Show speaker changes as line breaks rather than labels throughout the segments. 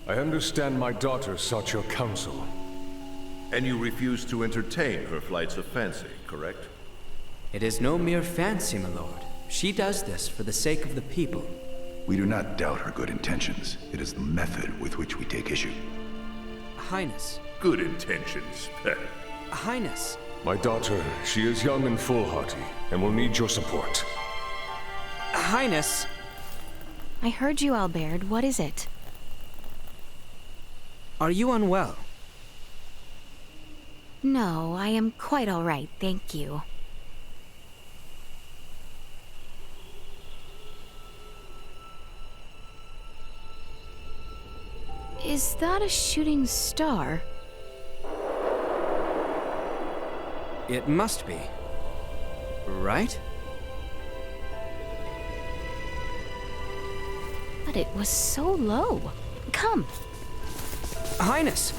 I understand my daughter sought your counsel.
And you refuse to entertain her flights of fancy, correct?
It is no mere fancy, my lord. She does this for the sake of the people.
We do not doubt her good intentions. It is the method with which we take issue.
Highness.
Good intentions.
Highness.
My daughter, she is young and foolhardy, and will need your support.
Highness.
I heard you, Albert. What is it?
Are you unwell?
No, I am quite all right, thank you. Is that a shooting star?
It must be. Right?
But it was so low. Come.
Highness!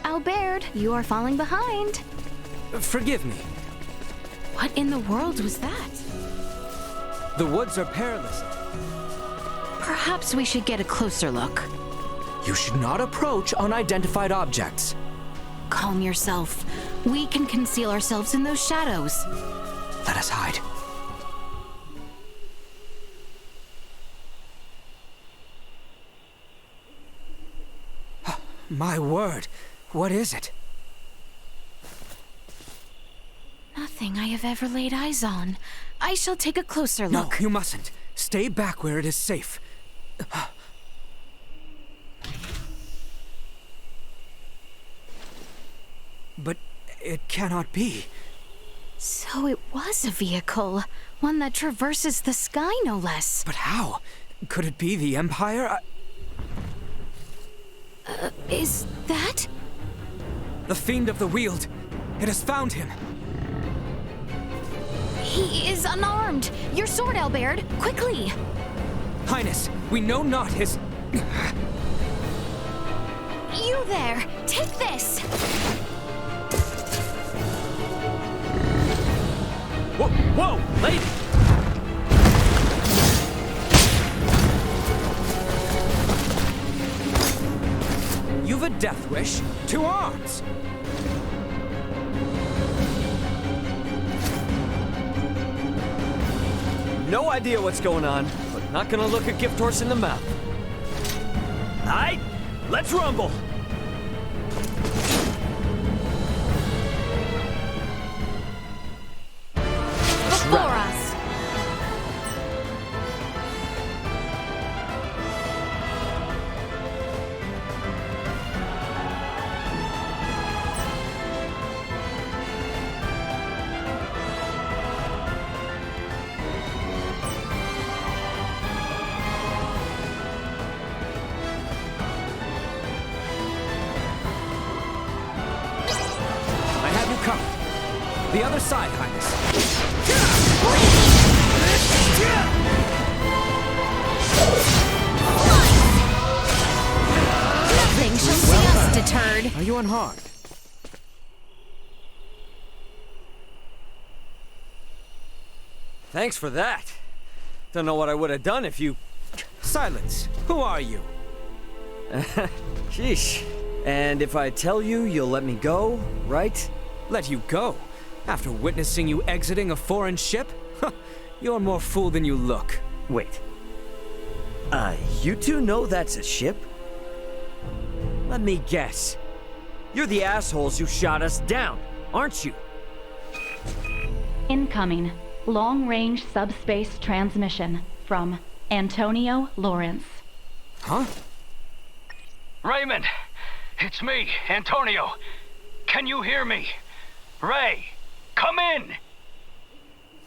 Albert, you are falling behind.
Forgive me.
What in the world was that?
The woods are perilous.
Perhaps we should get a closer look.
You should not approach unidentified objects.
Calm yourself. We can conceal ourselves in those shadows.
Let us hide. My word, what is it?
Nothing I have ever laid eyes on. I shall take a closer look.
No, you mustn't. Stay back where it is safe. But it cannot be.
So it was a vehicle. One that traverses the sky, no less.
But how? Could it be the Empire?
Is that?
The Fiend of the Weald. It has found him.
He is unarmed. Your sword, Albert. Quickly.
Highness, we know not his...
You there. Take this.
Whoa, whoa, lady! You've a death wish. To arms!
No idea what's going on, but not gonna look a gift horse in the mouth. Aight, let's rumble!
Before us.
I have you covered. The other side, Highness.
Nothing shall see us deterred.
Are you unharmed?
Thanks for that. Don't know what I would have done if you...
Silence. Who are you?
Sheesh. And if I tell you, you'll let me go, right?
Let you go? After witnessing you exiting a foreign ship? You're more fool than you look.
Wait. You two know that's a ship? Let me guess. You're the assholes who shot us down, aren't you?
Incoming. Long-range subspace transmission from Antonio Lawrence.
Huh?
Raymond, it's me, Antonio. Can you hear me? Ray, come in!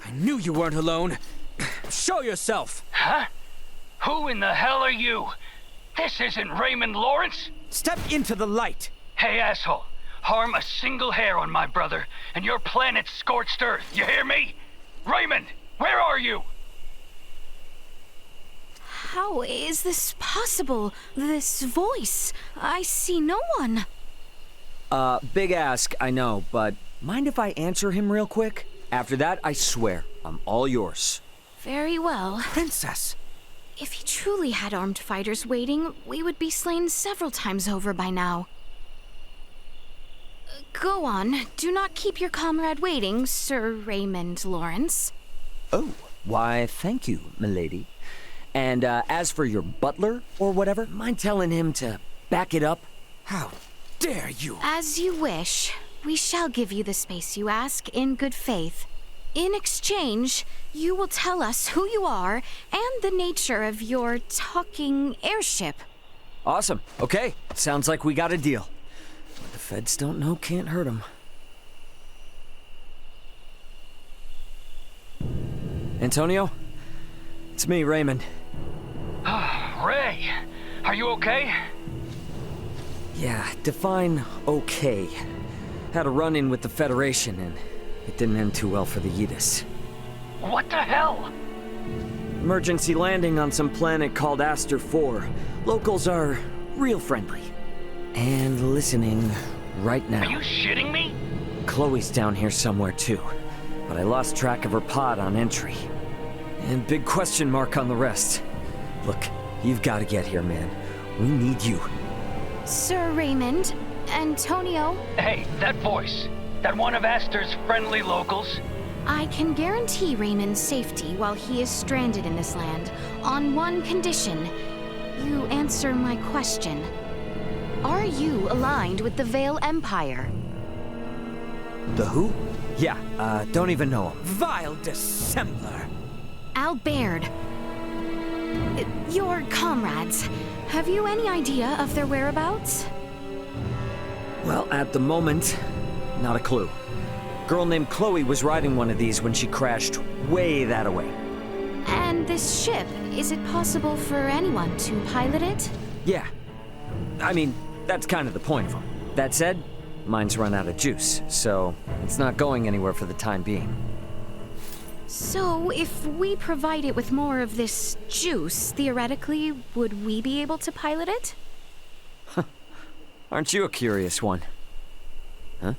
I knew you weren't alone. Show yourself!
Huh? Who in the hell are you? This isn't Raymond Lawrence.
Step into the light!
Hey, asshole. Harm a single hair on my brother, and your planet's scorched earth. You hear me? Raymond, where are you?
How is this possible? This voice? I see no one.
Big ask, I know, but mind if I answer him real quick? After that, I swear, I'm all yours.
Very well.
Princess!
If he truly had armed fighters waiting, we would be slain several times over by now. Go on. Do not keep your comrade waiting, Sir Raymond Lawrence.
Oh, why, thank you, milady. And as for your butler, or whatever, mind telling him to back it up?
How dare you!
As you wish. We shall give you the space you ask in good faith. In exchange, you will tell us who you are and the nature of your talking airship.
Awesome. Okay, sounds like we got a deal. What the feds don't know can't hurt them. Antonio? It's me, Raymond.
Ray, are you okay?
Yeah, define okay. Had a run-in with the Federation, and it didn't end too well for the Yeetus.
What the hell?
Emergency landing on some planet called Aster IV. Locals are real friendly. And listening right now.
Are you shitting me?
Chloe's down here somewhere too, but I lost track of her pod on entry. And big question mark on the rest. Look, you've got to get here, man. We need you.
Sir Raymond, Antonio,
Hey, that voice. That one of Aster's friendly locals?
I can guarantee Raymond's safety while he is stranded in this land, on one condition. You answer my question. Are you aligned with the Vale Empire?
The who? Yeah, don't even know him.
Vile dissembler!
Albert. Your comrades. Have you any idea of their whereabouts?
Well, at the moment, not a clue. Girl named Chloe was riding one of these when she crashed way that away.
And this ship, is it possible for anyone to pilot it?
Yeah. I mean, that's kind of the point of them. That said, mine's run out of juice, so it's not going anywhere for the time being.
So, if we provide it with more of this juice, theoretically, would we be able to pilot it?
Aren't you a curious one? Huh?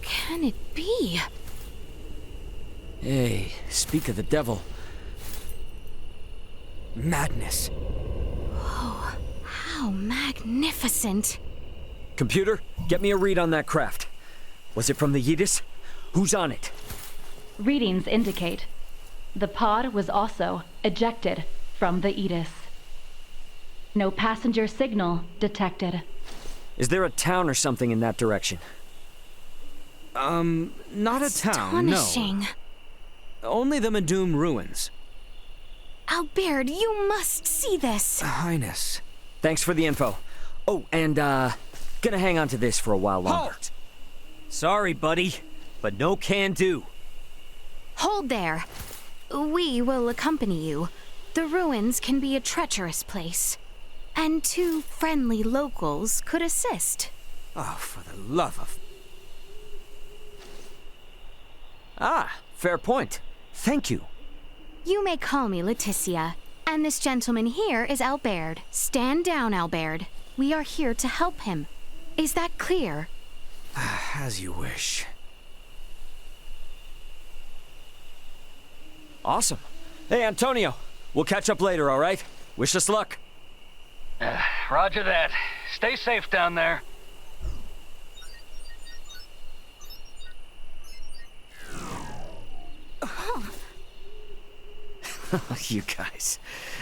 Can it be?
Hey, speak of the devil.
Madness.
Oh, how magnificent.
Computer, get me a read on that craft. Was it from the Yeetus? Who's on it?
Readings indicate the pod was also ejected from the Edis. No passenger signal detected.
Is there a town or something in that direction?
Not a town, no.
Astonishing.
Only the Medum ruins.
Albert, you must see this.
Highness.
Thanks for the info. Oh, and, gonna hang on to this for a while longer.
Halt!
Sorry, buddy, but no can do.
Hold there. We will accompany you. The ruins can be a treacherous place. And 2 friendly locals could assist.
Oh, for the love of...
Ah, fair point. Thank you.
You may call me Laeticia. And this gentleman here is Albert. Stand down, Albert. We are here to help him. Is that clear?
As you wish.
Awesome. Hey, Antonio, we'll catch up later, all right? Wish us luck.
Roger that. Stay safe down there.
You guys.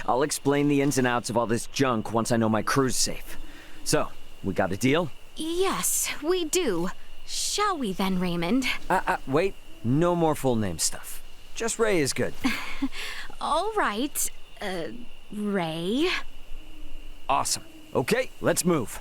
I'll explain the ins and outs of all this junk once I know my crew's safe. So, we got a deal?
Yes, we do. Shall we then, Raymond?
Wait. No more full name stuff. Just Ray is good.
All right. Ray?
Awesome. Okay, let's move.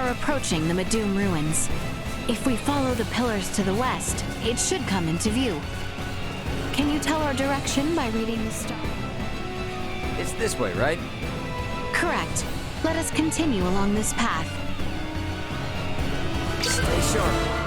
are approaching the Medum ruins. If we follow the pillars to the west, it should come into view. Can you tell our direction by reading the star?
It's this way, right?
Correct. Let us continue along this path.
Stay sharp.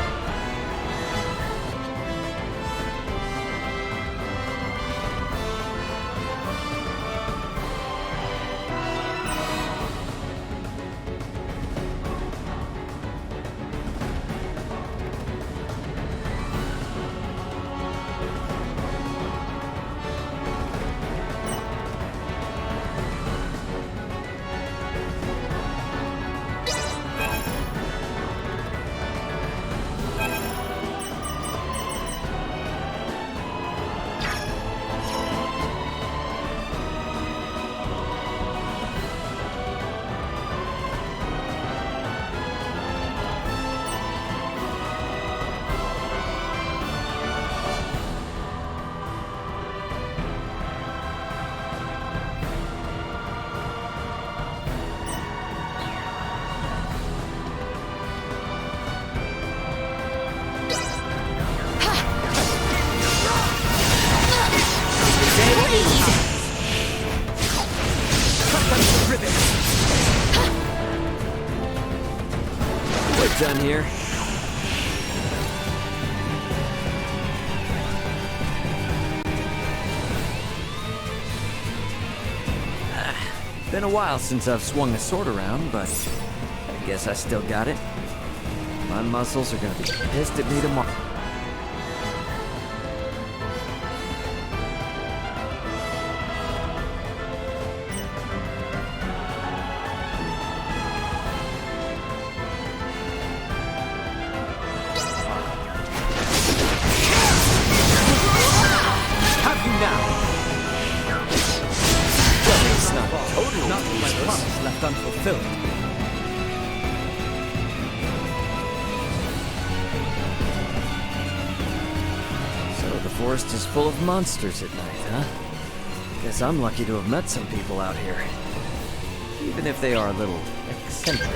Done here. Been a while since I've swung a sword around, but I guess I still got it. My muscles are gonna be pissed at me tomorrow. Forest is full of monsters at night, huh? Guess I'm lucky to have met some people out here. Even if they are a little eccentric.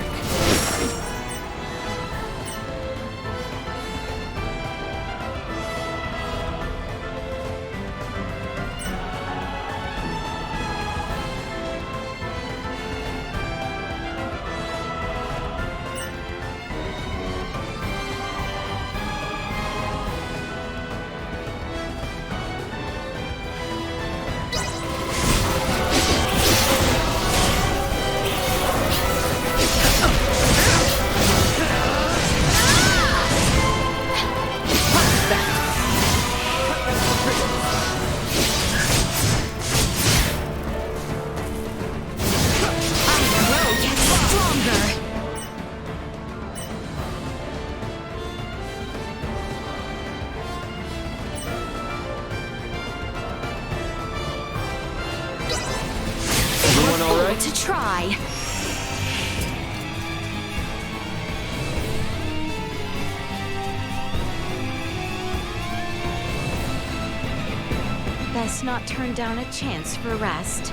To try. Best not turn down a chance for rest.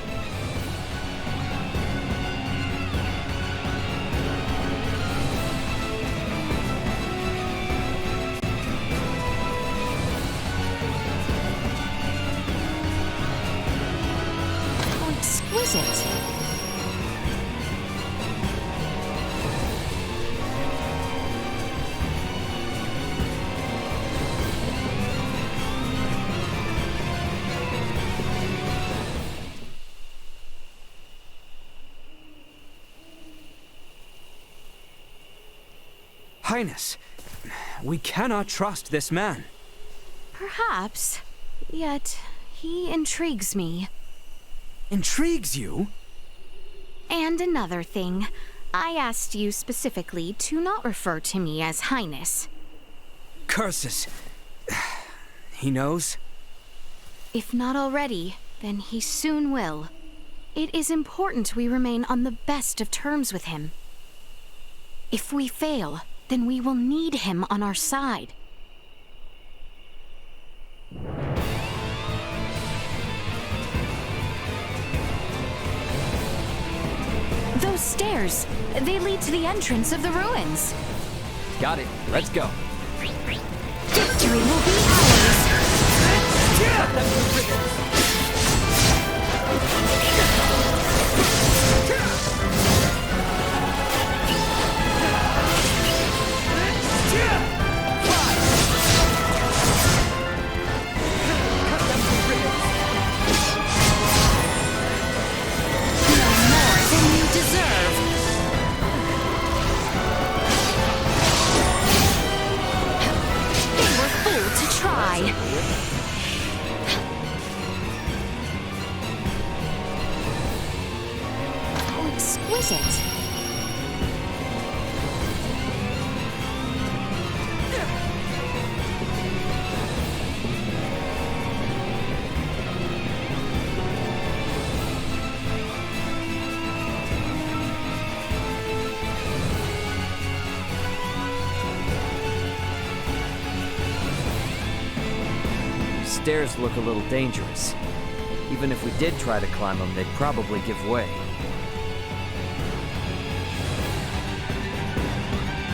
How exquisite.
Highness, we cannot trust this man.
Perhaps, yet he intrigues me.
Intrigues you?
And another thing, I asked you specifically to not refer to me as Highness.
Curses. He knows?
If not already, then he soon will. It is important we remain on the best of terms with him. If we fail, then we will need him on our side. Those stairs. They lead to the entrance of the ruins.
Got it. Let's go.
Victory will be ours. Exquisite.
Stairs look a little dangerous. Even if we did try to climb them, they'd probably give way.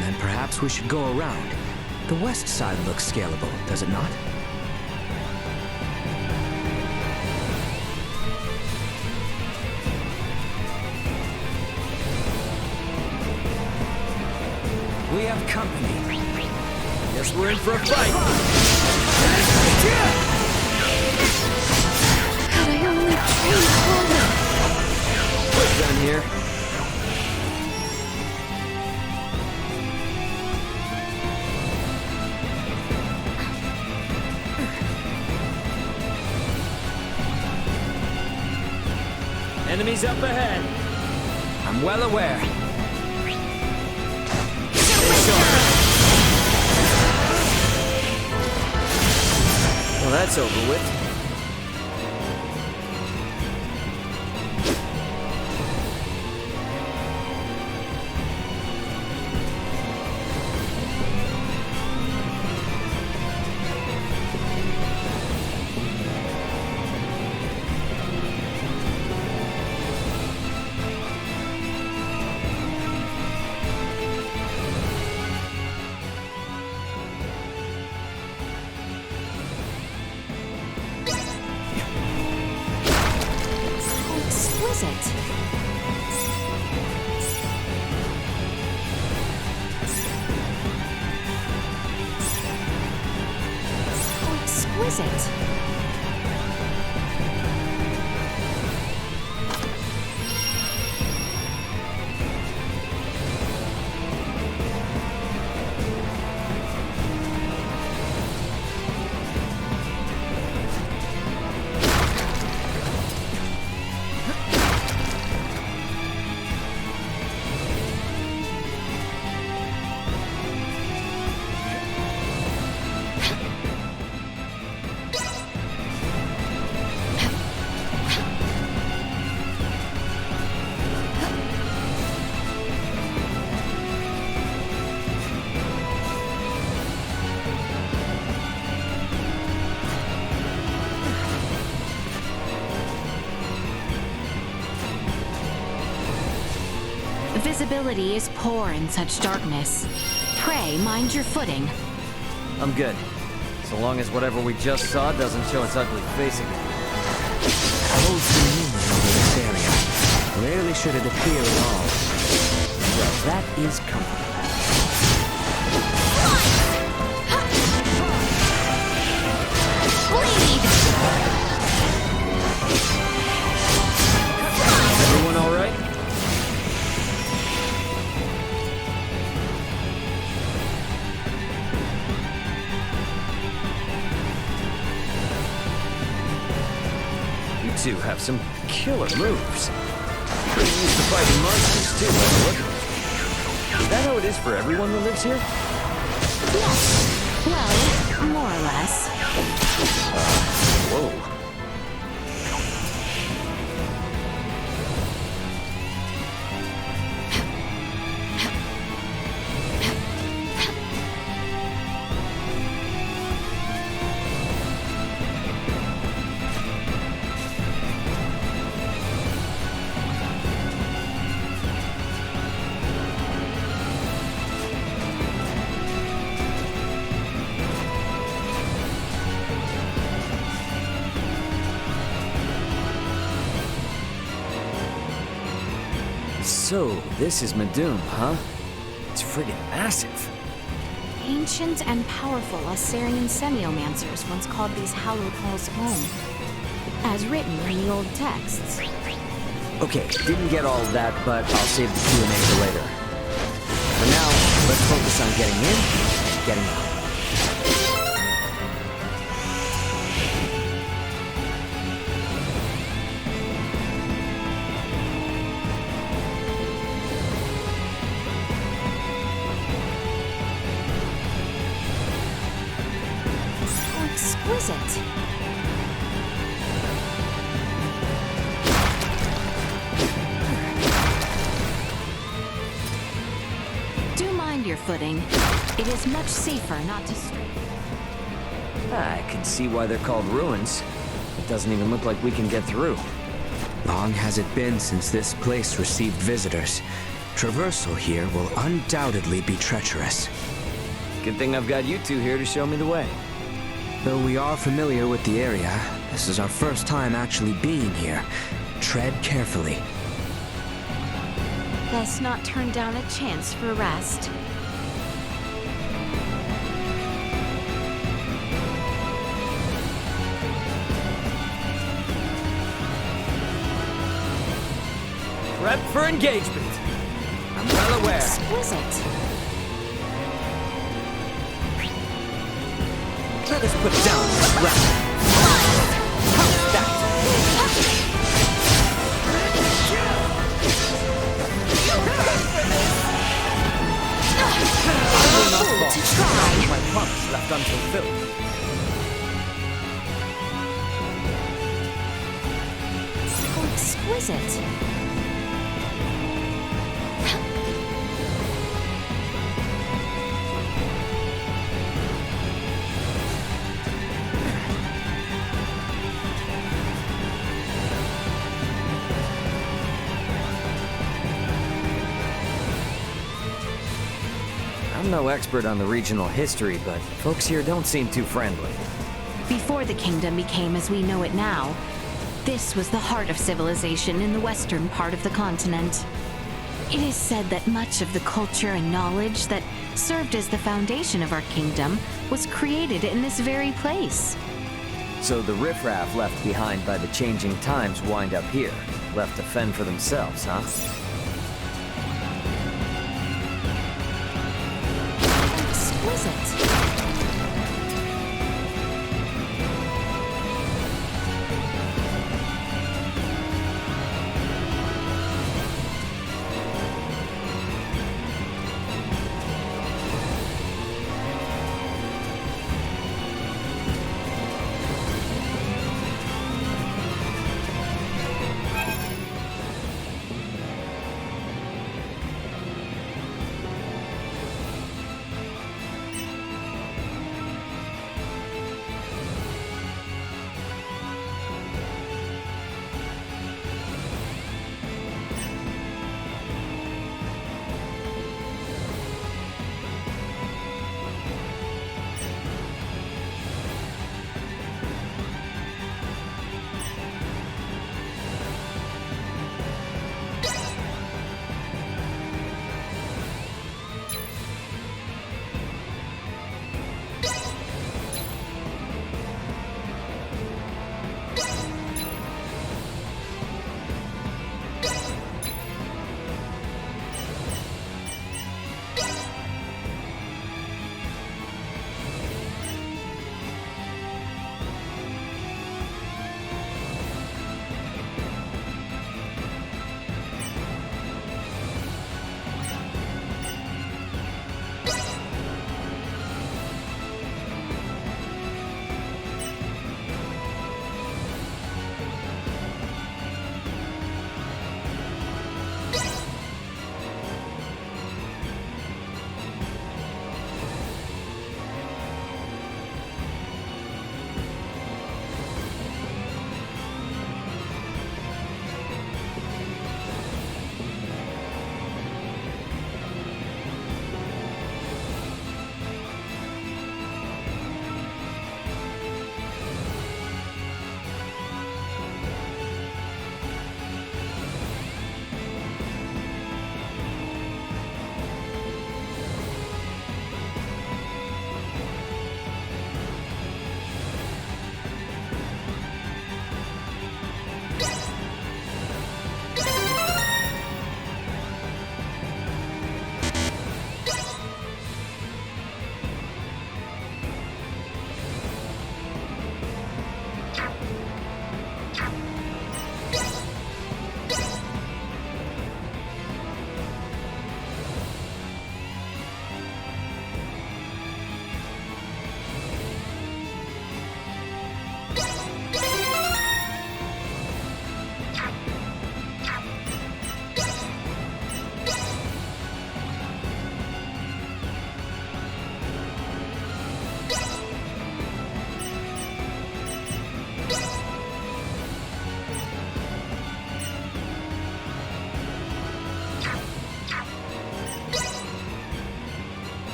Then perhaps we should go around. The west side looks scalable, does it not?
We have company. Guess we're in for a fight.
Could I only train harder?
We're done here. Enemies up ahead. I'm well aware. Well, that's over with.
Exquisite. How exquisite. Visibility is poor in such darkness. Pray mind your footing.
I'm good. So long as whatever we just saw doesn't show its ugly face again.
Holds dominion over this area. Rarely should it appear at all.
Well, that is comforting. Everyone all right? You two have some killer moves. Pretty used to fighting monsters too, by the look of it. Is that how it is for everyone that lives here?
Yes. Well, more or less.
Whoa. So, this is Medum, huh? It's friggin' massive.
Ancient and powerful Assyrian semiomancers once called these hallowed halls home, as written in the old texts.
Okay, didn't get all of that, but I'll save the Q&A for later. For now, let's focus on getting in and getting out.
Exquisite. Do mind your footing. It is much safer not to stray.
I can see why they're called ruins. It doesn't even look like we can get through.
Long has it been since this place received visitors. Traversal here will undoubtedly be treacherous.
Good thing I've got you two here to show me the way.
Though we are familiar with the area, this is our first time actually being here. Tread carefully.
Best not turn down a chance for rest.
Prep for engagement. I'm well aware.
Exquisite.
Let us put down this ground. How's that? I will not fall.
To try.
My promise left unfulfilled.
Oh, exquisite.
I'm no expert on the regional history, but folks here don't seem too friendly.
Before the kingdom became as we know it now, this was the heart of civilization in the western part of the continent. It is said that much of the culture and knowledge that served as the foundation of our kingdom was created in this very place.
So the riffraff left behind by the changing times wind up here, left to fend for themselves, huh?
Exquisite.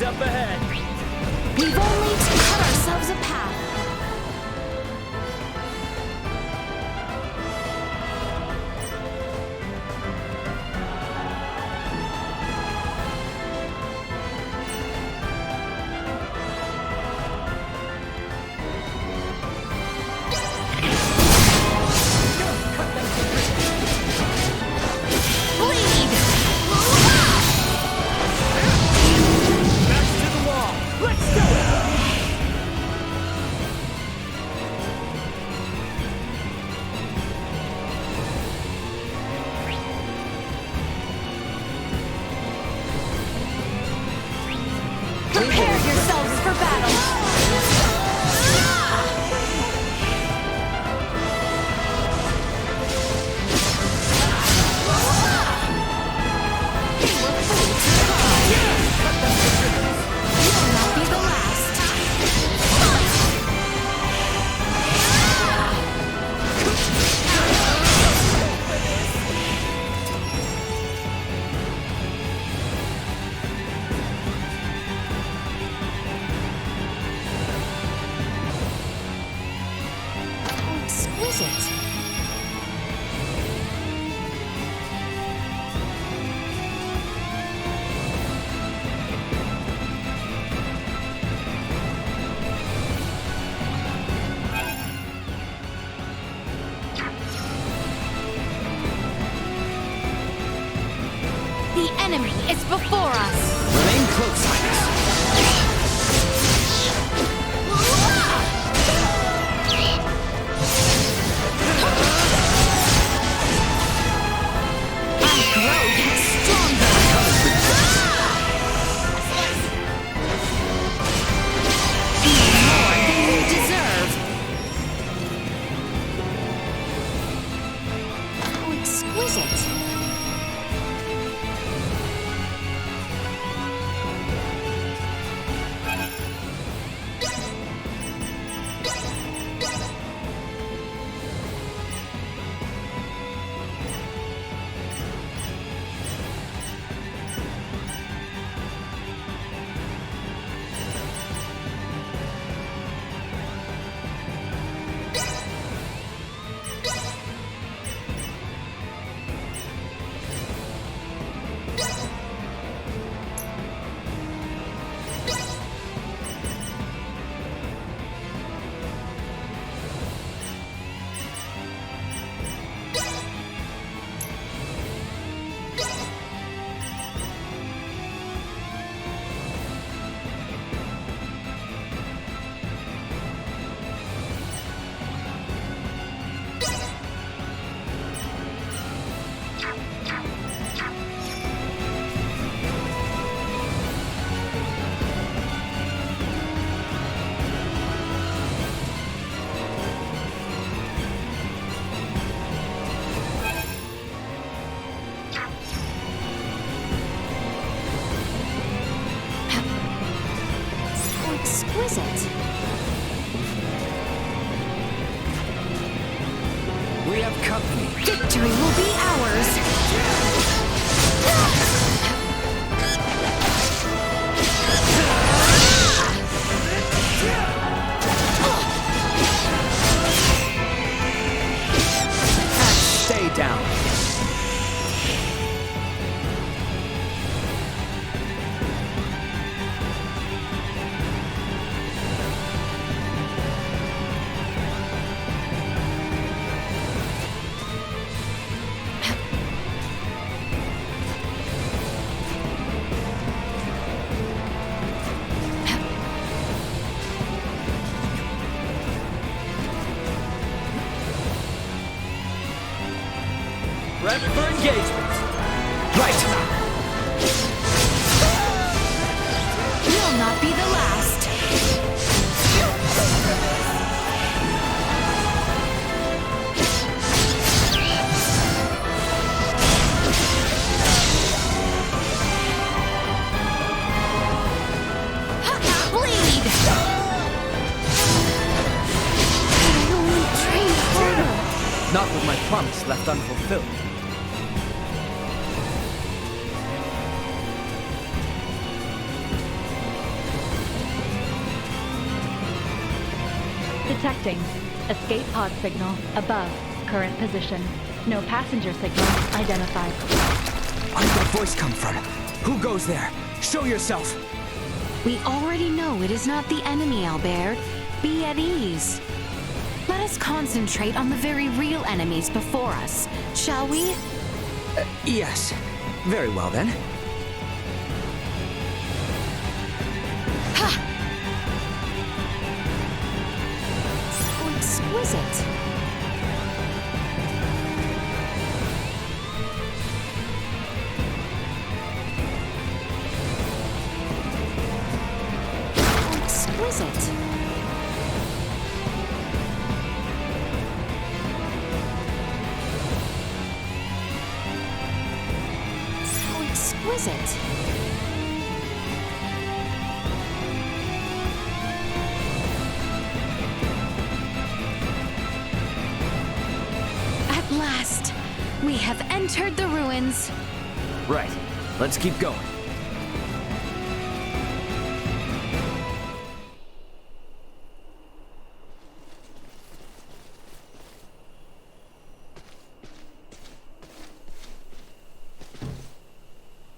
Enemies up ahead!
We've only to cut ourselves a path. Prepare yourselves for battle! You'll not be the last. How exquisite. The enemy is before us.
Remain close, Highness.
I grow yet stronger. Feel more than you deserve. How exquisite. Exquisite.
We have company.
Victory will be ours.
Stay down. Prep for engagement. Right.
You'll not be the last. Bleed! I only trained harder.
Not with my promise left unfulfilled.
Detecting. Escape pod signal above current position. No passenger signal identified.
Where did that voice come from? Who goes there? Show yourself!
We already know it is not the enemy, Albert. Be at ease. Let us concentrate on the very real enemies before us, shall we?
Yes. Very well then.
Ha! So exquisite. Exquisite. So exquisite. At last, we have entered the ruins.
Right. Let's keep going.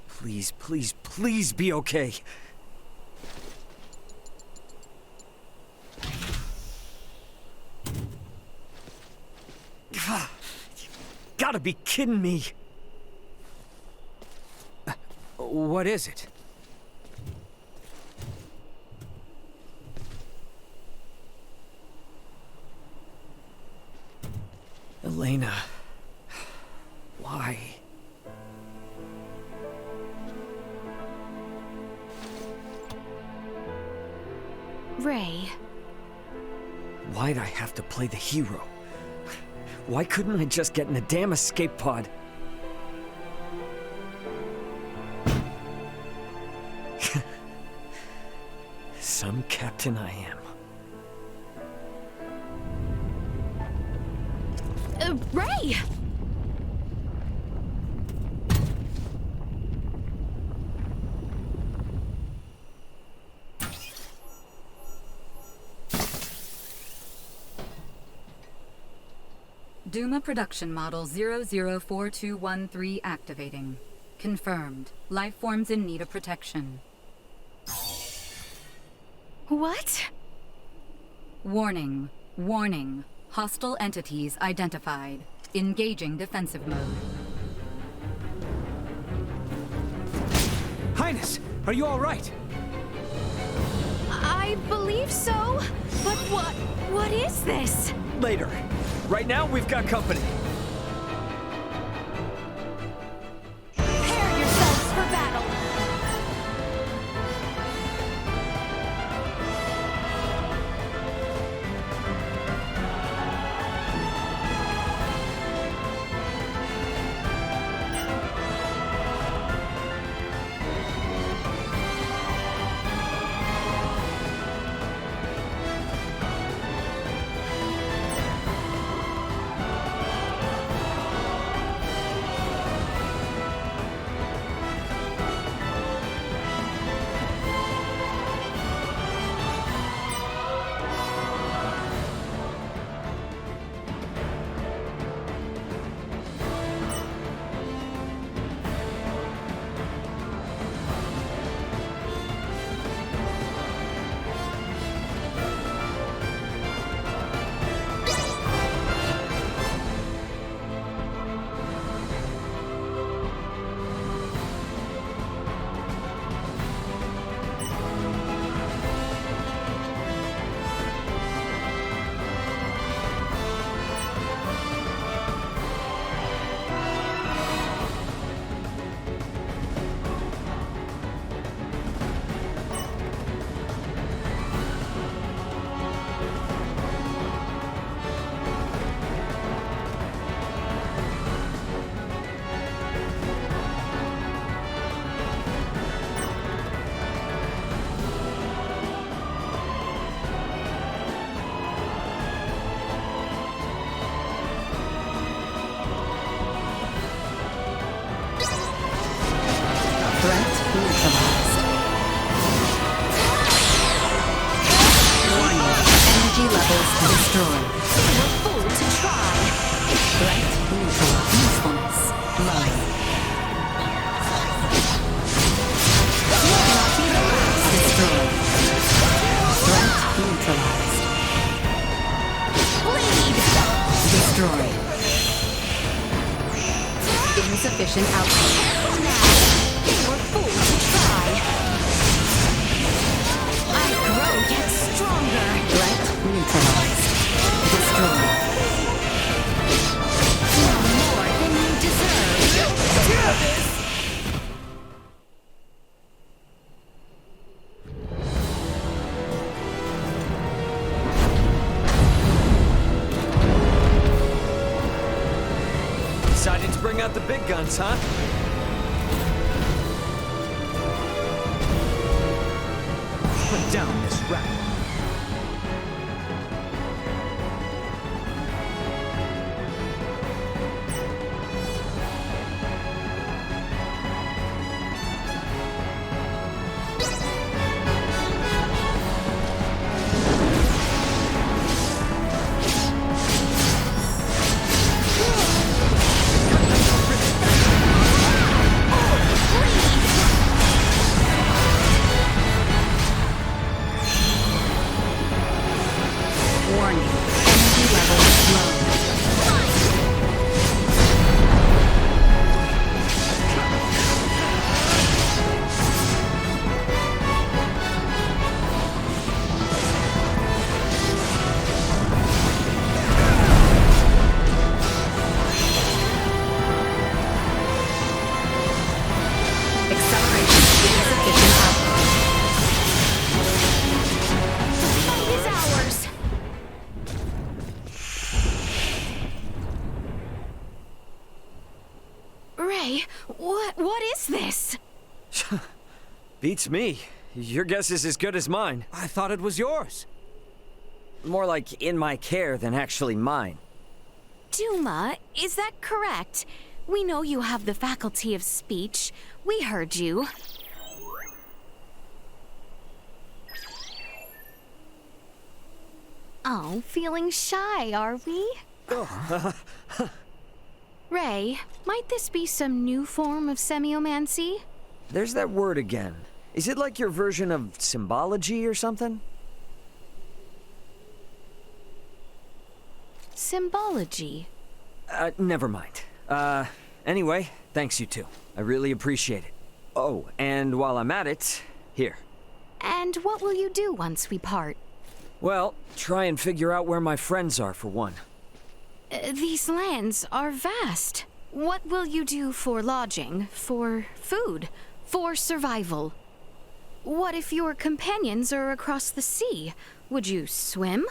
Please, please, please be okay. Gotta be kidding me.
What is it?
Elena. Why?
Ray.
Why'd I have to play the hero? Why couldn't I just get in a damn escape pod? Some captain I am.
Ray!
Duma production model 004213 activating. Confirmed. Life forms in need of protection.
What?
Warning. Warning. Hostile entities identified. Engaging defensive mode.
Highness, are you all right?
I believe so. But what is this?
Later. Right now, we've got company.
Prepare yourselves for battle.
insufficient output.
Now, they were fools to try. I grow yet stronger.
Threat neutralized. Destroy.
No more than you deserve.
Decided to bring out the big guns, huh? Put down this rat.
Warning. Energy levels low. Acceleration insufficient output.
Fight is ours. Ray, what is this?
Beats me. Your guess is as good as mine.
I thought it was yours.
More like in my care than actually mine.
Duma, is that correct? We know you have the faculty of speech. We heard you. Oh, feeling shy, are we? Ray, might this be some new form of semiomancy?
There's that word again. Is it like your version of symbology or something?
Symbology.
Never mind. Anyway, thanks you two. I really appreciate it. Oh, and while I'm at it, here.
And what will you do once we part?
Well, try and figure out where my friends are for one.
These lands are vast. What will you do for lodging, for food, for survival? What if your companions are across the sea? Would you swim?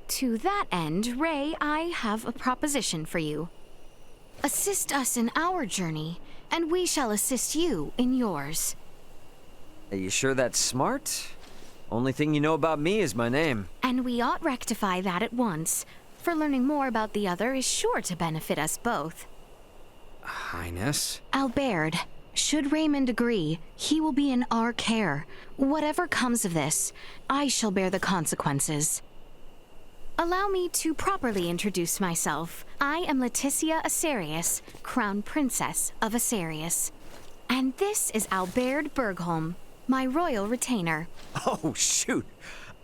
To that end, Ray, I have a proposition for you. Assist us in our journey, and we shall assist you in yours.
Are you sure that's smart? Only thing you know about me is my name.
And we ought rectify that at once, for learning more about the other is sure to benefit us both.
Highness?
Albert, should Raymond agree, he will be in our care. Whatever comes of this, I shall bear the consequences. Allow me to properly introduce myself. I am Laeticia Asarius, Crown Princess of Asarius. And this is Albert Bergholm, my royal retainer.
Oh, shoot.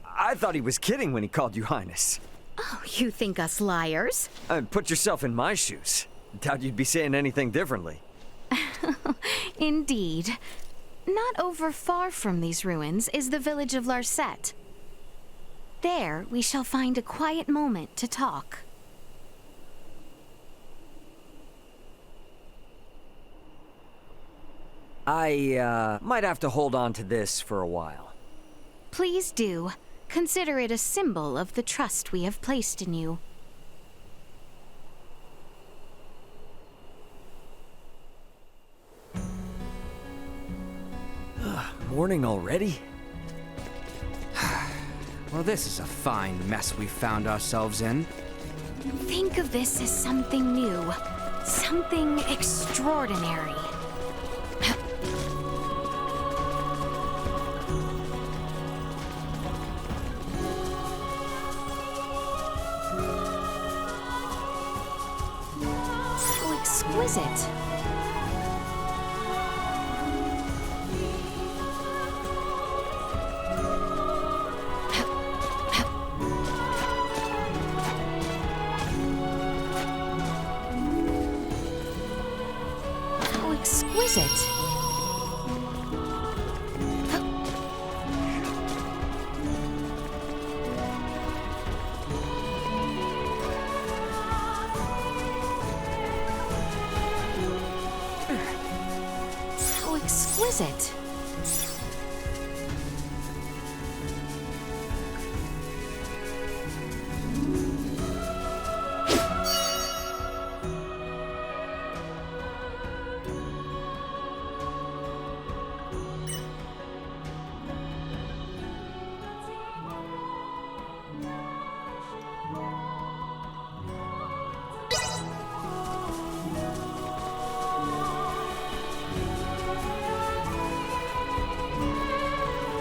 I thought he was kidding when he called you Highness.
Oh, you think us liars?
Put yourself in my shoes. Doubt you'd be saying anything differently.
Indeed. Not over far from these ruins is the village of Larset. There, we shall find a quiet moment to talk.
I, might have to hold on to this for a while.
Please do. Consider it a symbol of the trust we have placed in you.
Morning already?
Well, this is a fine mess we found ourselves in.
Think of this as something new, something extraordinary. So exquisite. exquisite. How exquisite.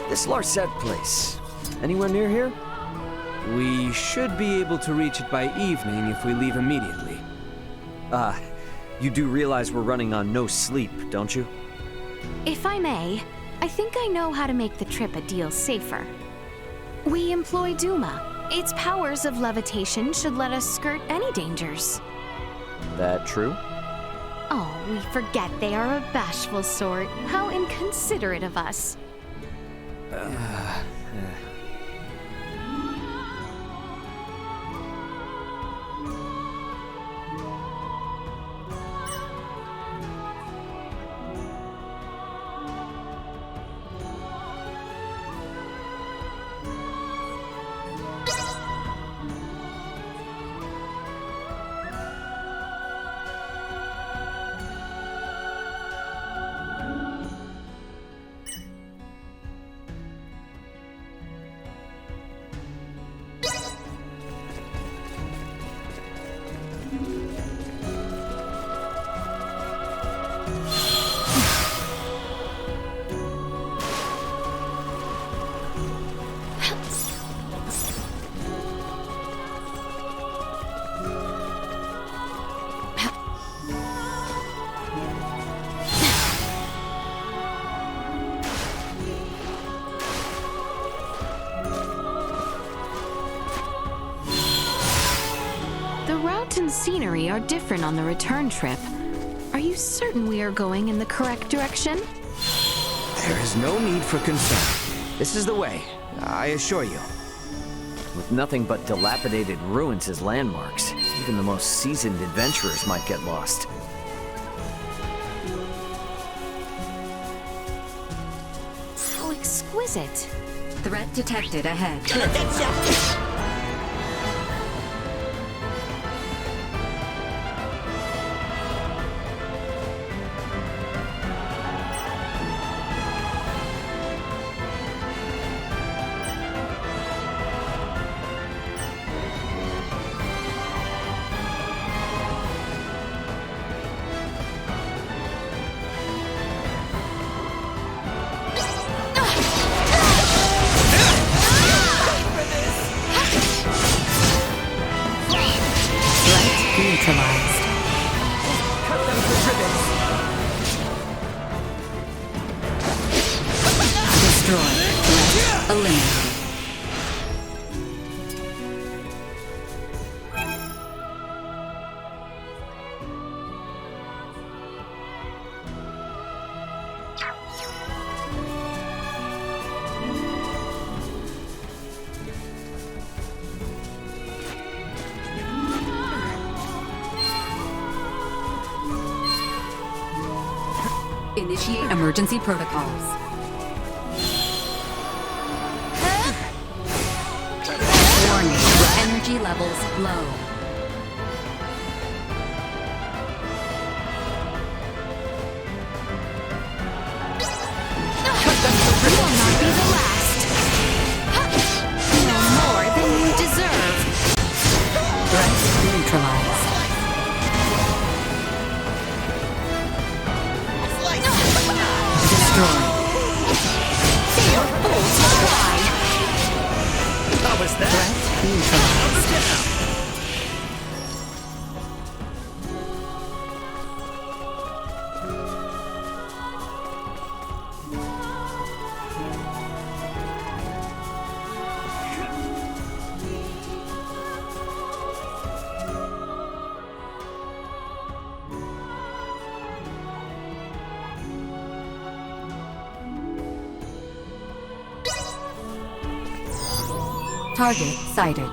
This Larset place, anywhere near here?
We should be able to reach it by evening if we leave immediately.
You do realize we're running on no sleep, don't you?
If I may, I think I know how to make the trip a deal safer. We employ Duma. Its powers of levitation should let us skirt any dangers.
That true?
Oh, we forget they are a bashful sort. How inconsiderate of us. And scenery are different on the return trip. Are you certain we are going in the correct direction?
There is no need for concern. This is the way, I assure you.
With nothing but dilapidated ruins as landmarks, even the most seasoned adventurers might get lost.
How exquisite.
Threat detected ahead. Neutralized.
Cut them to ribbons!
Destroyed. Threat eliminated. Initiate emergency protocols. Warning, energy levels low.
You will not be the last. No more than you deserve.
Threat neutralized. Destroyed.
They are fools to fly.
How was that?
Threat neutralized. Target sighted.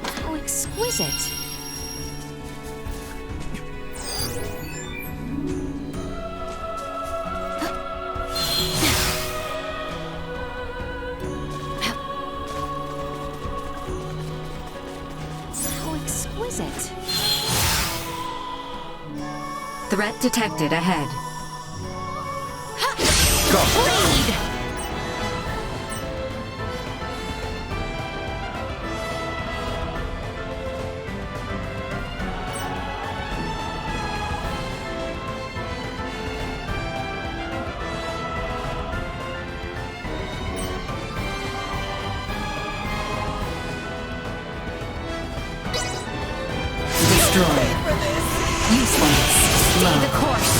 How exquisite.
Threat detected ahead.
Bleed!
Destroy. Usefulness.
Stay the course.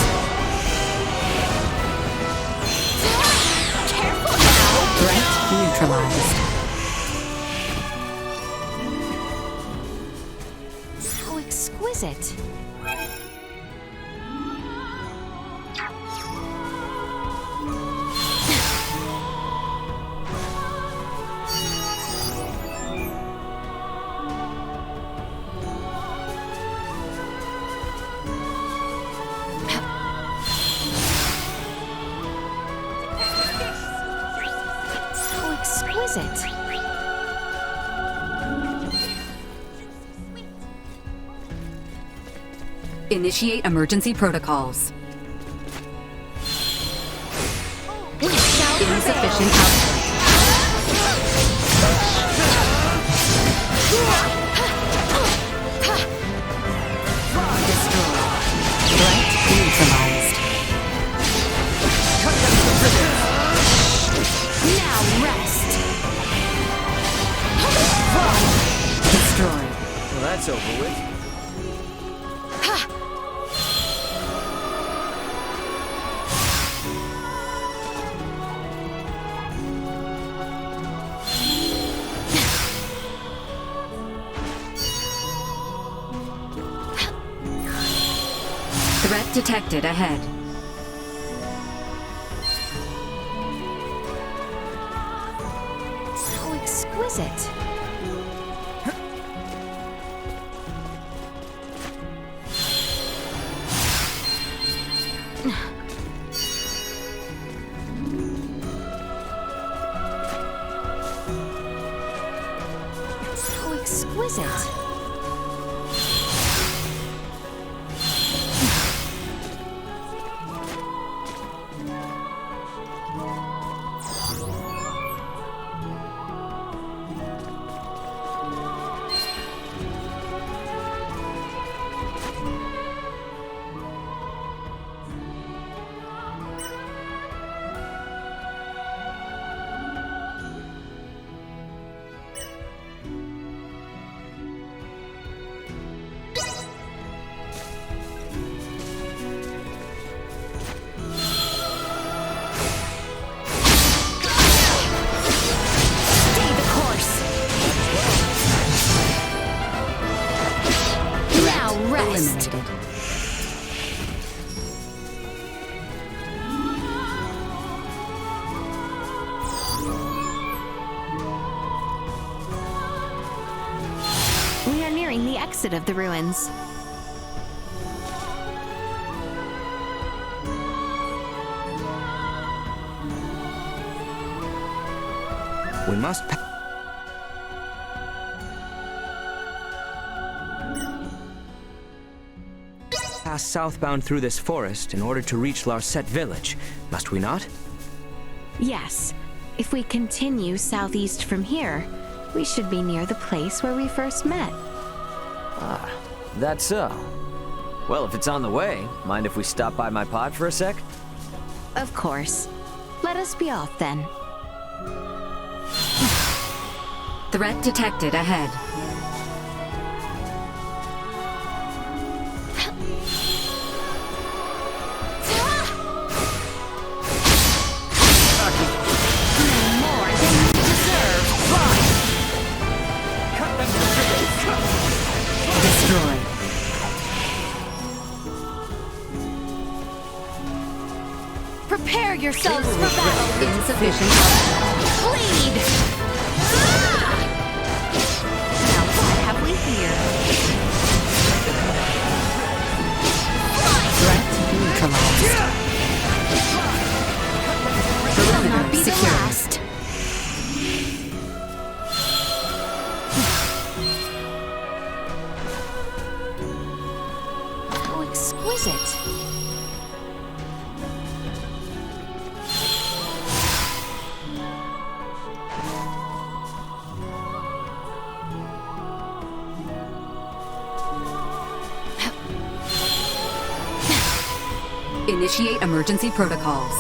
Careful now.
Threat neutralized.
How exquisite. Exquisite.
Initiate emergency protocols. Insufficient output. Destroy. Threat neutralized.
Now rest.
Destroy.
Well, that's over with.
Threat detected ahead.
How exquisite. How exquisite.
Eliminated.
We are nearing the exit of the ruins.
We must pass southbound through this forest in order to reach Larset village, must we not?
Yes. If we continue southeast from here, we should be near the place where we first met.
Ah, that's so. Well, if it's on the way, mind if we stop by my pod for a sec?
Of course. Let us be off then.
Threat detected ahead.
Prepare yourselves for battle!
Insufficient.
Bleed!
Now what have we here? Threat neutralized.
Will not be the
Secure.
last. How exquisite.
Initiate emergency protocols.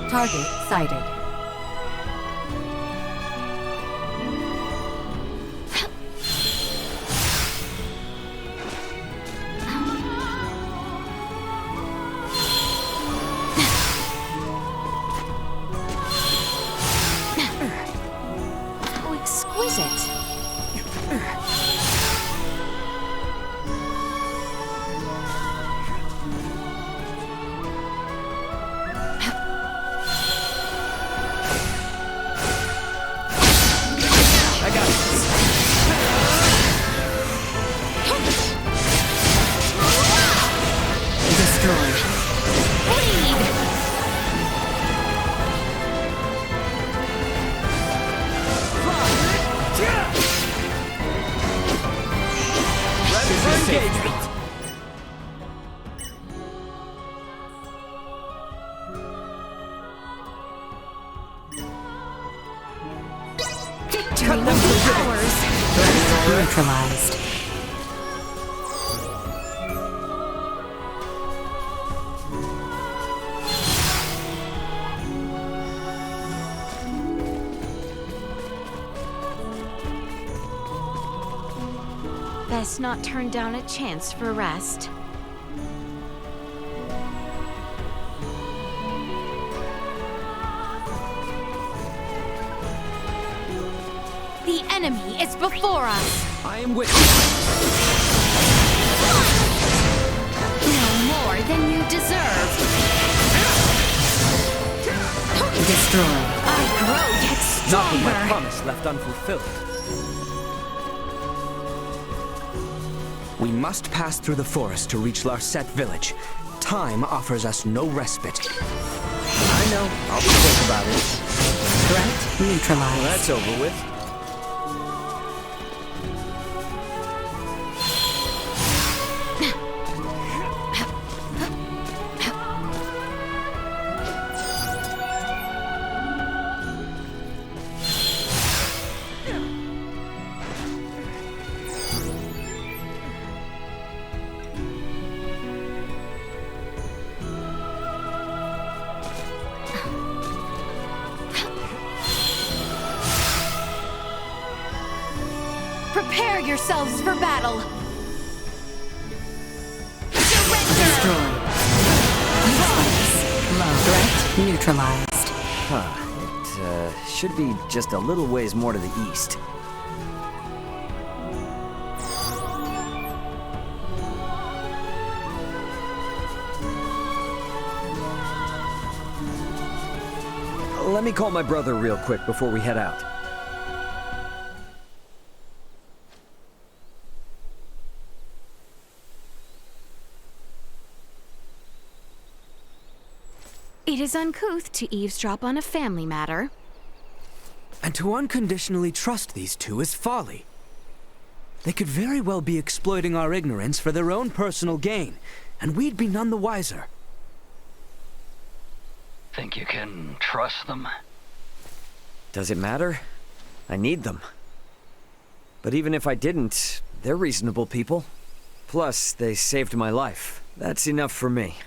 Target sighted.
How exquisite.
Destroy.
Bleed!
Ready for engagement.
Victory will be ours!
Threat neutralized.
Best not turn down a chance for rest. The enemy is before us!
I am with
No more than you deserve!
Destroy.
I grow yet
you. Not with my
stronger!
promise left unfulfilled.
We must pass through the forest to reach Larset village. Time offers us no respite.
I know. I'll be quick about it.
Threat neutralized.
Well, that's over with.
Prepare yourselves for battle!
Destroy. Low. Threat neutralized.
It should be just a little ways more to the east. Let me call my brother real quick before we head out.
It is uncouth to eavesdrop on a family matter.
And to unconditionally trust these two is folly. They could very well be exploiting our ignorance for their own personal gain, and we'd be none the wiser.
Think you can trust them?
Does it matter? I need them. But even if I didn't, they're reasonable people. Plus, they saved my life. That's enough for me.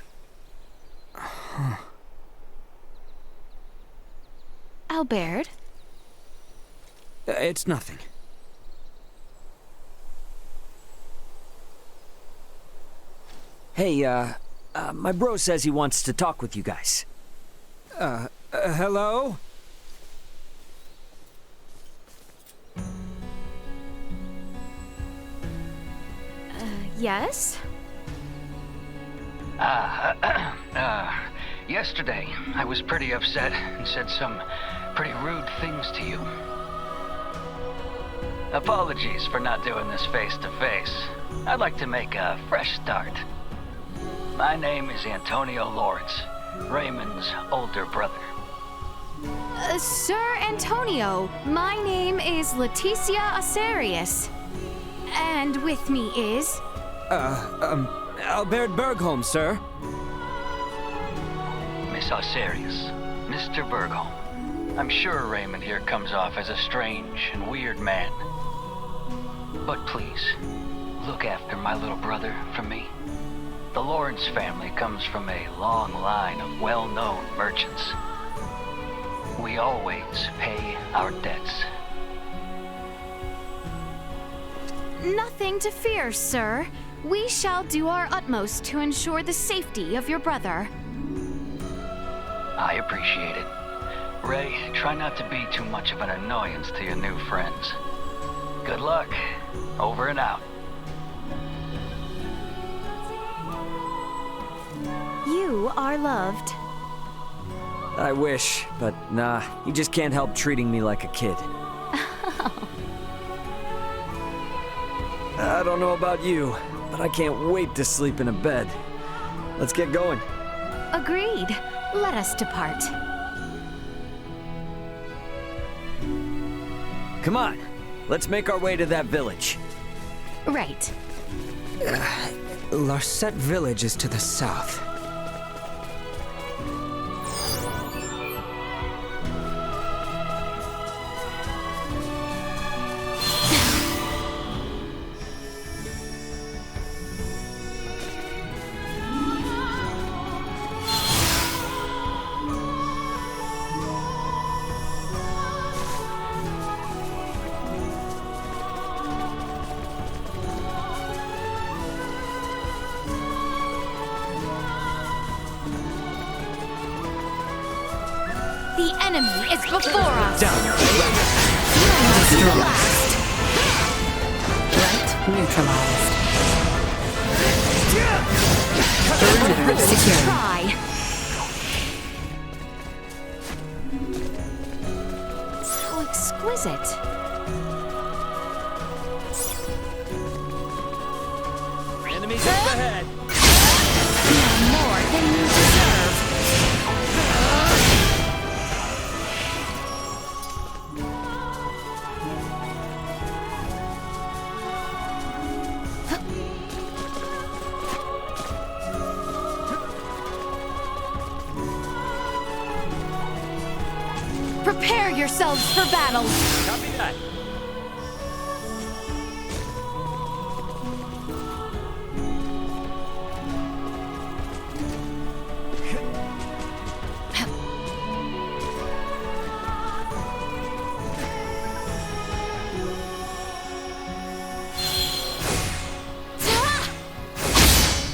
Albert?
It's nothing.
Hey, my bro says he wants to talk with you guys.
Hello?
Yes?
Yesterday, I was pretty upset and said some pretty rude things to you. Apologies for not doing this face-to-face. I'd like to make a fresh start. My name is Antonio Lawrence, Raymond's older brother.
Sir Antonio, my name is Laeticia Asterius. And with me is...
Albert Bergholm, sir.
Miss Osarius, Mr. Bergholm. I'm sure Raymond here comes off as a strange and weird man. But please, look after my little brother for me. The Lawrence family comes from a long line of well-known merchants. We always pay our debts.
Nothing to fear, sir. We shall do our utmost to ensure the safety of your brother.
I appreciate it. Ray, try not to be too much of an annoyance to your new friends. Good luck. Over and out.
You are loved.
I wish, but nah, you just can't help treating me like a kid. I don't know about you, but I can't wait to sleep in a bed. Let's get going.
Agreed. Let us depart.
Come on, let's make our way to that village.
Right.
Larset Village is to the south.
The enemy is before us.
Down.
You must be the last.
Threat neutralized.
Perimeter
secure.
Try. How exquisite.
Enemies up ahead.
No more than you deserve. Prepare yourselves for battle.
Copy that.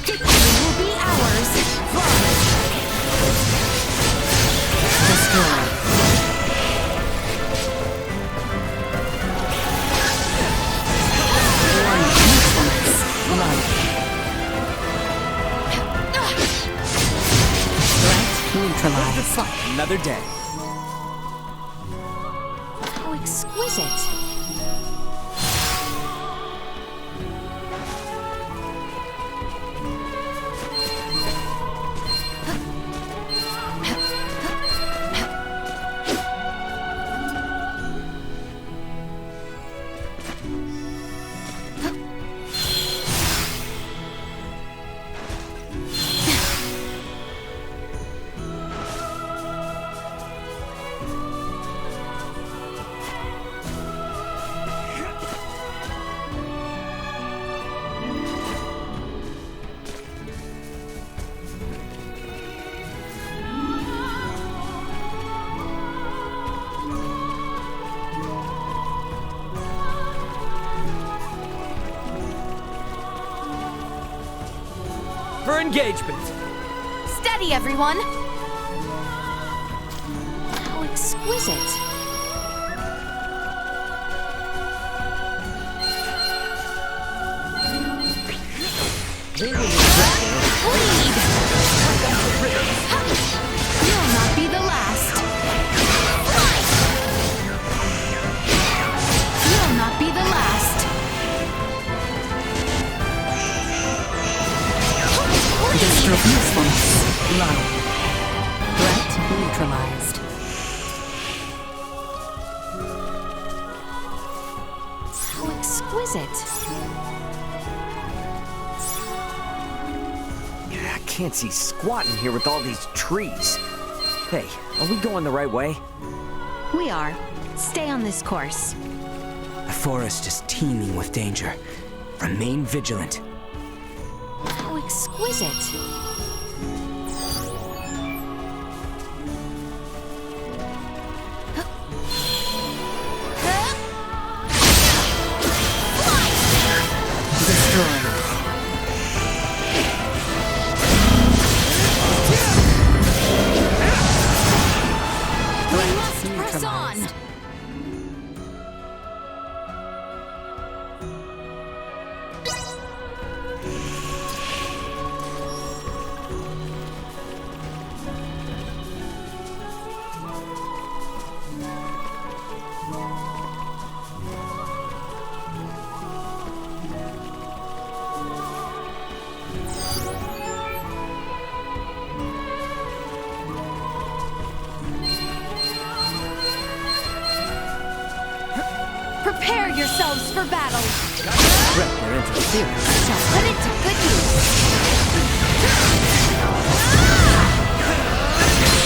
Victory will be ours.
Destroy. One neutralized. Blood. Threat neutralized.
Another day.
How exquisite.
engagement!
Steady, everyone! How exquisite. Lead! You'll not be the last. You'll not be the last.
Usefulness low. Threat neutralized.
How exquisite.
I can't see squat in here with all these trees. Hey, are we going the right way?
We are. Stay on this course.
The forest is teeming with danger. Remain vigilant.
How exquisite. We must press on. Prepare yourselves for battle.
Threat their interference.
Shall put it to good use.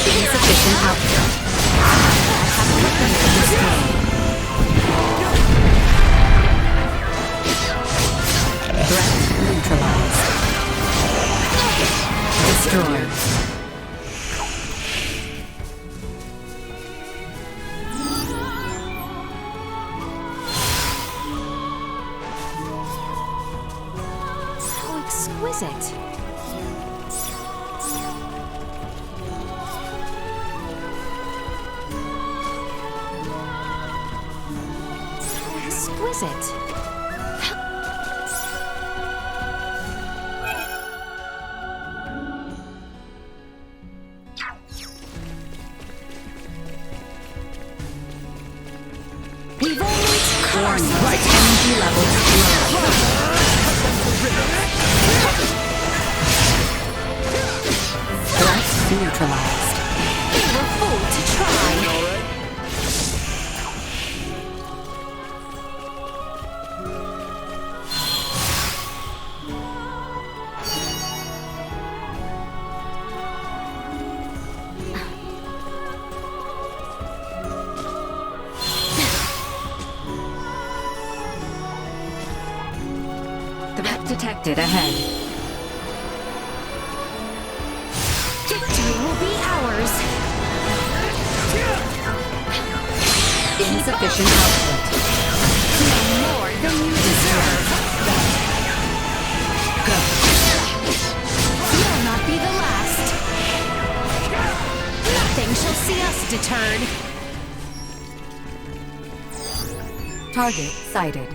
Insufficient output. Threat neutralized. Destroyed.
How exquisite. How exquisite. We've only course
Right energy levels low. Threat neutralized.
They were fooled to try.
Threat detected ahead.
Victory will be ours.
Insufficient output.
No more than you deserve.
Go.
You'll not be the last. Nothing shall see us deterred.
Target sighted.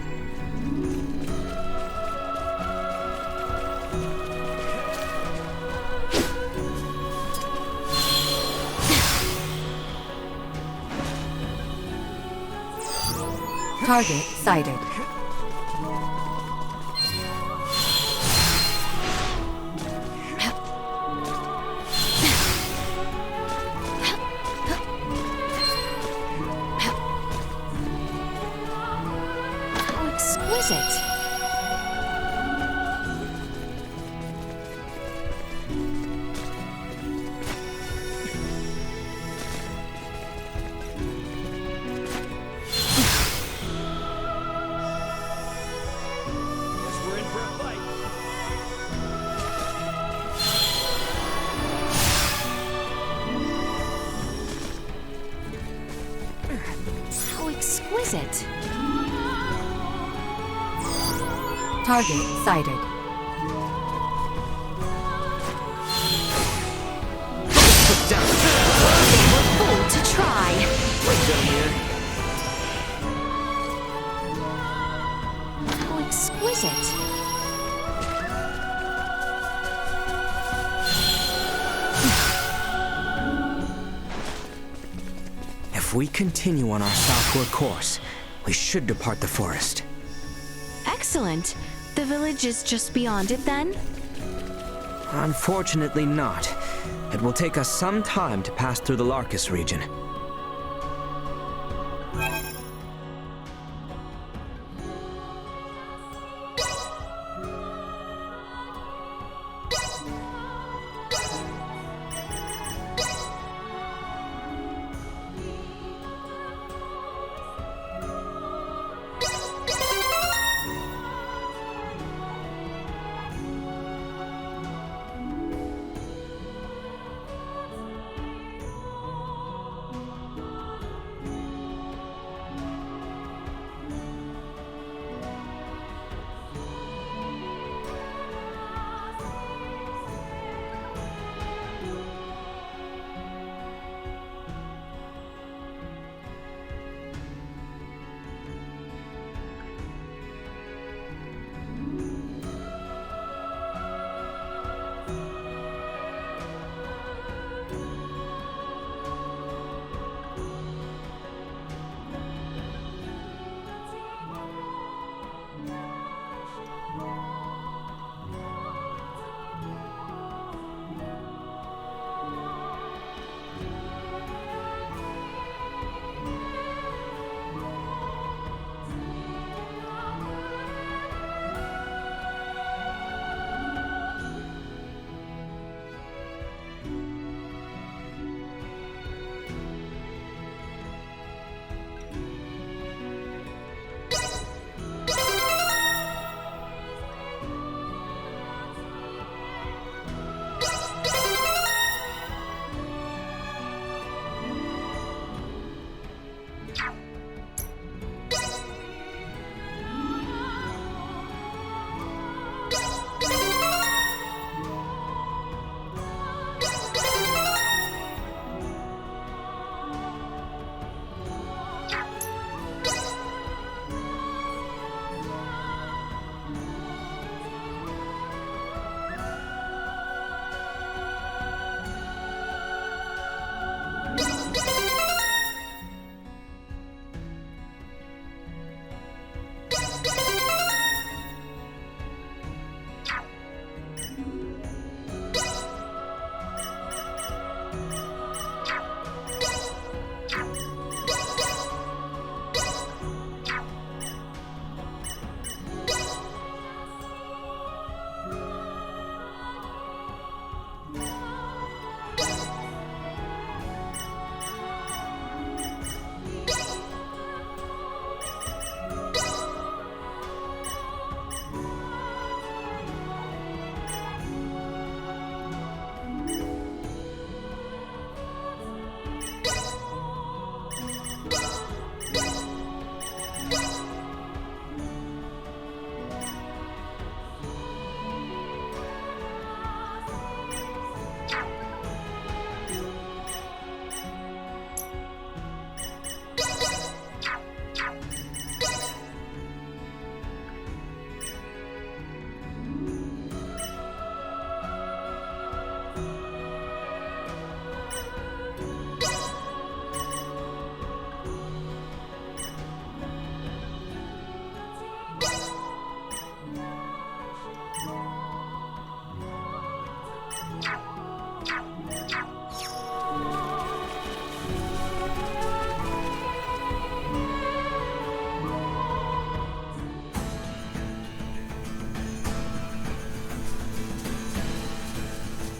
Target sighted.
How exquisite. How exquisite.
Target sighted.
If we continue on our southward course, we should depart the forest.
Excellent. The village is just beyond it then?
Unfortunately not. It will take us some time to pass through the Larkus region.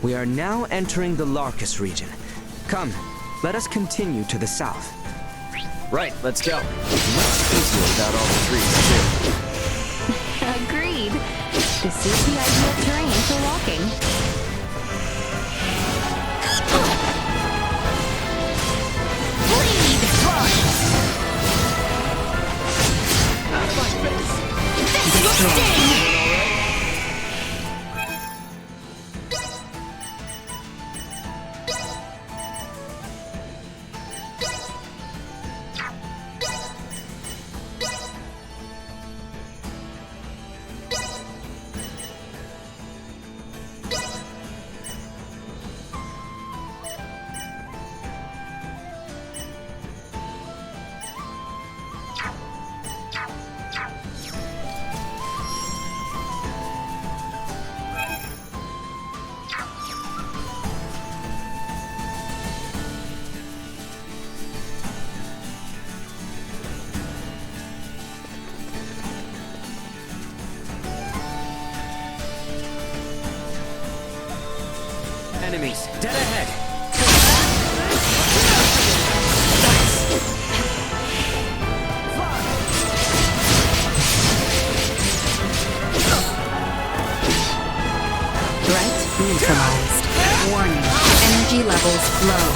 We are now entering the Larkus region. Come, let us continue to the south.
Right, let's go. Much easier without all the trees, too.
Agreed. This is the ideal terrain for walking.
enemies, dead ahead.
Threat neutralized. Warning. Energy levels low.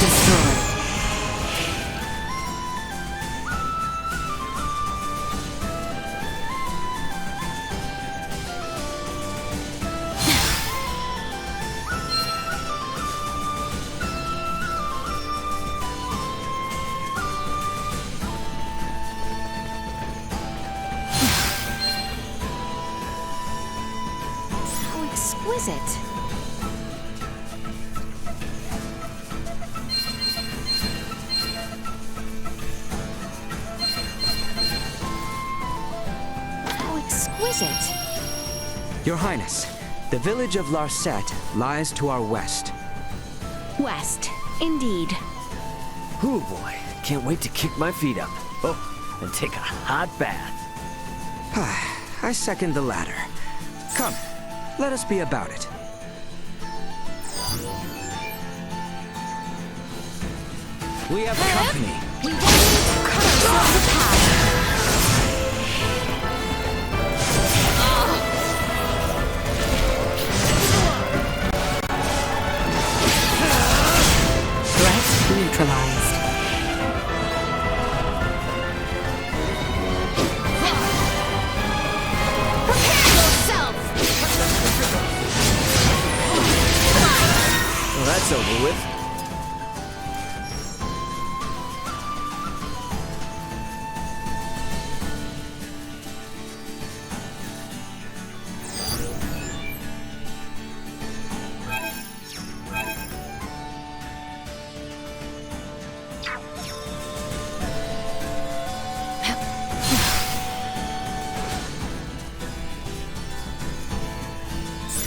Destroy.
How exquisite. How exquisite.
Your Highness, the village of Larset lies to our west.
West, indeed.
Ooh boy, can't wait to kick my feet up. Oh, and take a hot bath.
I second the latter. Come, let us be about it. We have company.
We don't need to cut ourselves a path.
Threat neutralized.
Prepare yourself!
Well, that's over with.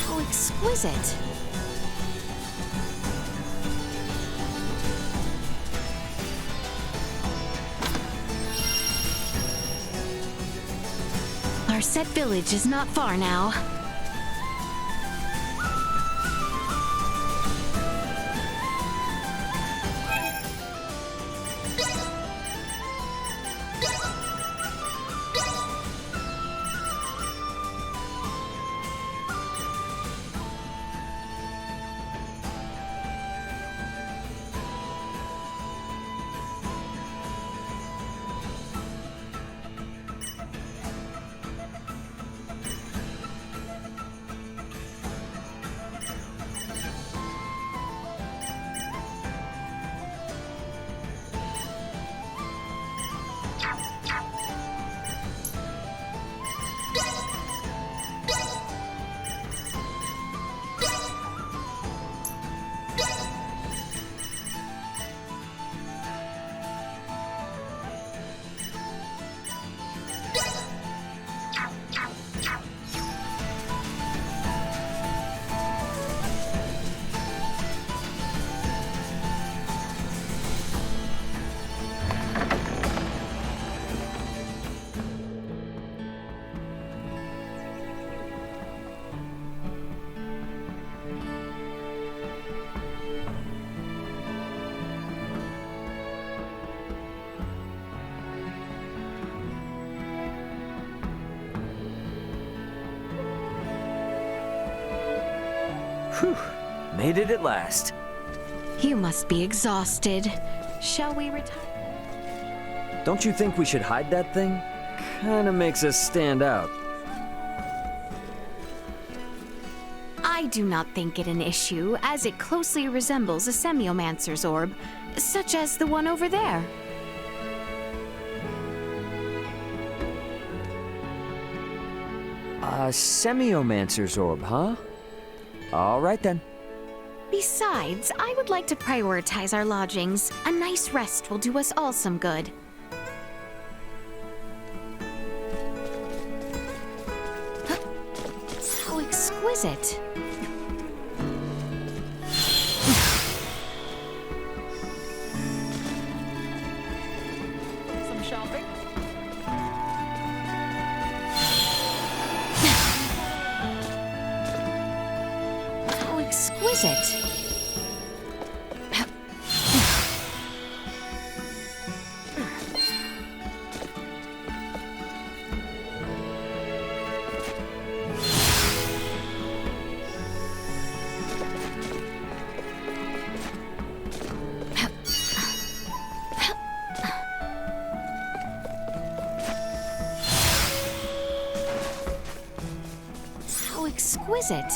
How exquisite. Larset village is not far now.
Whew, made it at last.
You must be exhausted. Shall we retire?
Don't you think we should hide that thing? Kinda makes us stand out.
I do not think it an issue, as it closely resembles a semiomancer's orb, such as the one over there.
A semiomancer's orb, huh? All right then.
Besides, I would like to prioritize our lodgings. A nice rest will do us all some good. How exquisite.
Some shopping?
exquisite. How exquisite.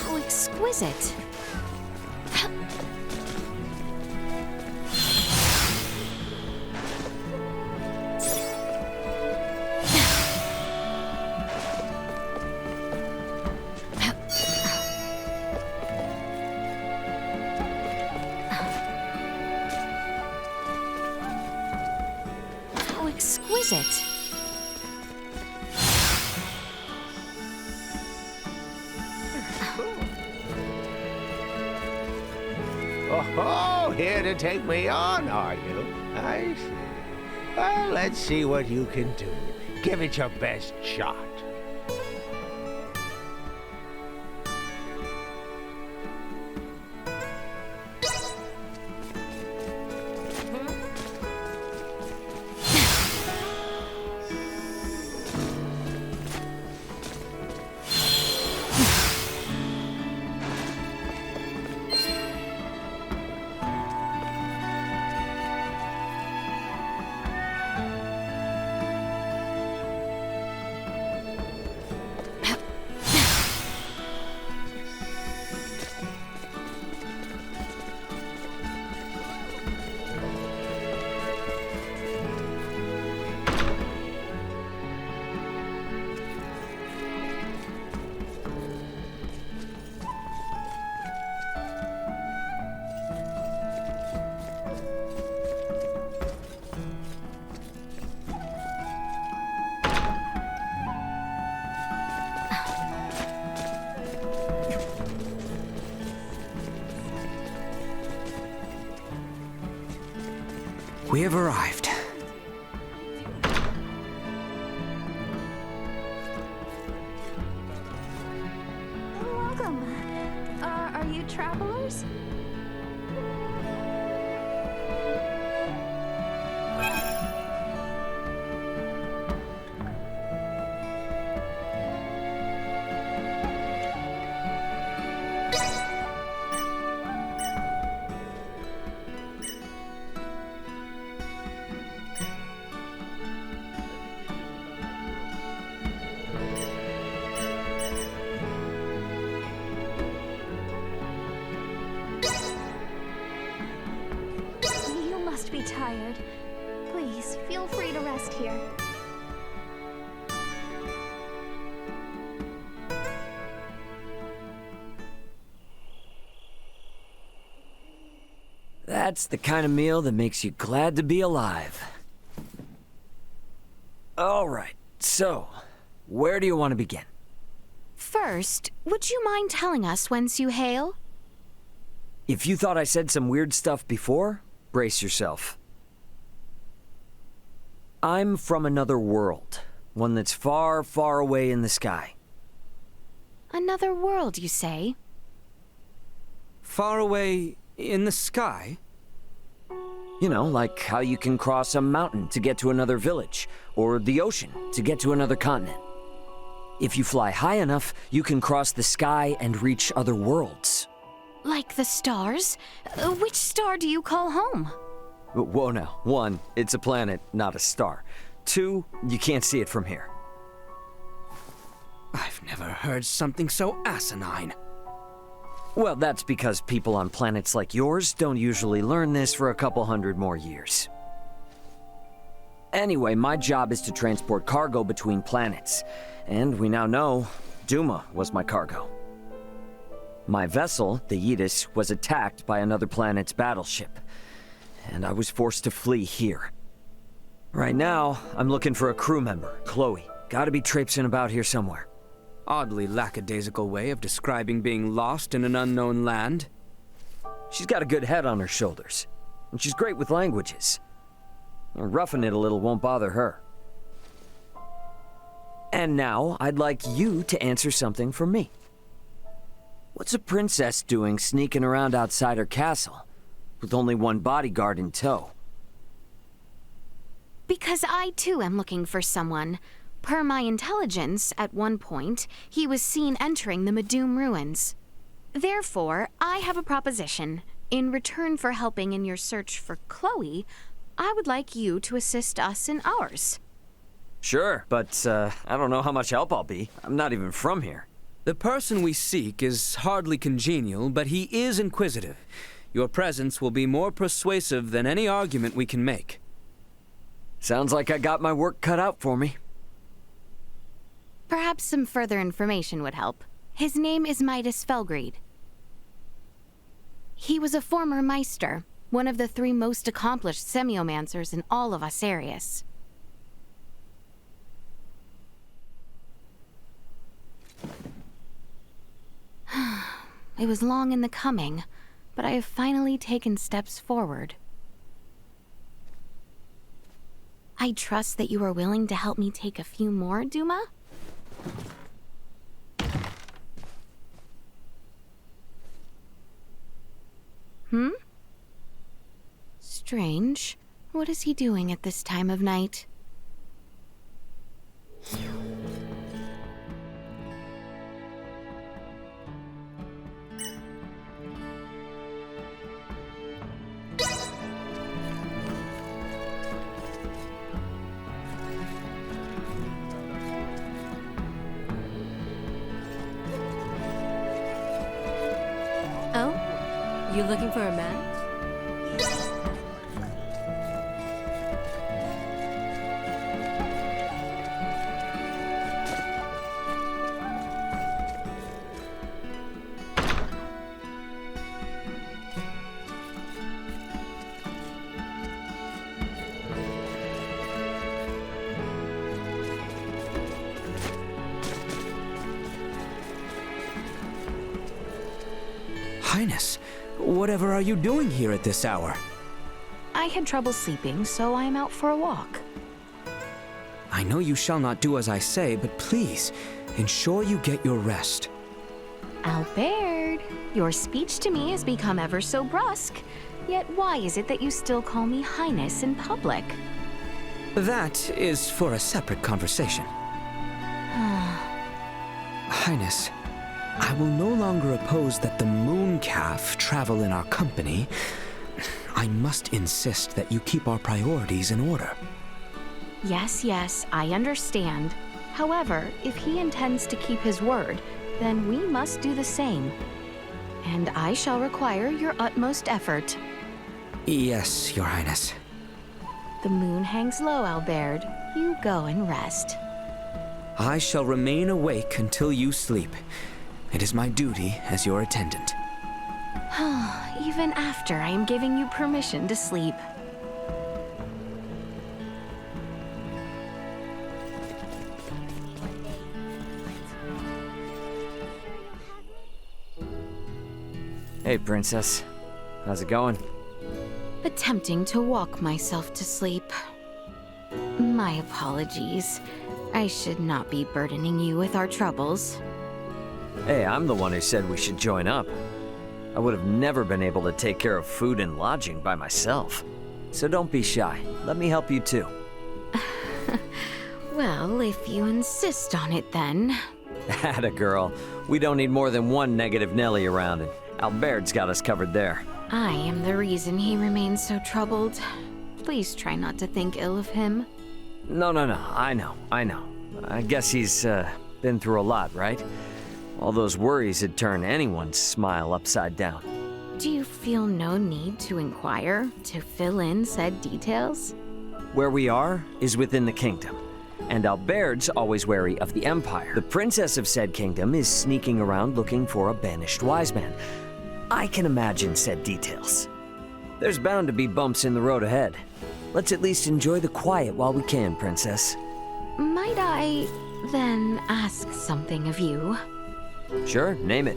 How exquisite. How exquisite.
Oh, here to take me on, are you? I see. Well, let's see what you can do. Give it your best shot.
We have arrived.
Welcome. Are you travelers? You must be tired. Please, feel free to rest here.
That's the kind of meal that makes you glad to be alive. All right, so, where do you want to begin?
First, would you mind telling us whence you hail?
If you thought I said some weird stuff before, brace yourself. I'm from another world, one that's far, far away in the sky.
Another world, you say?
Far away in the sky?
You know, like how you can cross a mountain to get to another village, or the ocean to get to another continent. If you fly high enough, you can cross the sky and reach other worlds.
Like the stars? Which star do you call home?
Whoa now. 1, it's a planet, not a star. 2, you can't see it from here.
I've never heard something so asinine.
Well, that's because people on planets like yours don't usually learn this for a couple hundred more years. Anyway, my job is to transport cargo between planets. And we now know Duma was my cargo. My vessel, the Aegis, was attacked by another planet's battleship. And I was forced to flee here. Right now, I'm looking for a crew member, Chloe. Gotta be traipsing about here somewhere.
Oddly lackadaisical way of describing being lost in an unknown land.
She's got a good head on her shoulders, and she's great with languages. Roughing it a little won't bother her. And now, I'd like you to answer something for me. What's a princess doing sneaking around outside her castle, with only one bodyguard in tow?
Because I too am looking for someone. Per my intelligence, at one point, he was seen entering the Medum ruins. Therefore, I have a proposition. In return for helping in your search for Chloe, I would like you to assist us in ours.
Sure, but I don't know how much help I'll be. I'm not even from here.
The person we seek is hardly congenial, but he is inquisitive. Your presence will be more persuasive than any argument we can make.
Sounds like I got my work cut out for me.
Perhaps some further information would help. His name is Midas Felgreed. He was a former Meister, one of the 3 most accomplished semiomancers in all of Asarius. It was long in the coming, but I have finally taken steps forward. I trust that you are willing to help me take a few more, Duma? Strange. What is he doing at this time of night?
Oh? You looking for a man?
Highness, whatever are you doing here at this hour?
I had trouble sleeping, so I am out for a walk.
I know you shall not do as I say, but please, ensure you get your rest.
Albert, your speech to me has become ever so brusque. Yet why is it that you still call me Highness in public?
That is for a separate conversation. Highness, I will no longer oppose that the moon calf travel in our company. I must insist that you keep our priorities in order.
Yes, I understand. However, if he intends to keep his word, then we must do the same. And I shall require your utmost effort.
Yes, Your Highness.
The moon hangs low, Albert. You go and rest.
I shall remain awake until you sleep. It is my duty as your attendant.
Even after I am giving you permission to sleep.
Hey, Princess. How's it going?
Attempting to walk myself to sleep. My apologies. I should not be burdening you with our troubles.
Hey, I'm the one who said we should join up. I would have never been able to take care of food and lodging by myself. So don't be shy. Let me help you too.
Well, if you insist on it then.
Atta girl. We don't need more than one negative Nelly around, and Albert's got us covered there.
I am the reason he remains so troubled. Please try not to think ill of him.
No. I know. I guess he's been through a lot, right? All those worries would turn anyone's smile upside down.
Do you feel no need to inquire, to fill in said details?
Where we are is within the kingdom, and Albert's always wary of the Empire. The princess of said kingdom is sneaking around looking for a banished wise man. I can imagine said details. There's bound to be bumps in the road ahead. Let's at least enjoy the quiet while we can, Princess.
Might I then ask something of you.
Sure, name it.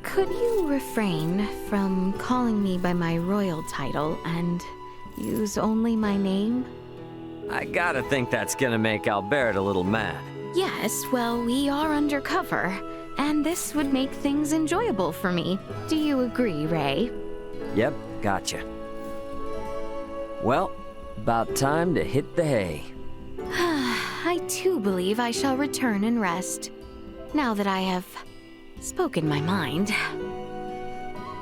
Could you refrain from calling me by my royal title and use only my name?
I gotta think that's gonna make Albert a little mad.
Yes, well, we are undercover, and this would make things enjoyable for me. Do you agree, Ray?
Yep, gotcha. Well, about time to hit the hay.
I too believe I shall return and rest, now that I have spoken my mind.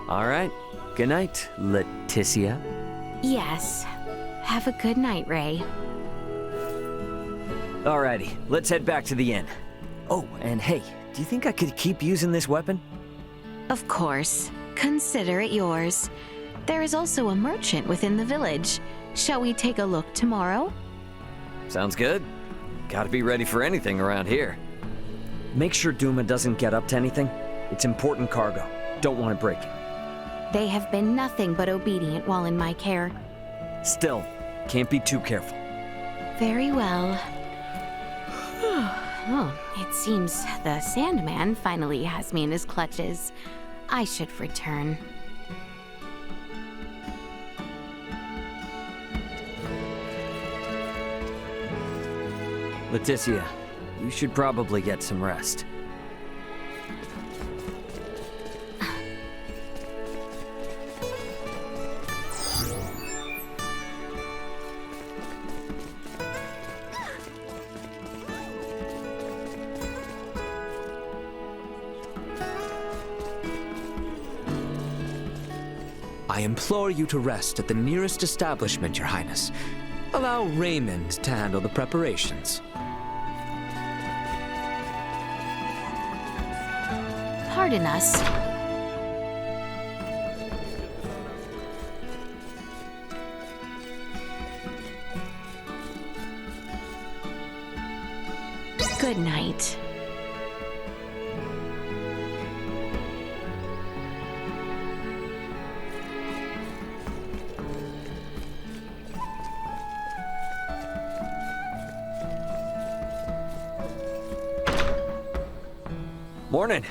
All right. Good night, Laeticia.
Yes. Have a good night, Ray.
Alrighty, let's head back to the inn. Oh, and hey, do you think I could keep using this weapon?
Of course. Consider it yours. There is also a merchant within the village. Shall we take a look tomorrow?
Sounds good. Gotta be ready for anything around here. Make sure Duma doesn't get up to anything. It's important cargo. Don't want it breaking.
They have been nothing but obedient while in my care.
Still, can't be too careful.
Very well. Oh, it seems the Sandman finally has me in his clutches. I should return.
Laeticia, you should probably get some rest.
I implore you to rest at the nearest establishment, Your Highness. Allow Raymond to handle the preparations.
Pardon us. Good night.
Morning.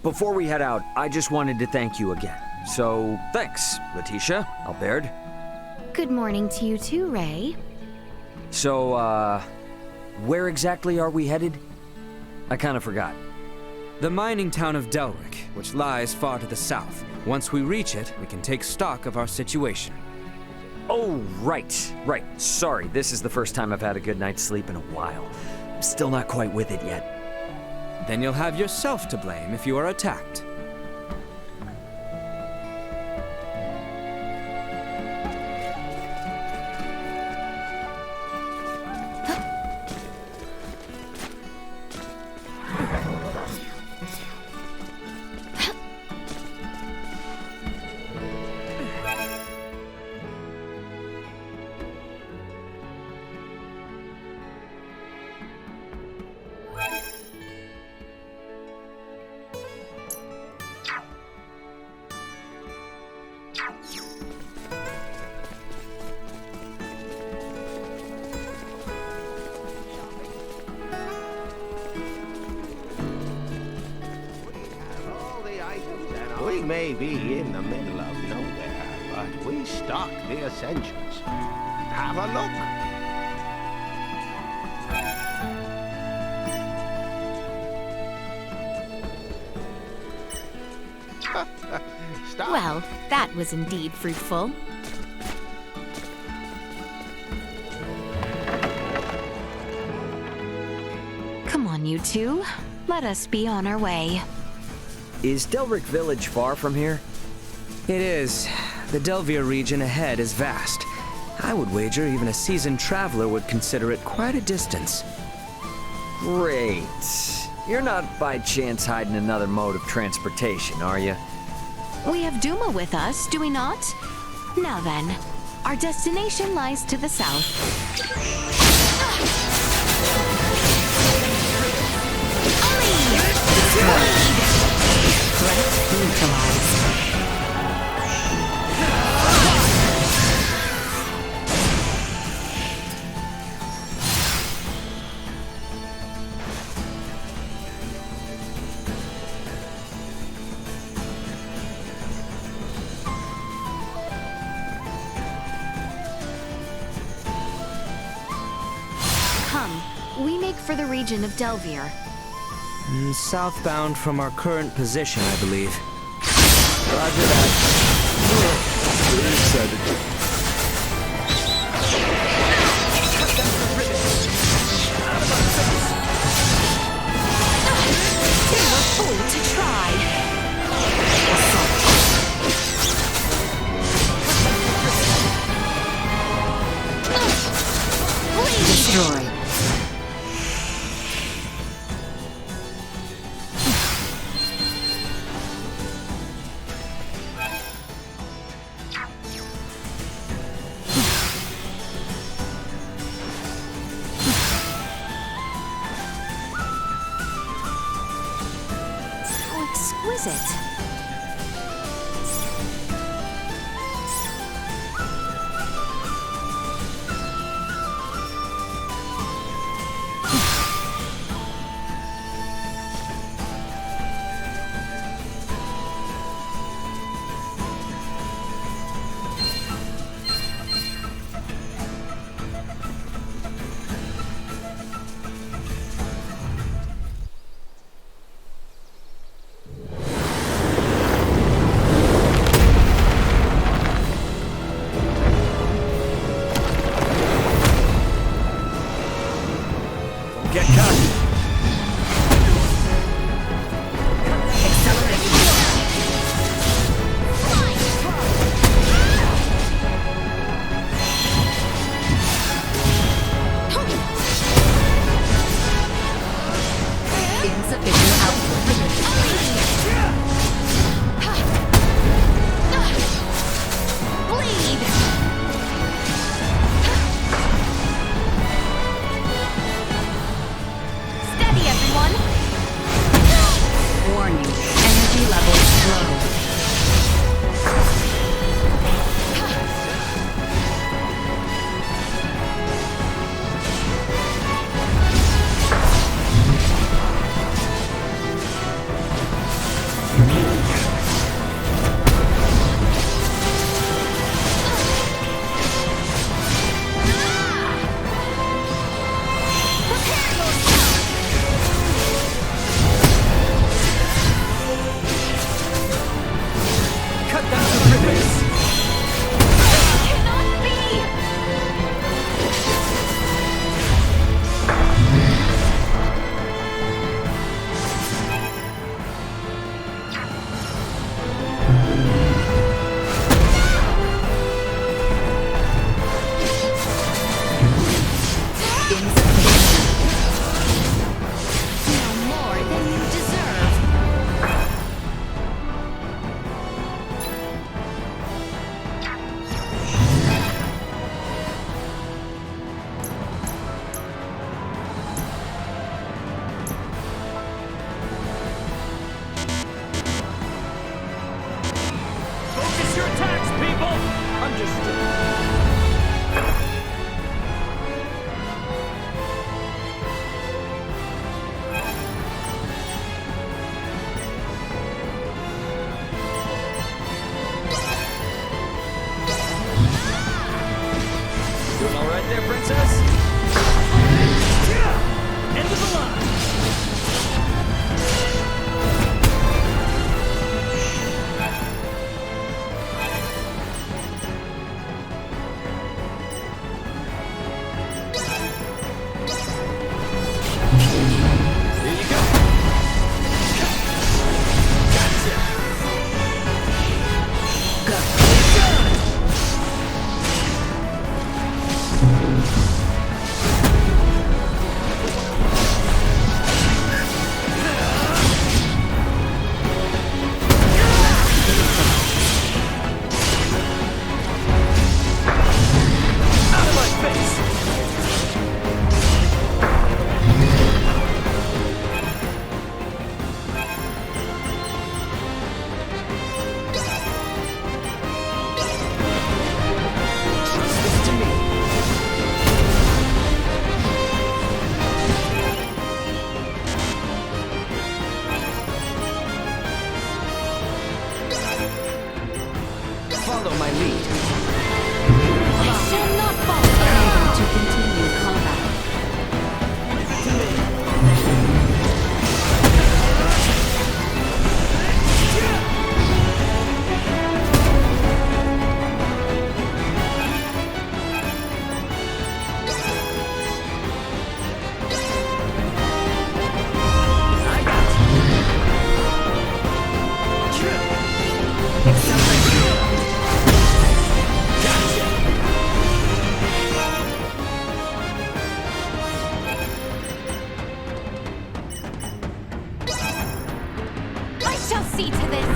Before we head out, I just wanted to thank you again. So, thanks, Laeticia, Albert.
Good morning to you too, Ray.
So, where exactly are we headed? I kind of forgot.
The mining town of Delric, which lies far to the south. Once we reach it, we can take stock of our situation.
Oh, right. Sorry, this is the first time I've had a good night's sleep in a while. I'm still not quite with it yet.
Then you'll have yourself to blame if you are attacked.
We may be in the middle of nowhere, but we stock the essentials. Have a look. Stop.
Well, that was indeed fruitful. Come on, you two. Let us be on our way.
Is Delric Village far from here?
It is. The Delvir region ahead is vast. I would wager even a seasoned traveler would consider it quite a distance.
Great. You're not by chance hiding another mode of transportation, are you?
We have Duma with us, do we not? Now then, our destination lies to the south. Threat neutralized. make for the region of Delvier.
Southbound from our current position, I believe. Roger that.
Very excited.
They were fool to try. Destroy. How exquisite.
Get cut!
Insufficient output.
Bleed! Steady, everyone!
Warning. Energy levels low.
Cut down to ribbons!
Cannot be! No more than you deserve.
Focus your attacks, people! Understood. Doing all right there, princess? End of the line!
I shall see to this!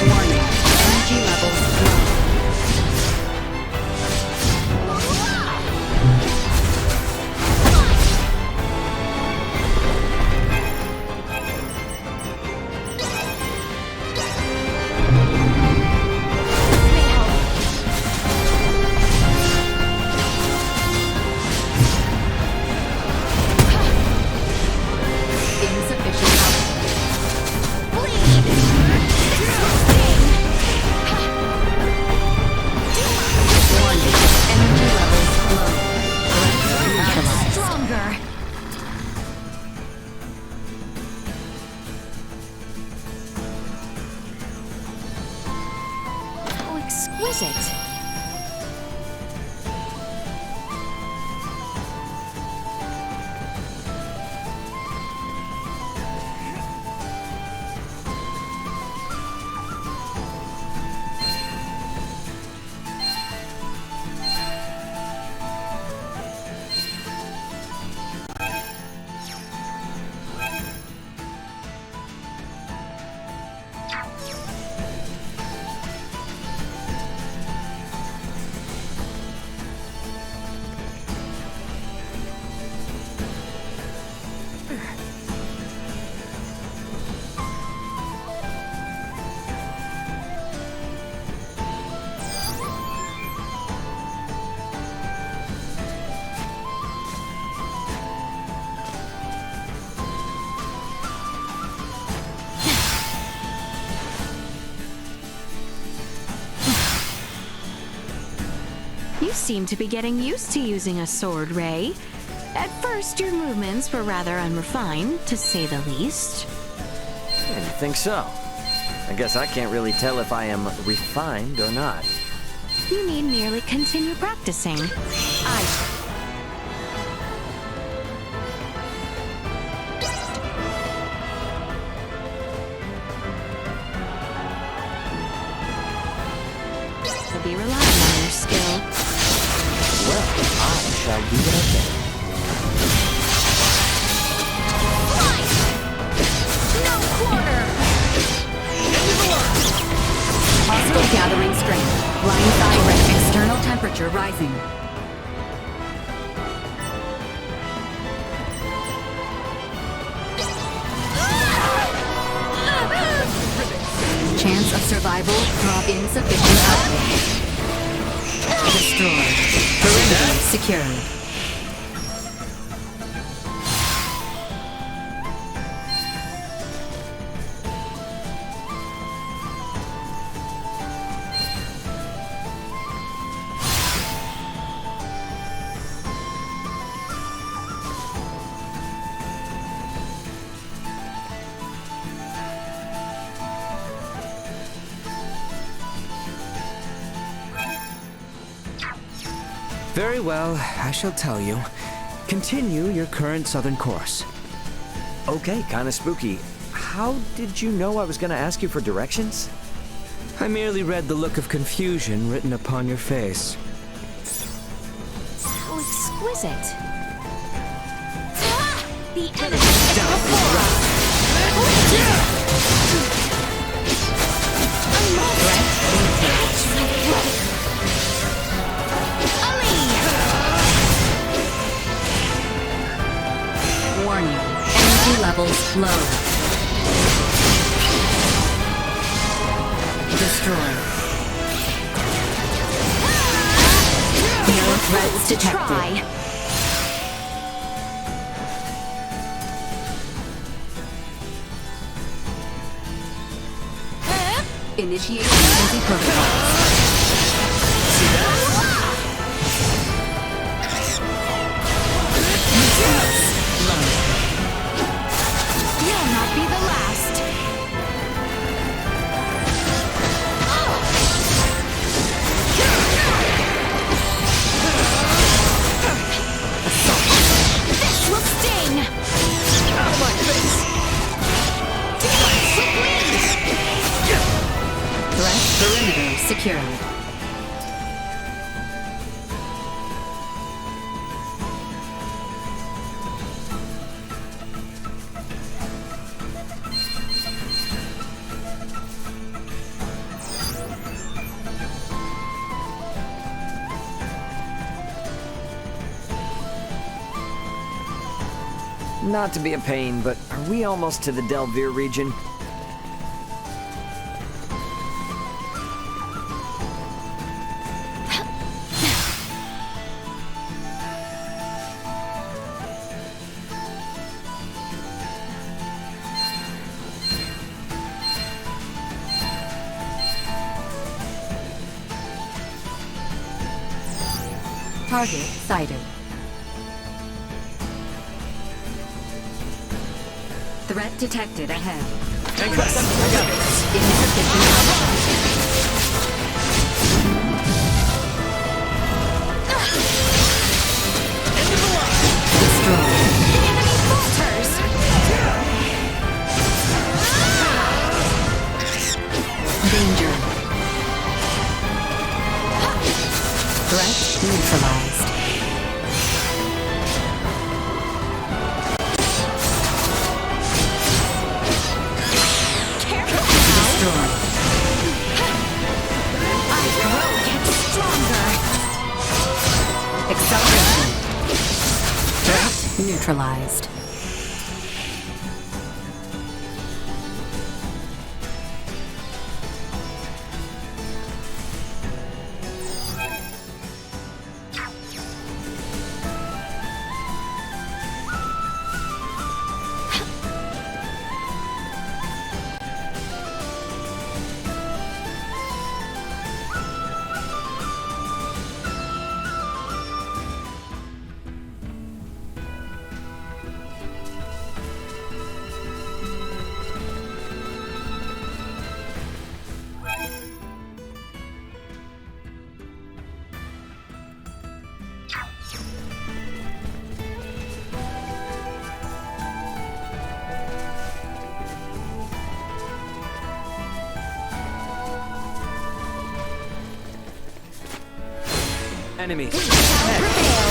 Warning. Energy levels low. Insufficient output. Warning. Energy levels low. Neutralized.
Stronger! How exquisite! You seem to be getting used to using a sword, Ray. At first, your movements were rather unrefined, to say the least.
Yeah, you think so? I guess I can't really tell if I am refined or not.
You need merely continue practicing. To be relying on your skill.
Well, I shall do what I can.
No quarter!
Hostile gathering strength. Blind side red. External temperature rising. Chance of survival from insufficient output. Destroyed. Perimeter secured.
Very well, I shall tell you. Continue your current southern course.
Okay, kinda spooky. How did you know I was gonna ask you for directions?
I merely read the look of confusion written upon your face.
How exquisite! The enemy!
Warning. Energy levels low. Destroyed. No threats detected. Initiate emergency protocols.
You'll not be the last.
secured.
Not to be a pain, but are we almost to the Delvir region?
Target sighted. Threat detected ahead. Insufficient destroy.
The enemy falters!
Danger. Threat neutralized. Acceleration. Threat neutralized.
Enemy.
Shall prevail.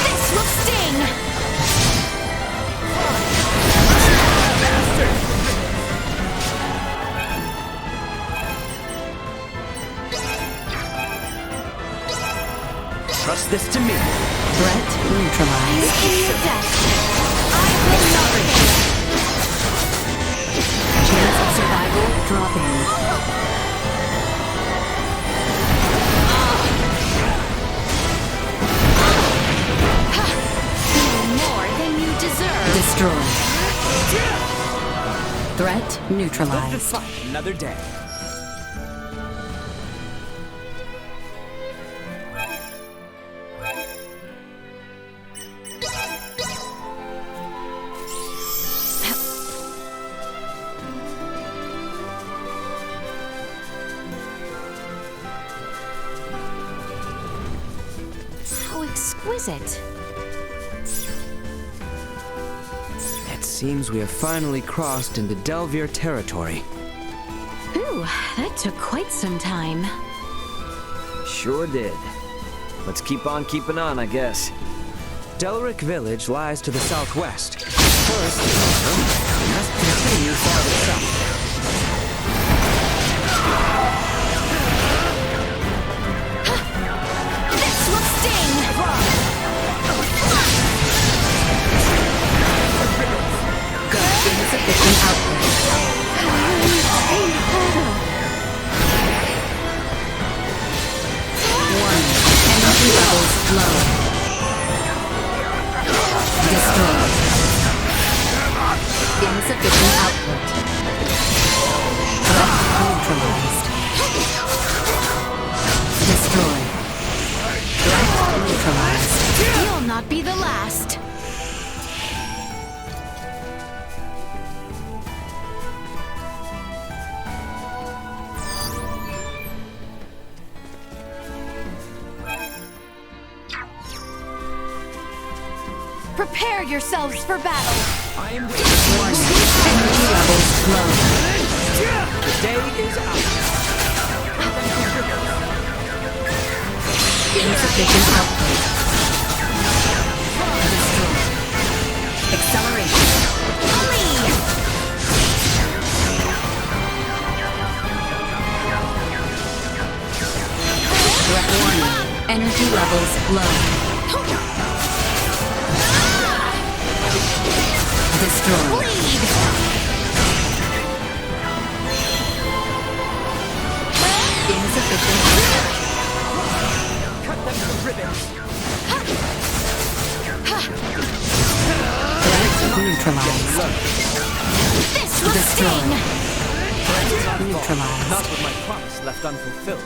This will sting!
Trust this to me.
Threat neutralized.
In your death, I will not fail.
Chance of survival dropping. Destroy. Threat neutralized.
Another day.
How exquisite.
Seems we have finally crossed into Delvir territory.
Ooh, that took quite some time.
Sure did. Let's keep on keeping on, I guess.
Delric Village lies to the southwest. First, we must continue farther south.
This will sting!
Insufficient output. Energy levels low. Destroy. Insufficient output. Threat neutralized. Destroy. Threat neutralized.
You'll not be the last. Prepare yourselves for battle.
I am waiting.
Energy levels low.
The day is out.
Insufficient output. Destroy. Acceleration. Threat warning. Energy levels low. Destroy. Insufficient.
Cut them to ribbons.
Neutralized.
This will sting!
Neutralized.
Not with my promise left unfulfilled.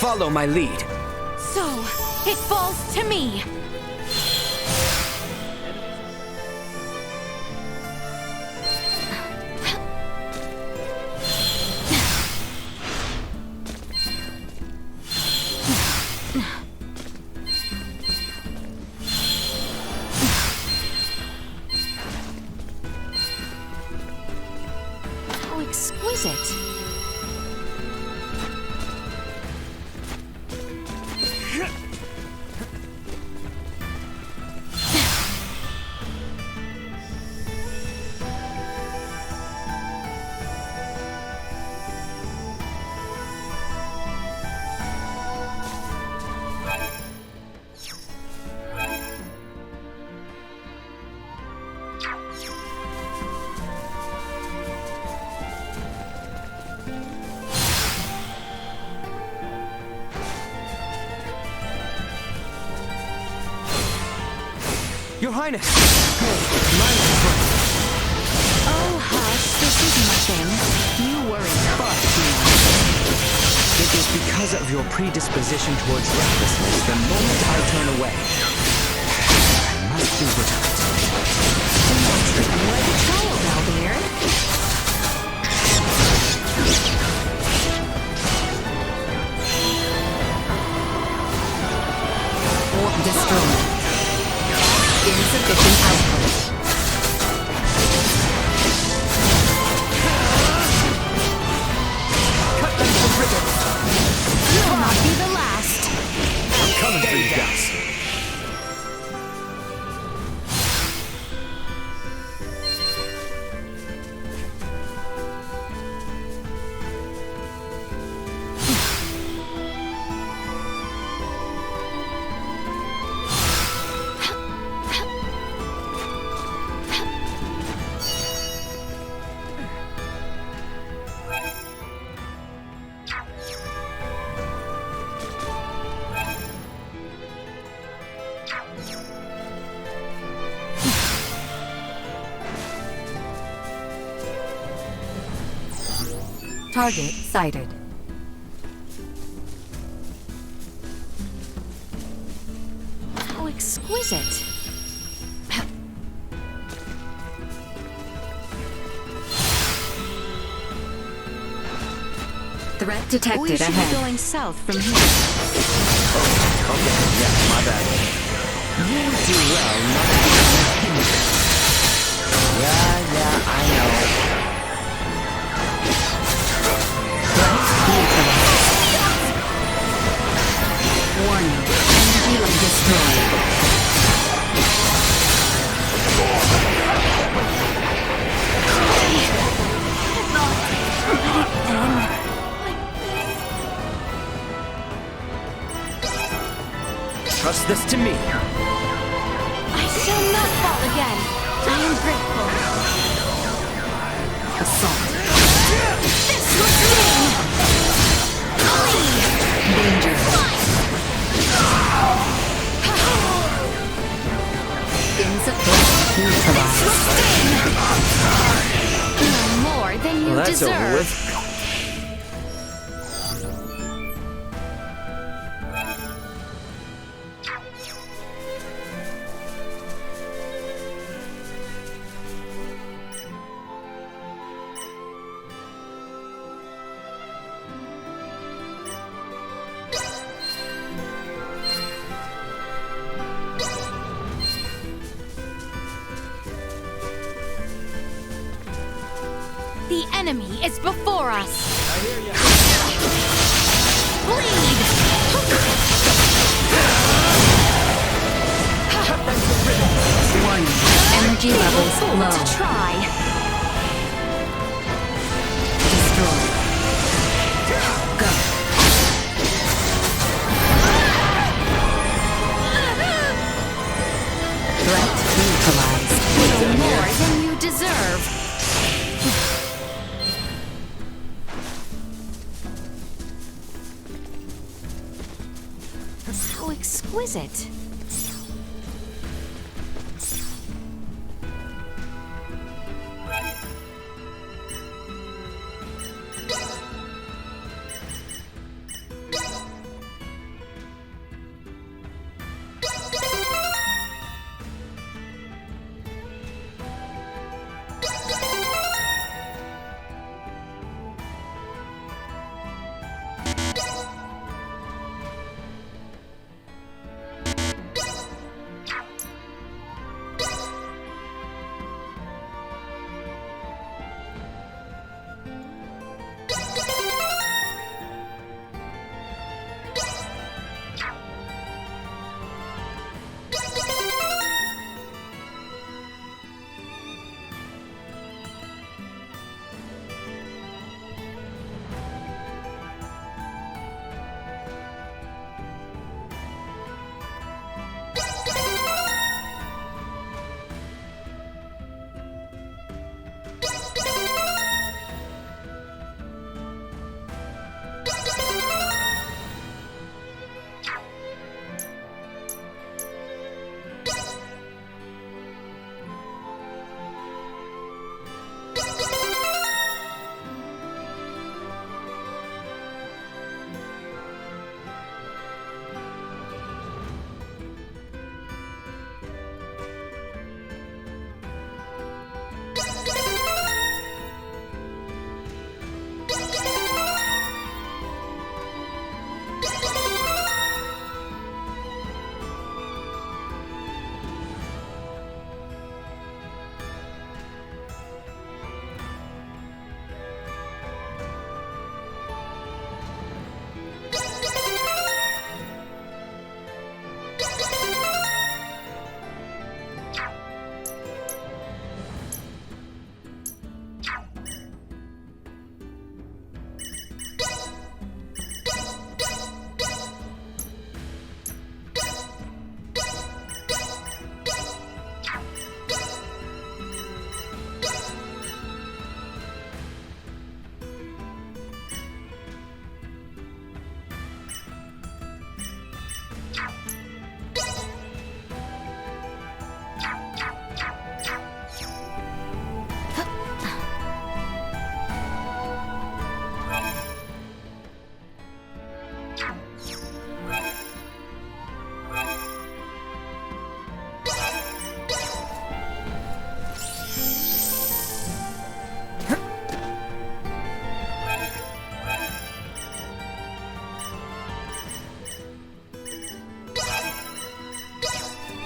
Follow my lead.
So, it falls to me. How exquisite.
Your Highness!
Oh, hush, this is nothing. You worry far too much.
It is because of your predisposition towards recklessness the moment I turn away. I must do without it.
Don't treat me like a child, Albear.
Destroy. Insufficient output.
Cut them to ribbons!
You'll not be the last.
I'm coming for you guys.
Target sighted.
How exquisite.
Threat detected
We should
ahead.
be going south from here.
Okay, yeah, my bad. You would do well not to be Yeah, I know.
Warning. Energy line destroyed.
Trust this to me.
I shall not fall again. I am grateful.
Assault.
This will sting!
Danger. Insufficient.
This will sting! No more than you
Well, that's
deserve.
over with.
The enemy is before us! I hear ya! Bleed!
Warning. Energy levels low.
To try.
Destroy. Go. Threat neutralized.
No more than you deserve. How exquisite.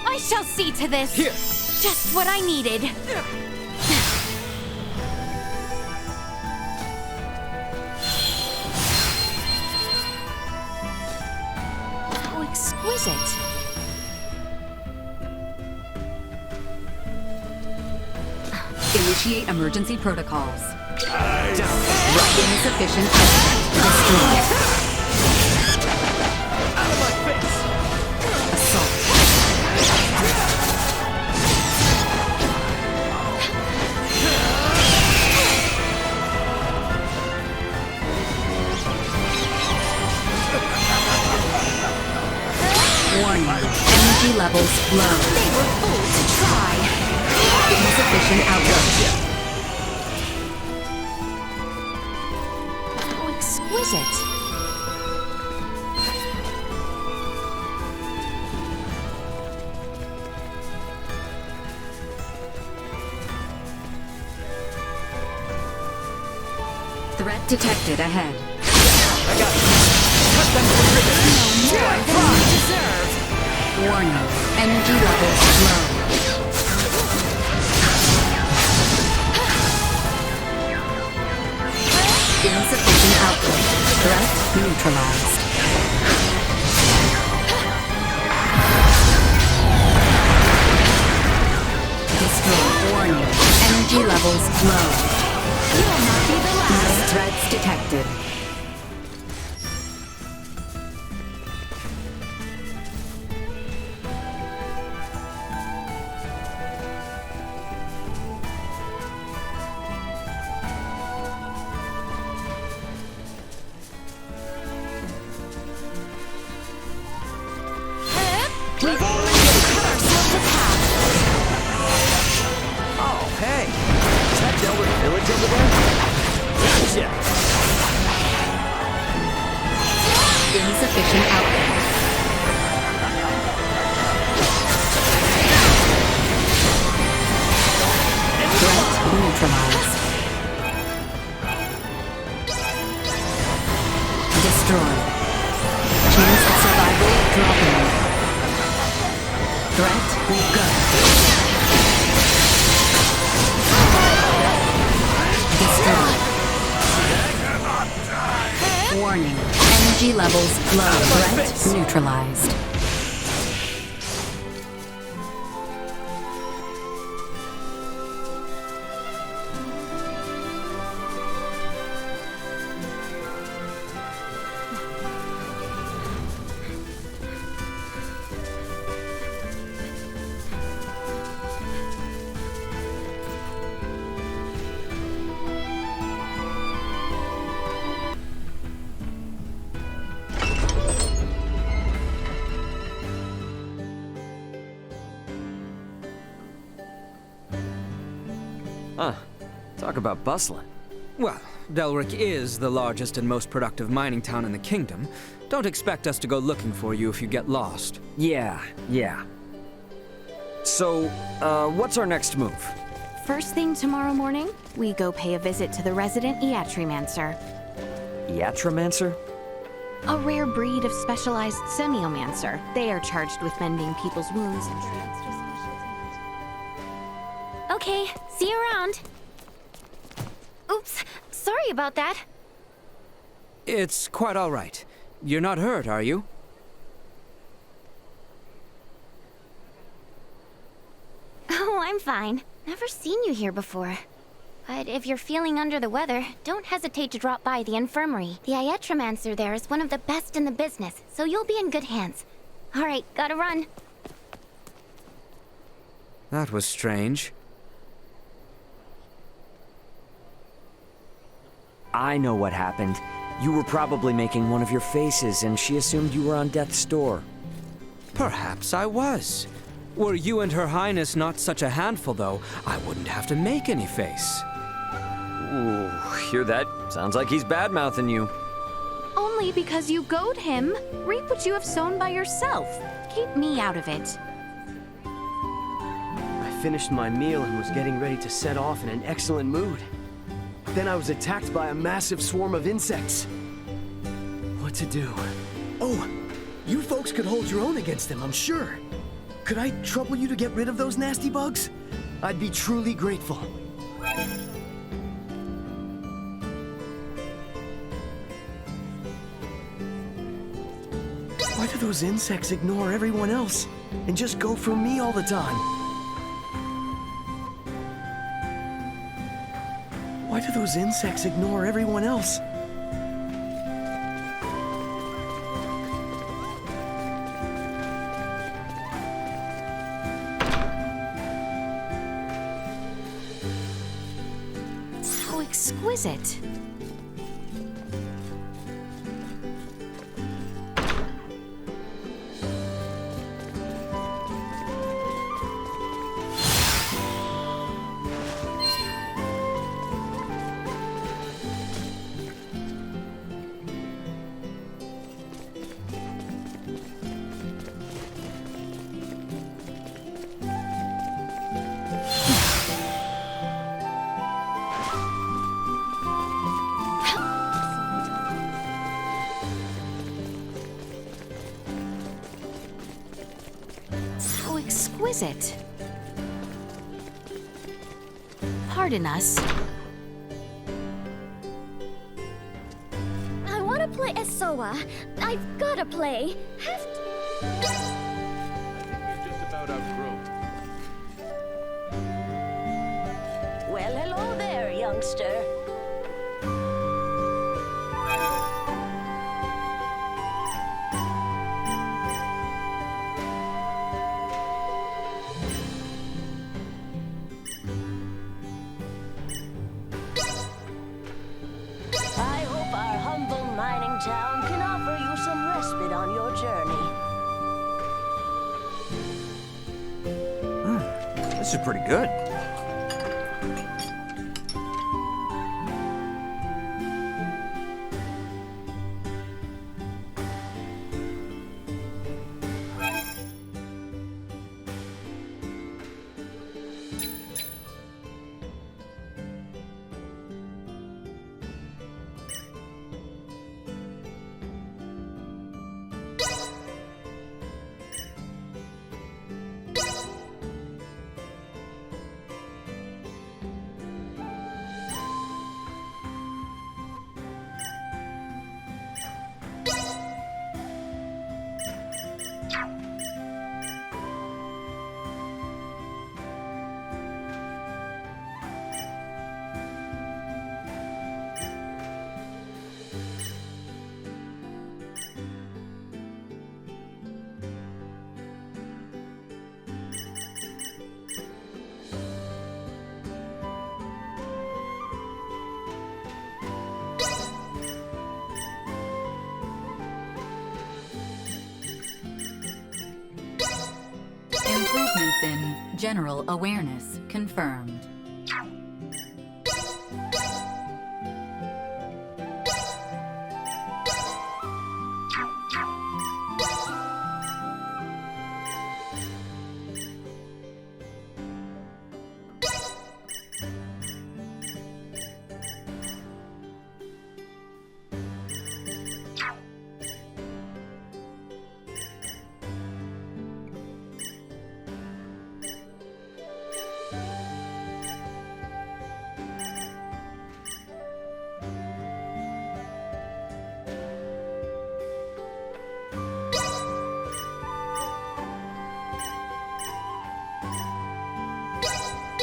I shall see to this.
Here.
Just what I needed. How exquisite.
Initiate emergency protocols. Insufficient output. Destroy. Warning. Energy levels low.
They were fools to try.
Insufficient output.
How exquisite.
Threat detected ahead.
I got it. Cut them to ribbons.
No more than you deserve.
Warning. Energy levels low. Threat neutralized. Destroy. Warning. Energy levels low. You will not be the last. No threats detected.
We've already cut ourselves a path.
Oh, hey! Is that Delaware Village over there? Gotcha!
Insufficient output. Threat neutralized. Destroyed. Chance of survival dropping. Threat will go. Destroyed. Warning. Energy levels low. Threat neutralized.
Huh. Talk about bustling.
Well, Delric is the largest and most productive mining town in the kingdom. Don't expect us to go looking for you if you get lost.
Yeah. So, what's our next move?
First thing tomorrow morning, we go pay a visit to the resident Iatromancer.
Iatromancer?
A rare breed of specialized semiomancer. They are charged with mending people's wounds and treatments to special talent. Okay, see you around. Oops, sorry about that.
It's quite all right. You're not hurt, are you?
Oh, I'm fine. Never seen you here before. But if you're feeling under the weather, don't hesitate to drop by the infirmary. The Iatromancer there is one of the best in the business, so you'll be in good hands. All right, gotta run.
That was strange.
I know what happened. You were probably making one of your faces, and she assumed you were on death's door.
Perhaps I was. Were you and Her Highness not such a handful, though, I wouldn't have to make any face.
Ooh, hear that? Sounds like he's bad-mouthing you.
Only because you goad him. Reap what you have sown by yourself. Keep me out of it.
I finished my meal and was getting ready to set off in an excellent mood. Then I was attacked by a massive swarm of insects. What to do? Oh, you folks could hold your own against them, I'm sure. Could I trouble you to get rid of those nasty bugs? I'd be truly grateful. Why do those insects ignore everyone else and just go for me all the time? Why do those insects ignore everyone else?
How exquisite. Exquisite. Pardon us.
Soa, I've gotta play. Have to...
Just about outgrown.
Well, hello there, youngster. I hope our humble mining town can offer you some respite on your journey.
This is pretty good.
Improvements in general awareness confirmed.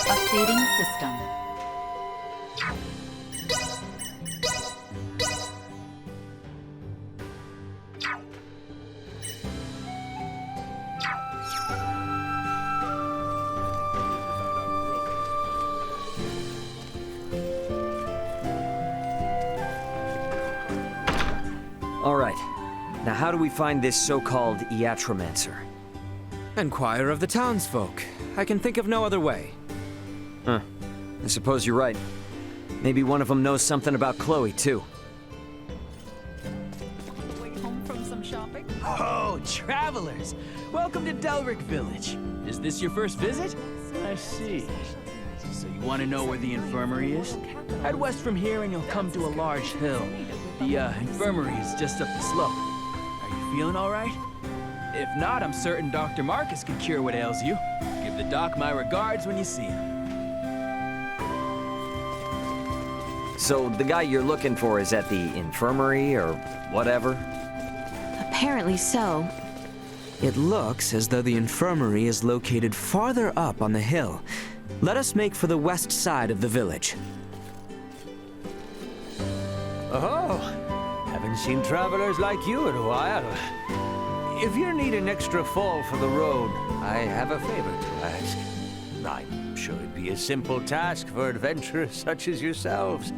Updating system.
All right. Now how do we find this so-called Iatromancer?
Inquire of the townsfolk. I can think of no other way.
Huh. I suppose you're right. Maybe one of them knows something about Chloe, too.
Home from some shopping?
Oh, travelers! Welcome to Delric Village. Is this your first visit? I see. So you want to know where the infirmary is? Head west from here and you'll come to a large hill. The infirmary is just up the slope. Are you feeling all right? If not, I'm certain Dr. Marcus can cure what ails you. Give the doc my regards when you see him.
So the guy you're looking for is at the infirmary or whatever?
Apparently so.
It looks as though the infirmary is located farther up on the hill. Let us make for the west side of the village.
Oh, haven't seen travelers like you in a while. If you need an extra fall for the road, I have a favor to ask. I'm sure it'd be a simple task for adventurers such as yourselves.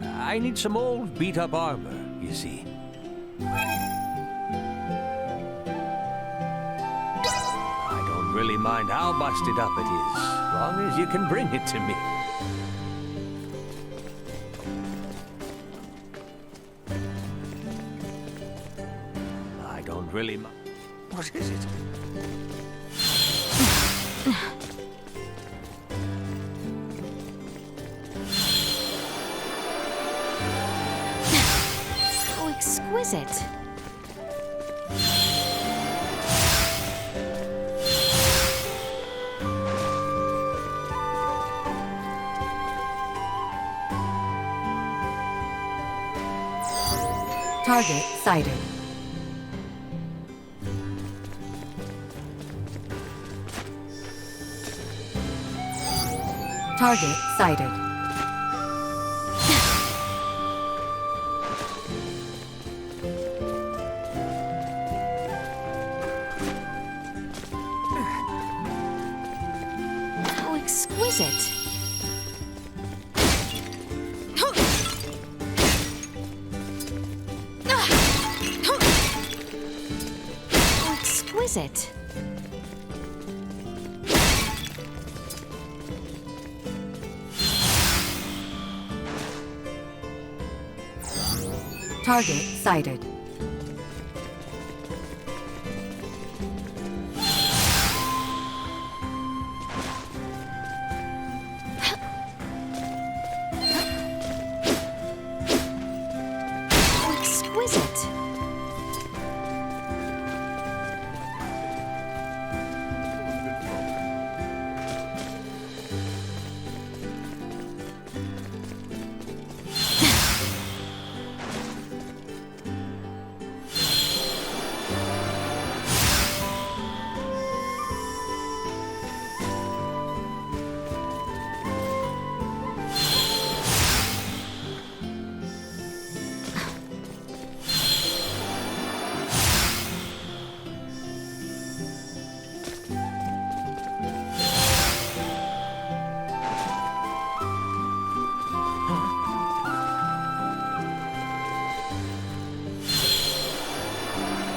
I need some old beat-up armor, you see. I don't really mind how busted up it is, as long as you can bring it to me. I don't really mind. What is it?
How exquisite.
Target sighted. Target sighted.
How exquisite. How exquisite.
Target sighted.
How exquisite.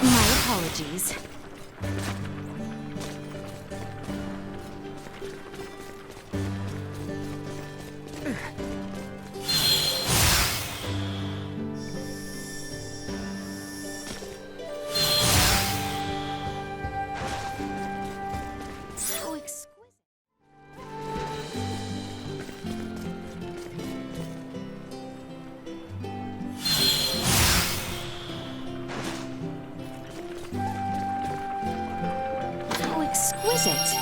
My apologies. So exquisite. How exquisite.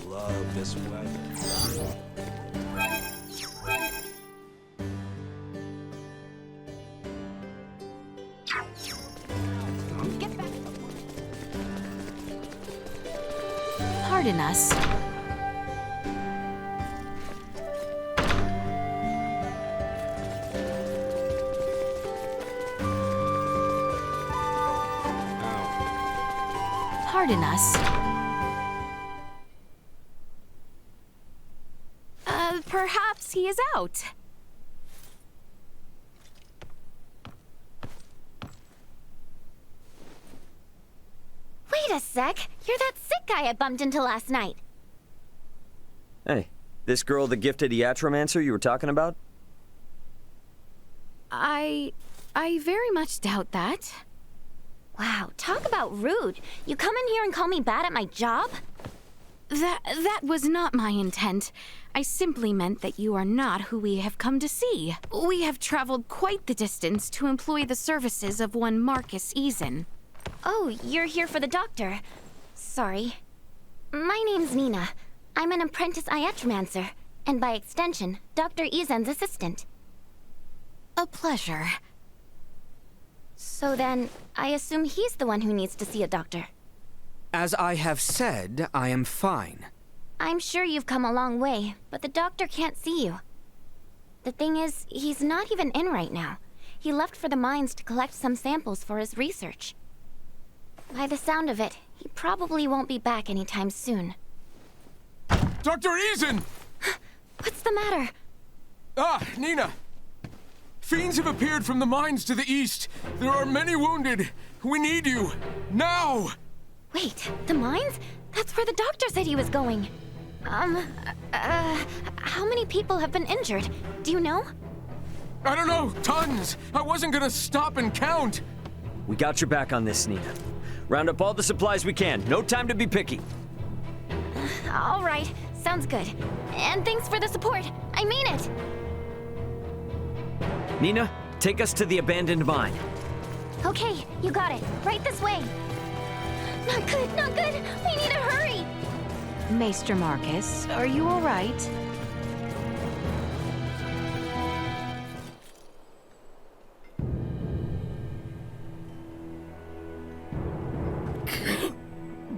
Love this weather.
Pardon us. Pardon us. Perhaps he is out.
Wait a sec. You're that sick guy I bumped into last night.
Hey, this girl, the gifted iatromancer you were talking about?
I very much doubt that.
Wow, talk about rude. You come in here and call me bad at my job?
That was not my intent. I simply meant that you are not who we have come to see. We have traveled quite the distance to employ the services of one Marcus Eason.
Oh, you're here for the doctor. Sorry. My name's Nina. I'm an apprentice iatromancer, and by extension, Dr. Eason's assistant.
A pleasure.
So then, I assume he's the one who needs to see a doctor.
As I have said, I am fine.
I'm sure you've come a long way, but the doctor can't see you. The thing is, he's not even in right now. He left for the mines to collect some samples for his research. By the sound of it, he probably won't be back anytime soon.
Dr. Eason!
What's the matter?
Ah, Nina! Fiends have appeared from the mines to the east. There are many wounded. We need you. Now!
Wait, the mines? That's where the doctor said he was going. How many people have been injured? Do you know?
I don't know, tons. I wasn't gonna stop and count.
We got your back on this, Nina. Round up all the supplies we can. No time to be picky.
All right, sounds good. And thanks for the support. I mean it.
Nina, take us to the abandoned mine.
Okay, you got it. Right this way. Not good, not good. We need to hurry.
Maester Marcus, are you all right?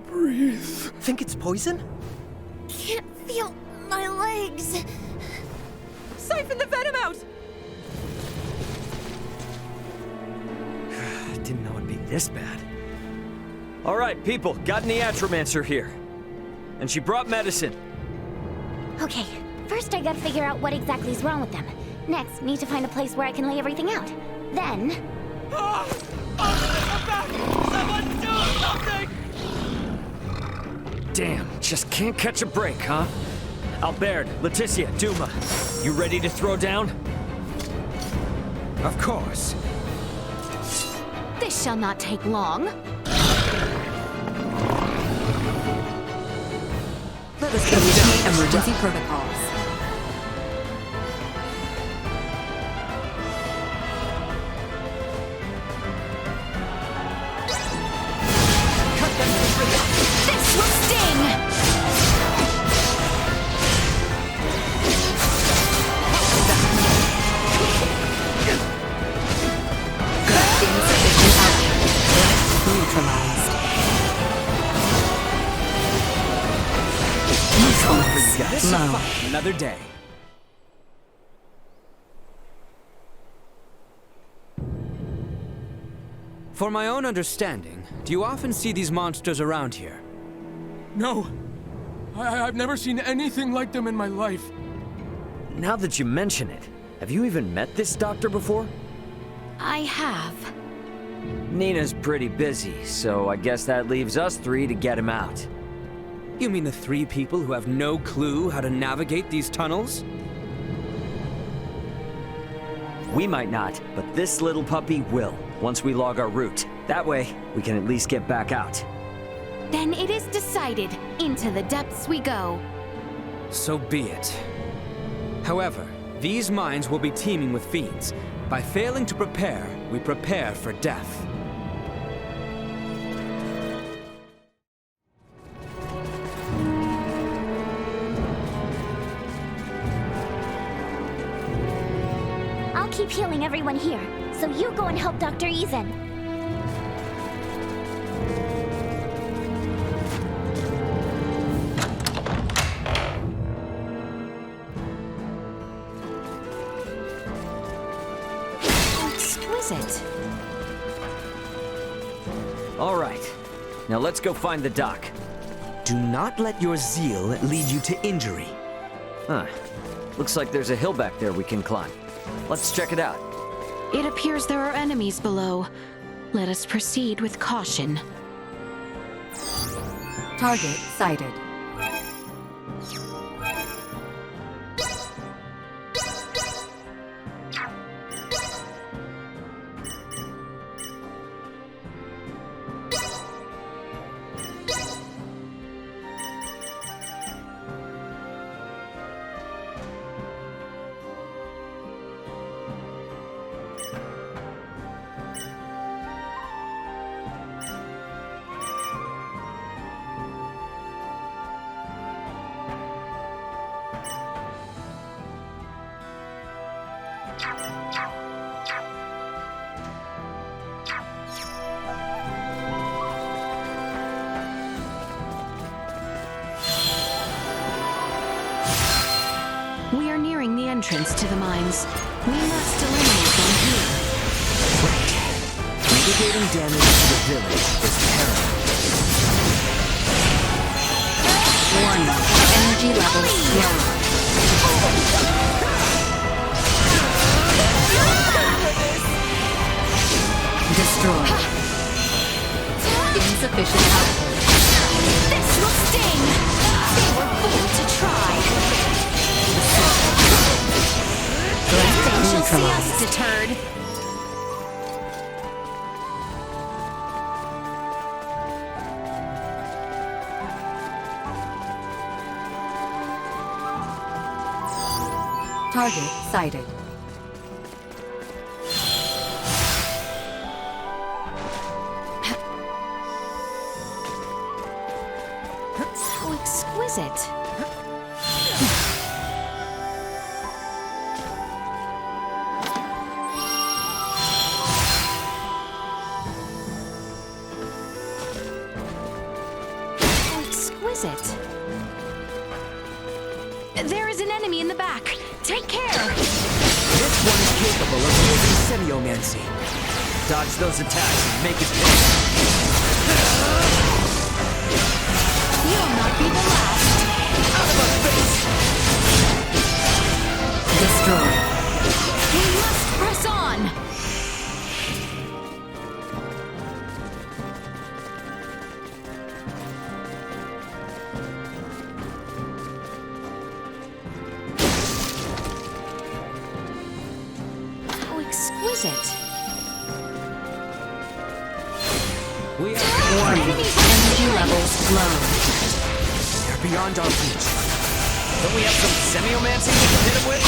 Breathe.
Think it's poison?
Can't feel my legs.
Siphon the venom out!
Didn't know it'd be this bad. All right, people, got an Atromancer here. And she brought medicine.
Okay, first I gotta figure out what exactly is wrong with them. Next, need to find a place where I can lay everything out. Then...
Someone do something!
Damn, just can't catch a break, huh? Albert, Laeticia, Duma, you ready to throw down?
Of course.
This shall not take long.
Let us initiate emergency protocols.
This will sting!
Insufficient output. Neutralized.
This
Low.
another day. For my own understanding, do you often see these monsters around here?
No. I've never seen anything like them in my life.
Now that you mention it, have you even met this doctor before?
I have.
Nina's pretty busy, so I guess that leaves us three to get him out.
You mean the 3 people who have no clue how to navigate these tunnels?
We might not, but this little puppy will, once we log our route. That way, we can at least get back out.
Then it is decided. Into the depths we go.
So be it. However, these mines will be teeming with fiends. By failing to prepare, we prepare for death.
I'll keep healing everyone here, so you go and help Dr. Eason.
Exquisite.
All right, now let's go find the dock.
Do not let your zeal lead you to injury.
Huh. Looks like there's a hill back there we can climb. Let's check it out.
It appears there are enemies below. Let us proceed with caution.
Target sighted.
We are nearing the entrance to the mines. We must eliminate them here.
Mitigating damage to the village is paramount.
Warning. Energy levels low. Destroy. Insufficient output.
This will sting! They were fools to try. They shall see us deterred.
Target sighted.
So exquisite. exquisite. Exquisite. There is an enemy in the back. Take care!
This one is capable of using semiomancy.
Dodge those attacks and make it pay.
You'll not be the last.
Out of my face!
Destroy. We must press on! How exquisite.
We have
Warning. Energy levels low.
They're beyond our reach.
Don't we have some semiomancy we can hit him with?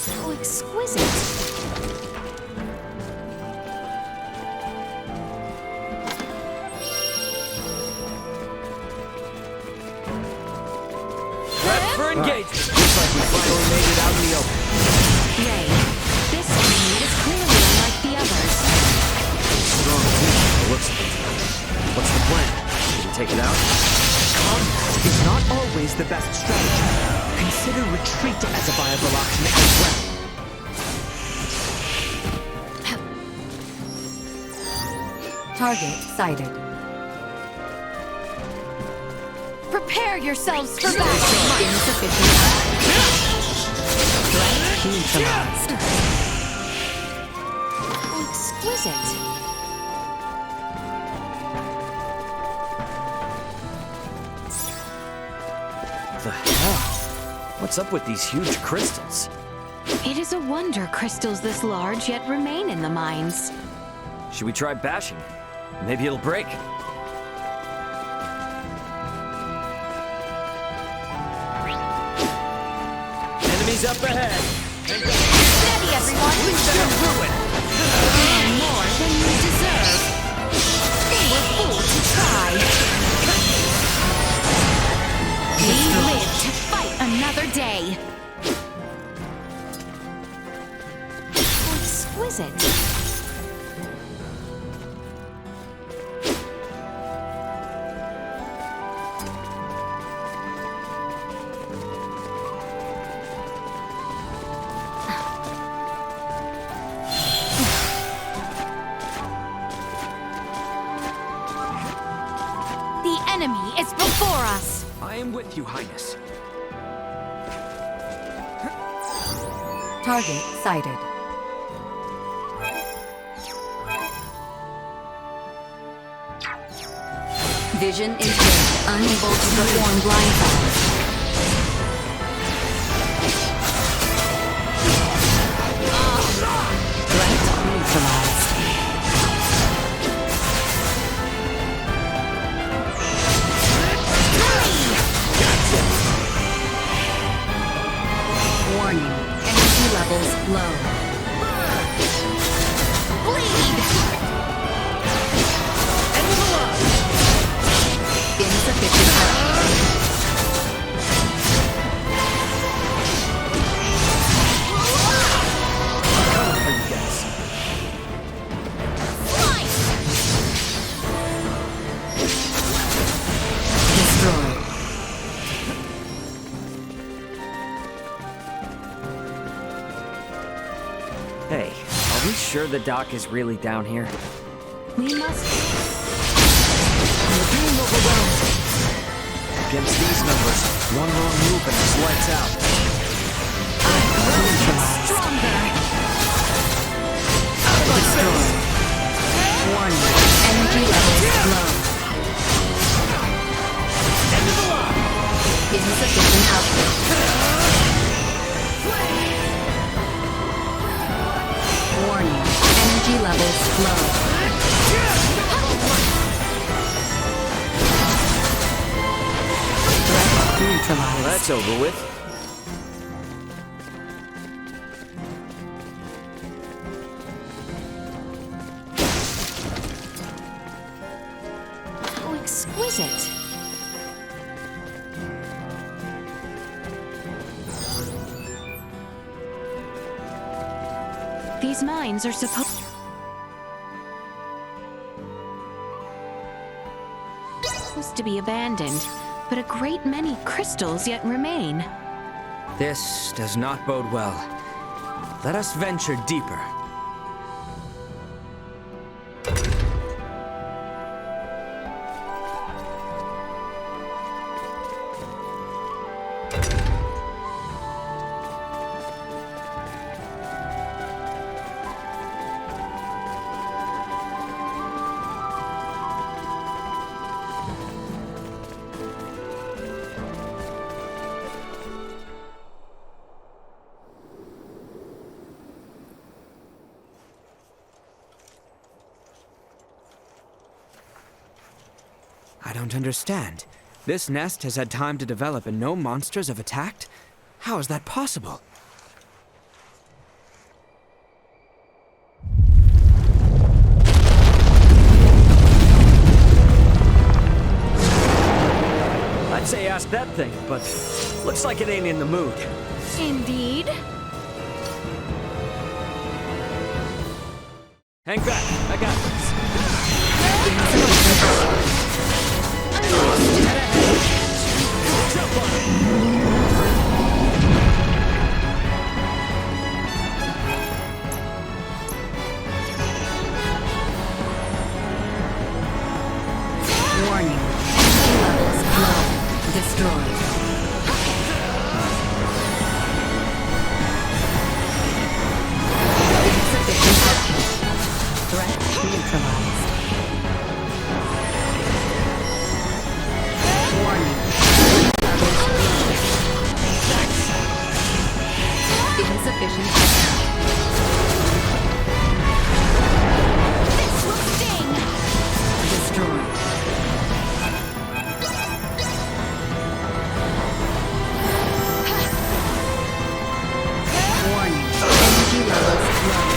How exquisite.
Prep for engagement. Looks like we finally made it out in the open.
Ray, this enemy is clearly unlike the others.
Strong team, by the looks of it. What's the plan? Should we take it out?
Combat is not always the best strategy. Consider retreat as a viable option as well.
Target sighted.
Prepare yourselves for battle.
Insufficient power. Threat neutralized.
How exquisite.
The hell? What's up with these huge crystals?
It is a wonder crystals this large yet remain in the mines.
Should we try bashing? Maybe it'll break. Enemies up ahead!
Steady, everyone!
They're ruined!
More than you deserve. They were fools to try. We live to fight another day. How exquisite. The enemy is before us.
I am with you, Highness.
Target sighted. Vision impaired, unable to perform blindfold. Threat neutralized. levels low.
Bleed!
Enemy alive! Insufficient health.
Hey, are we sure the dock is really down here?
We must...
We're being overwhelmed. Against these numbers, one wrong move and it's lights out.
Stronger!
Destroyed. Warning. Energy levels low. Insufficient output. Warning. Energy levels low. Threat neutralized.
That's over with.
How exquisite! These mines are supposed to be abandoned, but a great many crystals yet remain.
This does not bode well. Let us venture deeper. I don't understand. This nest has had time to develop and no monsters have attacked? How is that possible?
I'd say ask that thing, but looks like it ain't in the mood.
Indeed.
Hang back, I got this. Jump on it!
Warning. Energy levels low. Destroyed. Insufficient output. Threat neutralized. Warning. Insufficient output.
This will sting!
Destroyed. Warning. Energy levels low.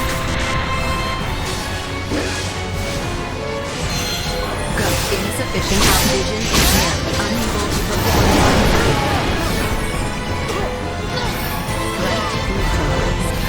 Insufficient vision impaired. Unable to perform. Threat neutralized.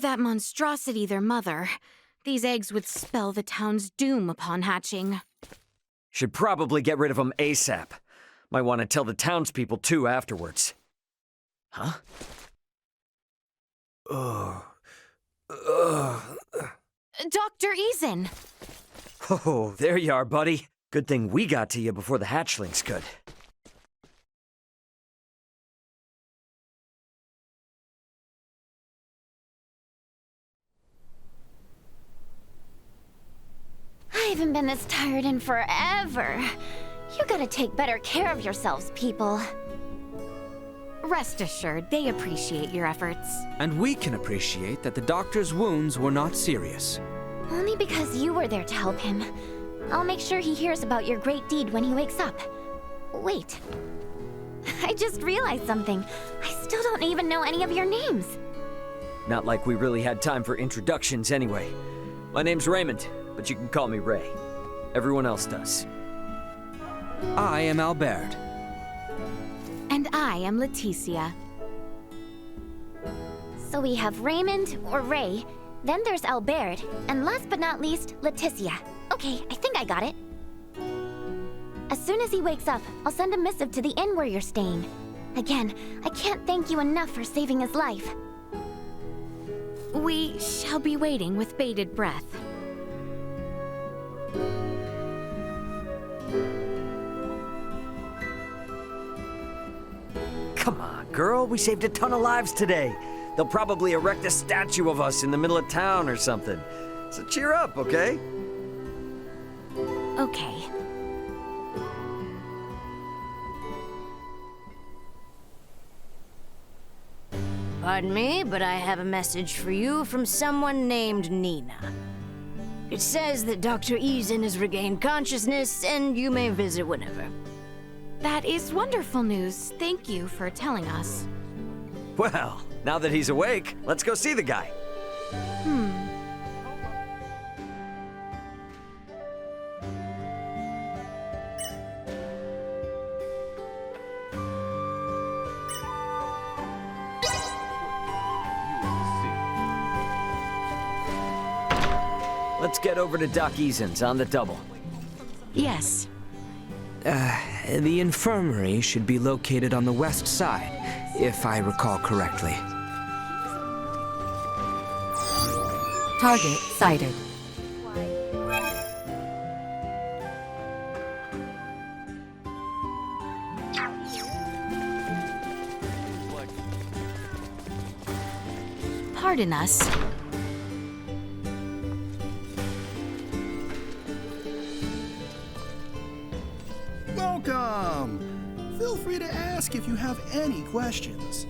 that monstrosity their mother, these eggs would spell the town's doom upon hatching.
Should probably get rid of them ASAP. Might want to tell the townspeople too afterwards. Huh?
Dr. Eason!
Oh, there you are, buddy. Good thing we got to you before the hatchlings could.
I haven't been this tired in forever. You gotta take better care of yourselves, people.
Rest assured, they appreciate your efforts.
And we can appreciate that the doctor's wounds were not serious.
Only because you were there to help him. I'll make sure he hears about your great deed when he wakes up. Wait. I just realized something. I still don't even know any of your names.
Not like we really had time for introductions anyway. My name's Raymond, but you can call me Ray. Everyone else does.
I am Albert.
And I am Laeticia.
So we have Raymond, or Ray, then there's Albert, and last but not least, Laeticia. Okay, I think I got it. As soon as he wakes up, I'll send a missive to the inn where you're staying. Again, I can't thank you enough for saving his life.
We shall be waiting with bated breath.
Come on, girl. We saved a ton of lives today. They'll probably erect a statue of us in the middle of town or something. So cheer up, okay?
Okay.
Pardon me, but I have a message for you from someone named Nina. It says that Dr. Eason has regained consciousness and you may visit whenever.
That is wonderful news. Thank you for telling us.
Well, now that he's awake, let's go see the guy. Let's get over to Doc Eason's on the double.
Yes.
The infirmary should be located on the west side, if I recall correctly.
Target sighted.
Pardon us.
Welcome! Feel free to ask if you have any questions.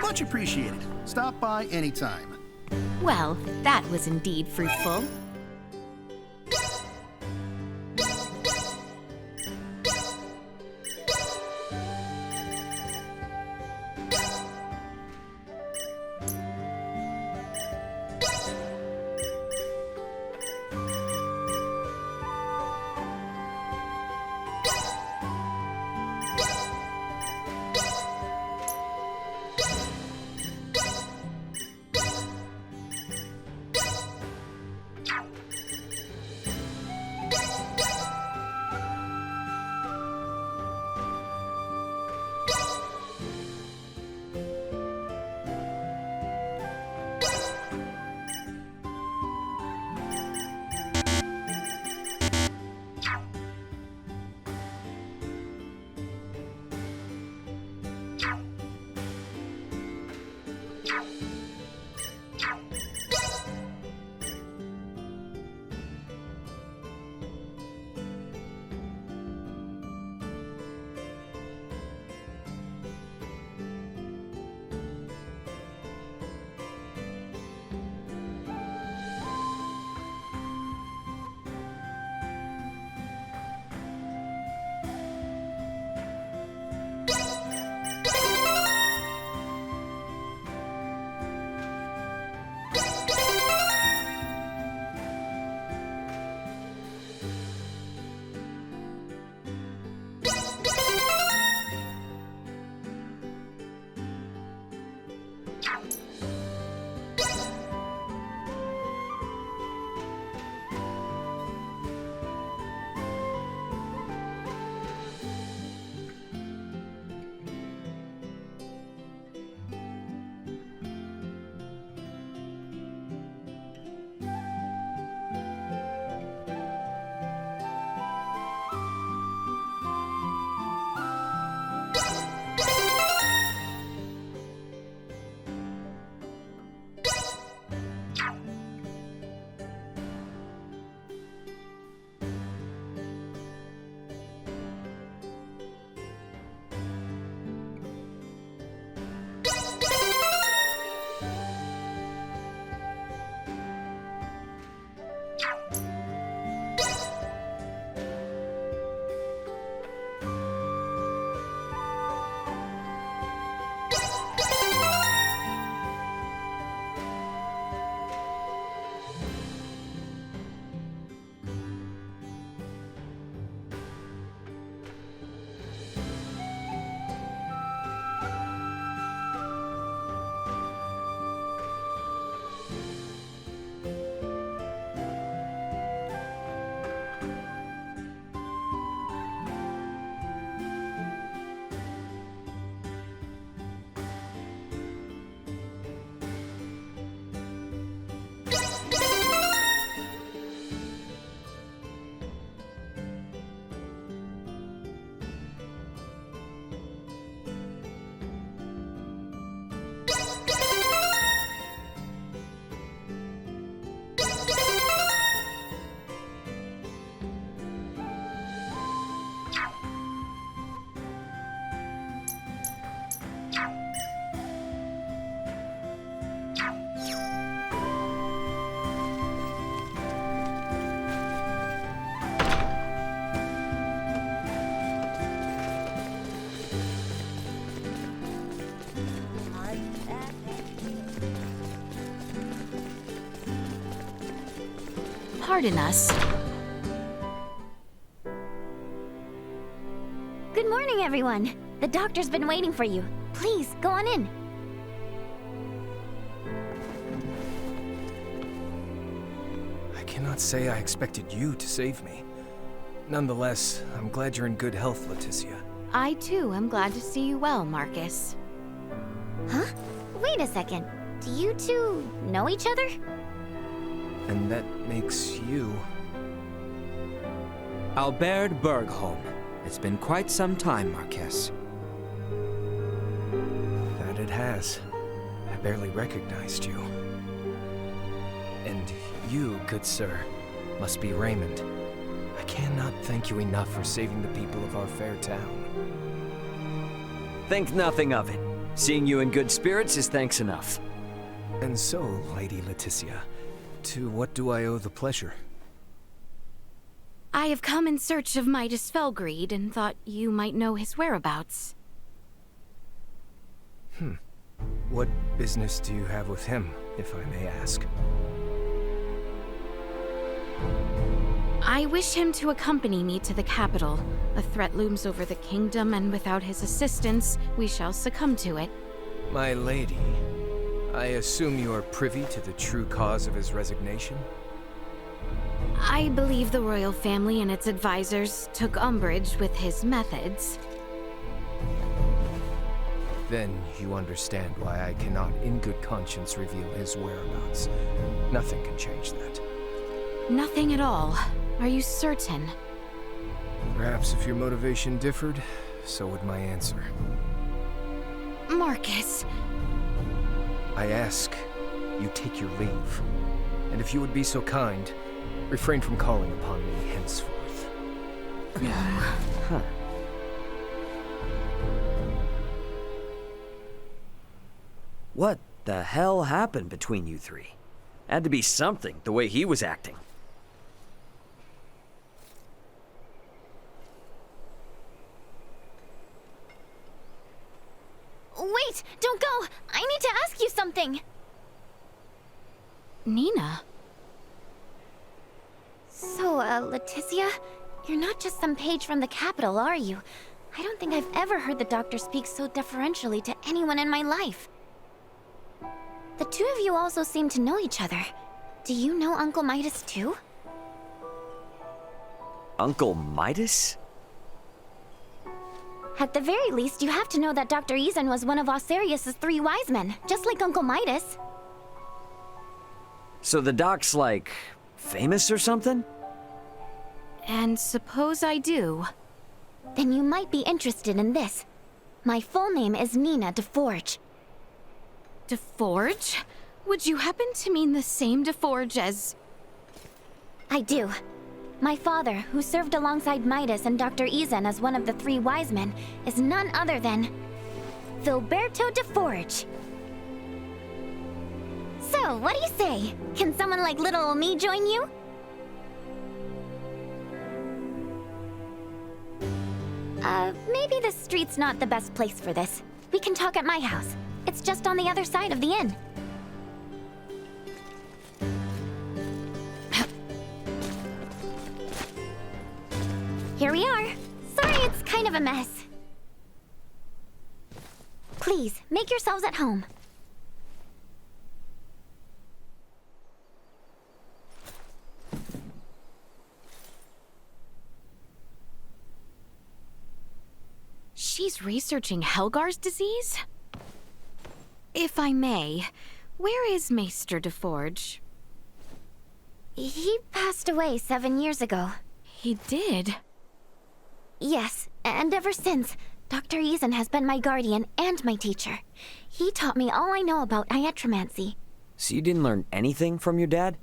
Much appreciated. Stop by anytime.
Well, that was indeed fruitful. pardon us.
Good morning, everyone. The doctor's been waiting for you. Please, go on in.
I cannot say I expected you to save me. Nonetheless, I'm glad you're in good health, Laeticia.
I too am glad to see you well, Marcus.
Huh? Wait a second. Do you two know each other?
And that makes you...
Albert Bergholm. It's been quite some time, Marquess.
That it has. I barely recognized you. And you, good sir, must be Raymond. I cannot thank you enough for saving the people of our fair town.
Think nothing of it. Seeing you in good spirits is thanks enough.
And so, Lady Laeticia, to what do I owe the pleasure?
I have come in search of Midas Felgreed and thought you might know his whereabouts.
What business do you have with him, if I may ask?
I wish him to accompany me to the capital. A threat looms over the kingdom, and without his assistance, we shall succumb to it.
My lady, I assume you are privy to the true cause of his resignation?
I believe the royal family and its advisors took umbrage with his methods.
Then you understand why I cannot in good conscience reveal his whereabouts. Nothing can change that.
Nothing at all. Are you certain?
Perhaps if your motivation differed, so would my answer.
Marcus.
I ask, you take your leave. And if you would be so kind, refrain from calling upon me henceforth.
Huh. What the hell happened between you three? Had to be something, the way he was acting.
Wait! Don't go! I need to ask you something!
Nina?
So, Laeticia, you're not just some page from the capital, are you? I don't think I've ever heard the doctor speak so deferentially to anyone in my life. The two of you also seem to know each other. Do you know Uncle Midas too?
Uncle Midas?
At the very least, you have to know that Dr. Eason was one of Osirius's 3 wise men, just like Uncle Midas.
So the doc's like, famous or something?
And suppose I do.
Then you might be interested in this. My full name is Nina DeForge.
DeForge? Would you happen to mean the same DeForge as...
I do. My father, who served alongside Midas and Dr. Eason as one of the 3 wise men, is none other than... Filberto DeForge. So, what do you say? Can someone like little ol' me join you? Maybe the street's not the best place for this. We can talk at my house. It's just on the other side of the inn. Here we are. Sorry it's kind of a mess. Please, make yourselves at home.
She's researching Helgar's disease? If I may, where is Maester DeForge?
He passed away 7 years ago.
He did?
Yes, and ever since, Dr. Eason has been my guardian and my teacher. He taught me all I know about iatromancy.
So you didn't learn anything from your dad?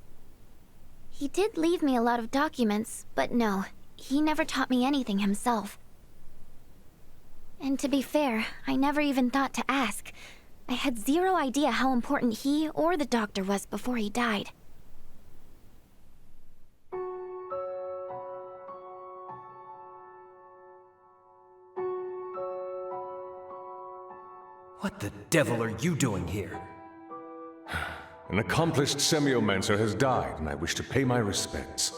He did leave me a lot of documents, but no, he never taught me anything himself. And to be fair, I never even thought to ask. I had zero idea how important he or the doctor was before he died.
What the devil are you doing here?
An accomplished semiomancer has died, and I wish to pay my respects.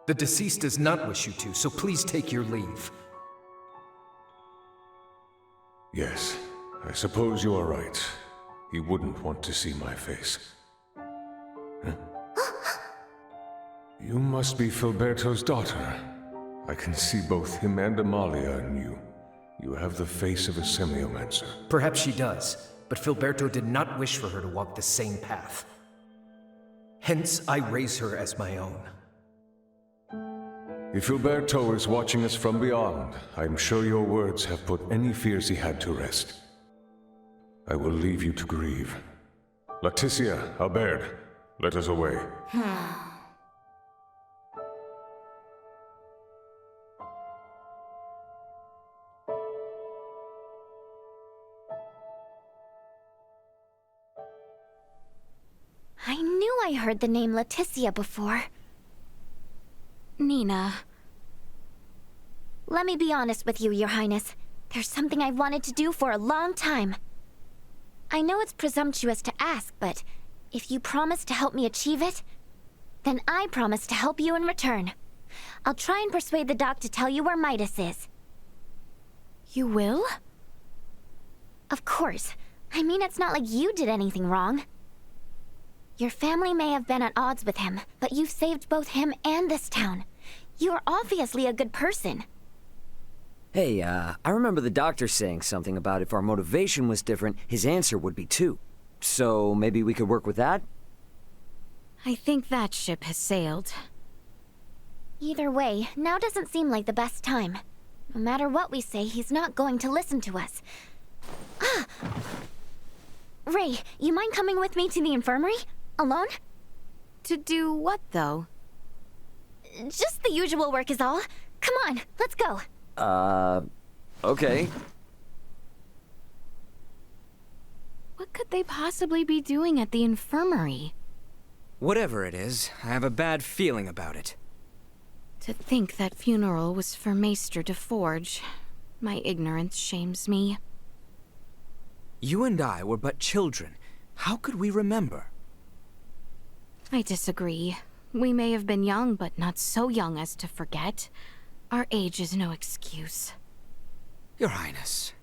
The deceased does not wish you to, so please take your leave.
Yes, I suppose you are right. He wouldn't want to see my face. Huh? You must be Filberto's daughter. I can see both him and Amalia in you. You have the face of a semiomancer.
Perhaps she does, but Filberto did not wish for her to walk the same path. Hence, I raise her as my own.
If Filberto is watching us from beyond, I'm sure your words have put any fears he had to rest. I will leave you to grieve. Laeticia, Albert, let us away.
I knew I heard the name Laeticia before. Nina. Let me be honest with you, Your Highness. There's something I've wanted to do for a long time. I know it's presumptuous to ask, but if you promise to help me achieve it, then I promise to help you in return. I'll try and persuade the doc to tell you where Midas is. You will? Of course. I mean, it's not like you did anything wrong. Your family may have been at odds with him, but you've saved both him and this town. You're obviously a good person.
Hey, I remember the doctor saying something about if our motivation was different, his answer would be too. So maybe we could work with that?
I think that ship has sailed.
Either way, now doesn't seem like the best time. No matter what we say, he's not going to listen to us. Ah! Ray, you mind coming with me to the infirmary? Alone?
To do what, though?
Just the usual work is all. Come on, let's go.
Okay.
What could they possibly be doing at the infirmary?
Whatever it is, I have a bad feeling about it.
To think that funeral was for Maester de Forge. My ignorance shames me.
You and I were but children. How could we remember?
I disagree. We may have been young, but not so young as to forget. Our age is no excuse.
Your Highness.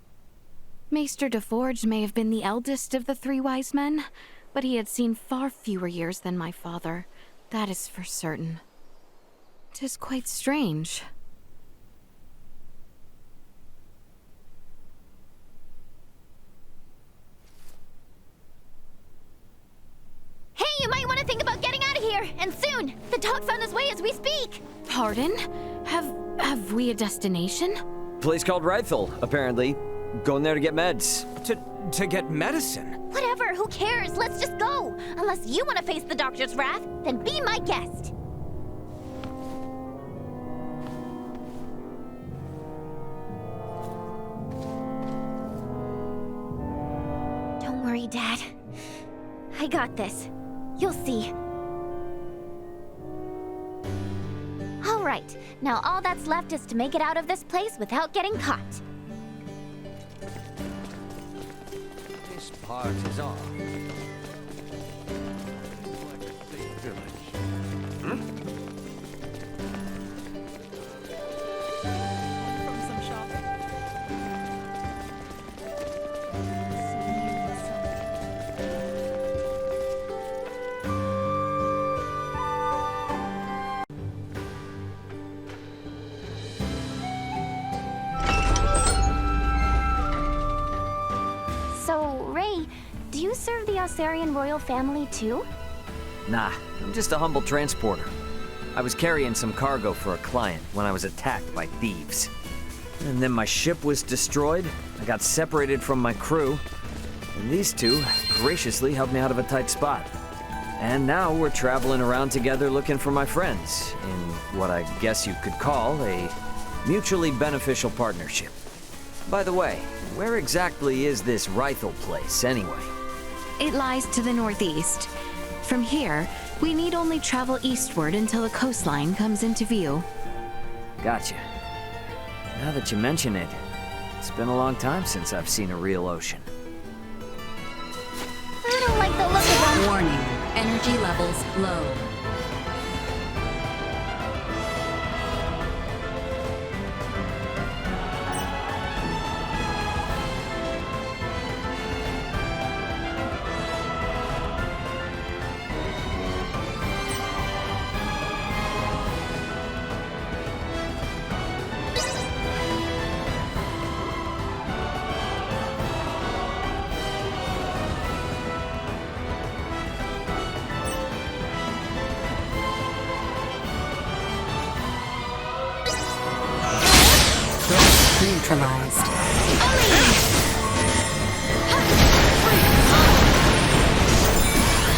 Maester de Forge may have been the eldest of the three wise men, but he had seen far fewer years than my father. That is for certain. 'Tis quite strange.
Hey, you might want to think about getting out of here, and soon! The dog's on his way as we speak!
Pardon? Have we a destination?
Place called Rythel, apparently. Going there to get meds.
To get medicine?
Whatever, who cares? Let's just go! Unless you want to face the doctor's wrath, then be my guest! Don't worry, Dad. I got this. You'll see. All right, now all that's left is to make it out of this place without getting caught.
This part is off.
From some shopping.
So, Ray, do you serve the Osarian royal family too?
Nah, I'm just a humble transporter. I was carrying some cargo for a client when I was attacked by thieves. And then my ship was destroyed, I got separated from my crew, and these two graciously helped me out of a tight spot. And now we're traveling around together looking for my friends, in what I guess you could call a mutually beneficial partnership. By the way, where exactly is this Rythel place, anyway?
It lies to the northeast. From here, we need only travel eastward until the coastline comes into view.
Gotcha. Now that you mention it, it's been a long time since I've seen a real ocean.
Warning, energy levels low. Neutralized.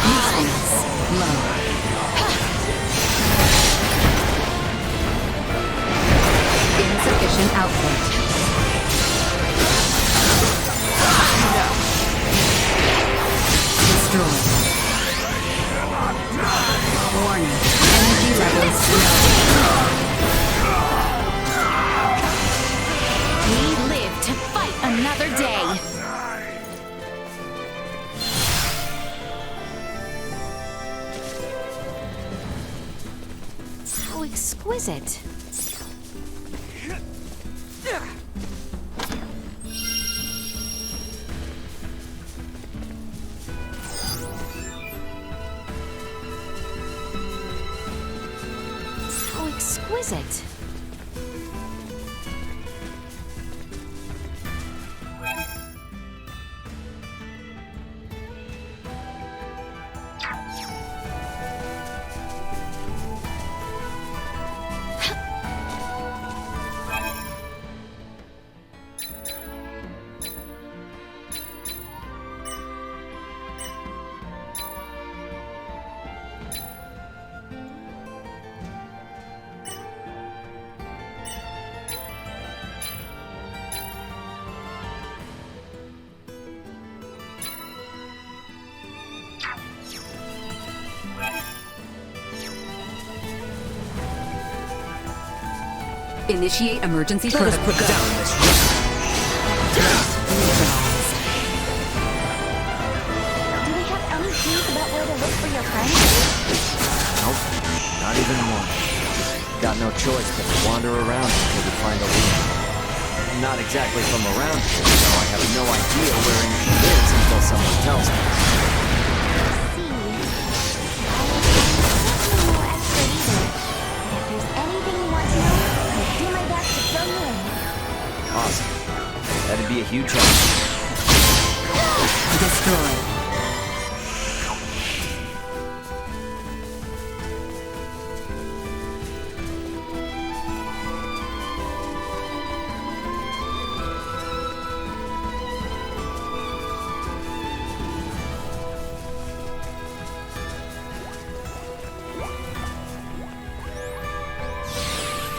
Defense low. Insufficient output. Destroyed. Warning. Energy levels low.
We live to fight another day. How exquisite. How exquisite.
Initiate emergency
Let us put down this risk.
Do we have any clues about where to look for your friends?
Nope, not even one. Got no choice but to wander around until we find a lead. I'm not exactly from around here, so I have no idea where anything is until someone tells me. Awesome. That'd be a huge help.
Destroy.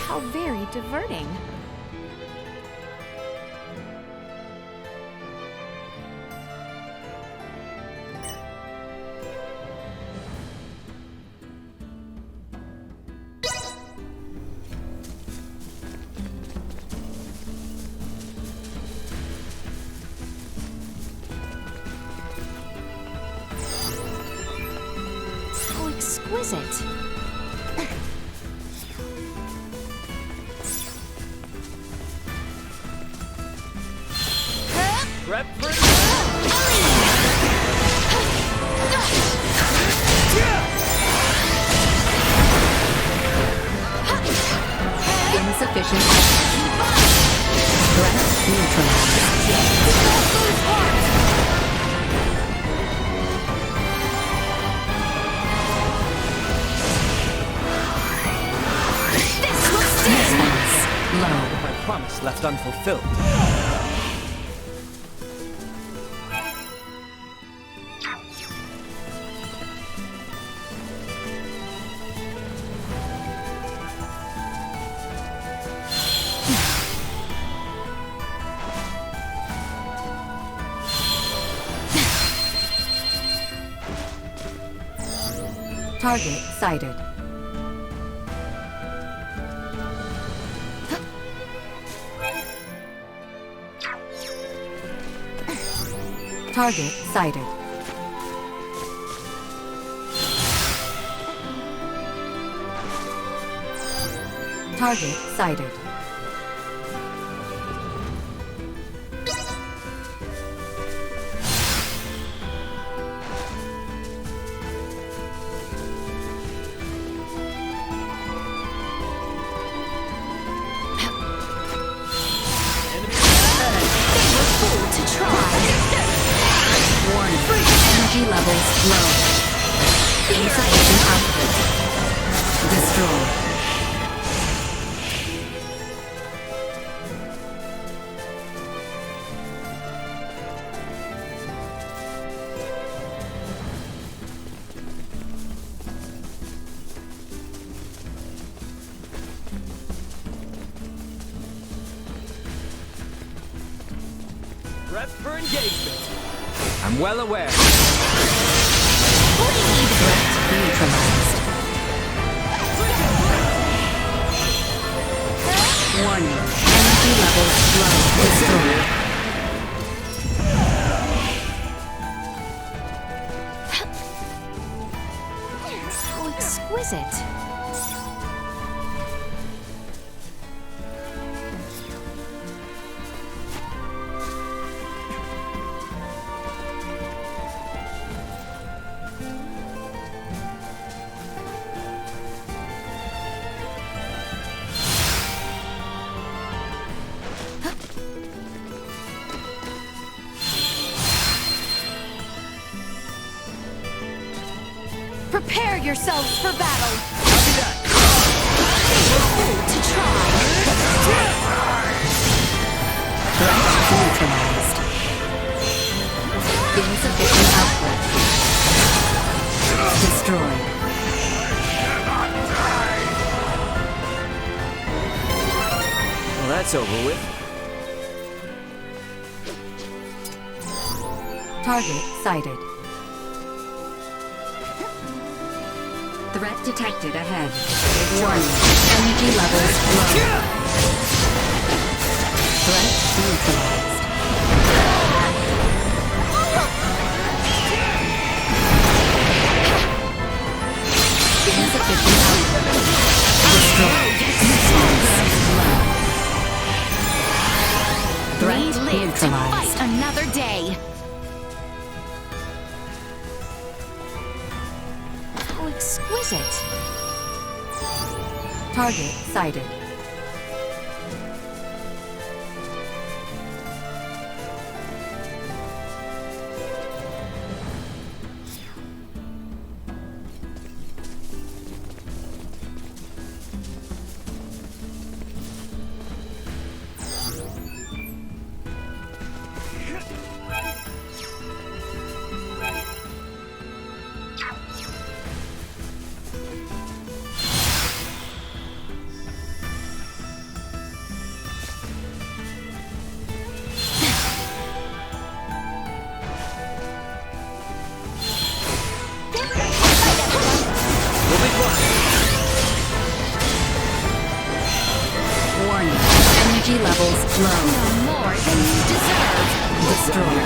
How very diverting. How exquisite.
Prep for
Insufficient. Threat neutralized. Defense low.
my promise left unfulfilled.
Target sighted. Target sighted. Target sighted. Energy levels low. Insufficient output. Destroy.
Prep for engagement. I'm well aware.
Threat neutralized. Warning. Energy levels low. Destroy.
How exquisite. Prepare yourselves for battle!
Copy that.
To try!
Threat neutralized. Insufficient output. Destroyed.
Well, that's over with.
Target sighted. Threat detected ahead. Warning. Energy levels low. Threat neutralized. Insufficient output. Destroyed. Threat neutralized.
Fight another day! How exquisite.
Target sighted. Warning. Energy levels low.
No more than you deserve!
Destroy.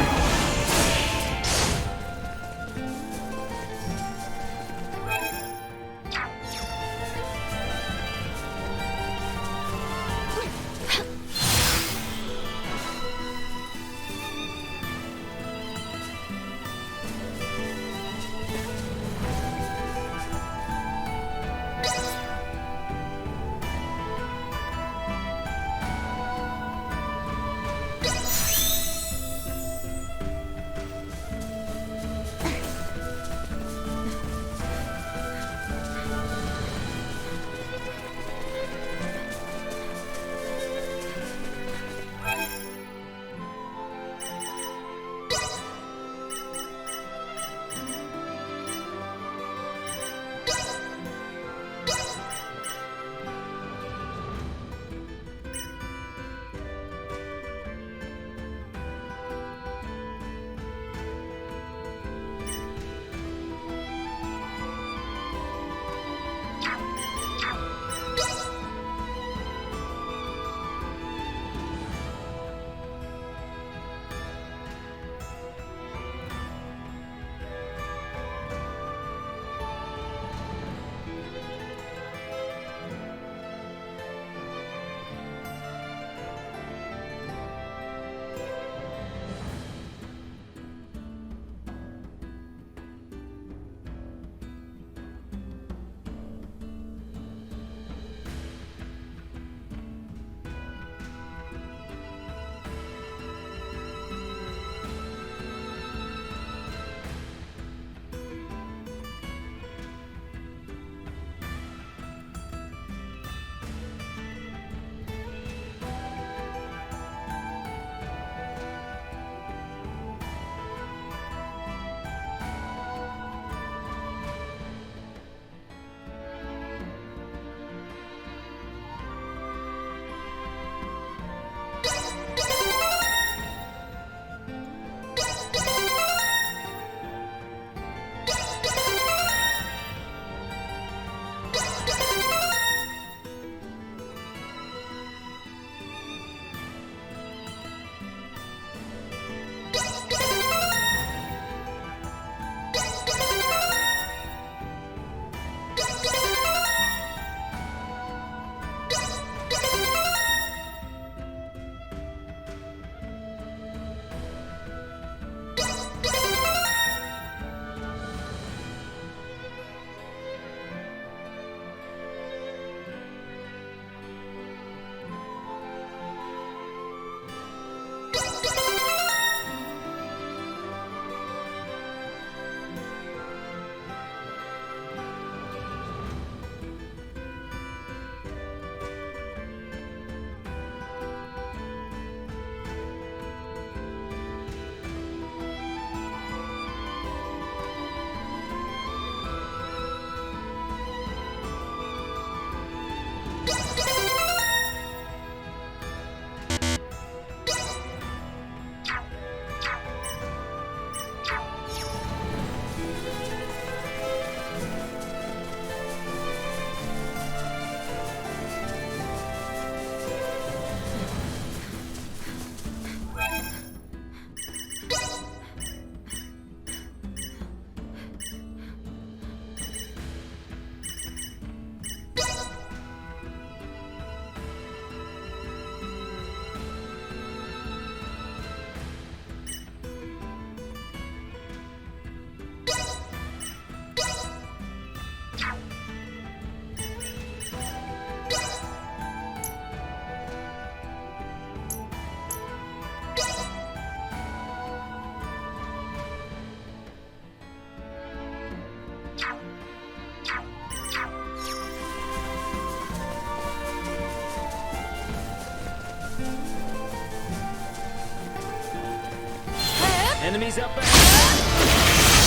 Enemies up ahead!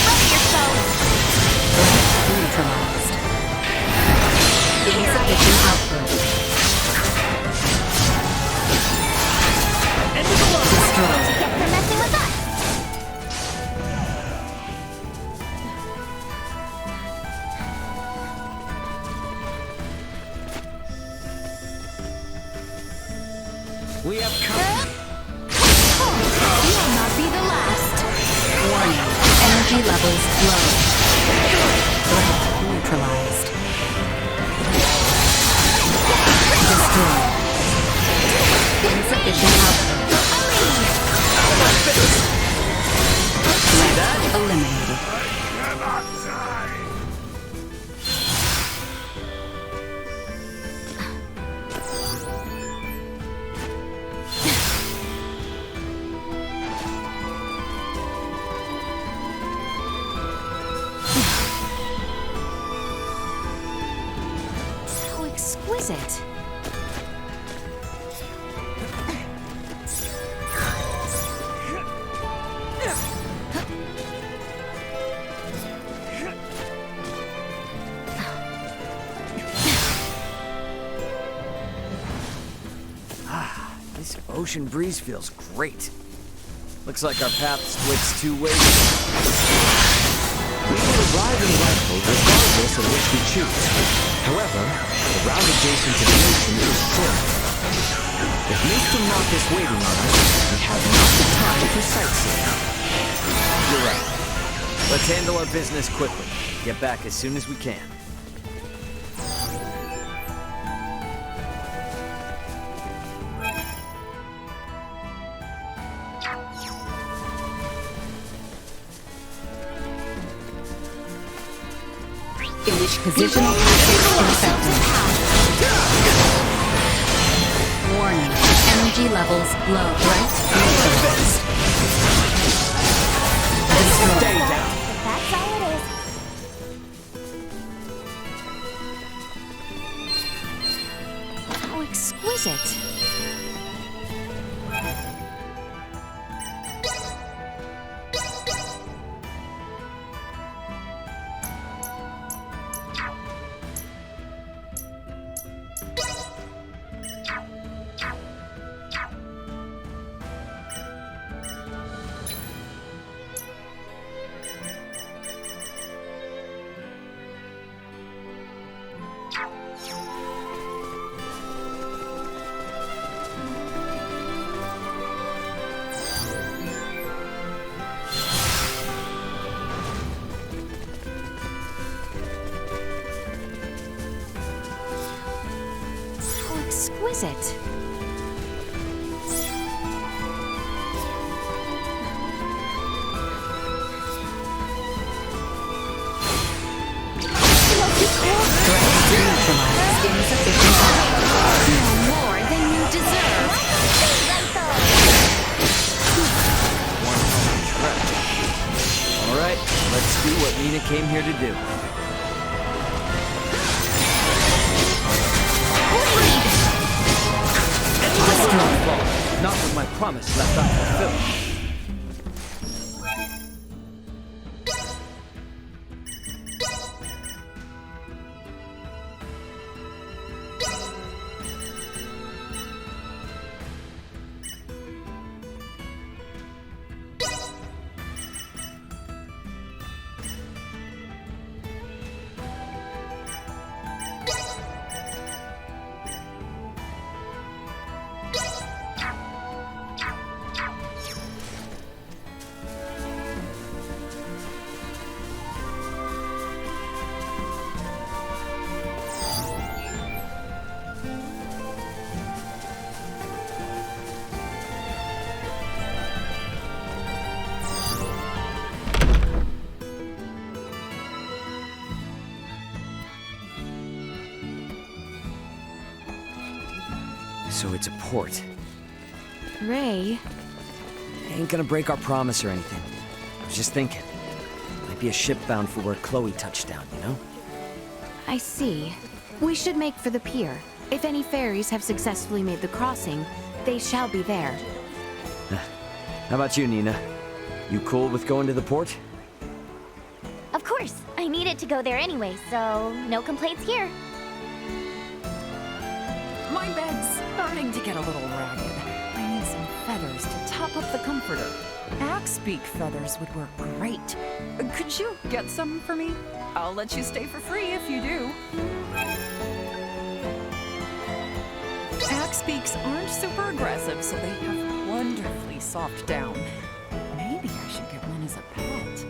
Ready yourselves!
Neutralized. Insufficient output. Destroyed.
Get for messing with us!
We have come.
You'll not be the last.
Warning. Energy levels low. Threat neutralized. Destroyed. Insufficient output. Threat eliminated.
How exquisite.
This ocean breeze feels great. Looks like our path splits two ways.
We will arrive in Whitehold regardless of which we choose. However, the route adjacent to the ocean is short. If Mr. Mock is waiting on us, we have not the time for sightseeing.
You're right. Let's handle our business quickly. Get back as soon as we can.
Positional tactics infected. Warning. Energy levels low. Threat neutralized.
Stay down.
That's all it is.
How exquisite. Exquisite.
No more than you deserve.
Alright, let's do what Nina came here to do.
Not with my promise left unfulfilled.
So it's a port.
Ray.
Ain't gonna break our promise or anything. I was just thinking. Might be a ship bound for where Chloe touched down, you know?
I see. We should make for the pier. If any ferries have successfully made the crossing, they shall be there.
How about you, Nina? You cool with going to the port?
Of course, I needed to go there anyway, so no complaints here.
My bed's starting to get a little ragged. I need some feathers to top up the comforter. Axe-beak feathers would work great. Could you get some for me? I'll let you stay for free if you do. Axe-beaks aren't super aggressive, so they have wonderfully soft down. Maybe I should get one as a pet.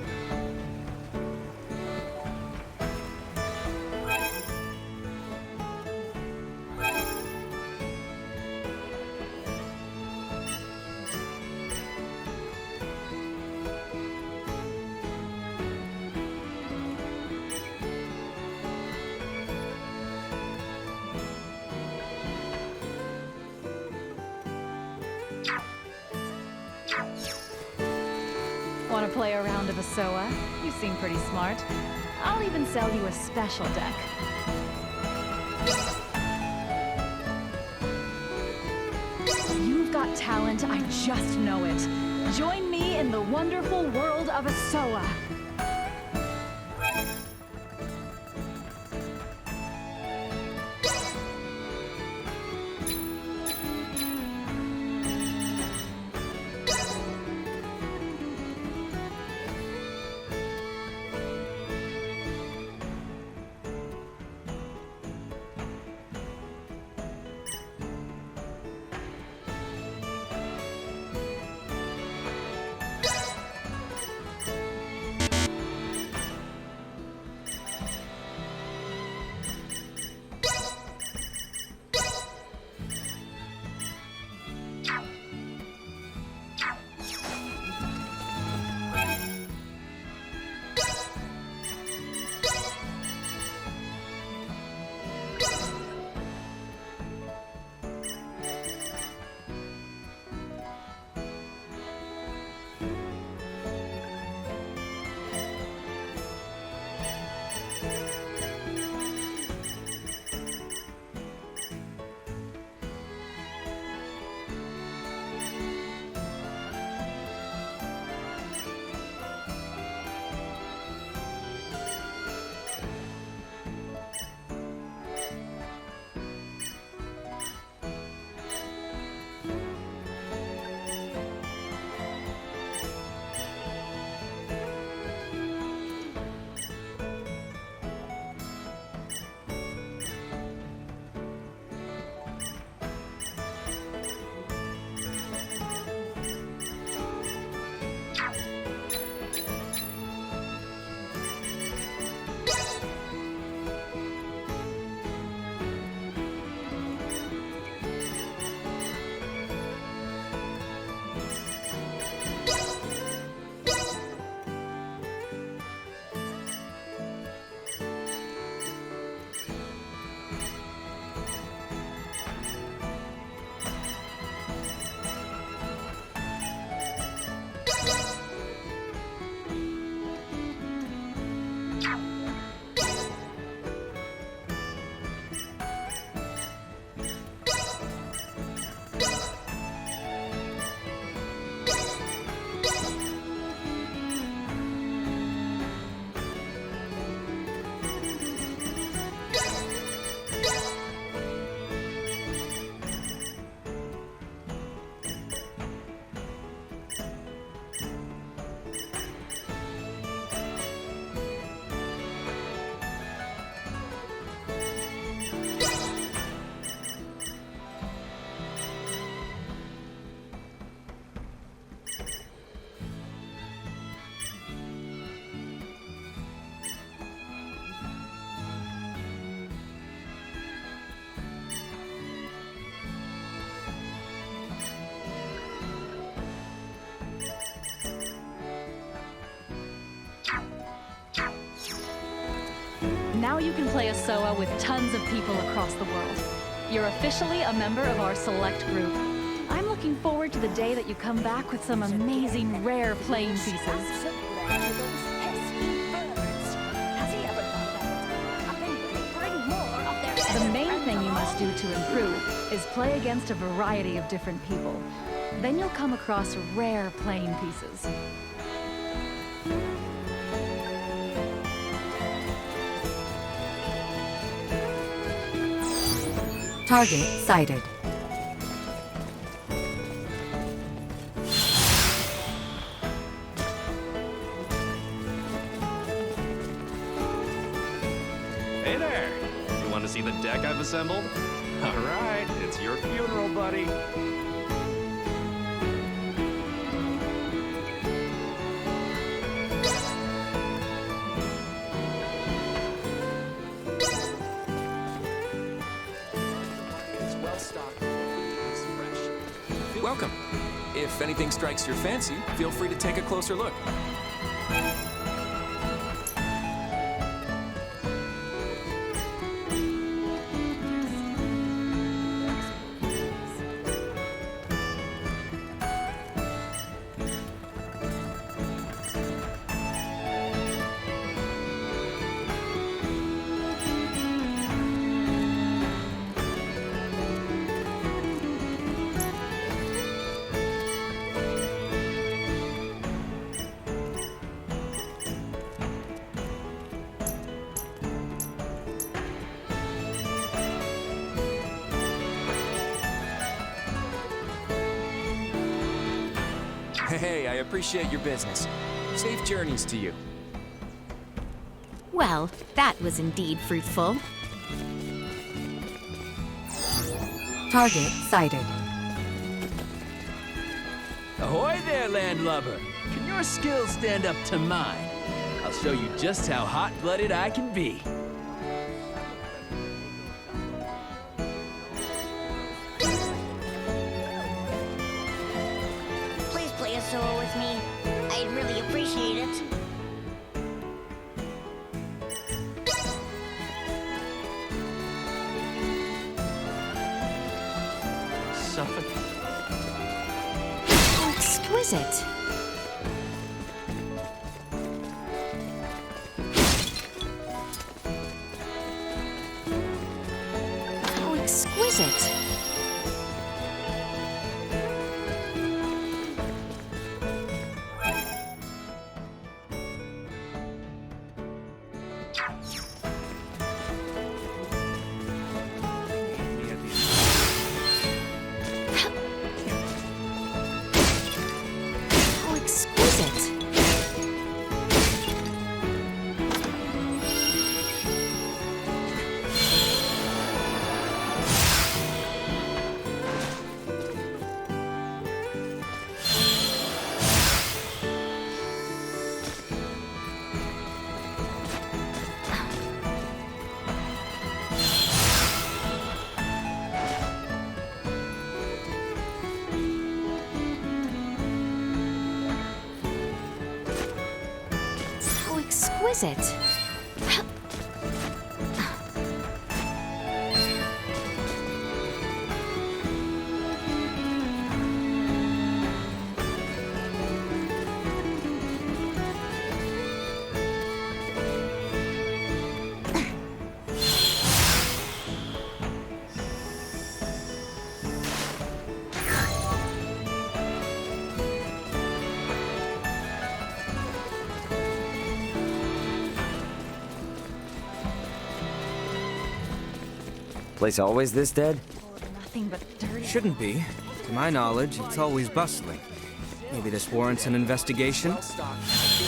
Want to play a round of Asoa? You seem pretty smart. I'll even sell you a special deck. You've got talent, I just know it. Join me in the wonderful world of Asoa. Now you can play Asoa with tons of people across the world. You're officially a member of our select group. I'm looking forward to the day that you come back with some amazing rare playing pieces. The main thing you must do to improve is play against a variety of different people. Then you'll come across rare playing pieces.
Target sighted.
Hey there! You want to see the deck I've assembled? Alright, it's your funeral, buddy.
Welcome. If anything strikes your fancy, feel free to take a closer look. Hey, I appreciate your business. Safe journeys to you.
Well, that was indeed fruitful.
Target sighted.
Ahoy there, landlubber! Can your skills stand up to mine? I'll show you just how hot-blooded I can be.
Please play a solo with me. I'd really appreciate it.
How exquisite. How exquisite. How exquisite. How exquisite.
Place always this dead?
Nothing but dirty.
Shouldn't be. To my knowledge, it's always bustling. Maybe this warrants an investigation?
How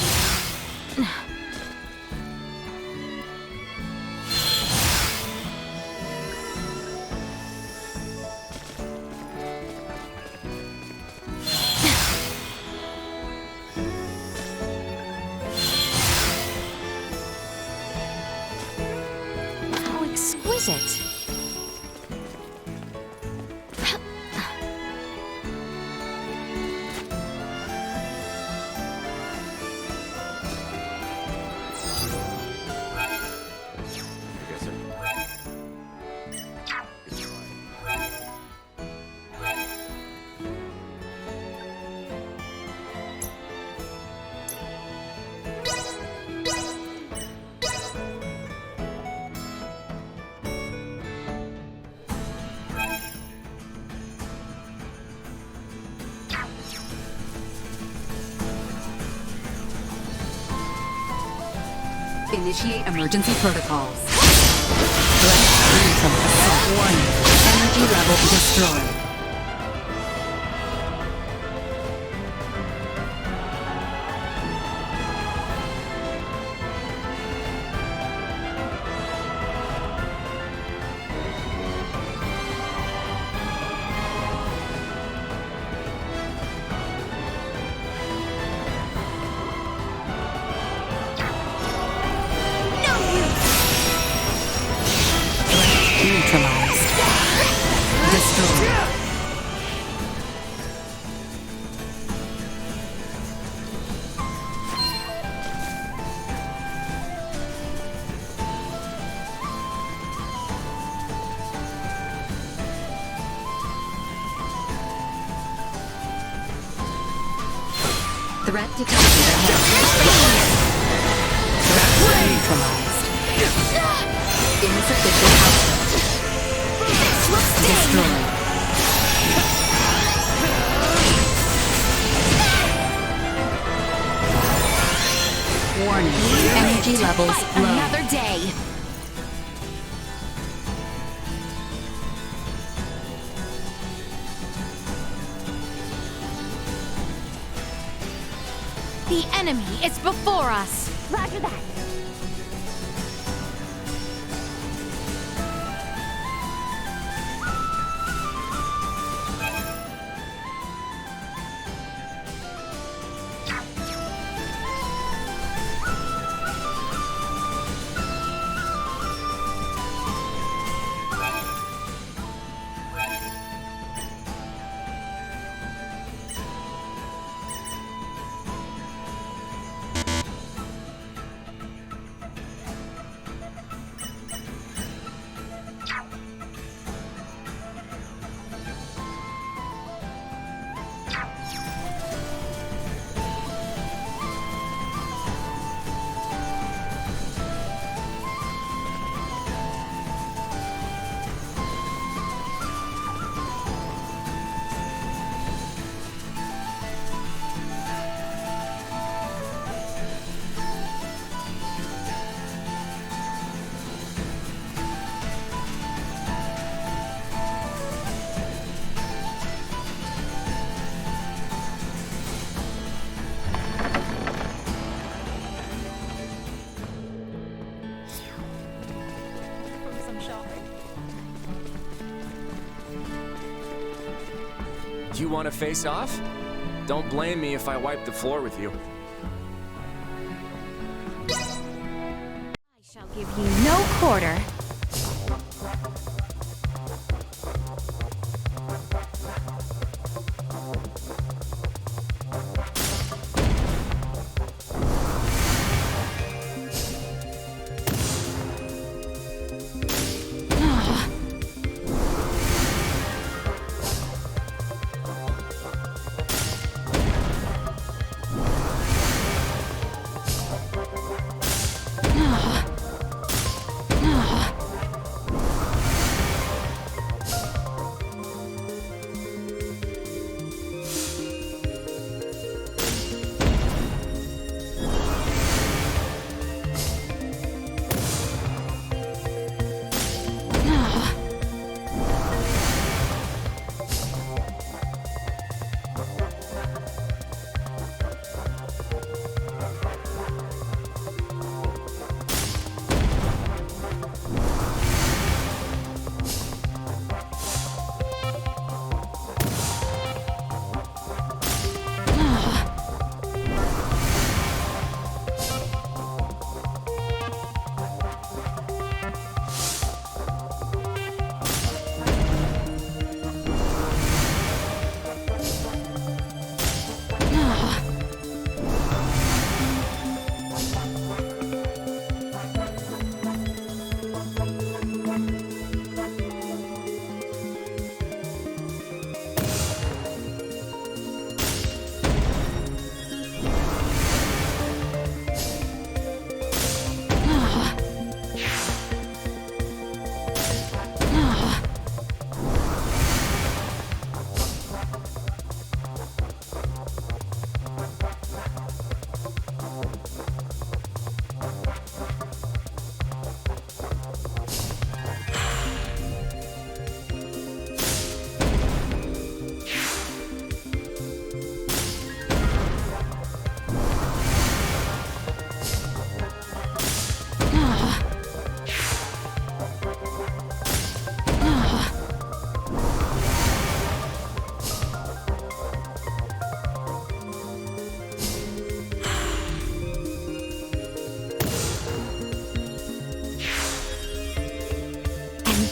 exquisite.
Initiate emergency protocols. Threat from assault. Warning. Energy level destroyed. Neutralized. Destroyed. Threat detected. Threat neutralized. Insufficient output. Destroyed. Warning. Energy levels low.
Another day. The enemy is before us.
Roger that.
You want to face off? Don't blame me if I wipe the floor with you.
I shall give you no quarter.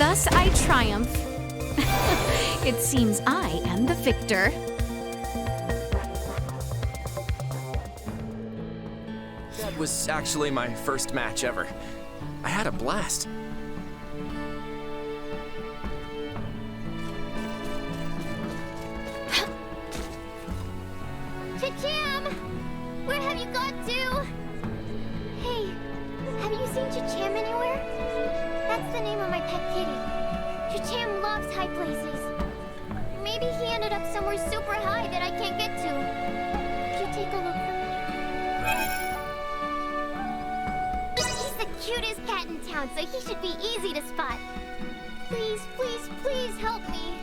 Thus I triumph. It seems I am the victor.
That was actually my first match ever. I had a blast.
Cham! Where have you got to? Hey, have you seen Cham anywhere? That's the name of my pet kitty. Cham loves high places. Maybe he ended up somewhere super high that I can't get to. Could you take a look for me? He's the cutest cat in town, so he should be easy to spot. Please, please, please help me.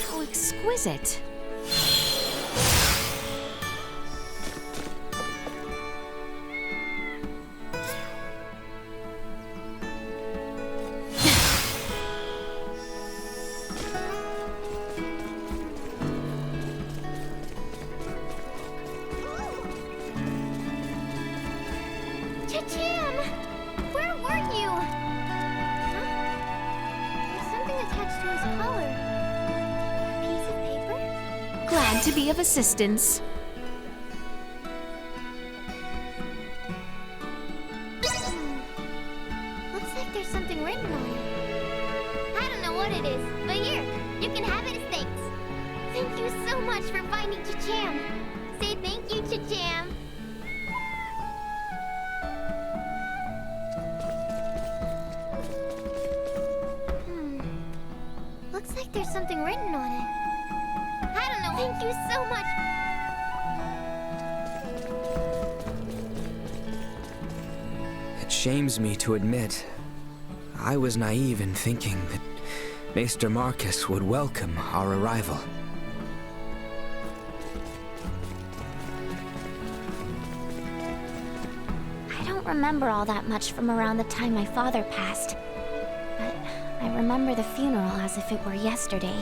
How exquisite.
Cham! Where were you? Huh? There's something attached to his collar. A piece of paper?
Glad to be of assistance.
Looks like there's something written on it. I don't know what it is, but here, you can have it as thanks. Thank you so much for finding Cham. Say thank you, Cham. Looks like there's something written on it. I don't know. Thank you so much.
It shames me to admit, I was naive in thinking that Maester Marcus would welcome our arrival.
I don't remember all that much from around the time my father passed. But I remember the funeral as if it were yesterday.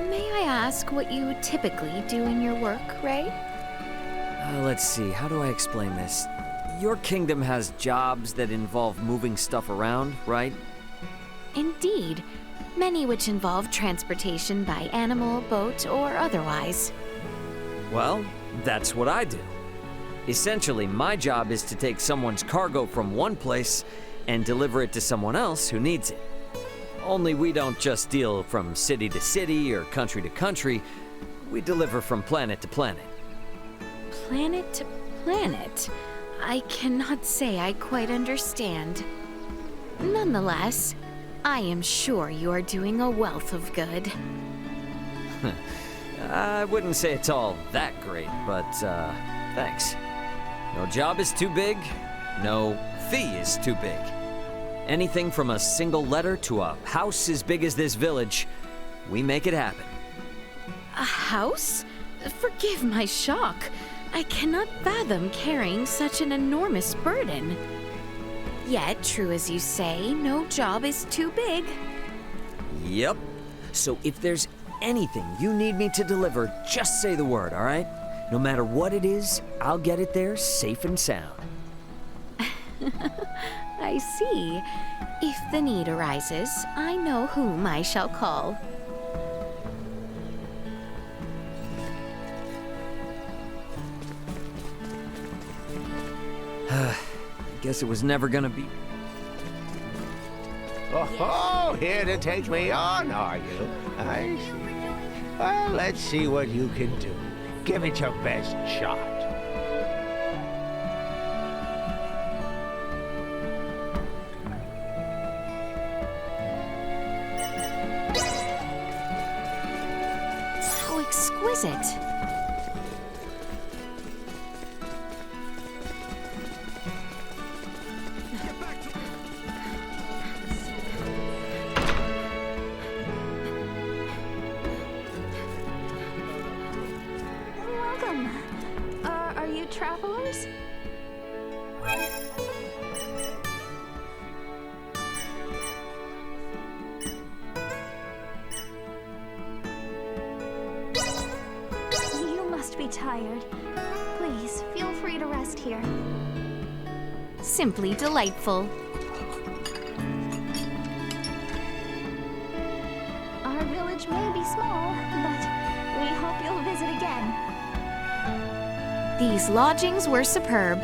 May I ask what you typically do in your work, Ray?
Let's see, how do I explain this? Your kingdom has jobs that involve moving stuff around, right?
Indeed. Many which involve transportation by animal, boat, or otherwise.
Well, that's what I do. Essentially, my job is to take someone's cargo from one place and deliver it to someone else who needs it. Only we don't just deal from city to city or country to country. We deliver from planet to planet.
Planet to planet? I cannot say I quite understand. Nonetheless, I am sure you are doing a wealth of good.
I wouldn't say it's all that great, but, thanks. No job is too big, no fee is too big. Anything from a single letter to a house as big as this village, we make it happen.
A house? Forgive my shock. I cannot fathom carrying such an enormous burden. Yet, true as you say, no job is too big.
Yep. So if there's anything you need me to deliver, just say the word, all right? No matter what it is, I'll get it there safe and sound.
I see. If the need arises, I know whom I shall call.
Guess it was never gonna be.
Oh, here to take me on, are you? I see. Well, let's see what you can do. Give it your best shot.
How exquisite.
Welcome. Are you travelers? tired. Please, feel free to rest here.
Simply delightful.
Our village may be small, but we hope you'll visit again.
These lodgings were superb.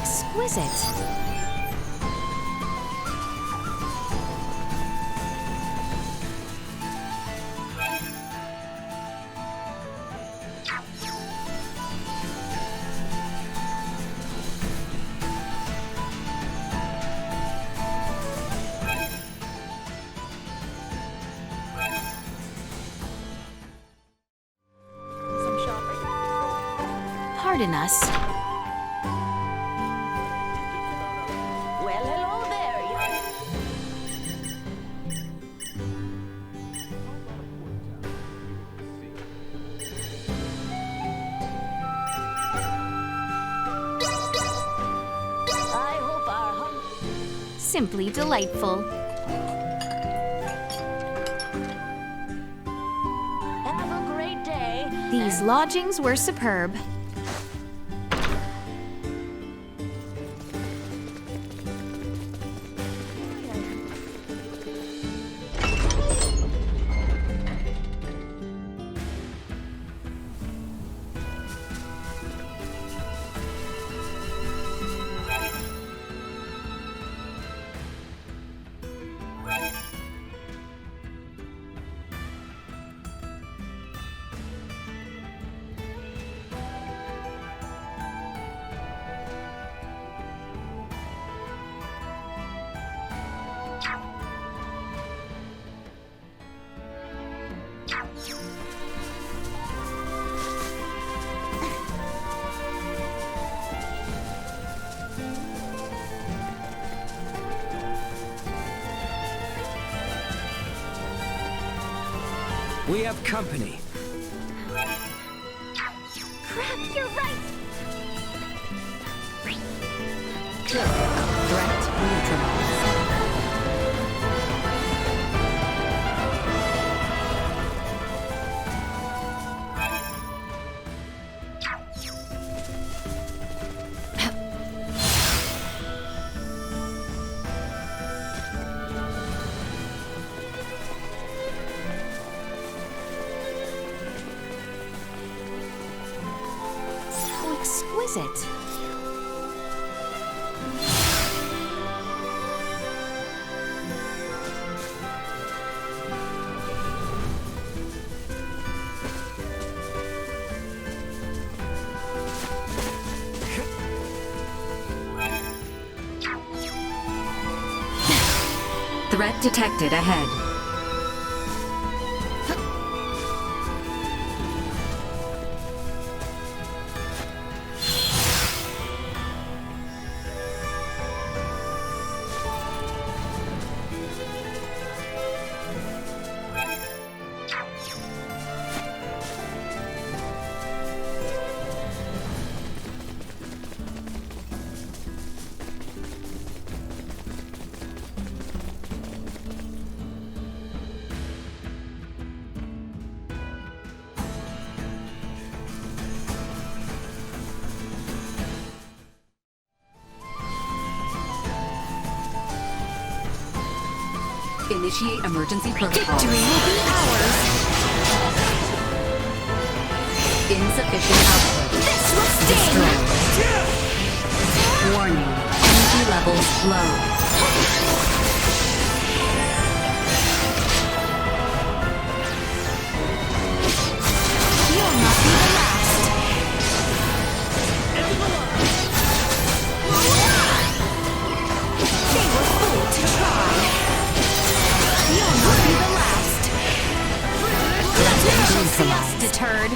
Exquisite. Pardon us.
Well, hello there, I hope our
Simply delightful.
have a great day.
These lodgings were superb.
We have company.
Crap, you're right!
Threat neutralized.
How exquisite.
Threat detected ahead. Initiate emergency protocol.
Victory will be ours.
Insufficient output.
This will sting.
Destroyed. Warning. Energy levels low.
You'll not be the last. They were fooled to try. You'll not be the last. Let them see us deterred.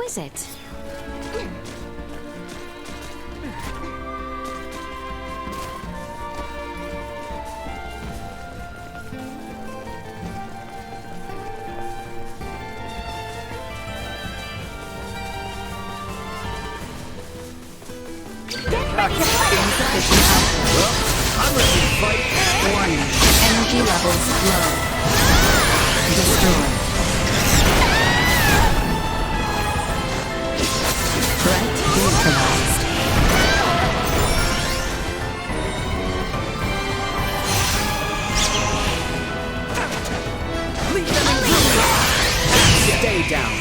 is it?
I'm ready to fight.
Warning. Energy levels low. Destroy. Threat neutralized.
Leave them in peace. Stay down.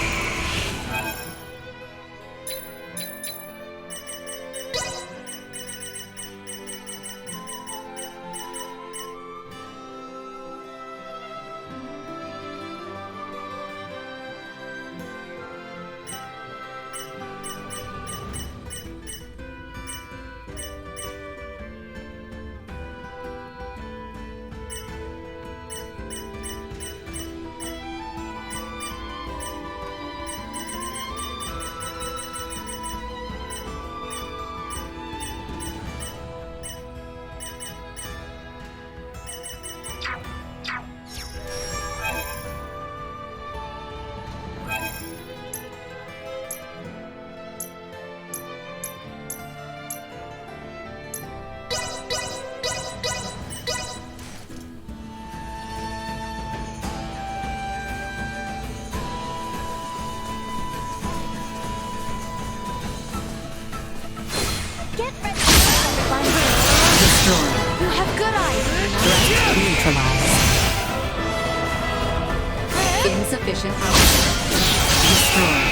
Get ready to find
Destroy.
You have good eyes.
Threat neutralized. Insufficient output. Destroy.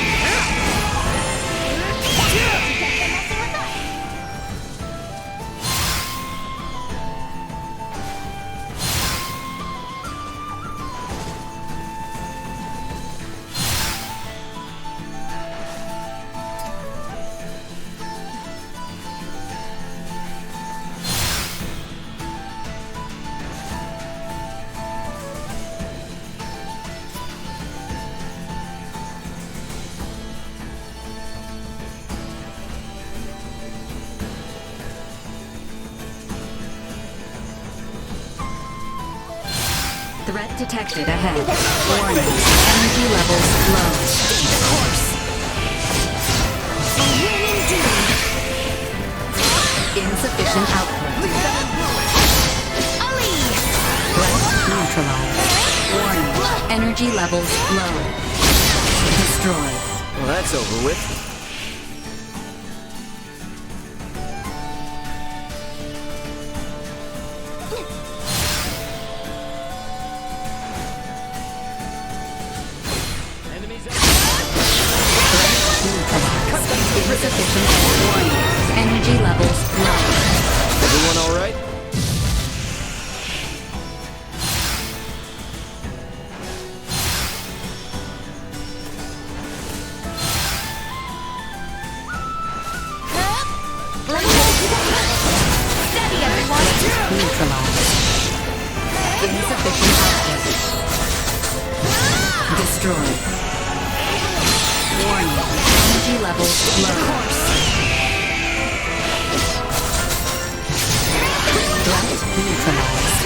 Threat detected ahead. Warning. Energy levels low.
Stay the course. A win indeed.
Insufficient output.
Ali!
Threat neutralized. Warning. Energy levels low. Destroyed.
Well, that's over with.
Insufficient warning. Energy levels low.
Everyone all right?
Steady, everyone.
Neutralized. Insufficient output. Destroyed. Warning. Energy levels low. Threat neutralized.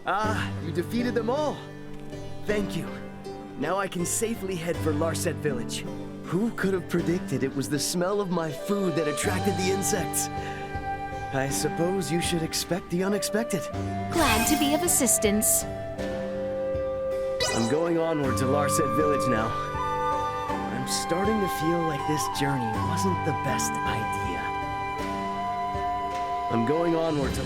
Ah, you defeated them all. Thank you. Now I can safely head for Larset Village. Who could have predicted it was the smell of my food that attracted the insects? I suppose you should expect the unexpected.
Glad to be of assistance.
I'm going onward to Larset Village now. I'm starting to feel like this journey wasn't the best idea. I'm going onward to...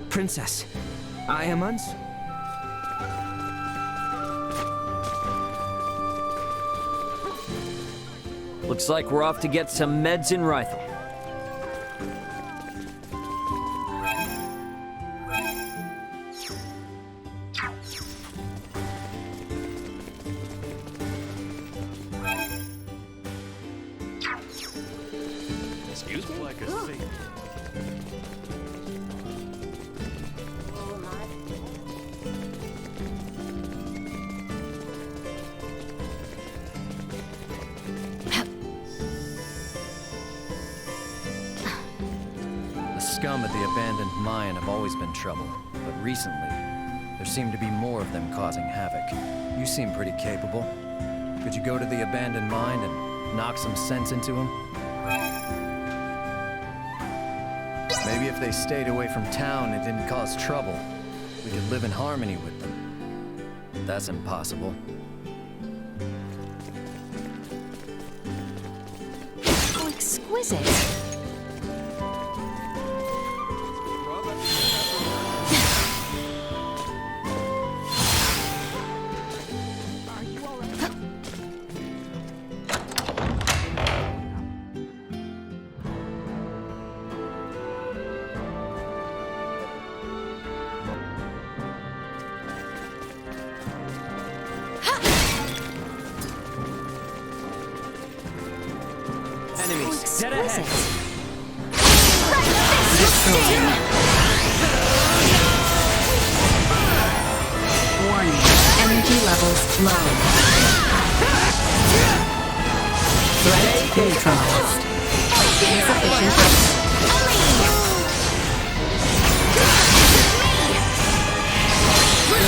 Princess, I am
Looks like we're off to get some meds in Rifle.
Excuse me? Like a saint.
The scum at the abandoned mine have always been trouble, but recently, there seem to be more of them causing havoc. You seem pretty capable. Could you go to the abandoned mine and knock some sense into them? Maybe if they stayed away from town and didn't cause trouble, we could live in harmony with them. But that's impossible.
How exquisite.
Enemies, dead ahead!
Warning, energy levels low. Threat neutralized. Insufficient.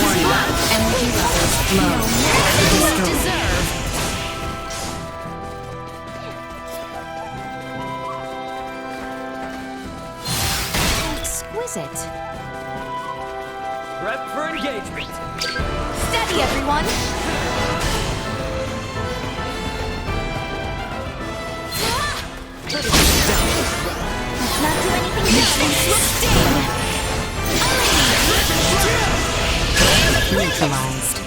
Warning, energy levels low. Destroyed.
Exquisite.
Prep for engagement.
Steady, everyone. Let's not do anything
Neutralized.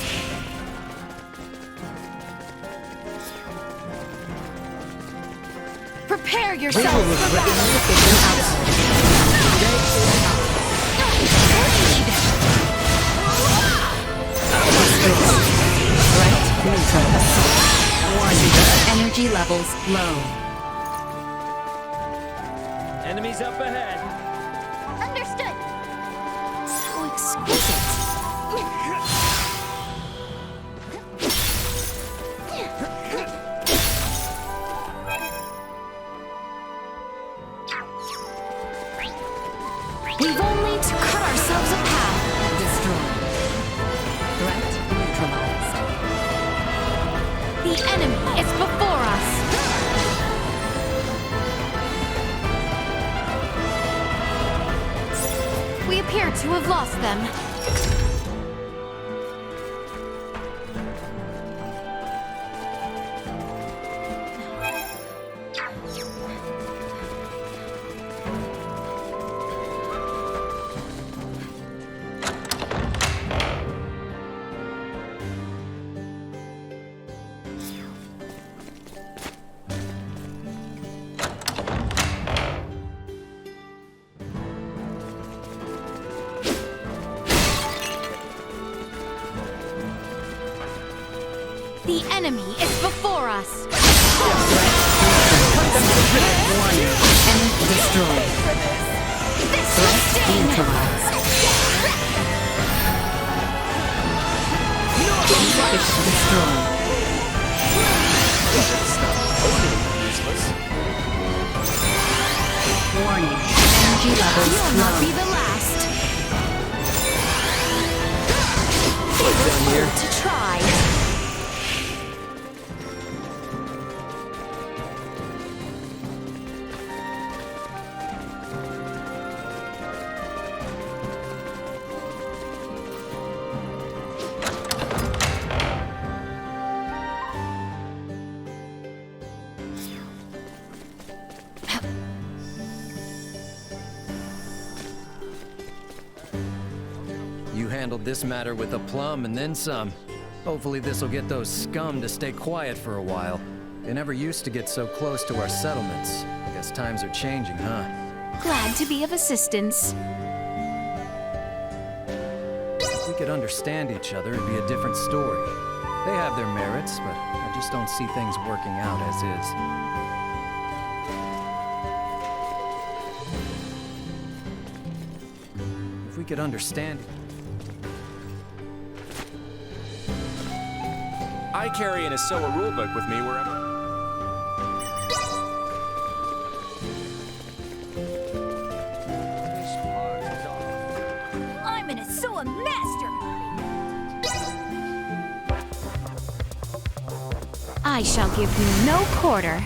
Prepare yourself for battle.
Threat neutralized. Warning, energy levels low.
Enemies up ahead.
Understood. So exquisite. We've only to cut ourselves a path.
Destroyed. Threat neutralized.
The enemy is before us. We appear to have lost them. The enemy is before us.
Warning, enemy destroyed. Threat neutralized. Insufficient destroyed.
It's not totally useless.
Warning, energy levels
You'll not
low.
be the last.
Down here.
To try.
You handled this matter with aplomb and then some. Hopefully this'll get those scum to stay quiet for a while. They never used to get so close to our settlements. Guess times are changing, huh?
Glad to be of assistance.
If we could understand each other, it'd be a different story. They have their merits, but I just don't see things working out as is. If we could understand...
I carry an Astoa rulebook with me wherever...
I'm an Astoa master!
I shall give you no quarter.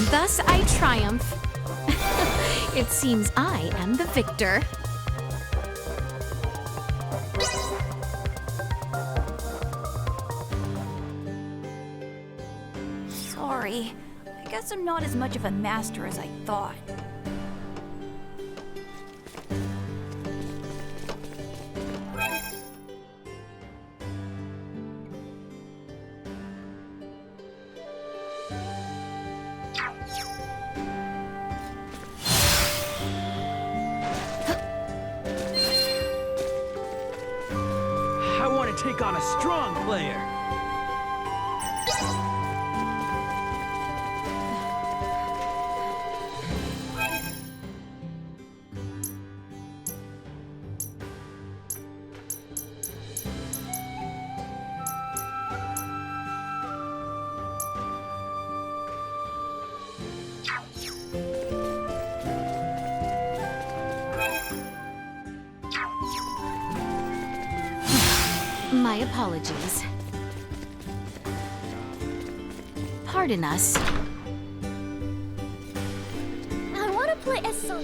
Thus I triumph. It seems I am the victor.
Sorry. I guess I'm not as much of a master as I thought.
Take on a strong player.
My apologies. Pardon us.
I want to play as some.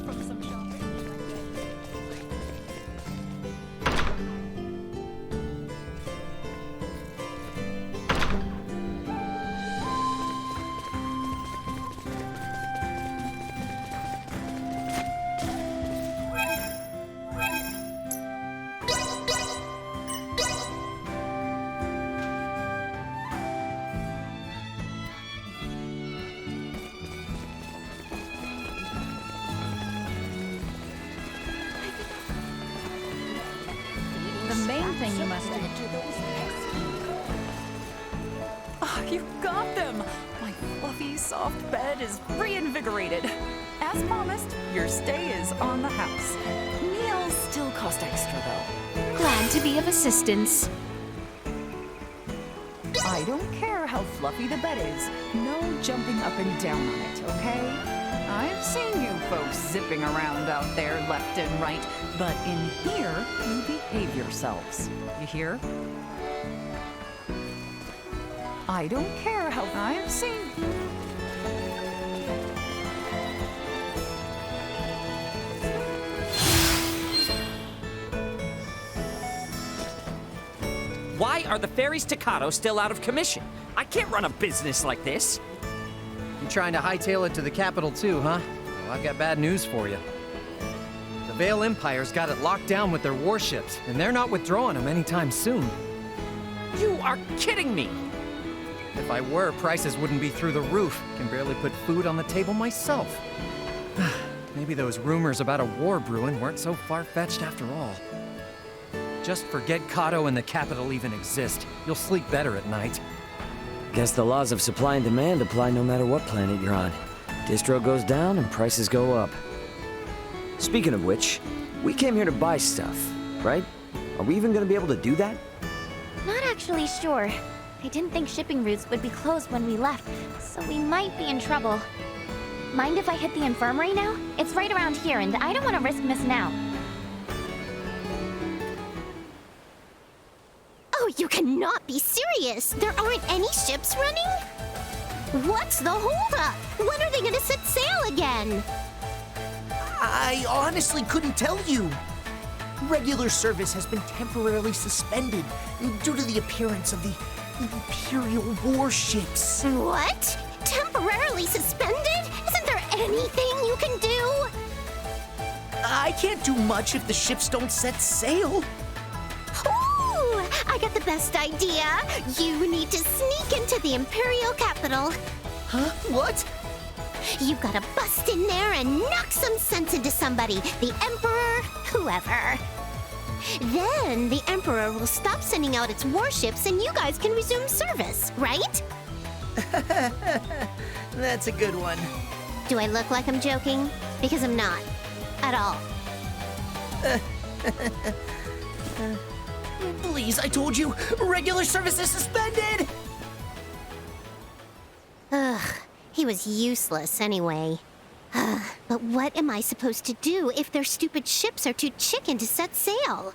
From some exhausted. Oh, you got them! My fluffy, soft bed is reinvigorated. As promised, your stay is on the house. Meals still cost extra, though.
Glad to be of assistance.
I don't care how fluffy the bed is. No jumping up and down on it, okay? I've seen you folks zipping around out there left and right, but in here, you behave yourselves. You hear? I don't care how I've seen...
Why are the ferry Staccato still out of commission? I can't run a business like this.
You trying to hightail it to the capital too, huh? Well, I've got bad news for you. The Vale Empire's got it locked down with their warships, and they're not withdrawing them anytime soon.
You are kidding me!
If I were, prices wouldn't be through the roof. Can barely put food on the table myself. Maybe those rumors about a war brewing weren't so far-fetched after all. Just forget Kato and the capital even exist. You'll sleep better at night.
Guess the laws of supply and demand apply no matter what planet you're on. Distro goes down and prices go up. Speaking of which, we came here to buy stuff, right? Are we even gonna be able to do that?
Not actually sure. I didn't think shipping routes would be closed when we left, so we might be in trouble. Mind if I hit the infirmary now? It's right around here, and I don't want to risk missing out.
Oh, you cannot be serious! There aren't any ships running? What's the holdup? When are they gonna set sail again?
I honestly couldn't tell you. Regular service has been temporarily suspended due to the appearance of the Imperial warships.
What? Temporarily suspended? Isn't there anything you can do?
I can't do much if the ships don't set sail.
Ooh! I got the best idea. You need to sneak into the Imperial capital.
Huh? What?
You gotta bust in there and knock some sense into somebody. The Emperor, whoever. Then the Emperor will stop sending out its warships and you guys can resume service, right?
That's a good one.
Do I look like I'm joking? Because I'm not. At all.
Please, I told you, regular service is suspended!
Ugh, he was useless anyway. But what am I supposed to do if their stupid ships are too chicken to set sail?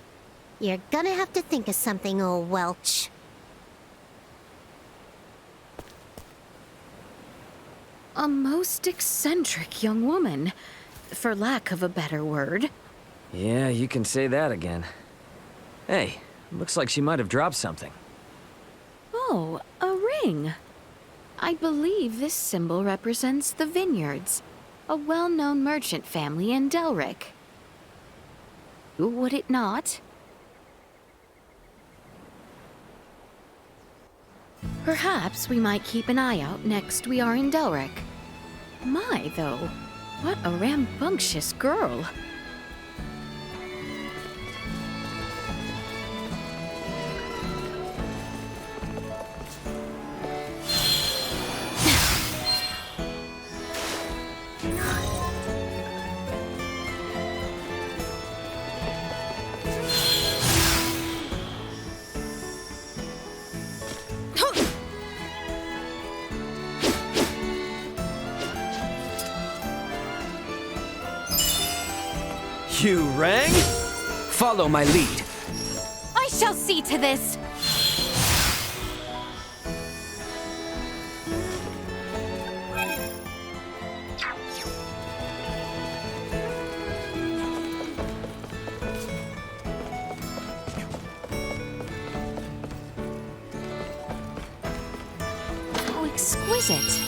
You're gonna have to think of something, old Welch.
A most eccentric young woman, for lack of a better word.
Yeah, you can say that again. Hey, looks like she might have dropped something.
Oh, a ring. I believe this symbol represents the Vineyards, a well-known merchant family in Delric. Would it not? Perhaps we might keep an eye out next we are in Delric. My, though, what a rambunctious girl.
You rang?
Follow my lead.
I shall see to this. How exquisite.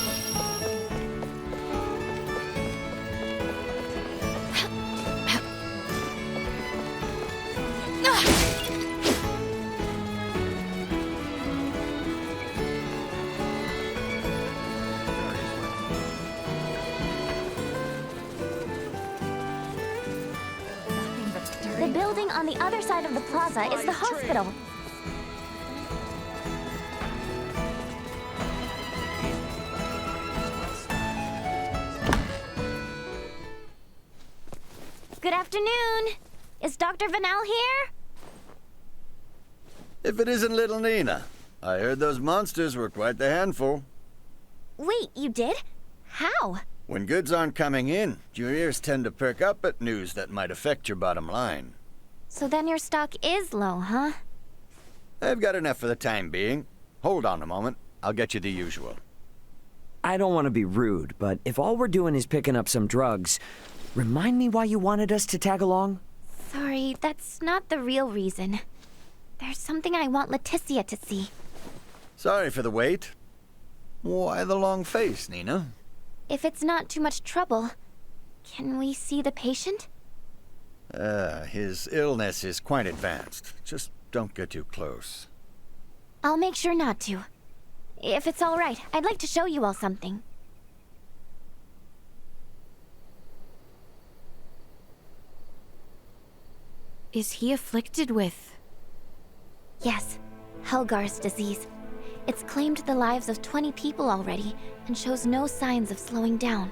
The building on the other side of the plaza is the hospital. afternoon. Is Dr. Vanel here?
If it isn't little Nina. I heard those monsters were quite the handful.
Wait, you did? How?
When goods aren't coming in, your ears tend to perk up at news that might affect your bottom line.
So then your stock is low, huh?
I've got enough for the time being. Hold on a moment. I'll get you the usual.
I don't want to be rude, but if all we're doing is picking up some drugs, remind me why you wanted us to tag along?
Sorry, that's not the real reason. There's something I want Laeticia to see.
Sorry for the wait. Why the long face, Nina?
If it's not too much trouble, can we see the patient?
His illness is quite advanced. Just don't get too close.
I'll make sure not to. If it's all right, I'd like to show you all something.
Is he afflicted with...
Yes, Helgar's disease. It's claimed the lives of 20 people already, and shows no signs of slowing down.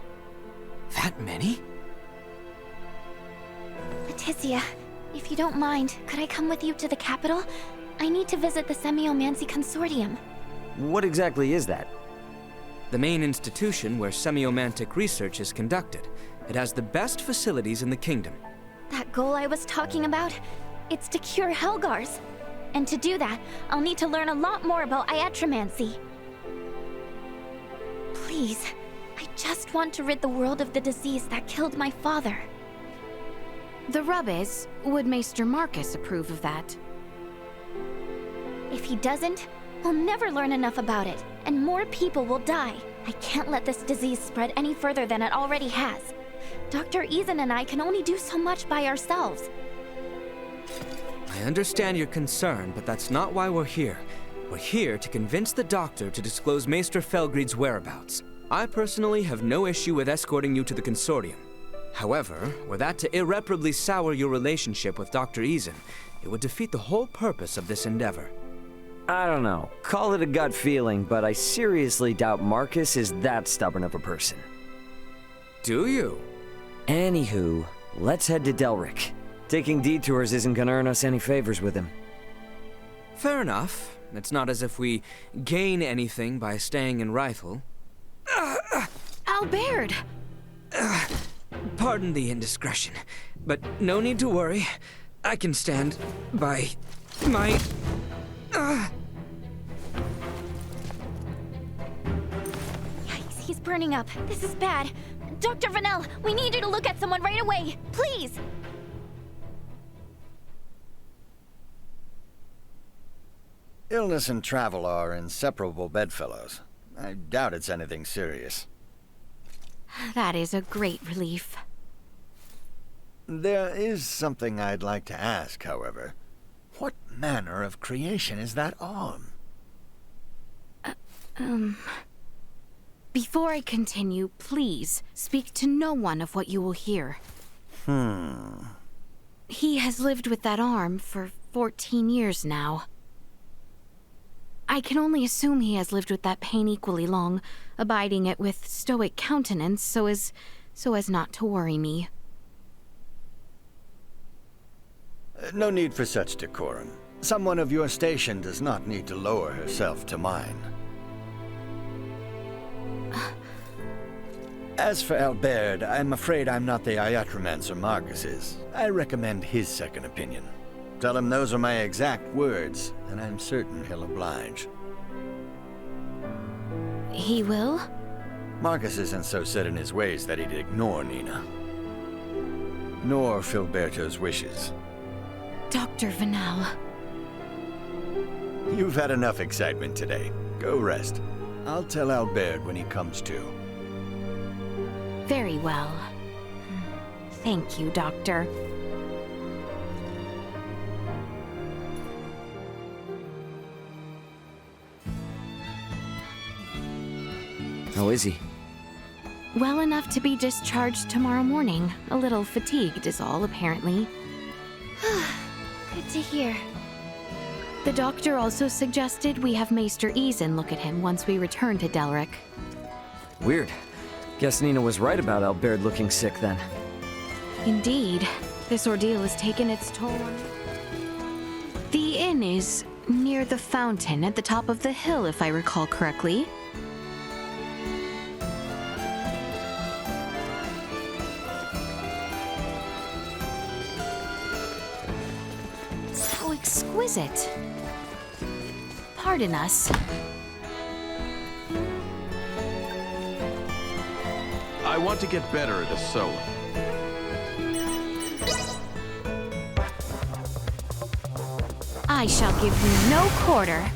That many?
Laeticia, if you don't mind, could I come with you to the capital? I need to visit the Semiomancy Consortium.
What exactly is that?
The main institution where semiomantic research is conducted. It has the best facilities in the kingdom.
That goal I was talking about? It's to cure Helgars. And to do that, I'll need to learn a lot more about iatromancy. Please, I just want to rid the world of the disease that killed my father.
The rub is, would Maester Marcus approve of that?
If he doesn't, we'll never learn enough about it, and more people will die. I can't let this disease spread any further than it already has. Dr. Eason and I can only do so much by ourselves.
I understand your concern, but that's not why we're here. We're here to convince the doctor to disclose Maester Felgreid's whereabouts. I personally have no issue with escorting you to the consortium. However, were that to irreparably sour your relationship with Dr. Eason, it would defeat the whole purpose of this endeavor.
I don't know. Call it a gut feeling, but I seriously doubt Marcus is that stubborn of a person.
Do you?
Anywho, let's head to Delric. Taking detours isn't gonna earn us any favors with him.
Fair enough. It's not as if we gain anything by staying in Rifle.
Albert!
Pardon the indiscretion, but no need to worry. I can stand by my...
Yikes, he's burning up. This is bad. Dr. Vanel, we need you to look at someone right away. Please!
Illness and travel are inseparable bedfellows. I doubt it's anything serious.
That is a great relief.
There is something I'd like to ask, however. What manner of creation is that arm?
Before I continue, please speak to no one of what you will hear. He has lived with that arm for 14 years now. I can only assume he has lived with that pain equally long, abiding it with stoic countenance so as not to worry me.
No need for such decorum. Someone of your station does not need to lower herself to mine. As for Albert, I'm afraid I'm not the iatromancer Marcus is. I recommend his second opinion. Tell him those are my exact words, and I'm certain he'll oblige.
He will?
Marcus isn't so set in his ways that he'd ignore Nina. Nor Filberto's wishes.
Dr. Vanel.
You've had enough excitement today. Go rest. I'll tell Albert when he comes to.
Very well. Thank you, Doctor.
How is he?
Well enough to be discharged tomorrow morning. A little fatigued is all, apparently.
Good to hear.
The doctor also suggested we have Maester Eason look at him once we return to Delric.
Weird. Guess Nina was right about Albert looking sick then.
Indeed. This ordeal has taken its toll on me. The inn is near the fountain at the top of the hill, if I recall correctly. How exquisite. Pardon us.
I want to get better at a solo.
I shall give you no quarter.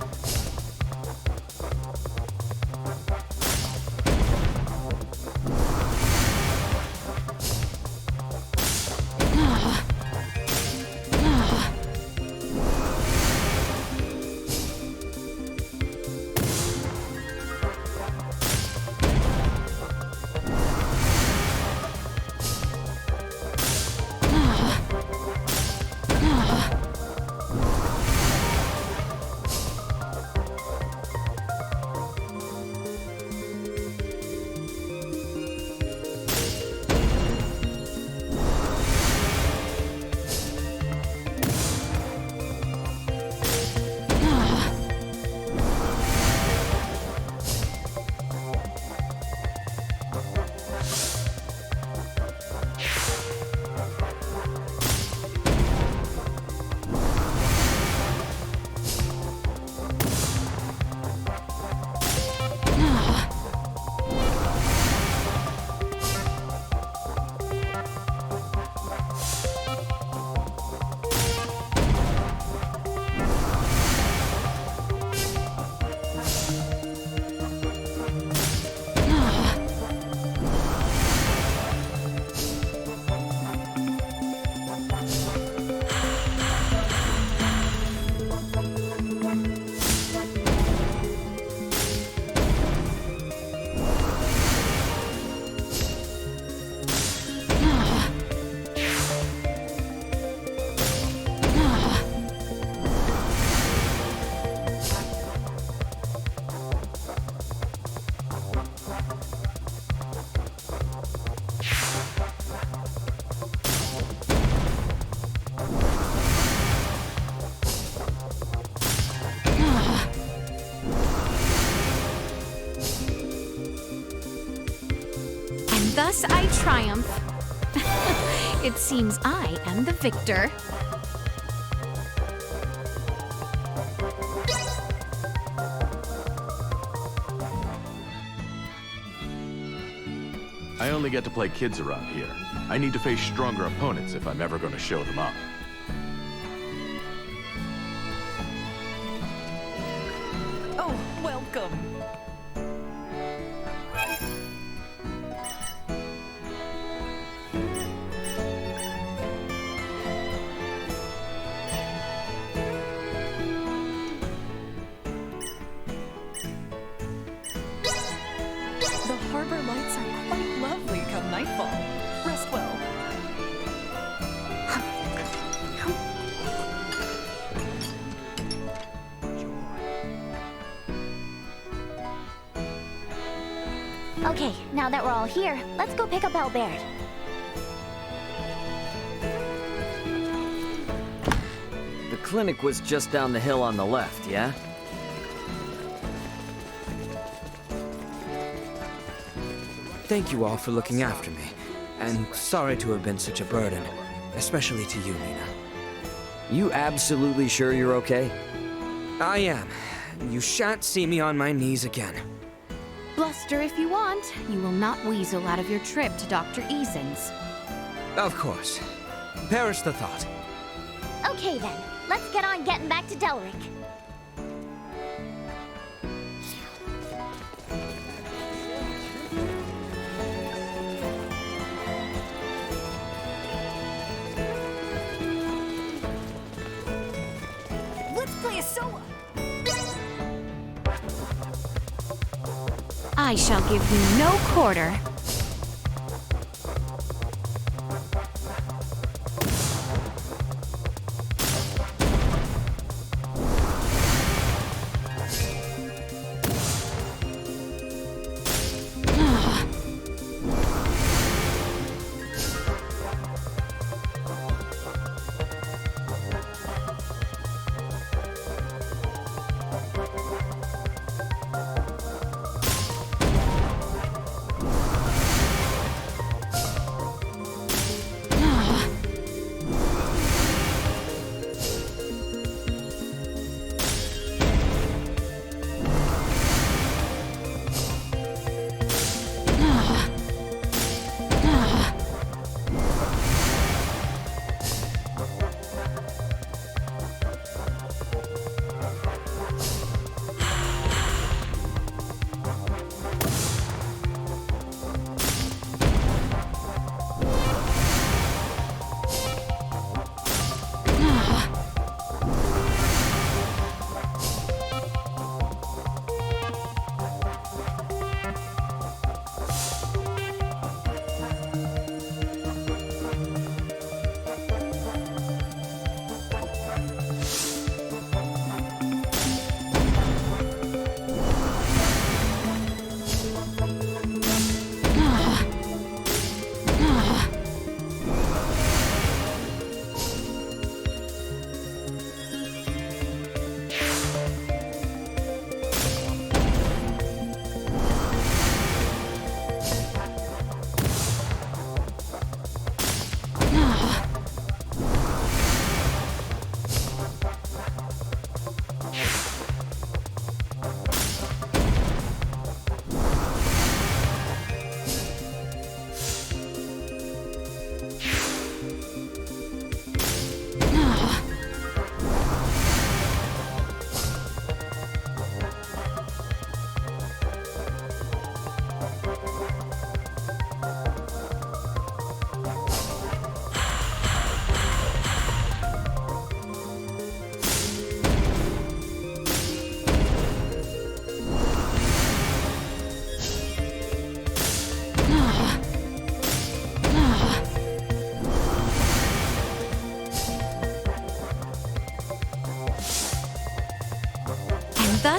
Thus I triumph. It seems I am the victor.
I only get to play kids around here. I need to face stronger opponents if I'm ever going to show them up.
Oh, welcome. The harbor lights are quite lovely come nightfall. Rest well.
Okay, now that we're all here, let's go pick up Albert.
The clinic was just down the hill on the left, yeah?
Thank you all for looking after me, and sorry to have been such a burden, especially to you, Nina.
You absolutely sure you're okay?
I am. You shan't see me on my knees again.
Bluster if you want. You will not weasel out of your trip to Dr. Eason's.
Of course. Perish the thought.
Okay then, let's get on getting back to Delric.
Let's play a solo.
I shall give you no quarter.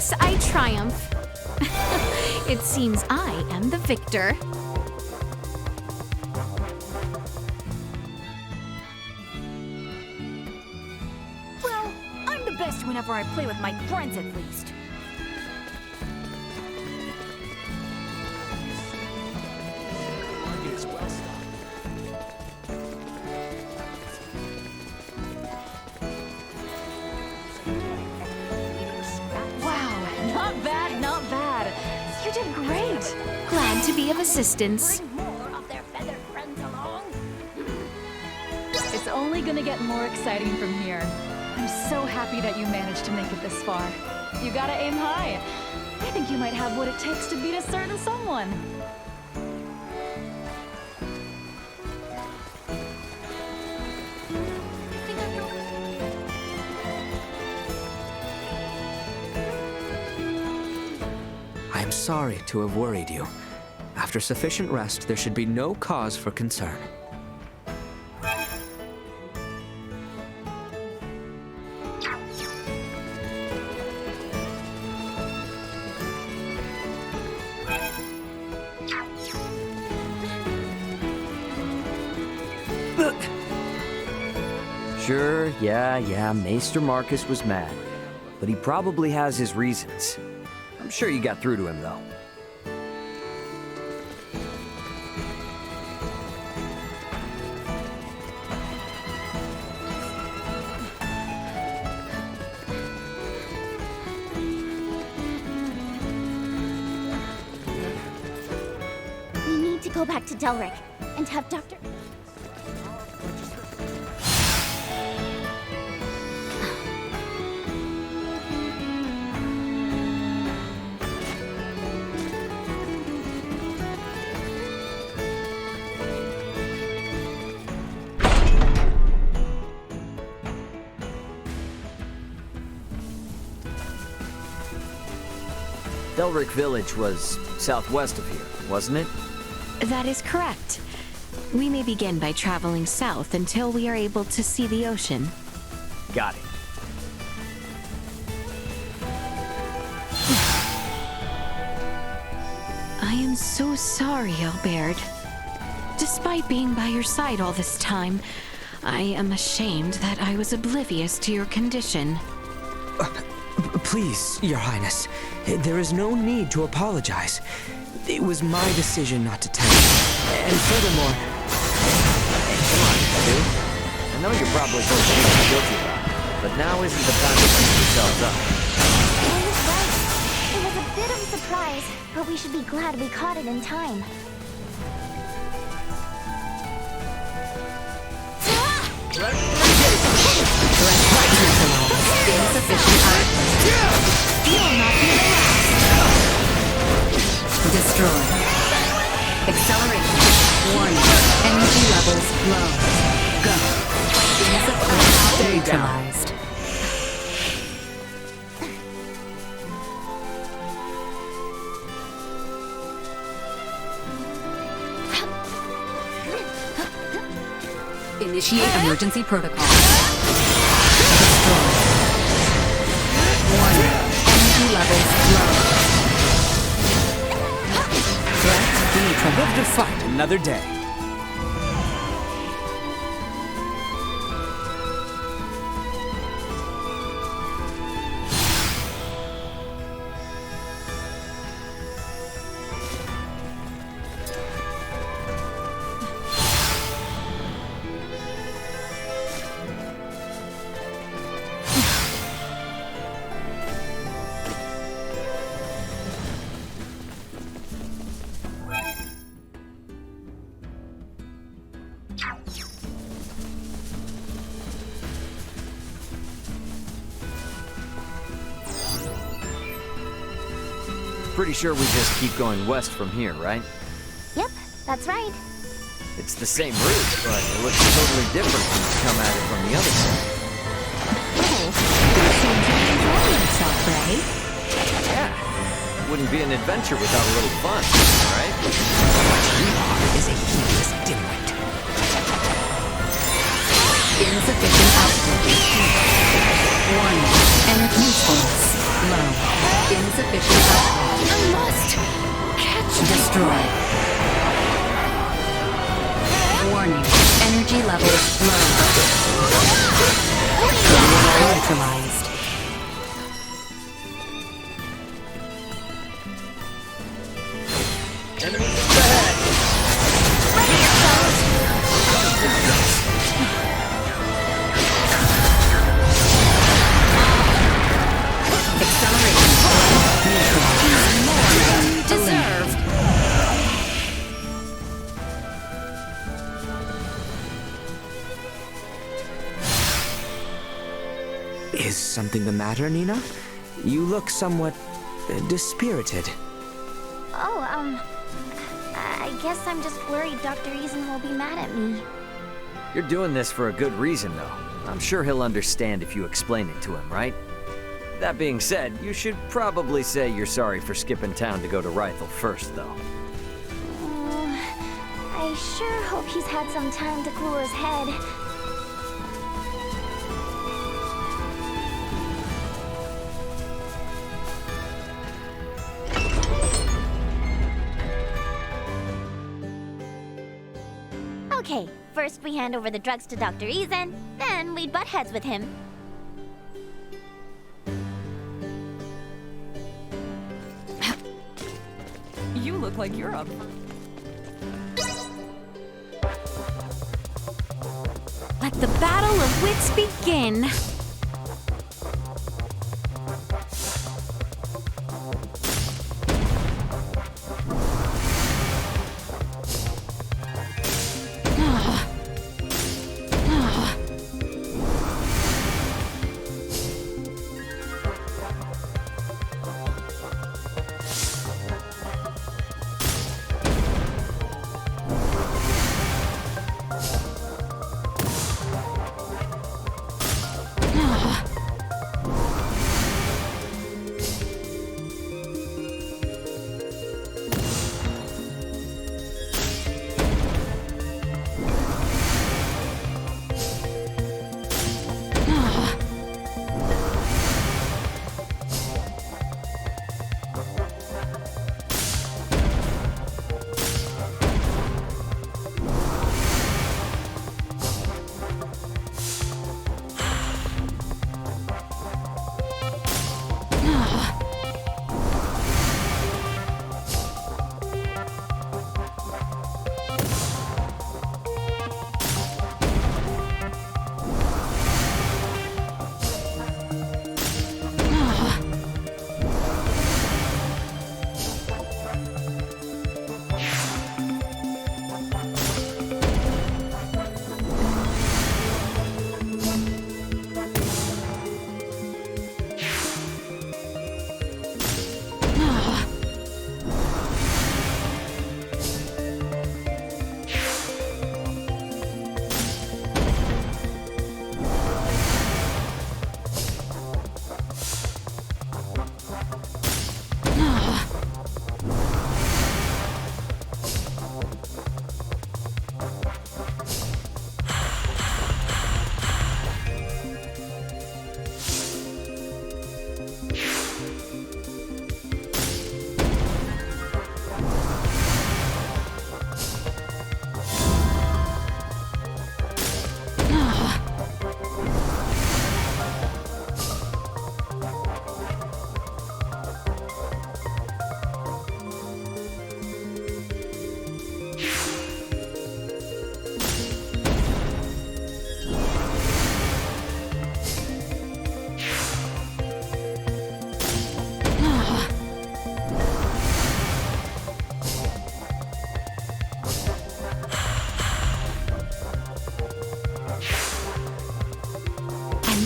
Alas, I triumph. It seems I am the victor.
Well, I'm the best whenever I play with my friends, at least.
Wow, not bad, not bad. You did great. Glad to be of assistance.
It's only gonna get more exciting from here. I'm so happy that you managed to make it this far. You gotta aim high. I think you might have what it takes to beat a certain someone.
I am sorry to have worried you. After sufficient rest, there should be no cause for concern.
Sure, yeah, Maester Marcus was mad. But he probably has his reasons. I'm sure you got through to him, though.
We need to go back to Delric and have Dr.
Delric Village was southwest of here, wasn't it?
That is correct. We may begin by traveling south until we are able to see the ocean.
Got it.
I am so sorry, Albert. Despite being by your side all this time, I am ashamed that I was oblivious to your condition.
Please, Your Highness, there is no need to apologize. It was my decision not to tell you. And furthermore...
Hey, come on, dude. I know you're probably going to feel guilty about it, but now isn't the time to beat yourselves up.
He's right. It was a bit of a surprise, but we should be glad we caught it in time.
Destroy. Acceleration. Warning. Energy levels low. Go. Insufficient. Neutralized. Initiate emergency protocol. Destroy. Warning. Energy levels low.
Live to fight another day.
Pretty sure we just keep going west from here, right?
Yep, that's right.
It's the same route, but it looks totally different when you come at it from the other side. Yeah. Wouldn't be an adventure without a little fun, right?
Is a heedless dimwit.
Insufficient output. Warning. Energy usefulness. Low. Insufficient output.
You must catch me.
Destroy. Warning. Energy levels low. Neutralized.
Is something the matter, Nina? You look somewhat dispirited.
Oh, I guess I'm just worried Dr. Eason will be mad at me.
You're doing this for a good reason, though. I'm sure he'll understand if you explain it to him, right? That being said, you should probably say you're sorry for skipping town to go to Rithel first, though.
I sure hope he's had some time to cool his head. Okay, first we hand over the drugs to Dr. Eason, then we butt heads with him.
You look like you're up.
Let the battle of wits begin.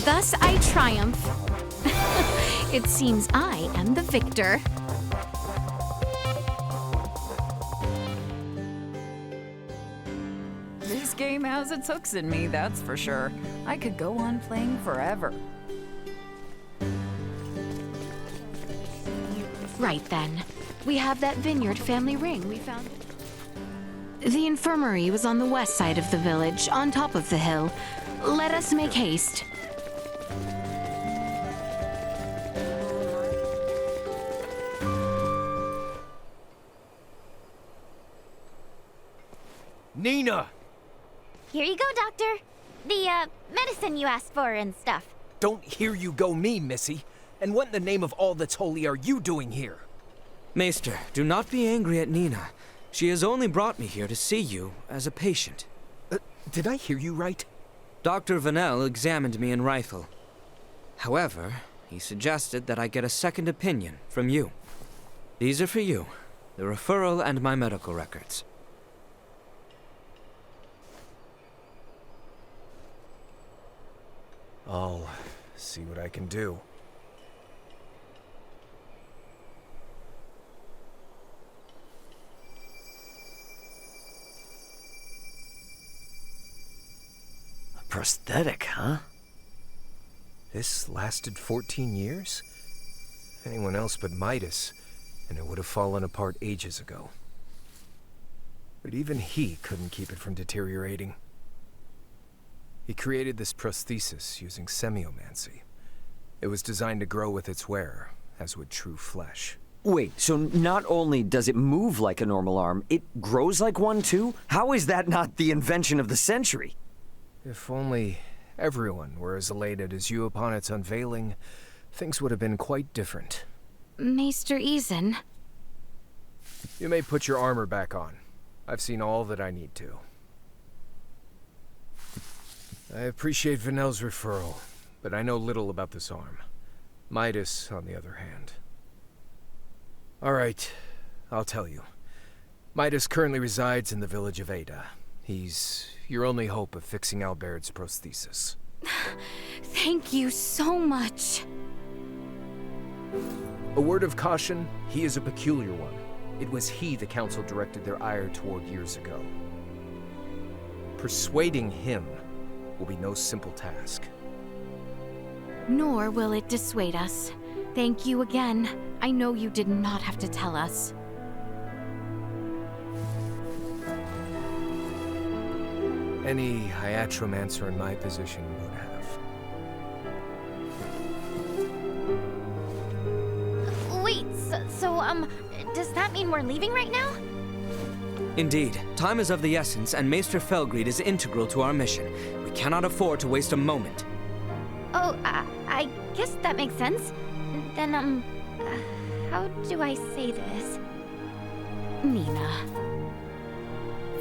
Thus I triumph. It seems I am the victor.
This game has its hooks in me, that's for sure. I could go on playing forever.
Right then. We have that vineyard family ring we found. The infirmary was on the west side of the village, on top of the hill. Let us make haste.
Nina!
Here you go, Doctor. The, medicine you asked for and stuff.
Don't hear you go me, Missy. And what in the name of all that's holy are you doing here?
Maester, do not be angry at Nina. She has only brought me here to see you as a patient.
Did I hear you right?
Dr. Vanel examined me in Rifle. However, he suggested that I get a second opinion from you. These are for you, the referral and my medical records.
I'll see what I can do.
A prosthetic, huh?
This lasted 14 years? Anyone else but Midas, and it would have fallen apart ages ago. But even he couldn't keep it from deteriorating. He created this prosthesis using semiomancy. It was designed to grow with its wearer, as would true flesh.
Wait, so not only does it move like a normal arm, it grows like one too? How is that not the invention of the century?
If only everyone were as elated as you upon its unveiling, things would have been quite different.
Maester Eason.
You may put your armor back on. I've seen all that I need to. I appreciate Vanel's referral, but I know little about this arm. Midas, on the other hand. All right, I'll tell you. Midas currently resides in the village of Ada. He's your only hope of fixing Albert's prosthesis.
Thank you so much.
A word of caution, he is a peculiar one. It was he the council directed their ire toward years ago. Persuading him will be no simple task.
Nor will it dissuade us. Thank you again. I know you did not have to tell us.
Any iatromancer in my position would have.
Wait, does that mean we're leaving right now?
Indeed, time is of the essence, and Maester Felgreed is integral to our mission. We cannot afford to waste a moment.
Oh, I guess that makes sense. Then, how do I say this?
Nina.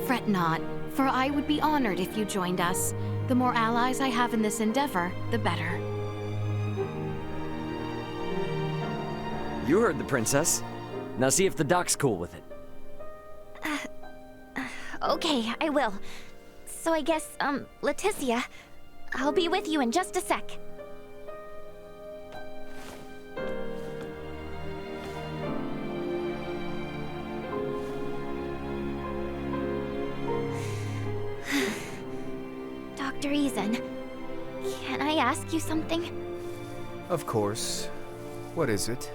Fret not, for I would be honored if you joined us. The more allies I have in this endeavor, the better.
You heard the princess. Now see if the doc's cool with it.
Okay, I will. So I guess, Laeticia, I'll be with you in just a sec. Dr. Eason, can I ask you something?
Of course. What is it?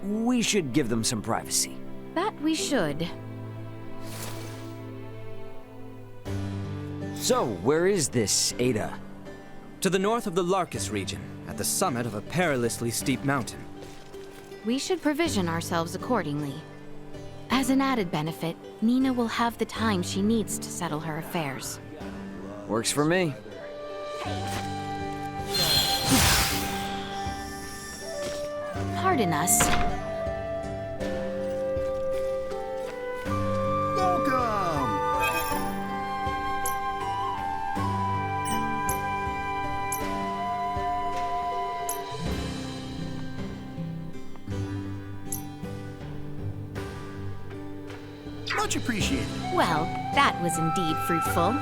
We should give them some privacy.
That we should.
So, where is this Ada?
To the north of the Larkus region, at the summit of a perilously steep mountain.
We should provision ourselves accordingly. As an added benefit, Nina will have the time she needs to settle her affairs.
Works for me.
Pardon us.
Much appreciated.
Well, that was indeed fruitful.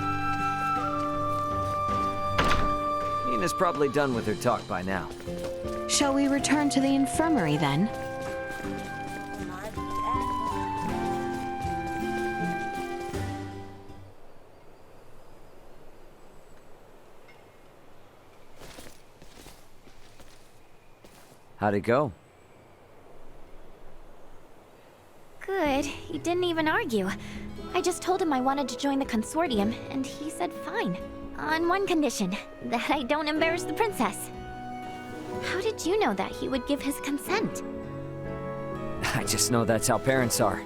Nina's probably done with her talk by now.
Shall we return to the infirmary then?
How'd it go?
Good. He didn't even argue. I just told him I wanted to join the consortium, and he said fine. On one condition, that I don't embarrass the princess. How did you know that he would give his consent?
I just know that's how parents are.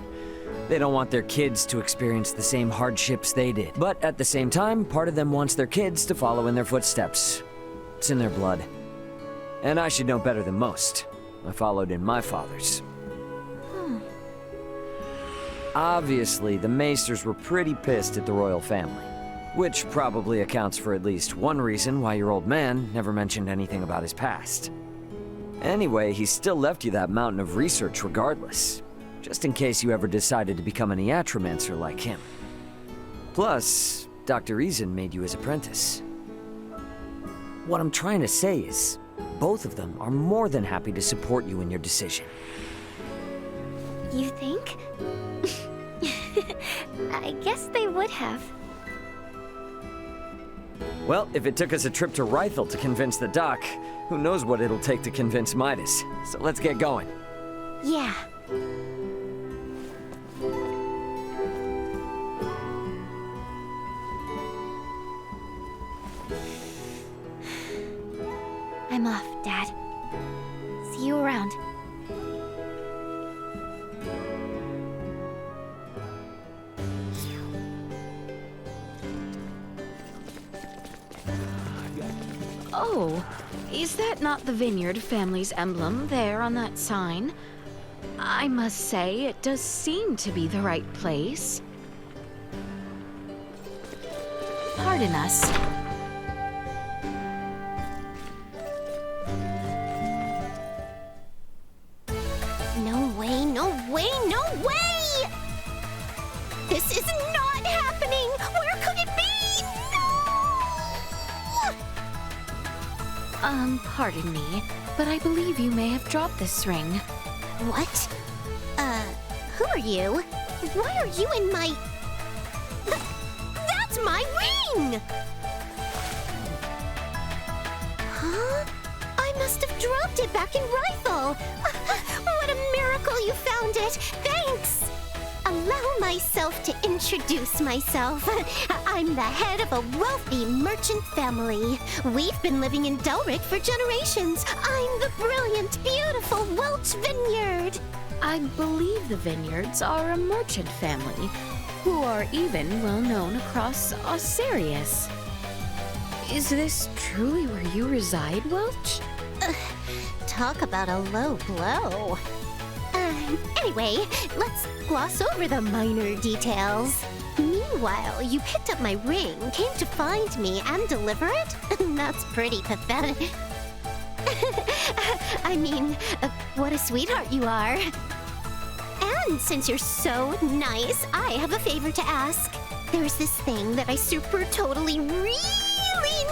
They don't want their kids to experience the same hardships they did. But at the same time, part of them wants their kids to follow in their footsteps. It's in their blood. And I should know better than most. I followed in my father's. Obviously, the Maesters were pretty pissed at the royal family. Which probably accounts for at least one reason why your old man never mentioned anything about his past. Anyway, he still left you that mountain of research regardless. Just in case you ever decided to become an iatromancer like him. Plus, Dr. Eason made you his apprentice. What I'm trying to say is, both of them are more than happy to support you in your decision.
You think? I guess they would have.
Well, if it took us a trip to Rythel to convince the doc, who knows what it'll take to convince Midas. So let's get going.
Yeah. I'm off, Dad. See you around.
Oh, is that not the Vineyard family's emblem there on that sign? I must say, it does seem to be the right place. Pardon us.
No way, no way, no way! This is not happening! Where could it be?
Pardon me, but I believe you may have dropped this ring.
What? Who are you? Why are you in my... That's my ring! Huh? I must have dropped it back in Rythel. What a miracle you found it! Thanks! Allow myself to introduce myself. I'm the head of a wealthy merchant family. We've been living in Delric for generations. I'm the brilliant, beautiful Welch Vineyard.
I believe the Vineyards are a merchant family, who are even well known across Osirius. Is this truly where you reside, Welch?
Talk about a low blow. Anyway, let's gloss over the minor details. Meanwhile, you picked up my ring, came to find me, and deliver it? That's pretty pathetic. I mean, what a sweetheart you are. And since you're so nice, I have a favor to ask. There's this thing that I really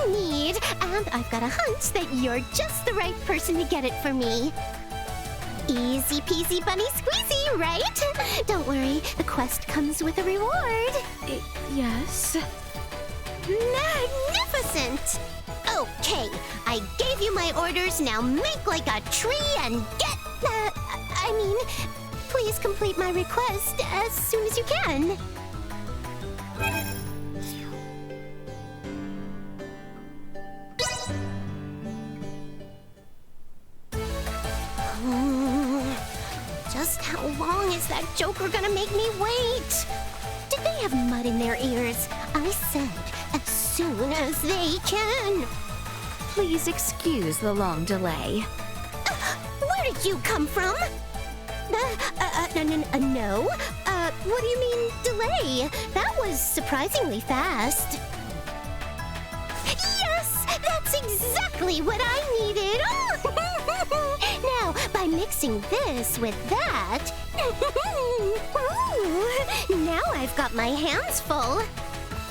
need, and I've got a hunch that you're just the right person to get it for me. Easy peasy bunny squeezy, right? Don't worry, the quest comes with a reward.
Yes?
Magnificent! Okay, I gave you my orders, now make like a tree and get... please complete my request as soon as you can. Just how long is that joker gonna make me wait? Did they have mud in their ears? I said, as soon as they can.
Please excuse the long delay.
Where did you come from? No. What do you mean, delay? That was surprisingly fast. Yes! That's exactly what I needed! Now, by mixing this with that... now I've got my hands full.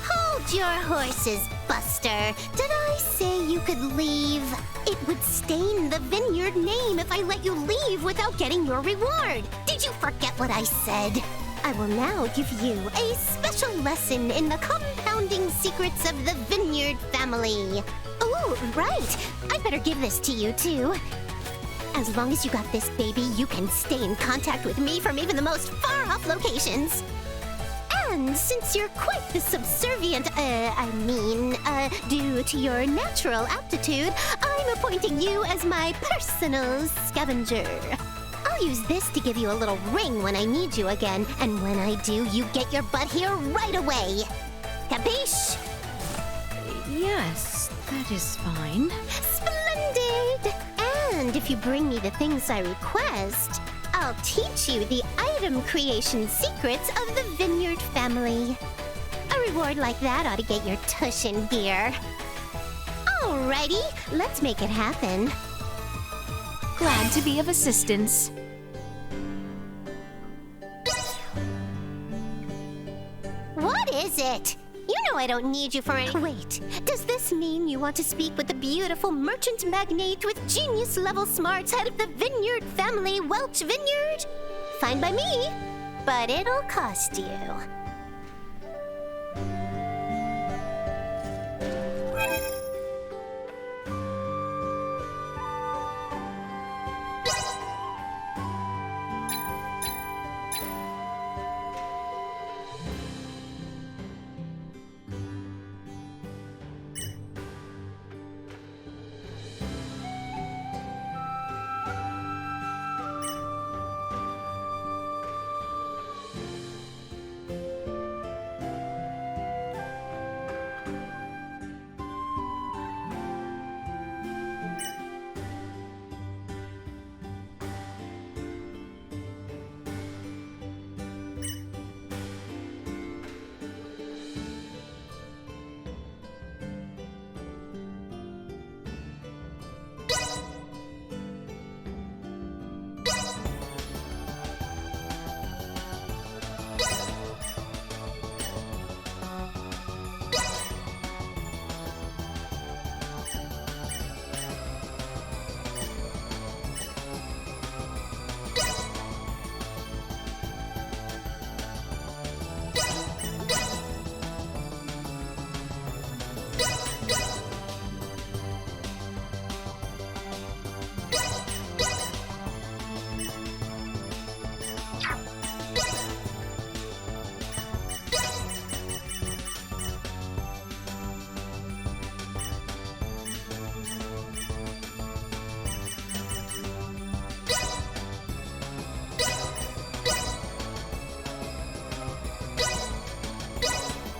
Hold your horses, Buster. Did I say you could leave? It would stain the Vineyard name if I let you leave without getting your reward. Did you forget what I said? I will now give you a special lesson in the compounding secrets of the Vineyard family. Oh, right. I better give this to you, too. As long as you got this, baby, you can stay in contact with me from even the most far-off locations. And since you're quite the subservient, due to your natural aptitude, I'm appointing you as my personal scavenger. I'll use this to give you a little ring when I need you again, and when I do, you get your butt here right away. Capiche?
Yes, that is fine.
Splendid! And if you bring me the things I request, I'll teach you the item creation secrets of the Vineyard family. A reward like that ought to get your tush in gear. Alrighty, let's make it happen.
Glad to be of assistance.
What is it? You know I don't need you for any— Wait, does this mean you want to speak with the beautiful merchant magnate with genius-level smarts, head of the Vineyard family, Welch Vineyard? Fine by me, but it'll cost you.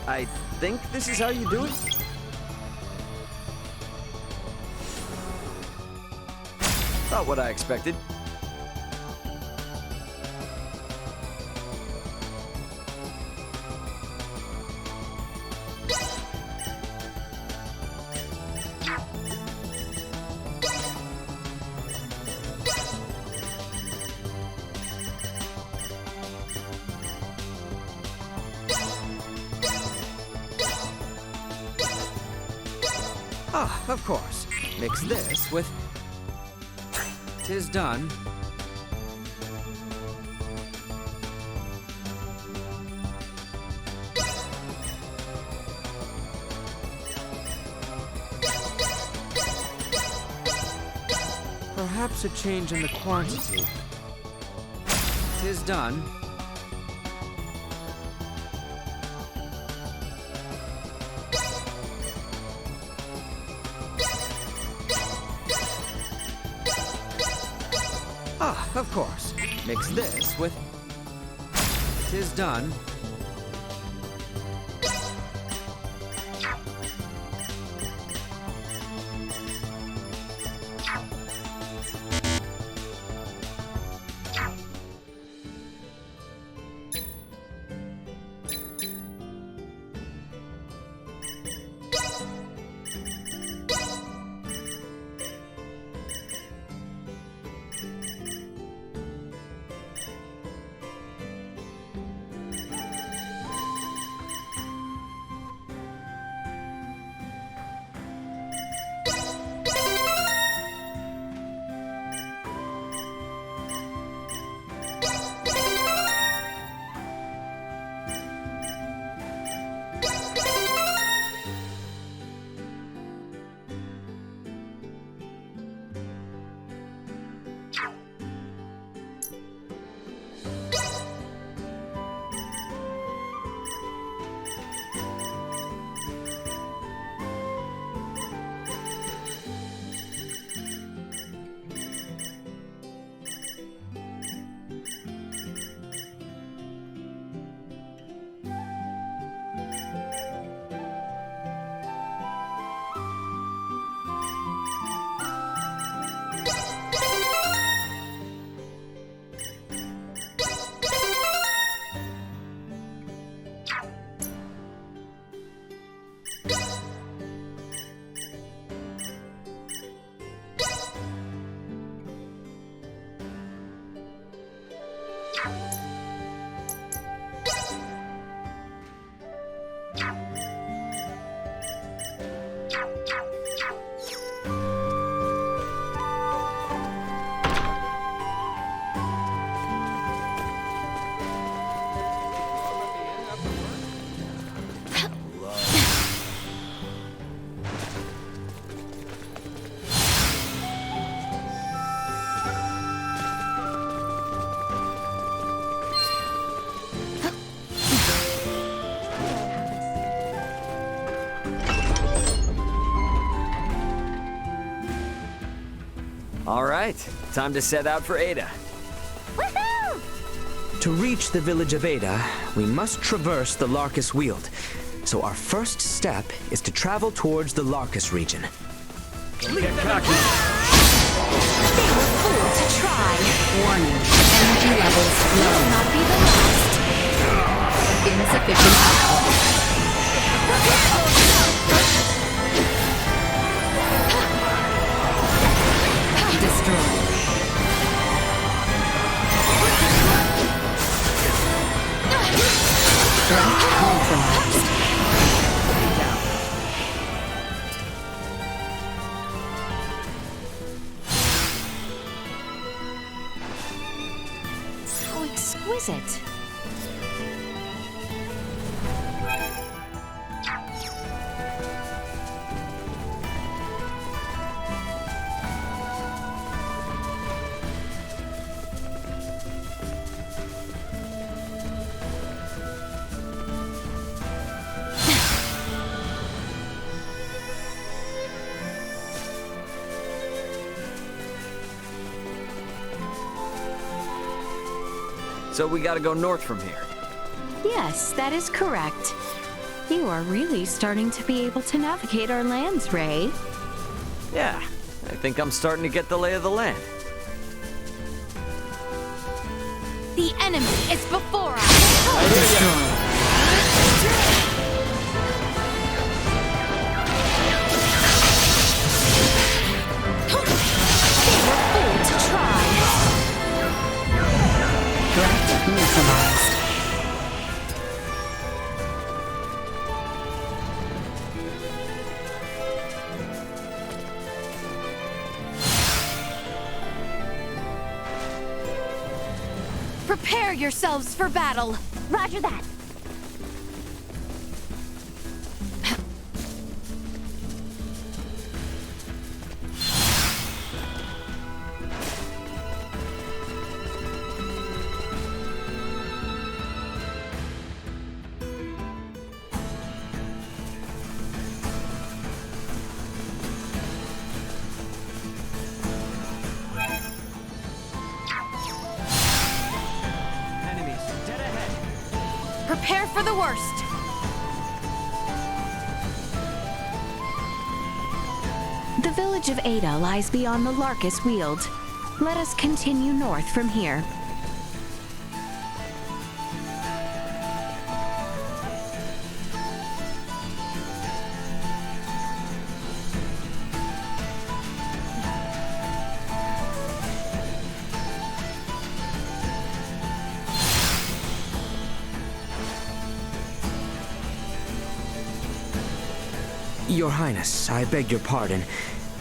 I think this is how you do it? Not what I expected.
Ah, of course. Mix this with... 'Tis done. Perhaps a change in the quantity. 'Tis done. Ah, of course. Mix this with... 'Tis done.
All right, time to set out for Ada.
Woohoo!
To reach the village of Ada, we must traverse the Larkus Weald. So our first step is to travel towards the Larkus region.
Get cocky.
They were fooled to try. Warning, energy levels low. Will not be the last.
Insufficient output. Destroyed. Threat neutralized.
How exquisite.
So we gotta go north from here.
Yes, that is correct. You are really starting to be able to navigate our lands, Ray.
Yeah, I think I'm starting to get the lay of the land.
The enemy is before us. They were fooled to try.
Threat neutralized.
Prepare yourselves for battle.
Roger that.
Prepare for the worst. The village of Ada lies beyond the Larkus Weald. Let us continue north from here.
Your Highness, I beg your pardon.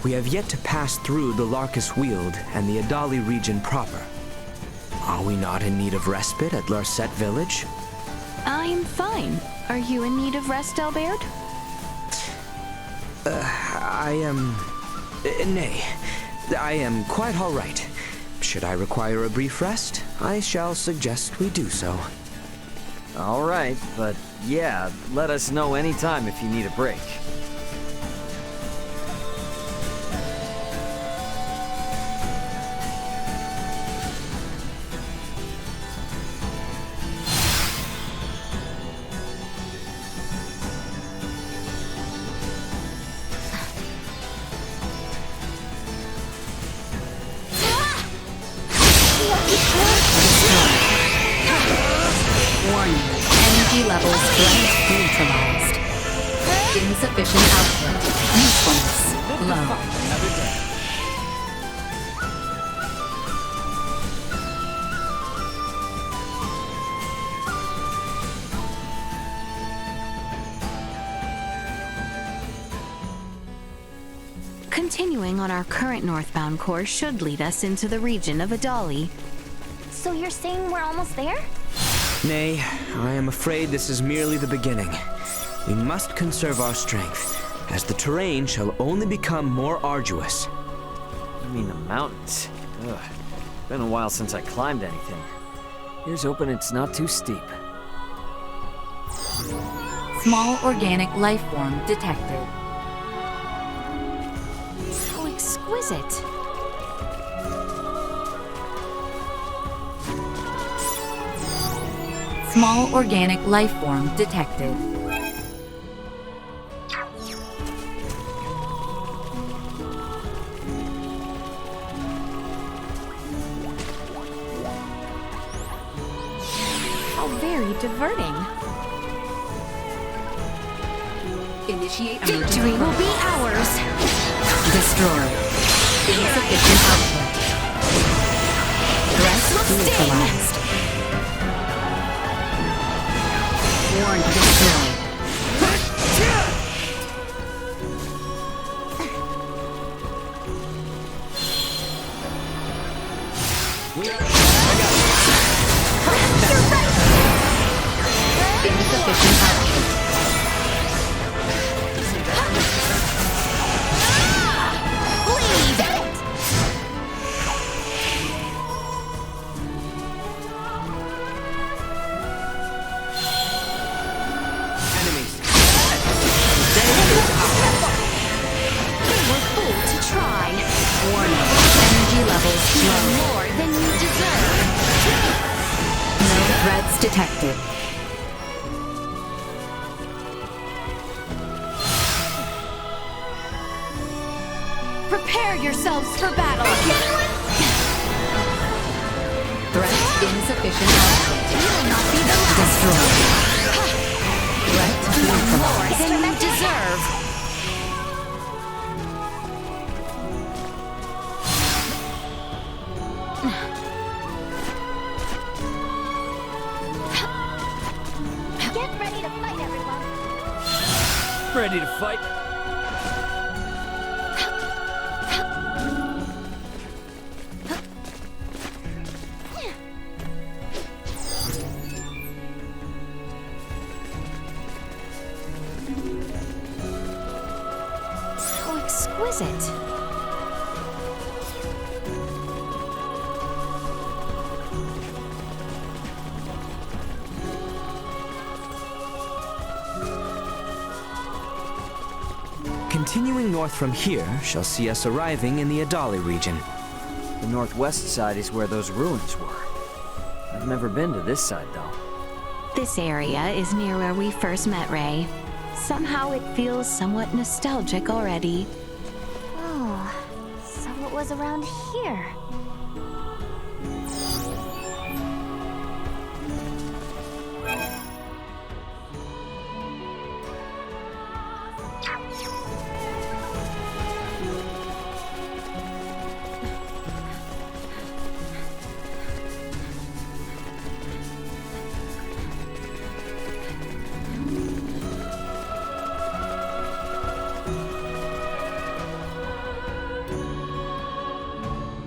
We have yet to pass through the Larkus Weald and the Adali region proper. Are we not in need of respite at Larset Village?
I'm fine. Are you in need of rest, Albert?
I am... nay. I am quite all right. Should I require a brief rest, I shall suggest we do so.
All right, but yeah, let us know anytime if you need a break.
Warning, energy levels threat neutralized. Insufficient output. Usefulness low.
Continuing on our current northbound course should lead us into the region of Adali.
So you're saying we're almost there?
Nay, I am afraid this is merely the beginning. We must conserve our strength, as the terrain shall only become more arduous.
I mean, the mountains. Ugh. Been a while since I climbed anything. Here's hoping it's not too steep.
Small organic life form detected.
How exquisite.
Small organic life form detected.
How very diverting.
Initiate
Victory will be ours.
Destroy. Insufficient output. Threat neutralized. Warn destroyed. Insufficient output.
More than you deserve.
No threats detected.
Prepare yourselves for battle.
Threat insufficient output.
You will not be the last.
Destroy. Threat neutralized.
More than you deserve.
Get ready to fight, everyone.
Ready to fight?
So exquisite.
Continuing north from here shall see us arriving in the Adali region.
The northwest side is where those ruins were. I've never been to this side, though.
This area is near where we first met Ray. Somehow it feels somewhat nostalgic already.
Oh, so it was around here.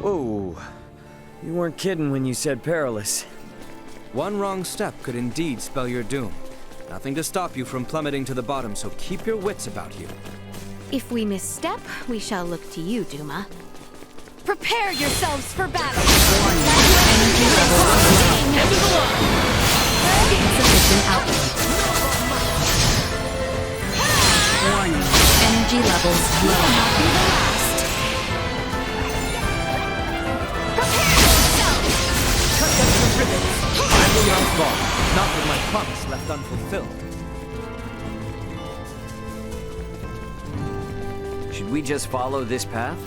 Whoa. You weren't kidding when you said perilous.
One wrong step could indeed spell your doom. Nothing to stop you from plummeting to the bottom, so keep your wits about you.
If we misstep, we shall look to you, Duma. Prepare yourselves for battle!
Insufficient output. Warning. Energy levels low.
I will not fall, not with my promise left unfulfilled.
Should we just follow this path?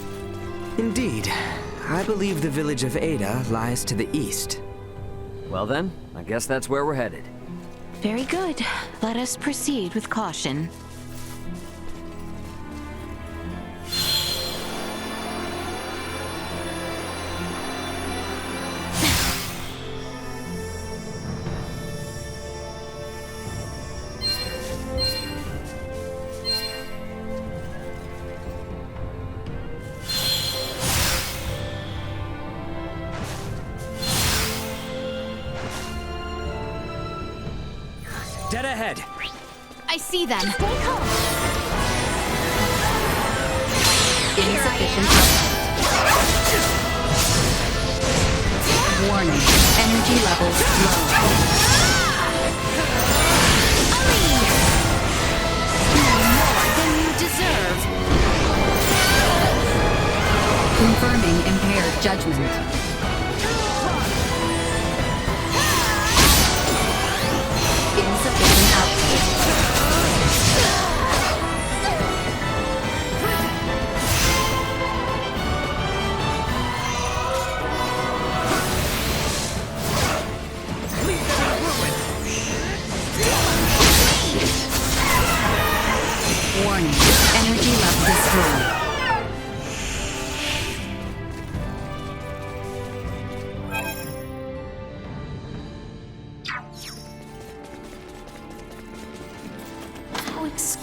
Indeed. I believe the village of Ada lies to the east.
Well then, I guess that's where we're headed.
Very good. Let us proceed with caution.
Dead ahead!
I see them.
Insufficient output. Warning. Energy levels low.
More than you deserve.
Confirming impaired judgment.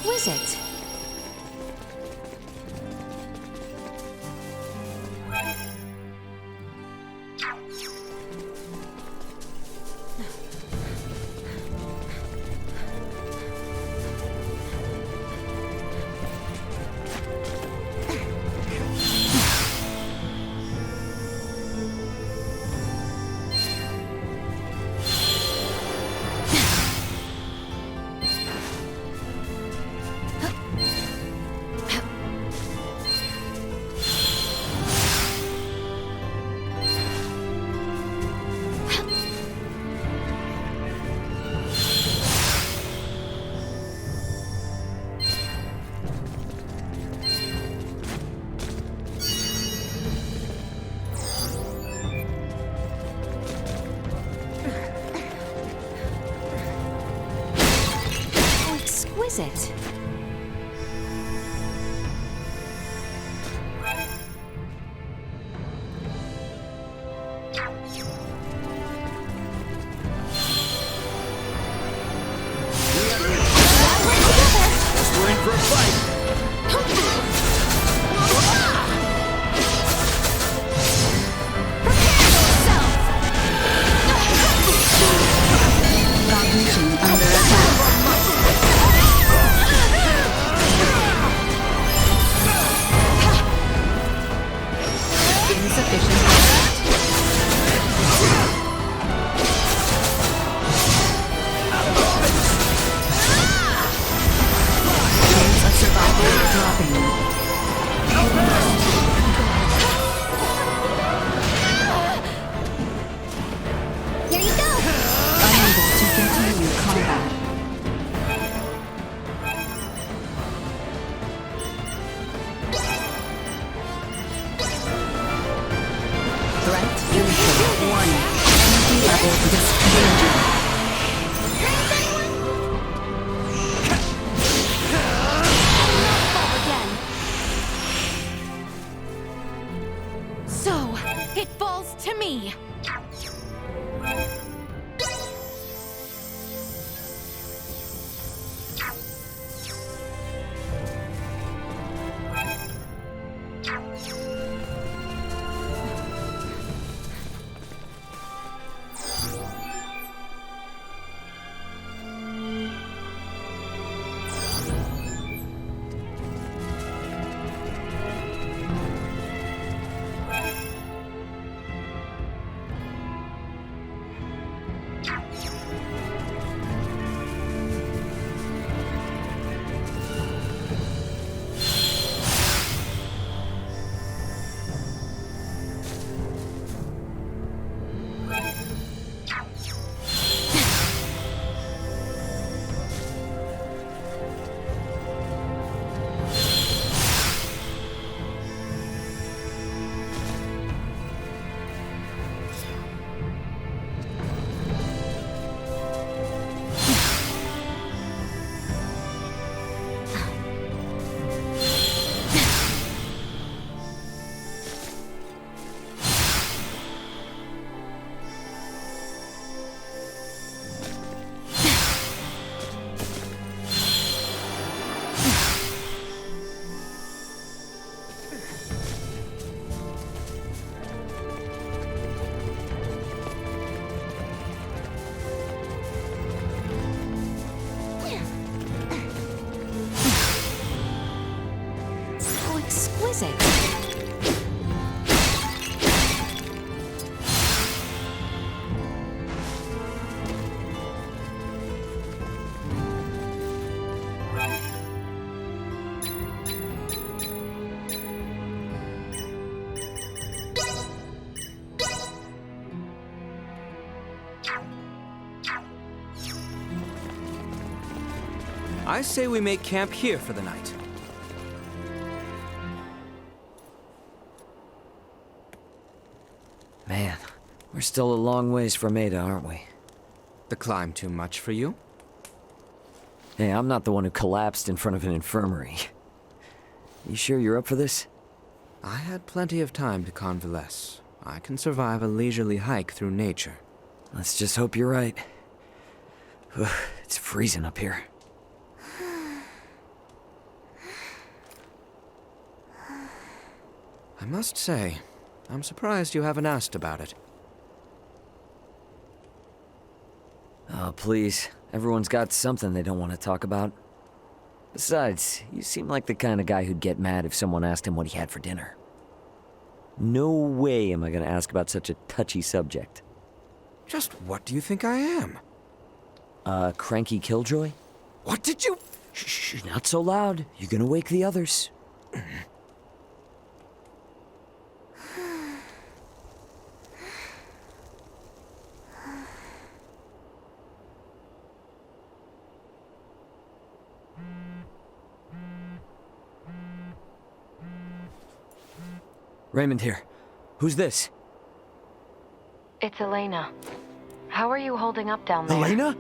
exquisite. Exquisite.
Guess we're in for a fight.
Cognition under attack. Insufficient chance of survival dropping.
Here you go!
Unable to continue combat. Threat initial. Warning. Energy level disengaging.
So, it falls to me. Exquisite.
I say we make camp here for the night.
Man, we're still a long ways from Ada, aren't we?
The climb too much for you?
Hey, I'm not the one who collapsed in front of an infirmary. You sure you're up for this?
I had plenty of time to convalesce. I can survive a leisurely hike through nature.
Let's just hope you're right. It's freezing up here.
I must say, I'm surprised you haven't asked about it.
Oh, please. Everyone's got something they don't want to talk about. Besides, you seem like the kind of guy who'd get mad if someone asked him what he had for dinner. No way am I gonna ask about such a touchy subject.
Just what do you think I am?
Cranky killjoy?
What did you...
Shh, not so loud. You're gonna wake the others. Raymond here. Who's this?
It's Elena. How are you holding up down there?
Elena?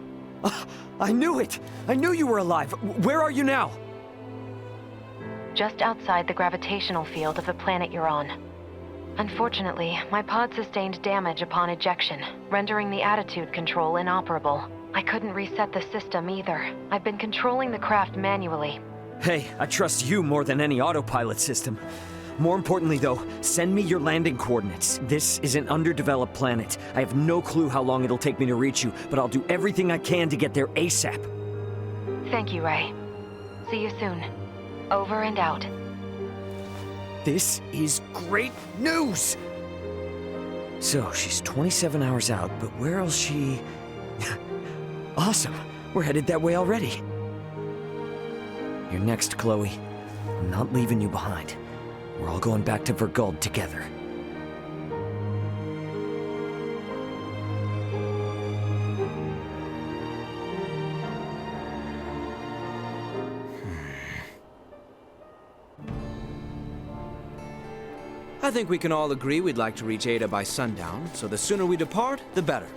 I knew it! I knew you were alive! Where are you now?
Just outside the gravitational field of the planet you're on. Unfortunately, my pod sustained damage upon ejection, rendering the attitude control inoperable. I couldn't reset the system either. I've been controlling the craft manually.
Hey, I trust you more than any autopilot system. More importantly, though, send me your landing coordinates. This is an underdeveloped planet. I have no clue how long it'll take me to reach you, but I'll do everything I can to get there ASAP.
Thank you, Ray. See you soon. Over and out.
This is great news! So, she's 27 hours out, but where else she... Awesome! We're headed that way already. You're next, Chloe. I'm not leaving you behind. We're all going back to Verguld together.
I think we can all agree we'd like to reach Ada by sundown, so the sooner we depart, the better.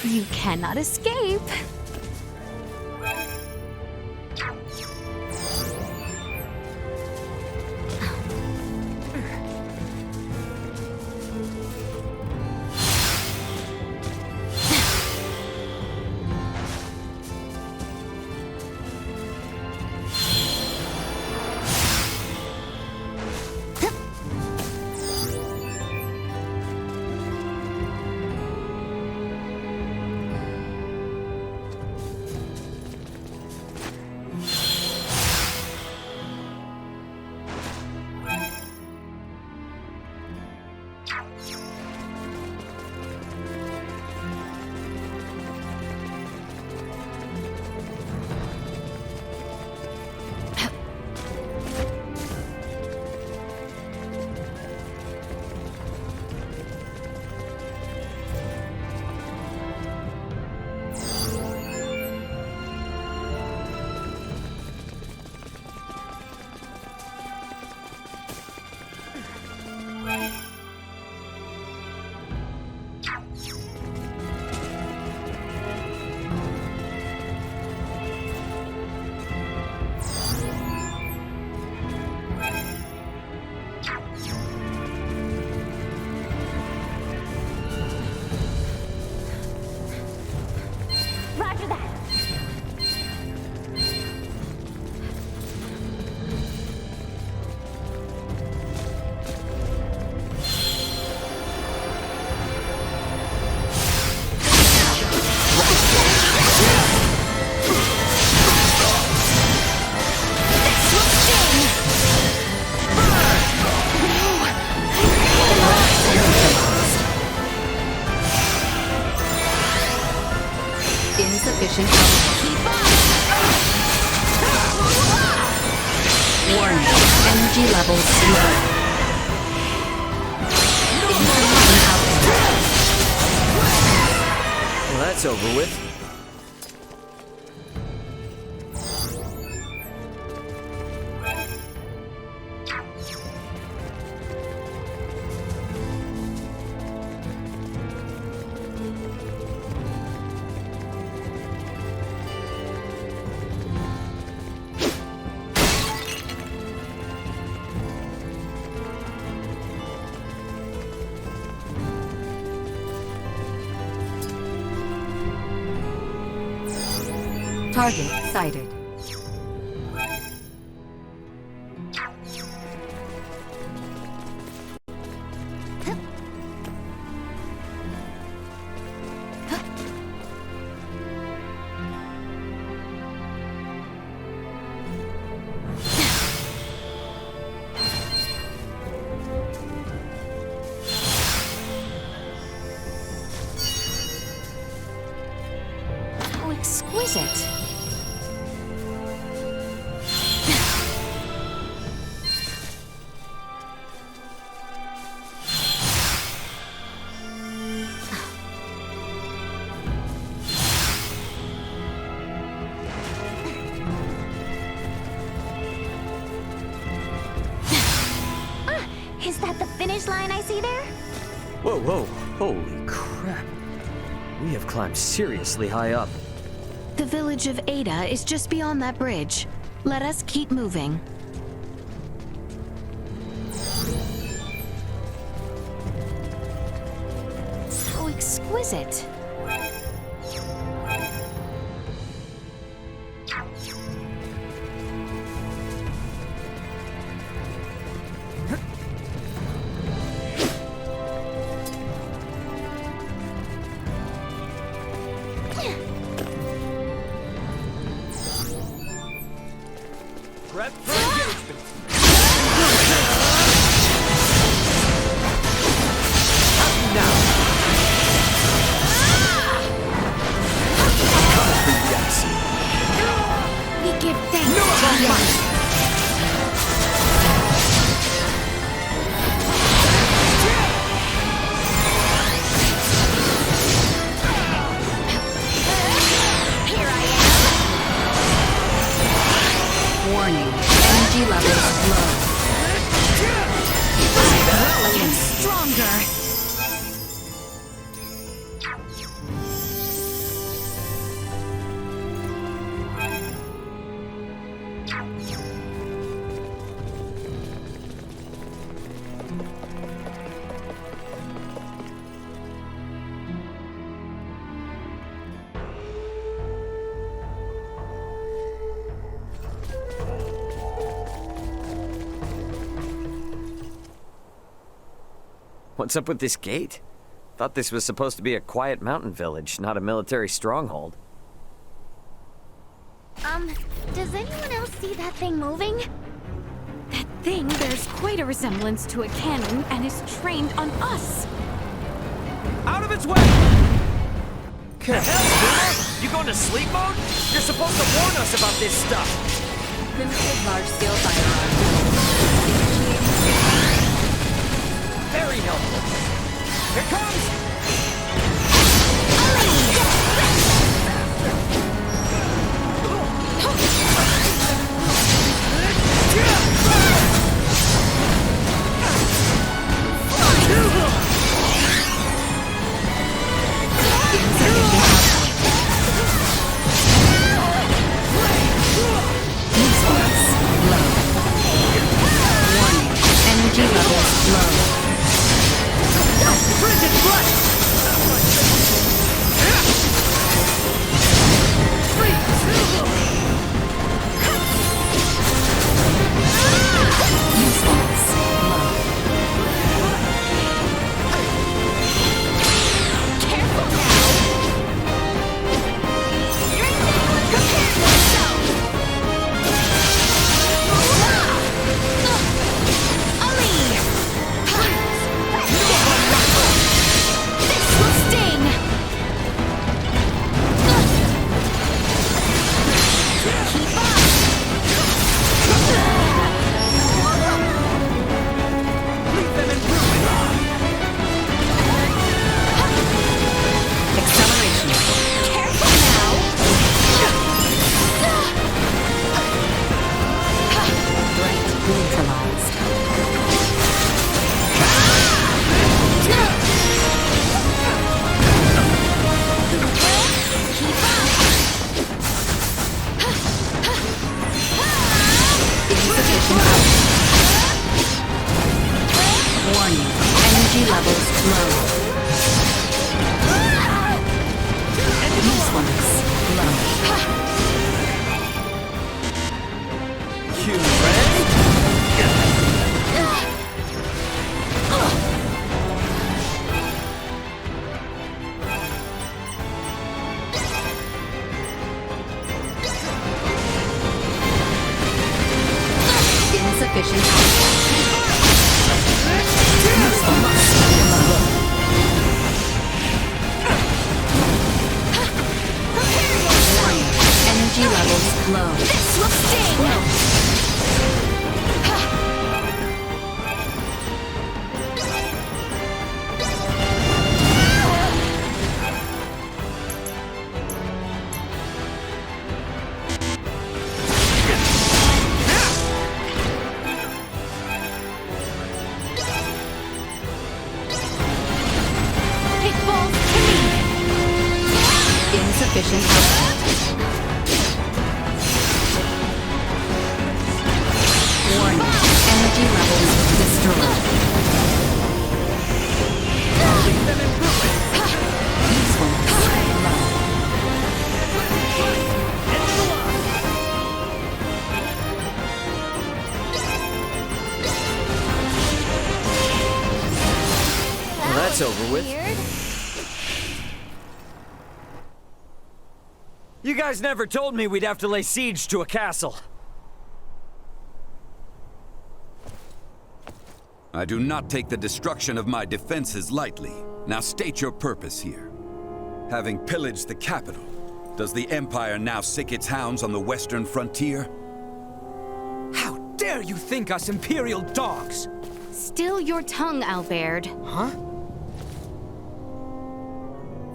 You cannot escape.
Insufficient health. Keep up! Warning. Energy levels low.
Well, that's over with.
Target sighted.
Exquisite.
Is that the finish line I see there?
Whoa, whoa, holy crap. We have climbed seriously high up.
The village of Ada is just beyond that bridge. Let us keep moving. How exquisite.
Prep for engagement.
Now.
We give thanks to you.
Warning, energy levels low.
Growing stronger.
What's up with this gate? Thought this was supposed to be a quiet mountain village, not a military stronghold.
Does anyone else see that thing moving?
That thing bears quite a resemblance to a cannon and is trained on us.
Out of its way! The hell, Gusma? You going to sleep mode? You're supposed to warn us about this stuff.
Limited large-scale firearms.
Very helpful. Here comes!
Energy levels low.
Frigid blood!
Insufficient energy levels low.
This will sting!
Insufficient output. Warning. Energy levels destroyed. Usefulness low.
Well, that's over with. You guys never told me we'd have to lay siege to a castle.
I do not take the destruction of my defenses lightly. Now state your purpose here. Having pillaged the capital, does the Empire now sick its hounds on the western frontier?
How dare you think us Imperial dogs?
Still your tongue, Albert.
Huh?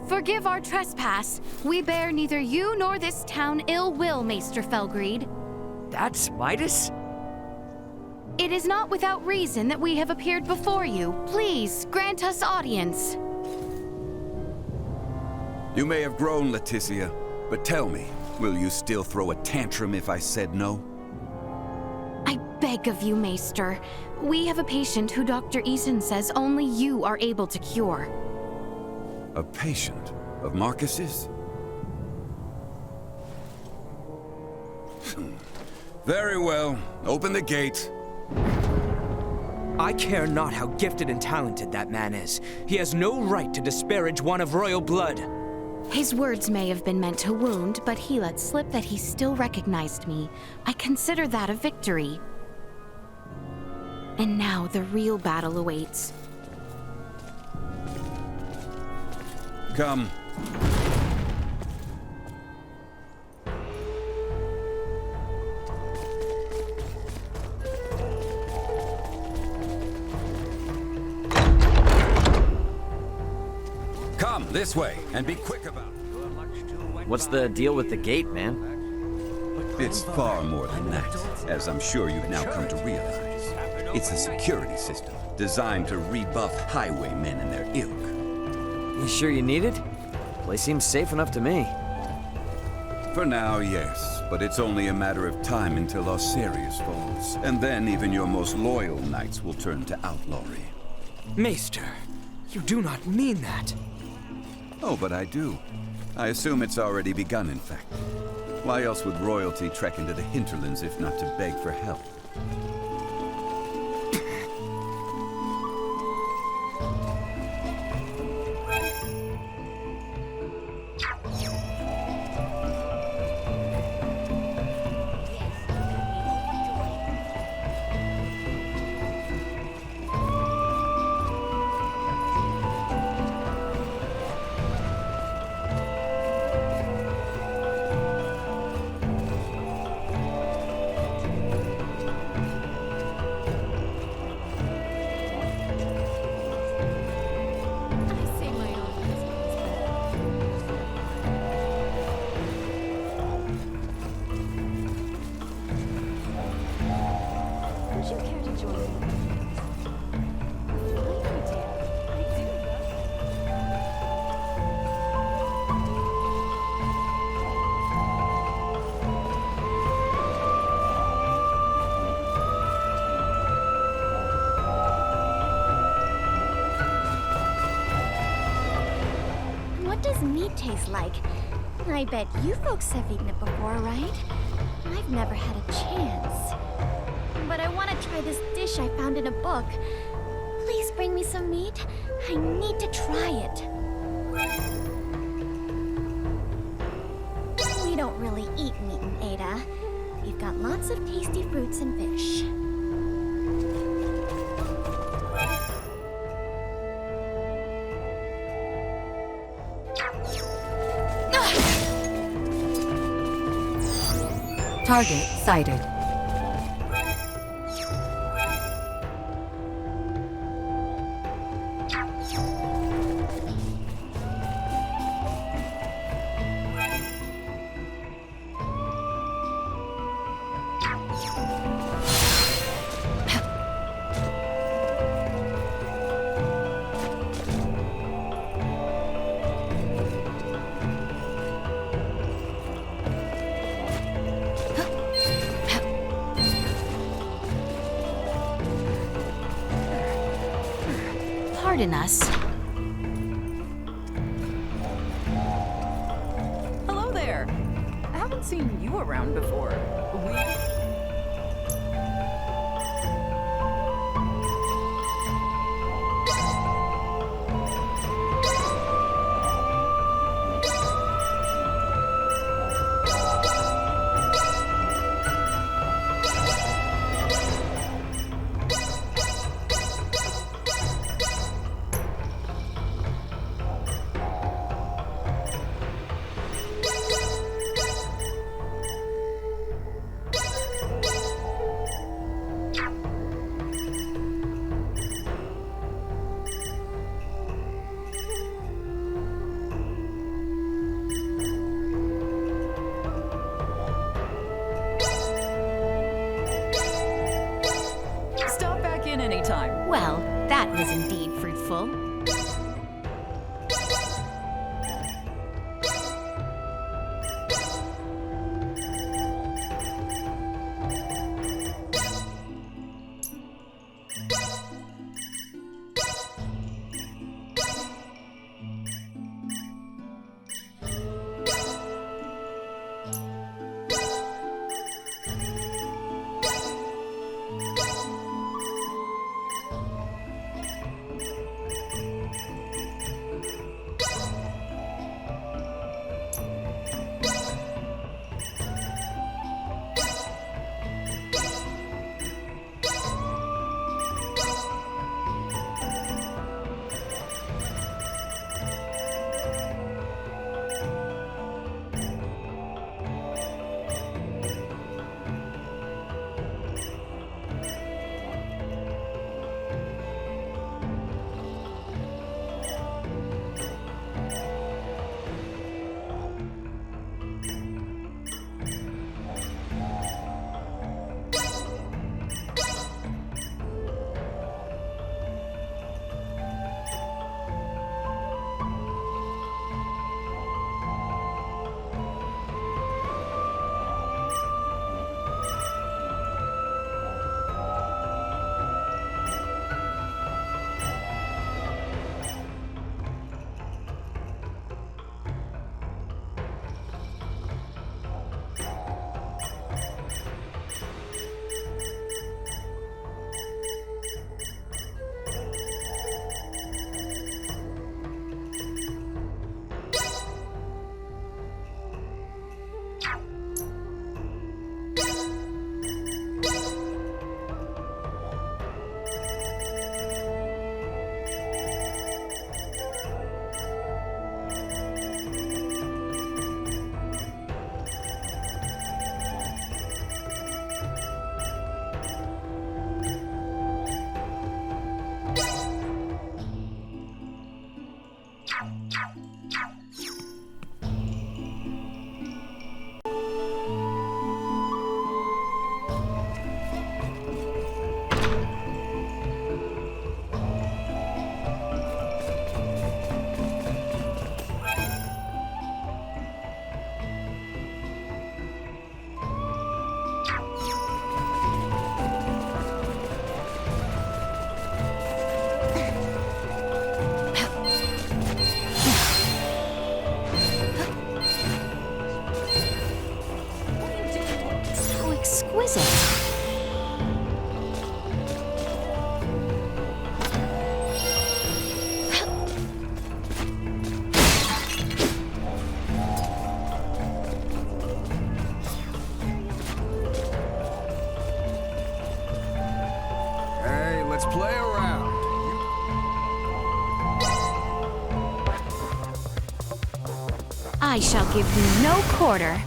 Forgive our trespass. We bear neither you nor this town ill will, Maester Felgreed.
That's Midas?
It is not without reason that we have appeared before you. Please, grant us audience.
You may have grown, Laeticia, but tell me, will you still throw a tantrum if I said no?
I beg of you, Maester. We have a patient who Dr. Eason says only you are able to cure.
A patient of Marcus's? Very well. Open the gate.
I care not how gifted and talented that man is. He has no right to disparage one of royal blood.
His words may have been meant to wound, but he let slip that he still recognized me. I consider that a victory. And now the real battle awaits.
Come. Come, this way, and be quick about it.
What's the deal with the gate, man?
It's far more than that, as I'm sure you've now come to realize. It's a security system designed to rebuff highwaymen and their ilk.
You sure you need it? Place seems safe enough to me.
For now, yes, but it's only a matter of time until Osirius falls. And then even your most loyal knights will turn to outlawry.
Maester, you do not mean that.
Oh, but I do. I assume it's already begun, in fact. Why else would royalty trek into the hinterlands if not to beg for help?
What does meat taste like? I bet you folks have eaten it before, right? I've never had a chance. But I want to try this dish I found in a book. Please bring me some meat. I need to try it. We don't really eat meat in Ada. We've got lots of tasty fruits and fish.
Target sighted.
Pardon us.
Hello there. I haven't seen you around before. Stop back in anytime.
Well, that was indeed fruitful. I shall give you no quarter.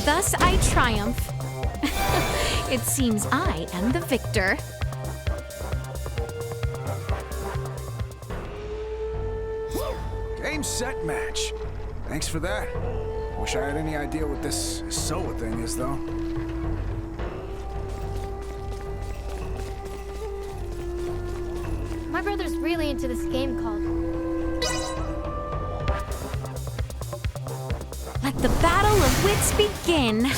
thus I triumph. It seems I am the victor.
Game, set, match. Thanks for that. Wish I had any idea what this SOA thing is, though.
My brother's really into this game called...
Let the battle of wits begin.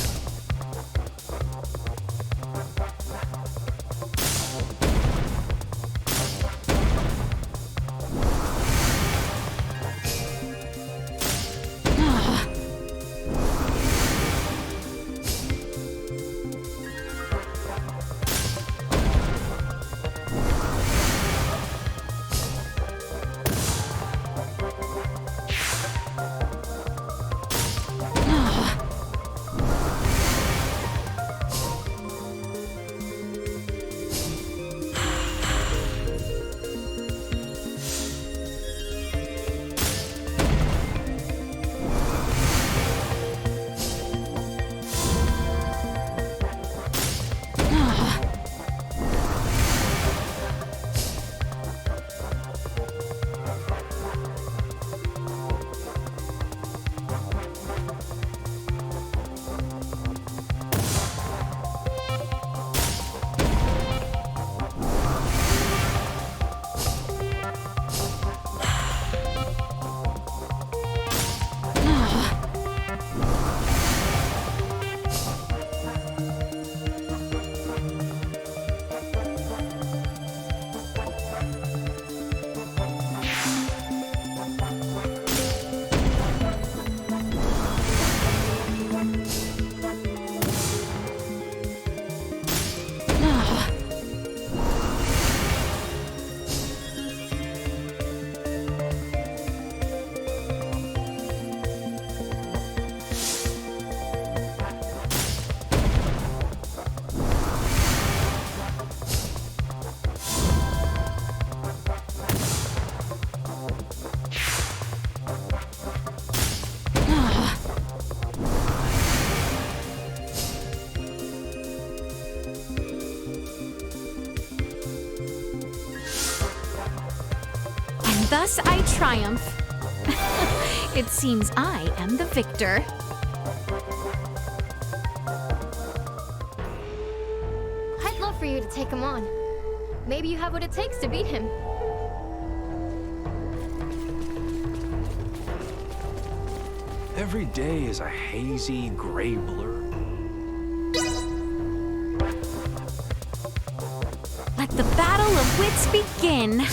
Thus I triumph. It seems I am the victor.
I'd love for you to take him on. Maybe you have what it takes to beat him.
Every day is a hazy, gray blur.
Let the battle of wits begin.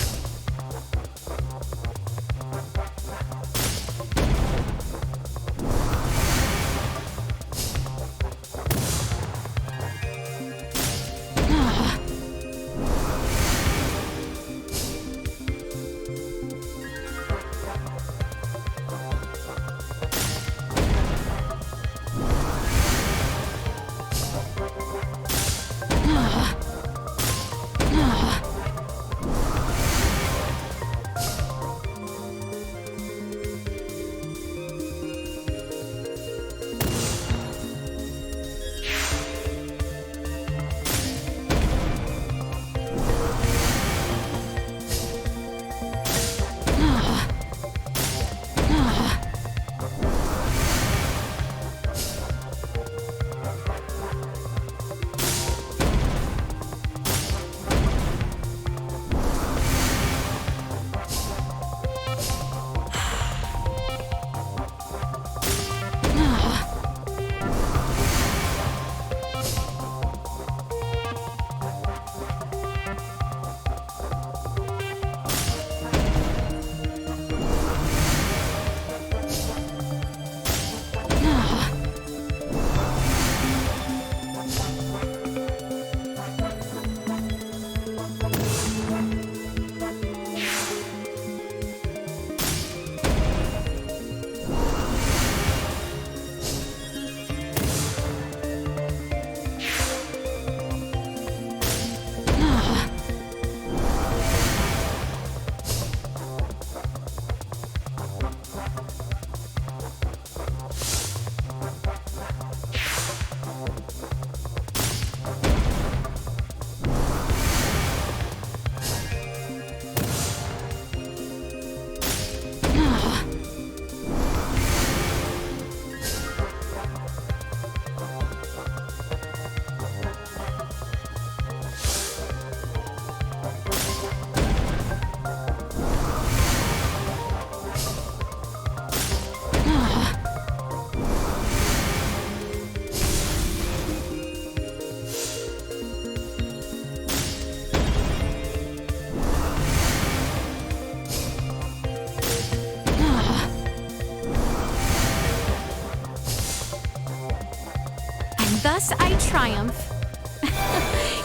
Thus I triumph.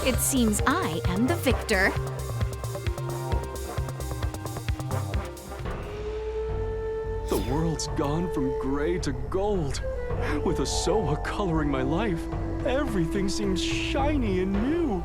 It seems I am the victor.
The world's gone from gray to gold. With Asoa coloring my life, everything seems shiny and new.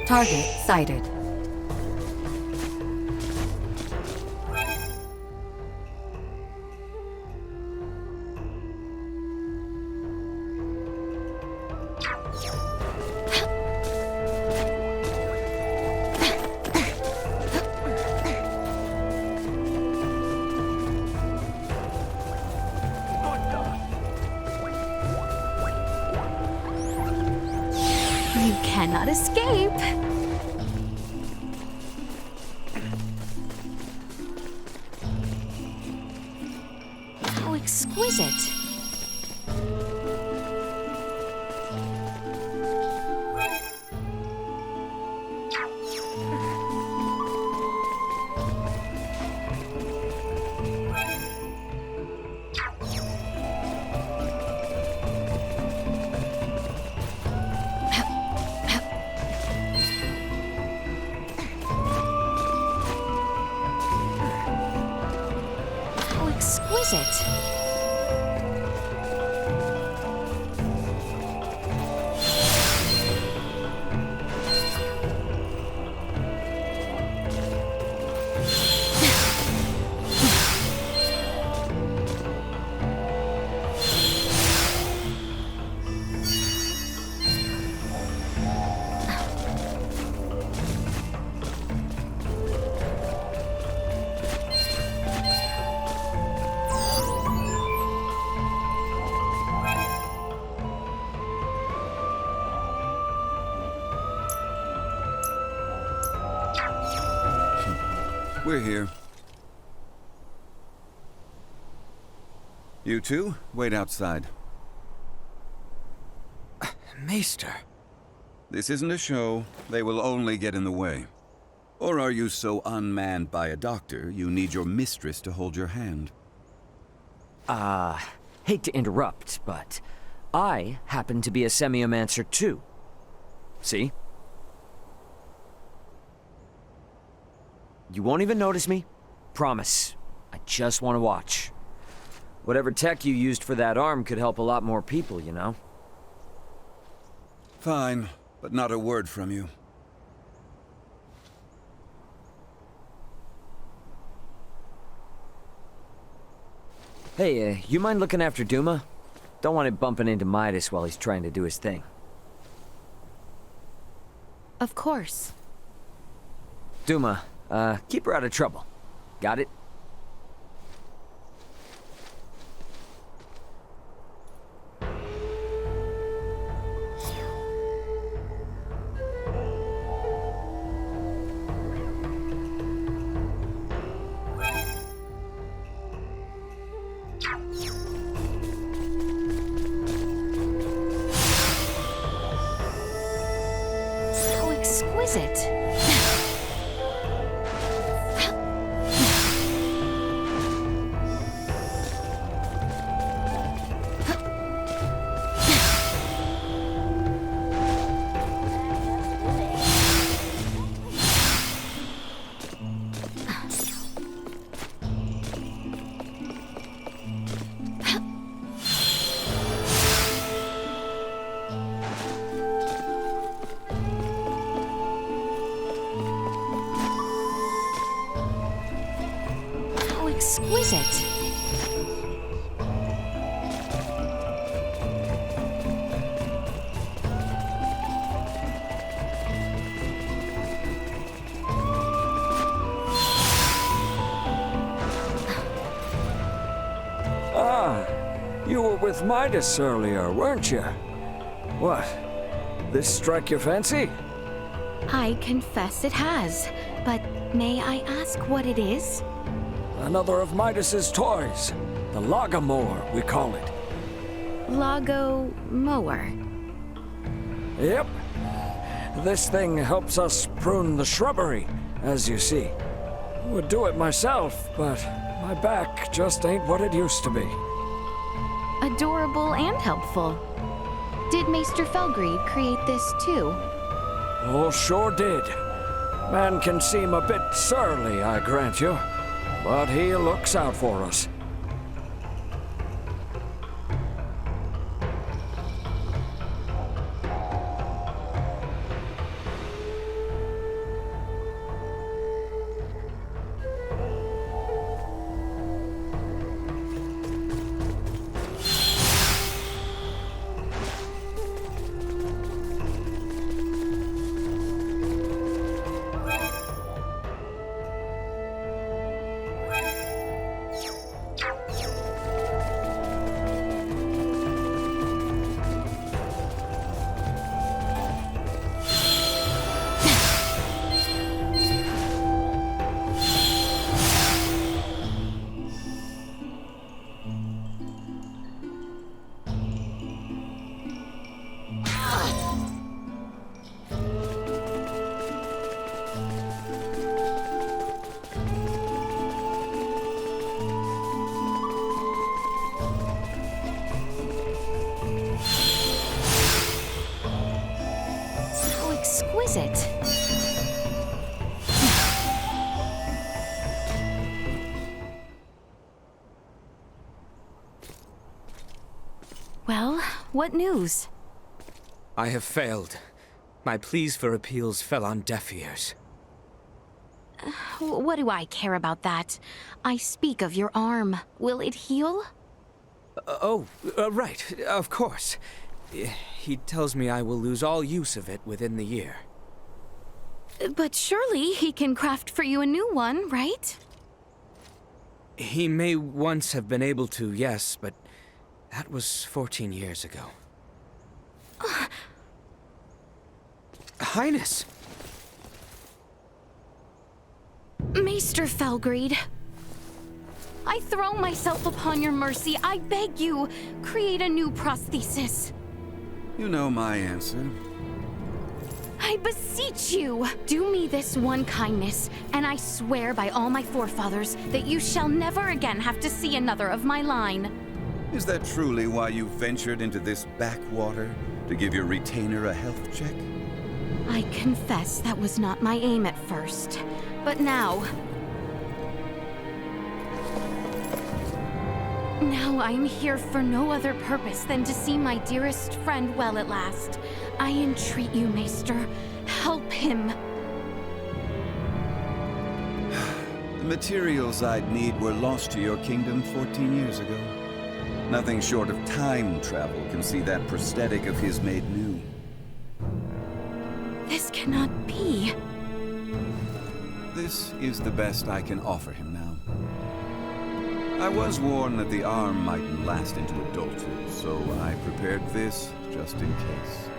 Target sighted.
You cannot escape. How exquisite. Exquisite.
We're here. You two, wait outside.
Maester.
This isn't a show. They will only get in the way. Or are you so unmanned by a doctor, you need your mistress to hold your hand?
Hate to interrupt, but I happen to be a semiomancer too. See? You won't even notice me. Promise. I just want to watch. Whatever tech you used for that arm could help a lot more people, you know?
Fine, but not a word from you.
Hey, you mind looking after Duma? Don't want it bumping into Midas while he's trying to do his thing.
Of course.
Duma, keep her out of trouble. Got it?
So exquisite. Exquisite.
Ah, you were with Midas earlier, weren't you? What? This strike your fancy?
I confess it has, but may I ask what it is?
Another of Midas's toys. The Logomore, we call it.
Lago mower.
Yep. This thing helps us prune the shrubbery, as you see. Would do it myself, but my back just ain't what it used to be.
Adorable and helpful. Did Maester Felgreed create this too?
Oh, sure did. Man can seem a bit surly, I grant you, but he looks out for us.
Exquisite. Well, what news?
I have failed. My pleas for appeals fell on deaf ears.
What do I care about that? I speak of your arm. Will it heal?
Right, of course. He tells me I will lose all use of it within the year.
But surely he can craft for you a new one, right?
He may once have been able to, yes, but that was 14 years ago. Highness!
Maester Felgreed, I throw myself upon your mercy. I beg you, create a new prosthesis.
You know my answer.
I beseech you, do me this one kindness, and I swear by all my forefathers that you shall never again have to see another of my line.
Is that truly why you ventured into this backwater? To give your retainer a health check?
I confess that was not my aim at first, but now I am here for no other purpose than to see my dearest friend well at last. I entreat you, Maester, help him.
The materials I'd need were lost to your kingdom 14 years ago. Nothing short of time travel can see that prosthetic of his made new.
This cannot be.
This is the best I can offer him now. I was warned that the arm mightn't last into adulthood, so I prepared this just in case.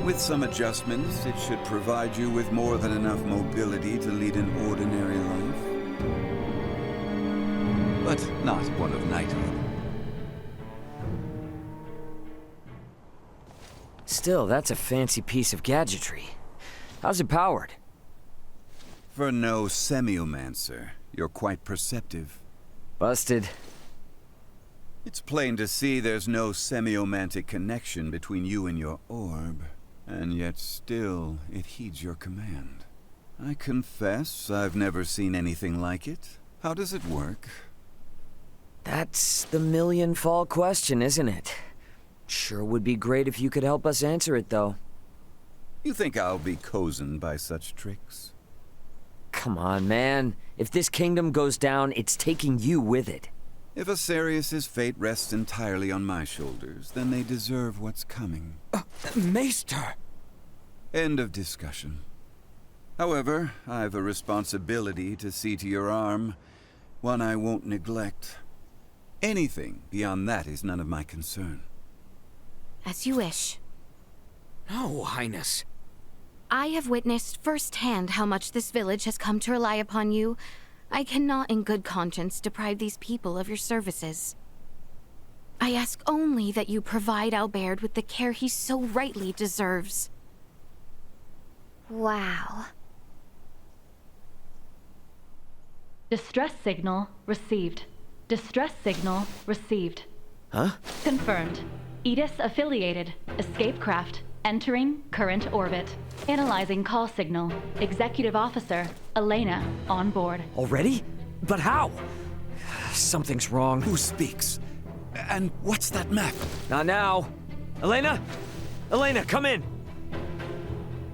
With some adjustments, it should provide you with more than enough mobility to lead an ordinary life. But not one of knighthood.
Still, that's a fancy piece of gadgetry. How's it powered?
For no semiomancer, you're quite perceptive.
Busted.
It's plain to see there's no semiomantic connection between you and your orb, and yet still it heeds your command. I confess I've never seen anything like it. How does it work?
That's the million-fall question, isn't it? Sure would be great if you could help us answer it, though.
You think I'll be cozened by such tricks?
Come on, man. If this kingdom goes down, it's taking you with it.
If Asarius' fate rests entirely on my shoulders, then they deserve what's coming.
Maester!
End of discussion. However, I've a responsibility to see to your arm, one I won't neglect. Anything beyond that is none of my concern.
As you wish.
No, Highness.
I have witnessed firsthand how much this village has come to rely upon you. I cannot in good conscience deprive these people of your services. I ask only that you provide Albert with the care he so rightly deserves.
Wow.
Distress signal received. Distress signal received.
Huh?
Confirmed. Aegis affiliated. Escape craft. Entering current orbit. Analyzing call signal. Executive Officer, Elena, on board.
Already? But how? Something's wrong.
Who speaks? And what's that map?
Not now. Elena? Elena, come in!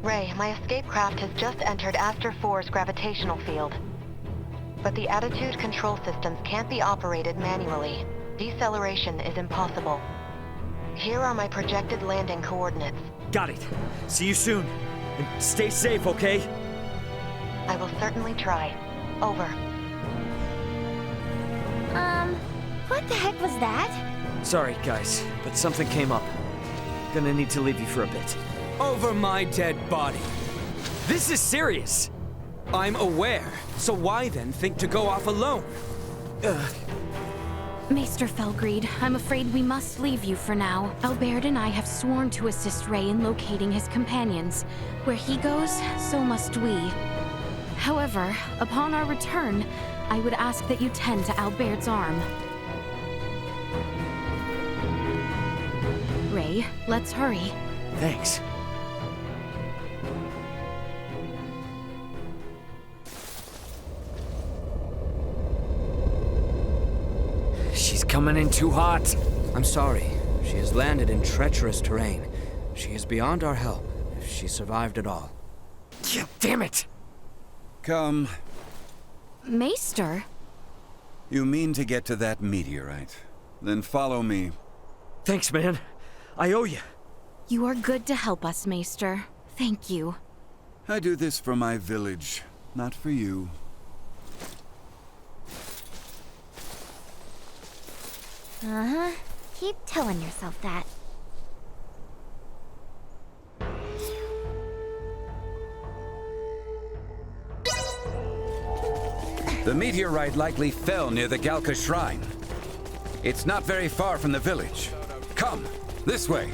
Ray, my escape craft has just entered Aster IV's gravitational field. But the attitude control systems can't be operated manually. Deceleration is impossible. Here are my projected landing coordinates.
Got it. See you soon. And stay safe, okay?
I will certainly try. Over.
What the heck was that?
Sorry, guys, but something came up. Gonna need to leave you for a bit.
Over my dead body.
This is serious!
I'm aware, so why then think to go off alone?
Maester Felgreed, I'm afraid we must leave you for now. Albert and I have sworn to assist Ray in locating his companions. Where he goes, so must we. However, upon our return, I would ask that you tend to Albert's arm. Ray, let's hurry.
Thanks. She's coming in too hot.
I'm sorry. She has landed in treacherous terrain. She is beyond our help, if she survived at all.
Yeah, damn it!
Come.
Maester?
You mean to get to that meteorite? Then follow me.
Thanks, man. I owe you.
You are good to help us, Maester. Thank you.
I do this for my village, not for you.
Uh-huh. Keep telling yourself that.
The meteorite likely fell near the Galka Shrine. It's not very far from the village. Come, this way.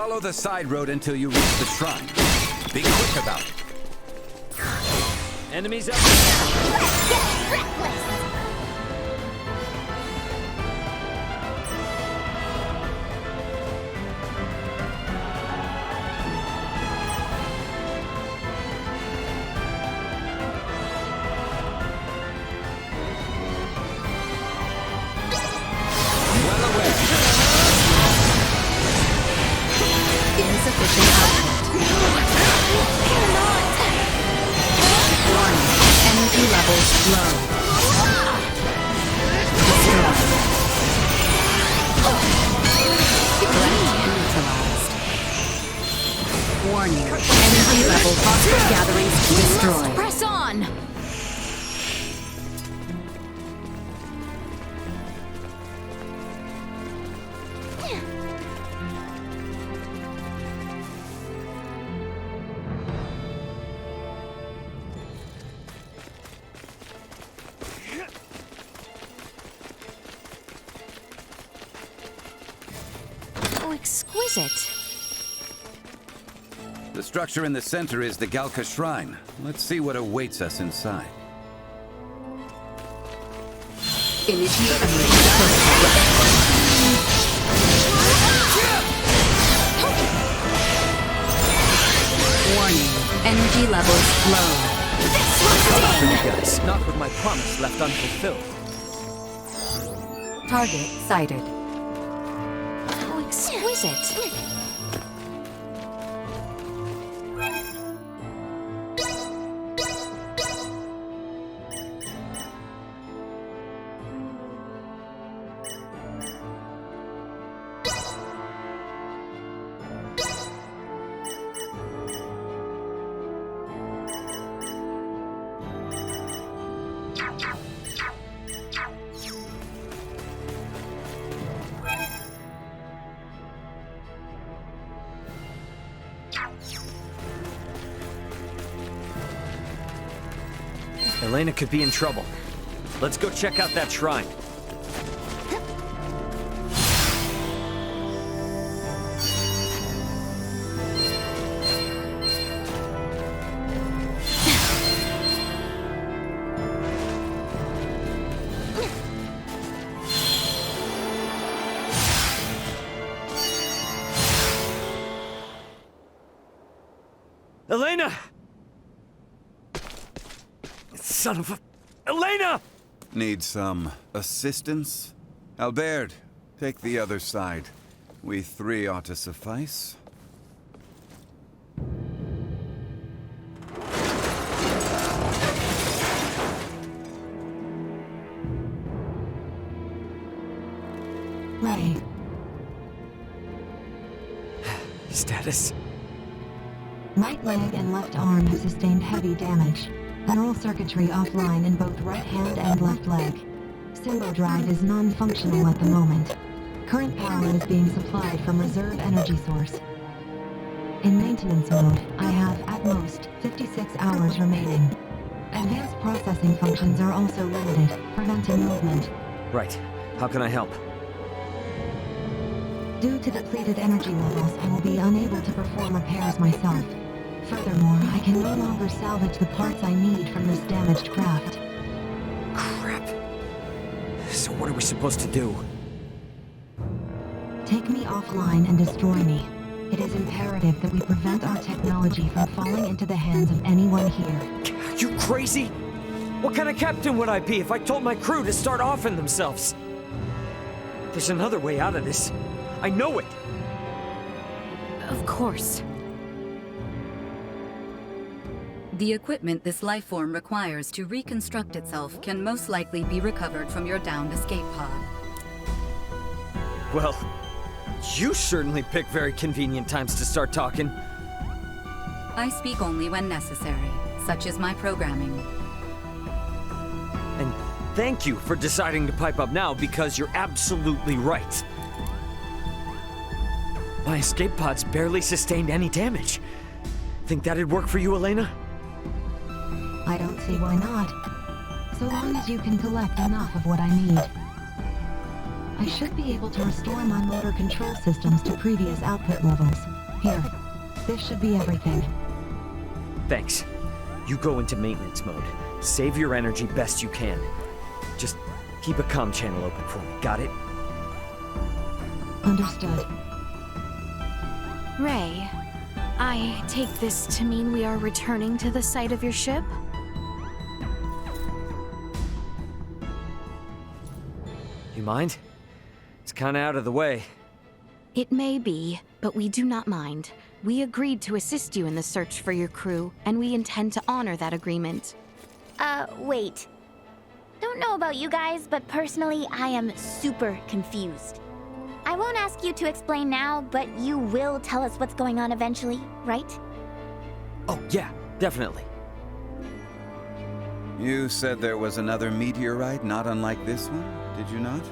Follow the side road until you reach the shrine. Be quick about it.
Enemies up.
Let's get reckless!
Insufficient output. Warning. Energy levels low. Destroyed. Threat neutralized. Warning. Energy level phosphorus gatherings destroyed.
Press on!
Oh, exquisite.
The structure in the center is the Galka Shrine. Let's see what awaits us inside.
Initiate a Warning. Energy levels low.
Coming for you guys, not with my promise left unfulfilled.
Target sighted.
Oh, exquisite.
Elena could be in trouble. Let's go check out that shrine. Elena! Son of a... Elena!
Need some assistance? Albert, take the other side. We three ought to suffice.
Ray.
Status.
Right leg and left arm have sustained heavy damage. Neural circuitry offline in both right hand and left leg. Symbol drive is non-functional at the moment. Current power is being supplied from reserve energy source. In maintenance mode, I have, at most, 56 hours remaining. Advanced processing functions are also limited, preventing movement.
Right. How can I help?
Due to depleted energy levels, I will be unable to perform repairs myself. Furthermore, I can no longer salvage the parts I need from this damaged craft.
Crap. So what are we supposed to do?
Take me offline and destroy me. It is imperative that we prevent our technology from falling into the hands of anyone here.
Are you crazy? What kind of captain would I be if I told my crew to start offing themselves? There's another way out of this. I know it!
Of course.
The equipment this life form requires to reconstruct itself can most likely be recovered from your downed escape pod.
Well, you certainly pick very convenient times to start talking.
I speak only when necessary. Such is my programming.
And thank you for deciding to pipe up now, because you're absolutely right. My escape pods barely sustained any damage. Think that'd work for you, Elena?
I don't see why not. So long as you can collect enough of what I need. I should be able to restore my motor control systems to previous output levels. Here, this should be everything.
Thanks. You go into maintenance mode. Save your energy best you can. Just keep a comm channel open for me, got it?
Understood.
Ray, I take this to mean we are returning to the site of your ship?
You mind? It's kinda out of the way.
It may be, but we do not mind. We agreed to assist you in the search for your crew, and we intend to honor that agreement.
Wait. Don't know about you guys, but personally, I am super confused. I won't ask you to explain now, but you will tell us what's going on eventually, right?
Oh, yeah, definitely.
You said there was another meteorite not unlike this one, did you not?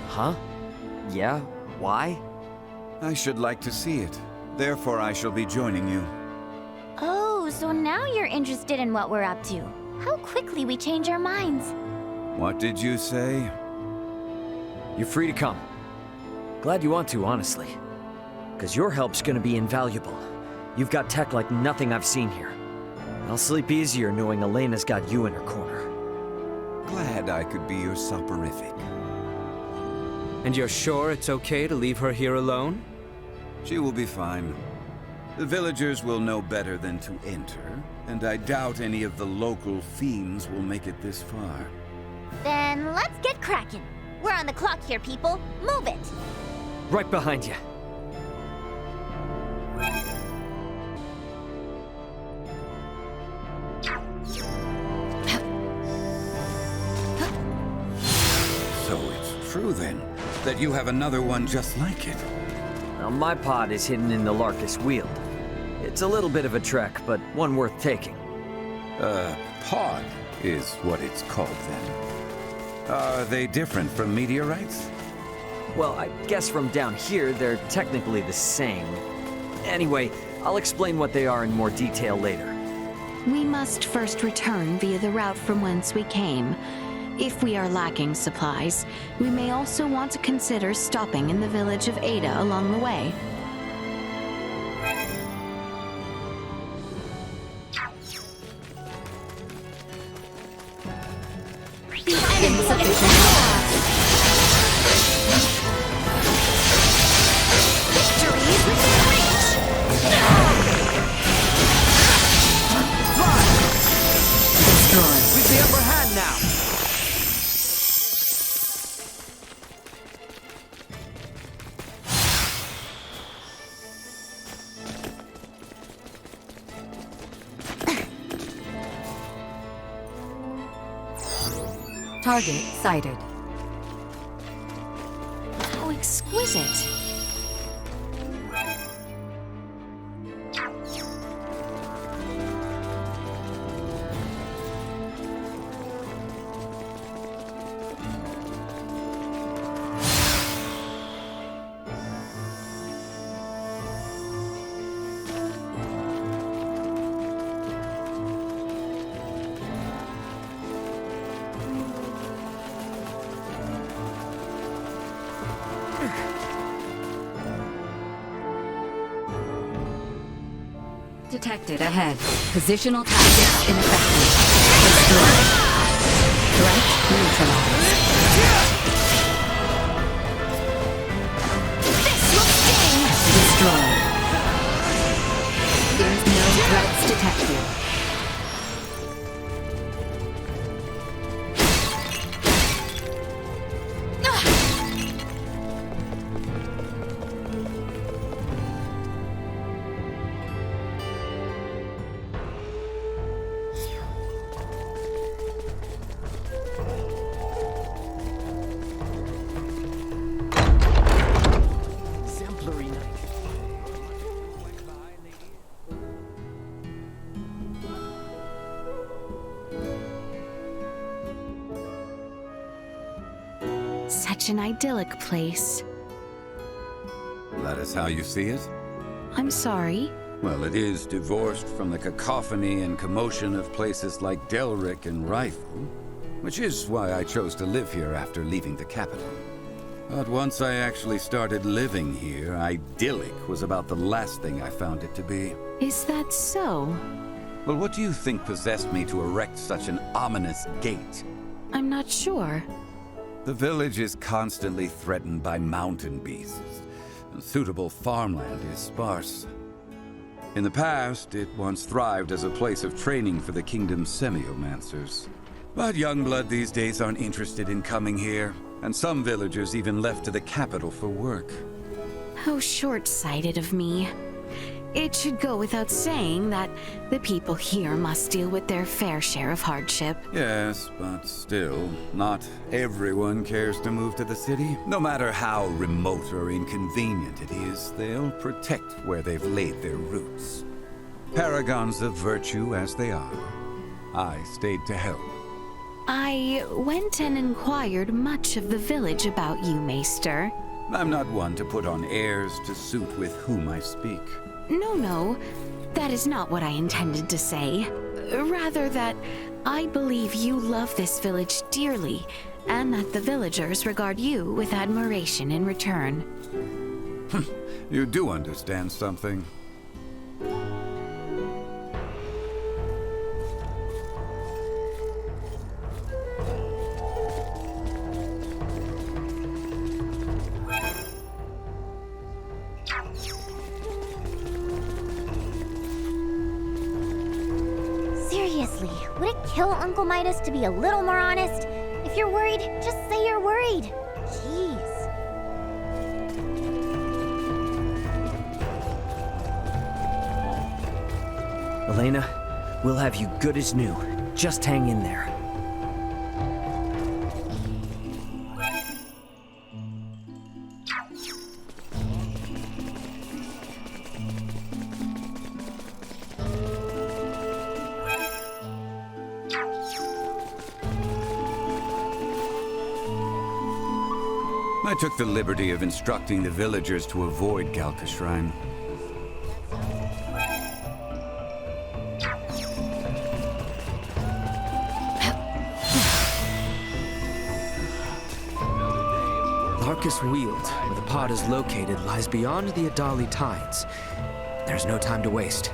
Huh? Yeah? Why?
I should like to see it. Therefore, I shall be joining you.
Oh, so now you're interested in what we're up to. How quickly we change our minds.
What did you say?
You're free to come. Glad you want to, honestly. Because your help's gonna be invaluable. You've got tech like nothing I've seen here. I'll sleep easier knowing Elena's got you in her corner.
Glad I could be your soporific.
And you're sure it's okay to leave her here alone?
She will be fine. The villagers will know better than to enter, and I doubt any of the local fiends will make it this far.
Then let's get cracking. We're on the clock here, people. Move it!
Right behind you.
So it's true then, that you have another one just like it.
Well, my pod is hidden in the Larkus Weald. It's a little bit of a trek, but one worth taking.
Pod is what it's called then. Are they different from meteorites?
Well, I guess from down here, they're technically the same. Anyway, I'll explain what they are in more detail later.
We must first return via the route from whence we came. If we are lacking supplies, we may also want to consider stopping in the village of Ada along the way.
We've the upper hand now!
Target sighted.
How exquisite.
Detected ahead. Positional tactics ineffective. Destroyed. Threat neutralized.
This will sting!
Destroyed. There's no threats detected.
Such an idyllic place.
That is how you see it?
I'm sorry.
Well, it is divorced from the cacophony and commotion of places like Delric and Rifle, which is why I chose to live here after leaving the capital. But once I actually started living here, idyllic was about the last thing I found it to be.
Is that so?
Well, what do you think possessed me to erect such an ominous gate?
I'm not sure.
The village is constantly threatened by mountain beasts. Suitable farmland is sparse. In the past, it once thrived as a place of training for the kingdom's semiomancers. But young blood these days aren't interested in coming here, and some villagers even left to the capital for work.
How short-sighted of me. It should go without saying that the people here must deal with their fair share of hardship.
Yes, but still, not everyone cares to move to the city. No matter how remote or inconvenient it is, they'll protect where they've laid their roots. Paragons of virtue as they are, I stayed to help.
I went and inquired much of the village about you, Maester.
I'm not one to put on airs to suit with whom I speak.
No, that is not what I intended to say. Rather that I believe you love this village dearly, and that the villagers regard you with admiration in return.
You do understand something.
Seriously, would it kill Uncle Midas to be a little more honest? If you're worried, just say you're worried. Jeez.
Elena, we'll have you good as new. Just hang in there.
I took the liberty of instructing the villagers to avoid Galka Shrine.
Larkus Weald, where the pod is located, lies beyond the Adali tides. There's no time to waste.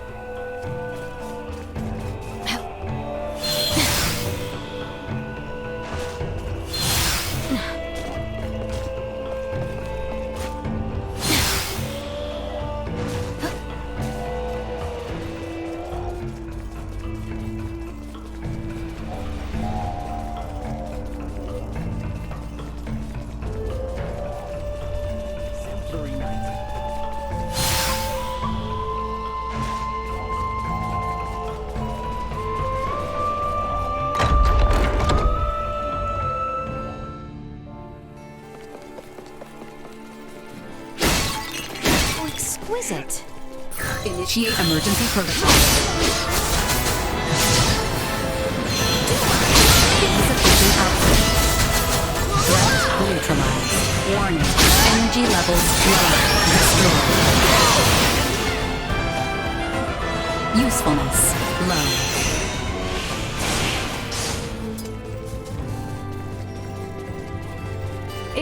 Exquisite.
Initiate emergency protocol. Insufficient output. Threat neutralized. Warning. Energy levels low. Destroyed. Usefulness low.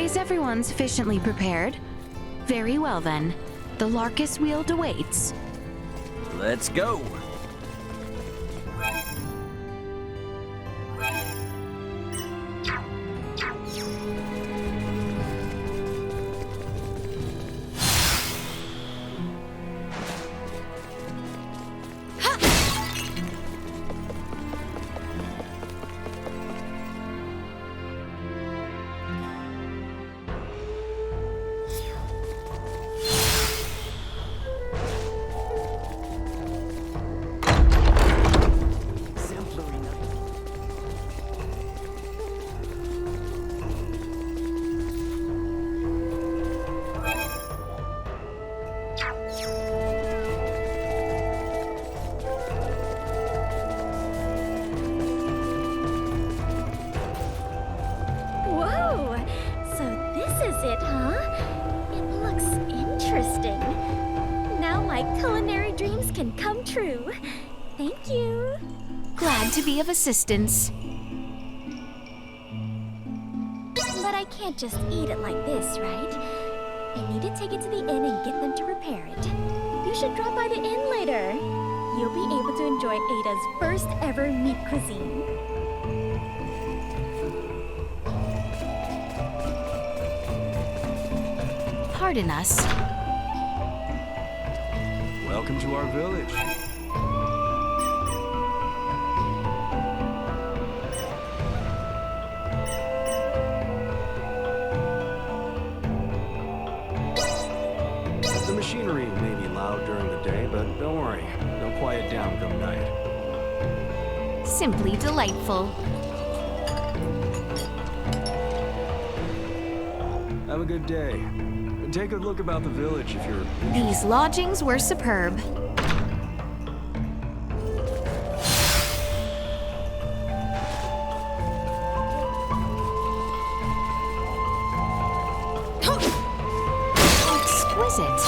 Is everyone sufficiently prepared? Very well then. The Larkus Weald awaits.
Let's go.
Whoa! So this is it, huh? It looks interesting. Now my culinary dreams can come true. Thank you.
Glad to be of assistance.
But I I can't just eat it like this, right? I need to take it to the inn and get them to repair it. You should drop by the inn later. You'll be able to enjoy Ada's first ever meat cuisine.
Pardon us.
Welcome to our village. The machinery may be loud during the day, but don't worry. They'll quiet down come night.
Simply delightful.
Have a good day. Take a look about the village if you're...
These lodgings were superb. Exquisite.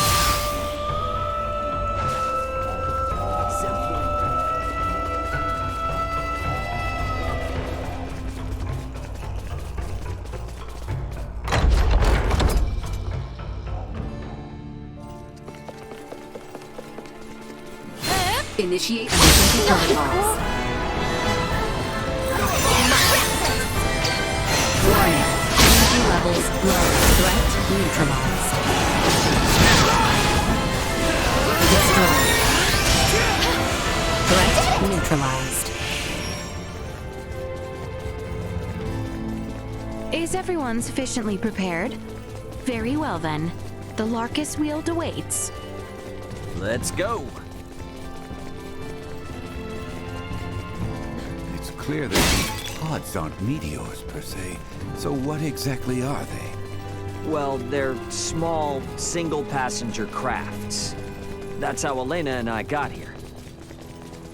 Initiate emergency protocols. Warning. Energy levels low. Threat neutralized. Destroyed. Threat neutralized.
Is everyone sufficiently prepared? Very well then. The Larkus Wield awaits.
Let's go.
It's clear that these pods aren't meteors per se. So what exactly are they?
Well, they're small, single-passenger crafts. That's how Elena and I got here.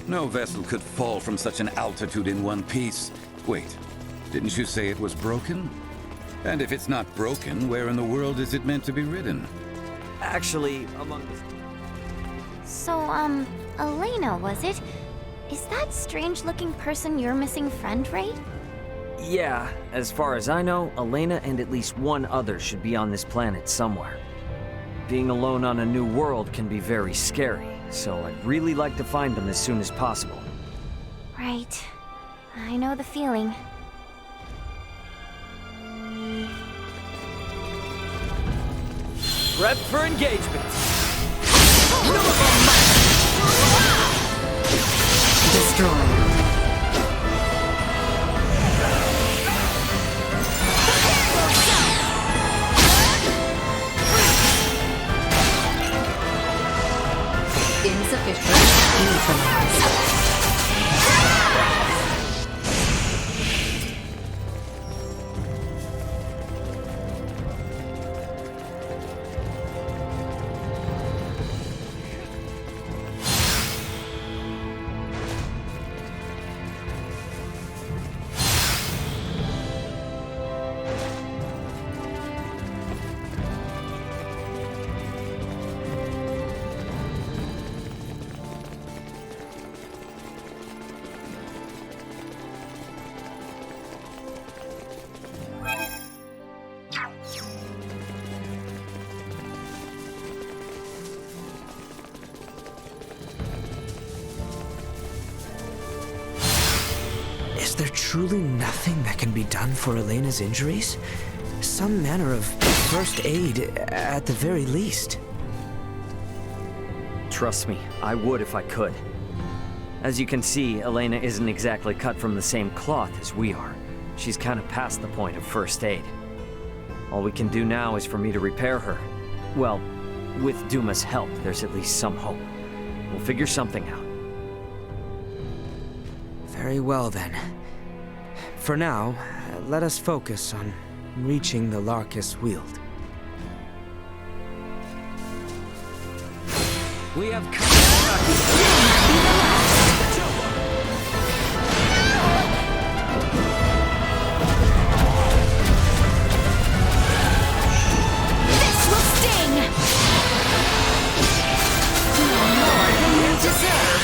No vessel could fall from such an altitude in one piece. Wait, didn't you say it was broken? And if it's not broken, where in the world is it meant to be ridden?
Actually, among the...
So, Elena, was it? Is that strange-looking person your missing friend, Ray?
Yeah, as far as I know, Elena and at least one other should be on this planet somewhere. Being alone on a new world can be very scary, so I'd really like to find them as soon as possible.
Right. I know the feeling.
Prep for engagement!
Destroyed. Insufficient. Neutralized.
Is there truly nothing that can be done for Elena's injuries? Some manner of first aid, at the very least.
Trust me, I would if I could. As you can see, Elena isn't exactly cut from the same cloth as we are. She's kind of past the point of first aid. All we can do now is for me to repair her. Well, with Duma's help, there's at least some hope. We'll figure something out.
Very well then. For now, let us focus on reaching the Larkus Wield.
We have come.
This will sting! More than you deserve!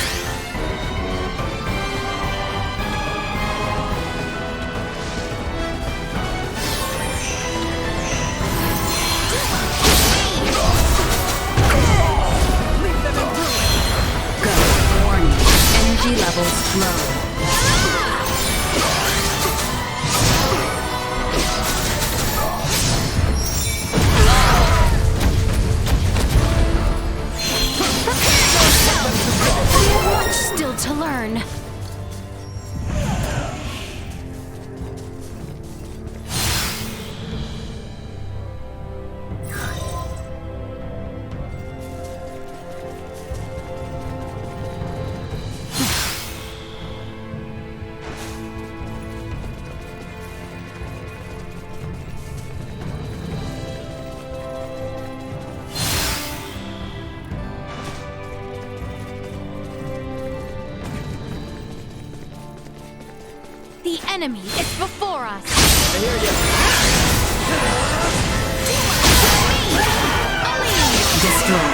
levels low.
Much still to learn. The enemy is before us.
I hear you.
Destroy.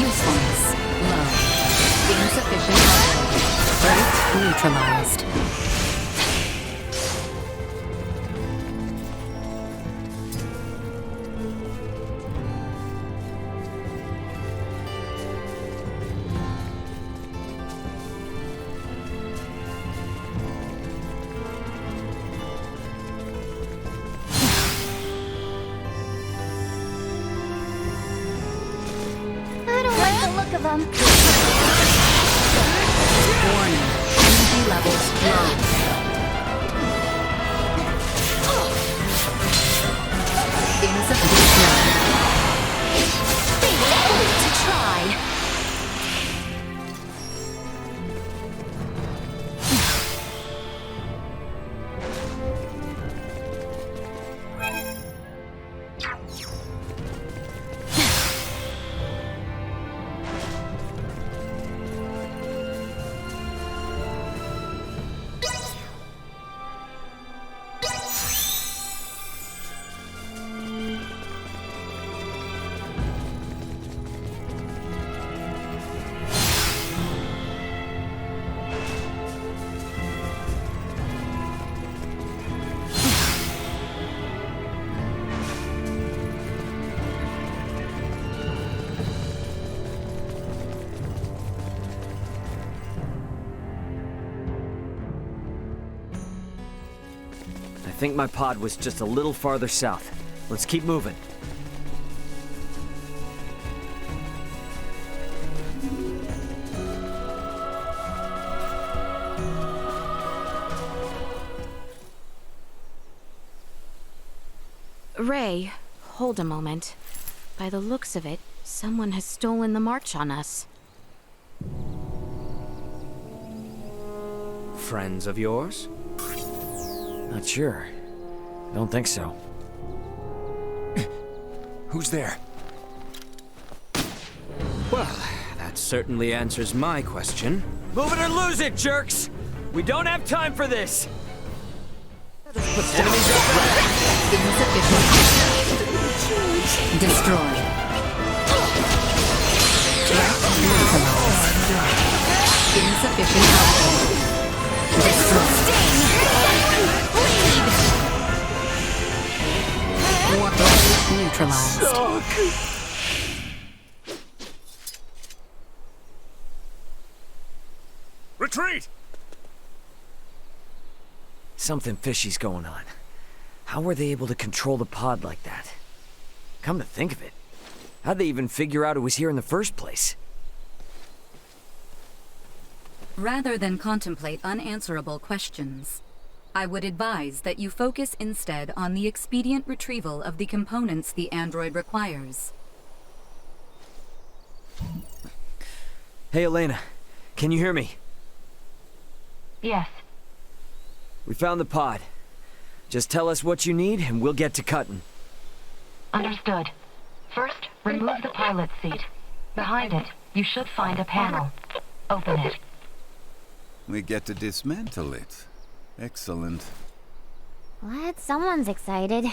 Usefulness low. Insufficient power. Threat neutralized.
I don't like the look of them.
Warning. Energy levels low. Insufficient
To try.
I think my pod was just a little farther south. Let's keep moving.
Ray, hold a moment. By the looks of it, someone has stolen the march on us.
Friends of yours?
Not sure. Don't think so.
Who's there?
Well, that certainly answers my question.
Move it or lose it, jerks! We don't have time for this!
Enemies insufficient. Destroy. Insufficient power. Destroy. Neutralized.
Retreat!
Something fishy's going on. How were they able to control the pod like that? Come to think of it, how'd they even figure out it was here in the first place?
Rather than contemplate unanswerable questions, I would advise that you focus instead on the expedient retrieval of the components the android requires.
Hey, Elena. Can you hear me?
Yes.
We found the pod. Just tell us what you need and we'll get to cutting.
Understood. First, remove the pilot seat. Behind it, you should find a panel. Open it.
We get to dismantle it. Excellent.
What? Someone's excited.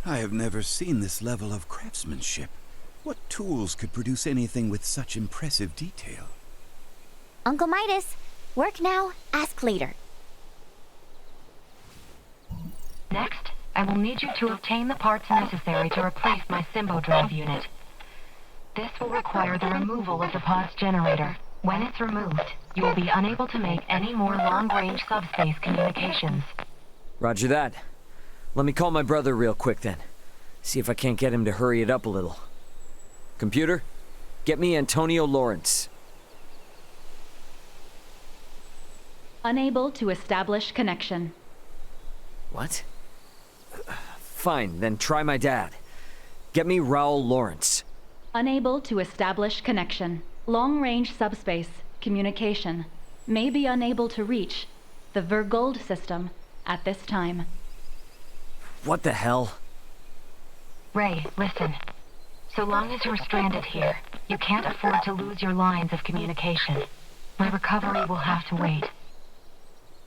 I have never seen this level of craftsmanship. What tools could produce anything with such impressive detail?
Uncle Midas, work now, ask later.
Next, I will need you to obtain the parts necessary to replace my Symbo drive unit. This will require the removal of the pod's generator. When it's removed, you will be unable to make any more long-range subspace communications.
Roger that. Let me call my brother real quick then. See if I can't get him to hurry it up a little. Computer, get me Antonio Lawrence.
Unable to establish connection.
What? Fine, then try my dad. Get me Raul Lawrence.
Unable to establish connection. Long-range subspace communication. May be unable to reach the Vergold system at this time.
What the hell?
Ray, listen. So long as you're stranded here, you can't afford to lose your lines of communication. My recovery will have to wait.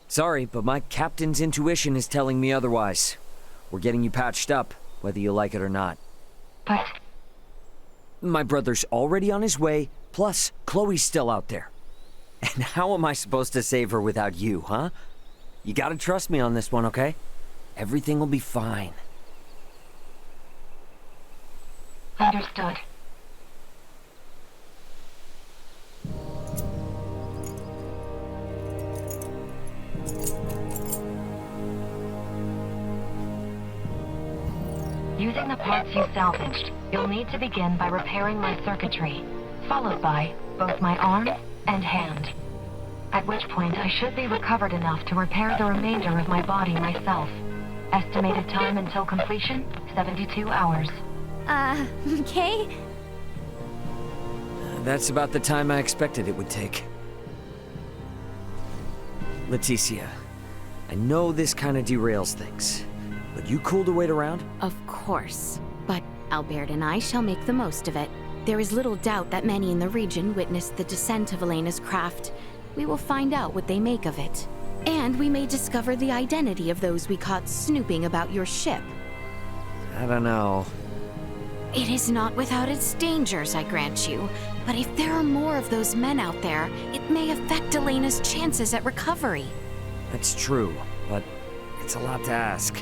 Sorry, but my captain's intuition is telling me otherwise. We're getting you patched up, whether you like it or not.
But...
My brother's already on his way, plus Chloe's still out there. And how am I supposed to save her without you, huh? You gotta trust me on this one, okay? Everything will be fine.
Understood. Using the parts you salvaged, you'll need to begin by repairing my circuitry, followed by both my arm and hand. At which point I should be recovered enough to repair the remainder of my body myself. Estimated time until completion, 72 hours.
Okay.
That's about the time I expected it would take. Laeticia, I know this kind of derails things, but you cool to wait around?
Of course. But Albert and I shall make the most of it. There is little doubt that many in the region witnessed the descent of Elena's craft. We will find out what they make of it. And we may discover the identity of those we caught snooping about your ship.
I don't know.
It is not without its dangers, I grant you. But if there are more of those men out there, it may affect Elena's chances at recovery.
That's true, but it's a lot to ask.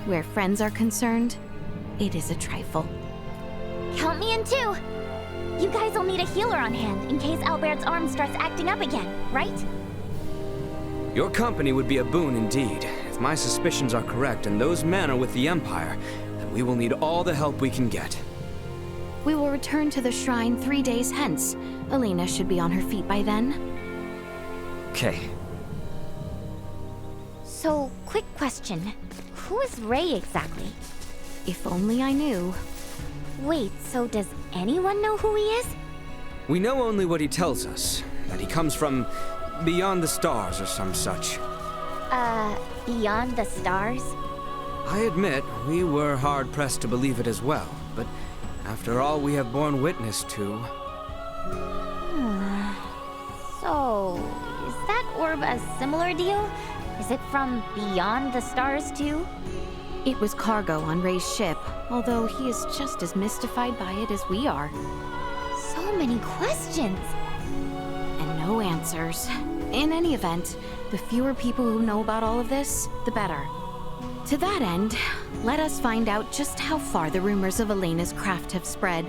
Where friends are concerned, it is a trifle.
Count me in too. You guys will need a healer on hand in case Albert's arm starts acting up again, right?
Your company would be a boon indeed. If my suspicions are correct and those men are with the Empire, then we will need all the help we can get.
We will return to the shrine 3 days hence. Elena should be on her feet by then.
Okay.
So, quick question. Who is Ray exactly?
If only I knew.
Wait, so does anyone know who he is?
We know only what he tells us, that he comes from beyond the stars or some such.
Beyond the stars?
I admit, we were hard-pressed to believe it as well, but after all we have borne witness to...
So, is that orb a similar deal? Is it from beyond the stars too?
It was cargo on Ray's ship, although he is just as mystified by it as we are.
So many questions!
And no answers. In any event, the fewer people who know about all of this, the better. To that end, let us find out just how far the rumors of Elena's craft have spread.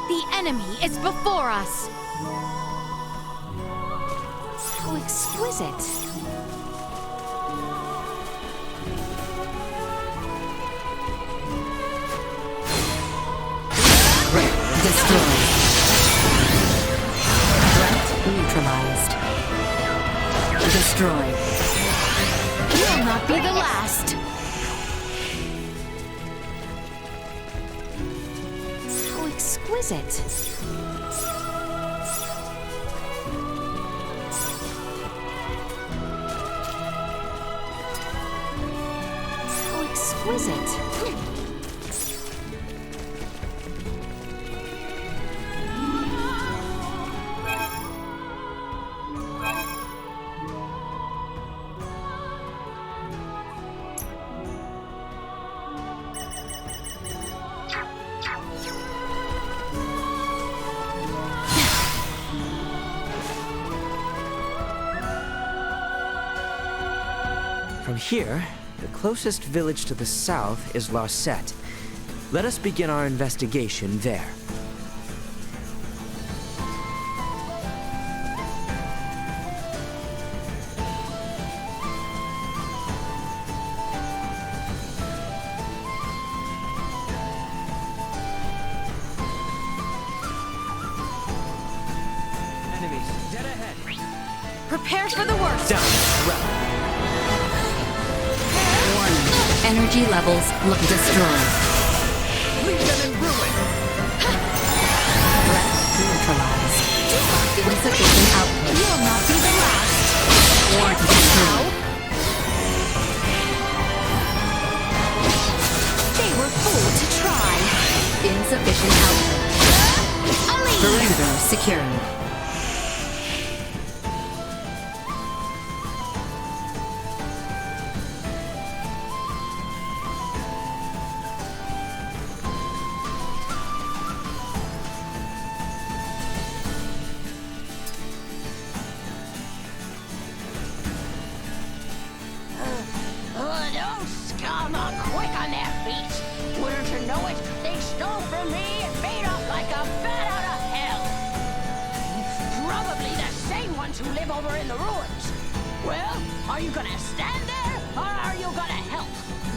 The enemy is before us! How exquisite!
Destroyed. Threat neutralized. Destroyed.
Will not be the last! How exquisite! How exquisite! exquisite.
From here, the closest village to the south is Larset. Let us begin our investigation there. Enemies, dead ahead.
Prepare for the worst.
Down, right.
Energy levels look destroyed.
Leave them in ruin!
Threat neutralized. Insufficient output.
You'll not be the last.
Ward destroyed.
They were fooled to try.
Insufficient output. Perimeter secured.
Those scum are quick on their feet. Wouldn't you know it? They stole from me and made off like a bat out of hell. Probably the same ones who live over in the ruins. Well, are you gonna stand there, or are you gonna help?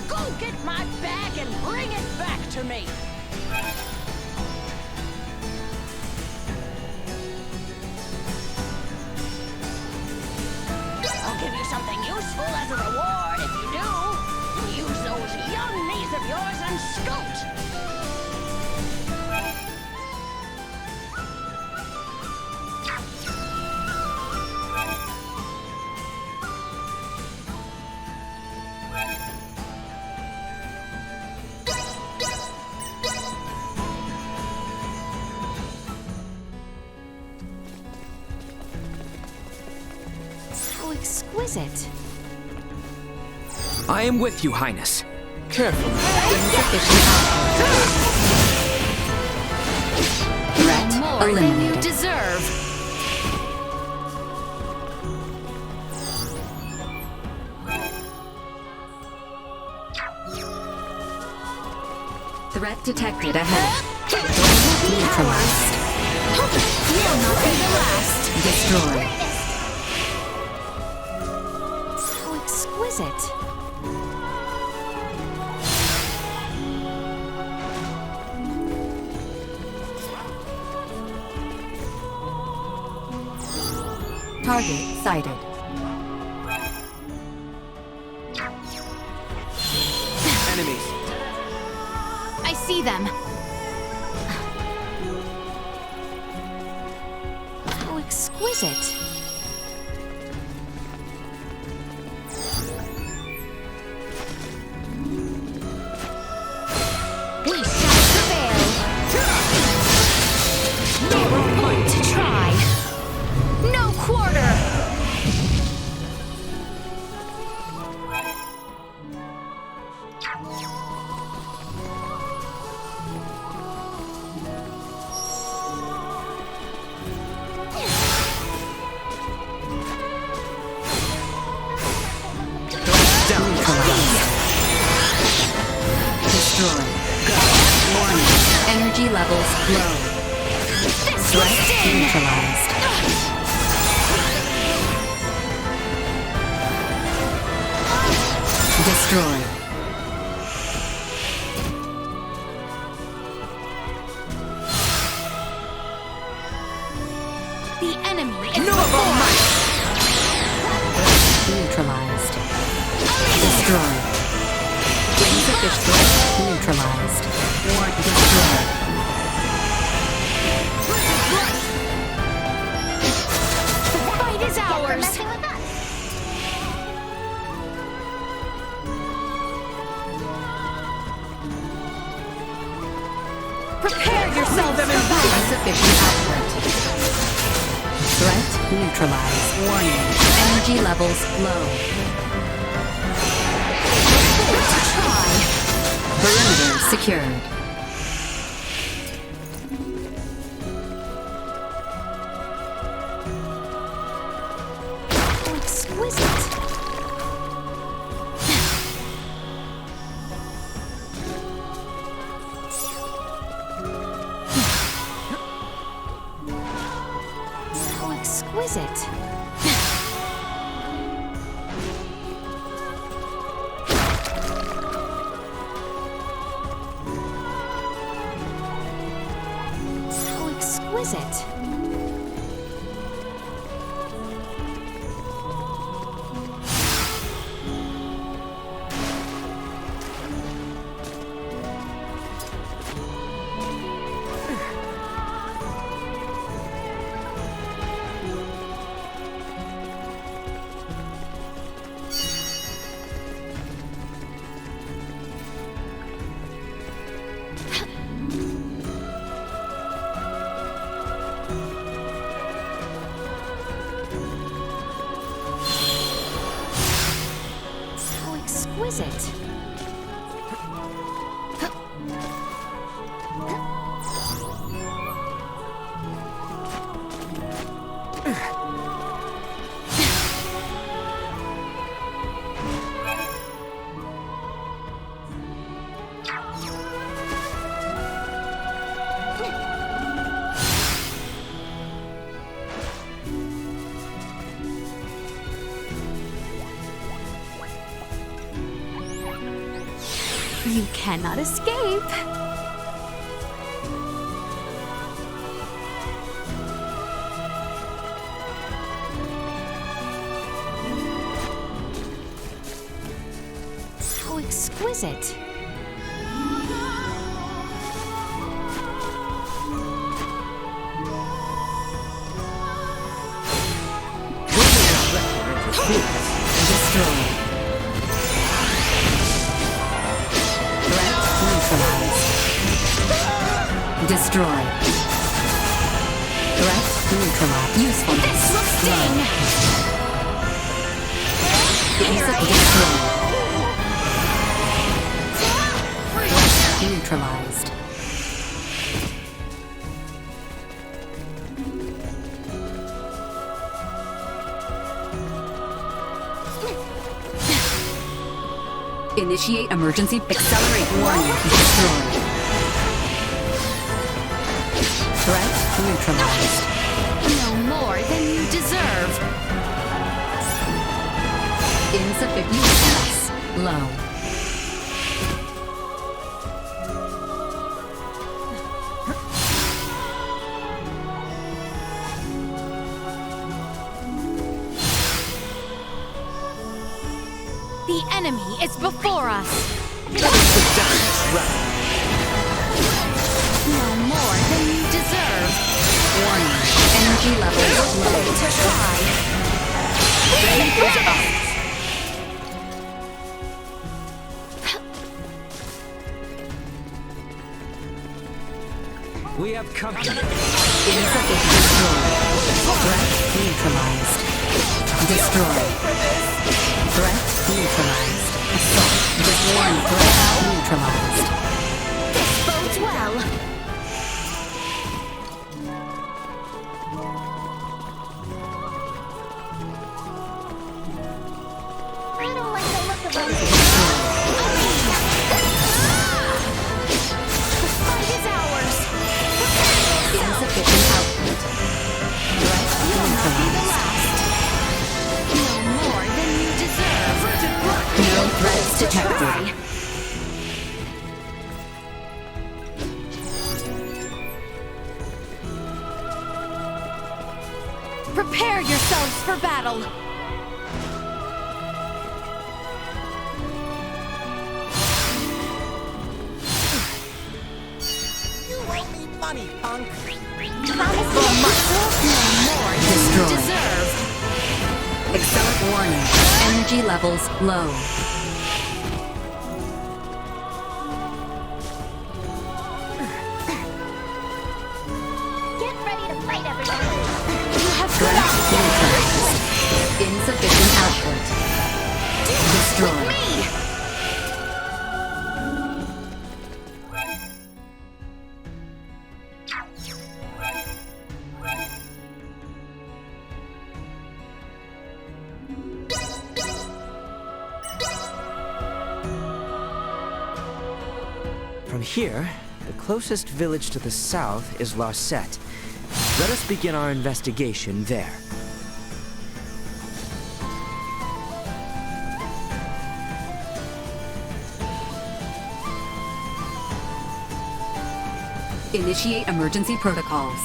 Go get my bag and bring it back to me. I'll give you something useful as a reward if you do. Use those young knees of yours and scoot.
How exquisite.
I am with you, Highness. Carefully.
Insufficient output. Threat
More than you
eliminated.
deserve.
Threat detected ahead. Neutralized.
You'll not be the last.
Destroyed.
How exquisite.
Target sighted.
Enemies.
I see them. How exquisite. We shall prevail. They were fooled to try. No quarter.
Destroyed. Warning. Energy levels low. Threat neutralized. Destroyed.
The enemy is
Neutralized. Destroyed. Insufficient. Neutralized. Ward destroyed.
The fight is ours.
Messing with us.
Threat neutralized. Warning. Energy levels low. Perimeter secured.
Oh, exquisite. So exquisite. So exquisite. So exquisite. You cannot escape. So exquisite.
Destroy. Destroy. Threat neutralized. Usefulness.
This will sting!
Destroy. Threat neutralized. Initiate emergency. Accelerate. Warning. Destroy. Threat neutralized.
No more than you deserve.
Insufficient usefulness. Low.
The enemy is before us. No more than you deserve.
Warning. Energy levels low.
To try.
We have company.
Insufficient. Destroy. Threat neutralized. Destroy. Threat neutralized. Assault. Destroy. Threat neutralized.
This bodes well.
I don't like the look of those.
The fight is ours.
Insufficient output. Threat
You'll not be the
neutralized.
last. No more than you deserve.
No threats detected.
Prepare yourselves for battle.
You owe me money, punk.
For muscle, no more than you
Destroy.
deserve.
Accelerate. Warning. Energy levels low.
Get ready to fight, everyone.
You have
Threat
From here, the closest village to the south is Larset. Let us begin our investigation there.
Initiate emergency protocols.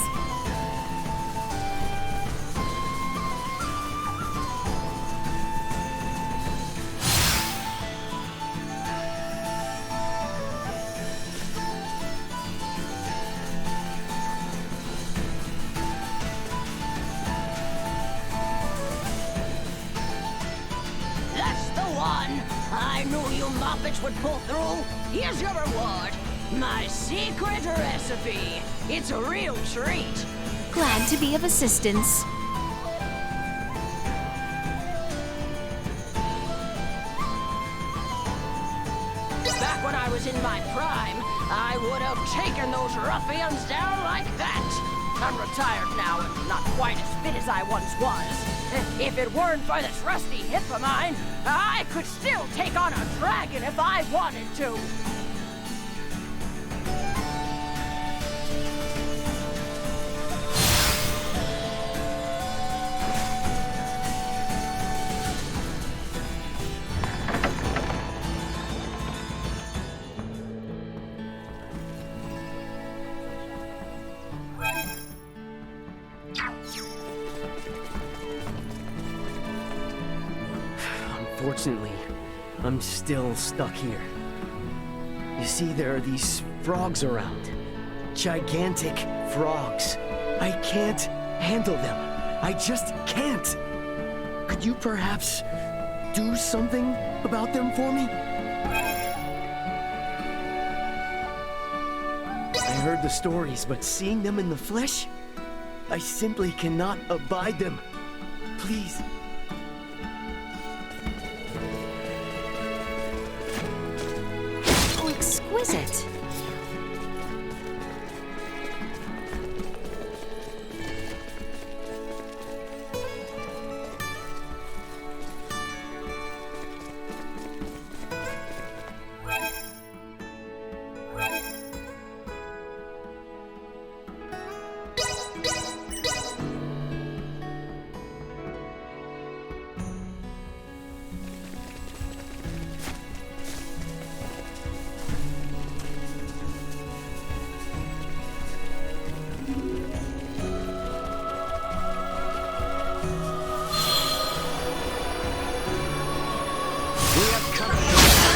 That's the one! I knew you Muppets would pull through. Here's your reward. My secret recipe. It's a real treat.
Glad to be of assistance.
Back when I was in my prime, I would have taken those ruffians down like that. I'm retired now and not quite as fit as I once was. If it weren't for this rusty hip of mine, I could still take on a dragon if I wanted to.
Unfortunately, I'm still stuck here. You see, there are these frogs around. Gigantic frogs. I can't handle them. I just can't. Could you perhaps do something about them for me? I heard the stories, but seeing them in the flesh, I simply cannot abide them. Please.
Exquisite.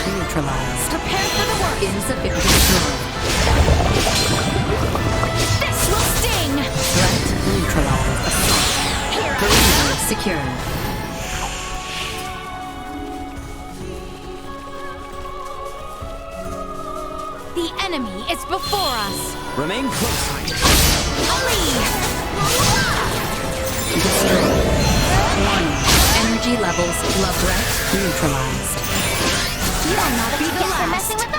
Neutralized. Prepare for the work. Insufficient destroyed.
This will sting!
Threat neutralized. Assault. Perimeter secured.
The enemy is before us.
Remain close.
Destroyed. 1. Energy levels love threat neutralized.
You will not be the last. Messing with us.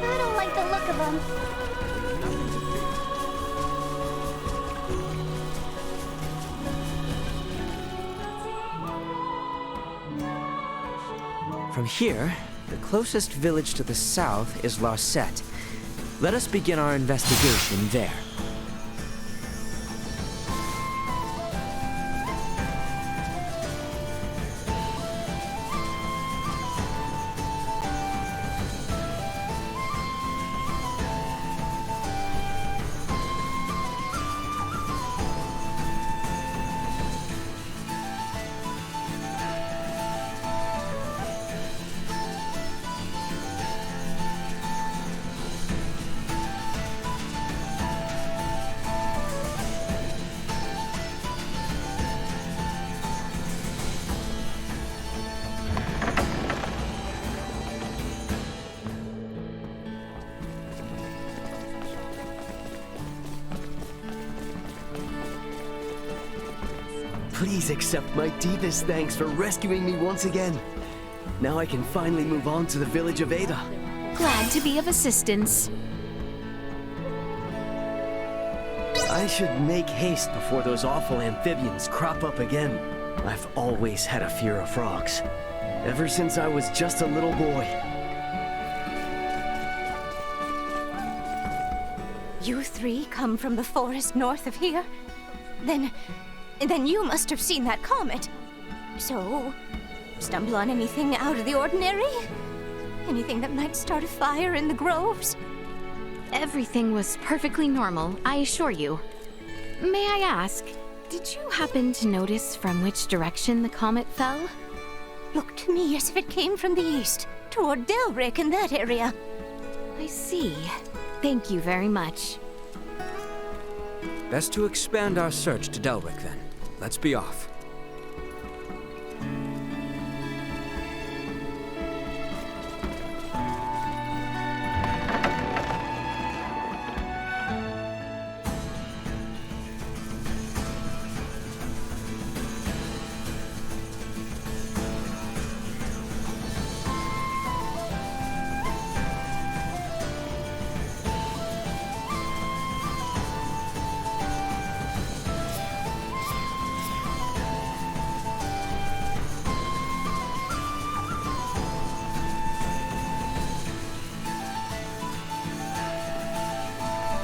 I don't like the look of them.
From here, the closest village to the south is Larset. Let us begin our investigation there.
Please accept my deepest thanks for rescuing me once again. Now I can finally move on to the village of Ada.
Glad to be of assistance.
I should make haste before those awful amphibians crop up again. I've always had a fear of frogs, ever since I was just a little boy.
You three come from the forest north of here? Then you must have seen that comet. So, stumble on anything out of the ordinary? Anything that might start a fire in the groves?
Everything was perfectly normal, I assure you. May I ask, did you happen to notice from which direction the comet fell?
Looked to me as if it came from the east, toward Delrick in that area.
I see. Thank you very much.
Best to expand our search to Delrick, then. Let's be off.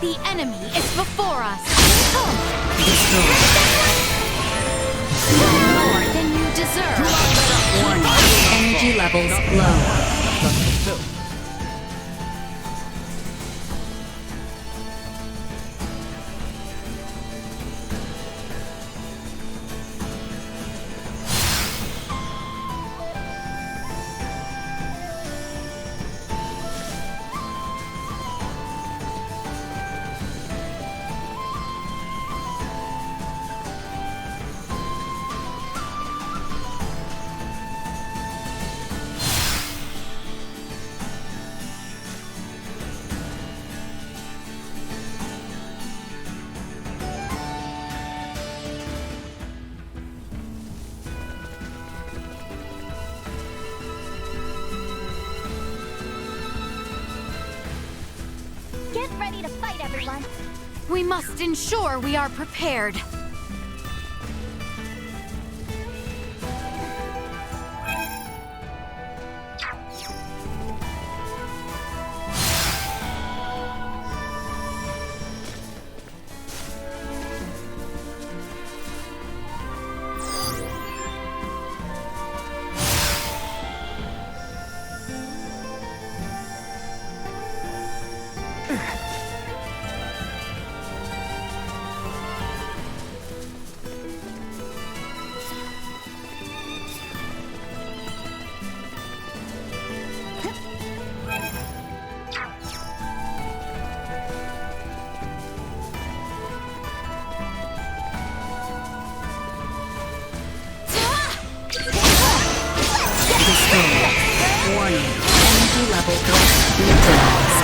The enemy is before us! More than you deserve!
Warning, energy levels low.
Get ready to fight, everyone!
We must ensure we are prepared.
Warning, energy level neutralized.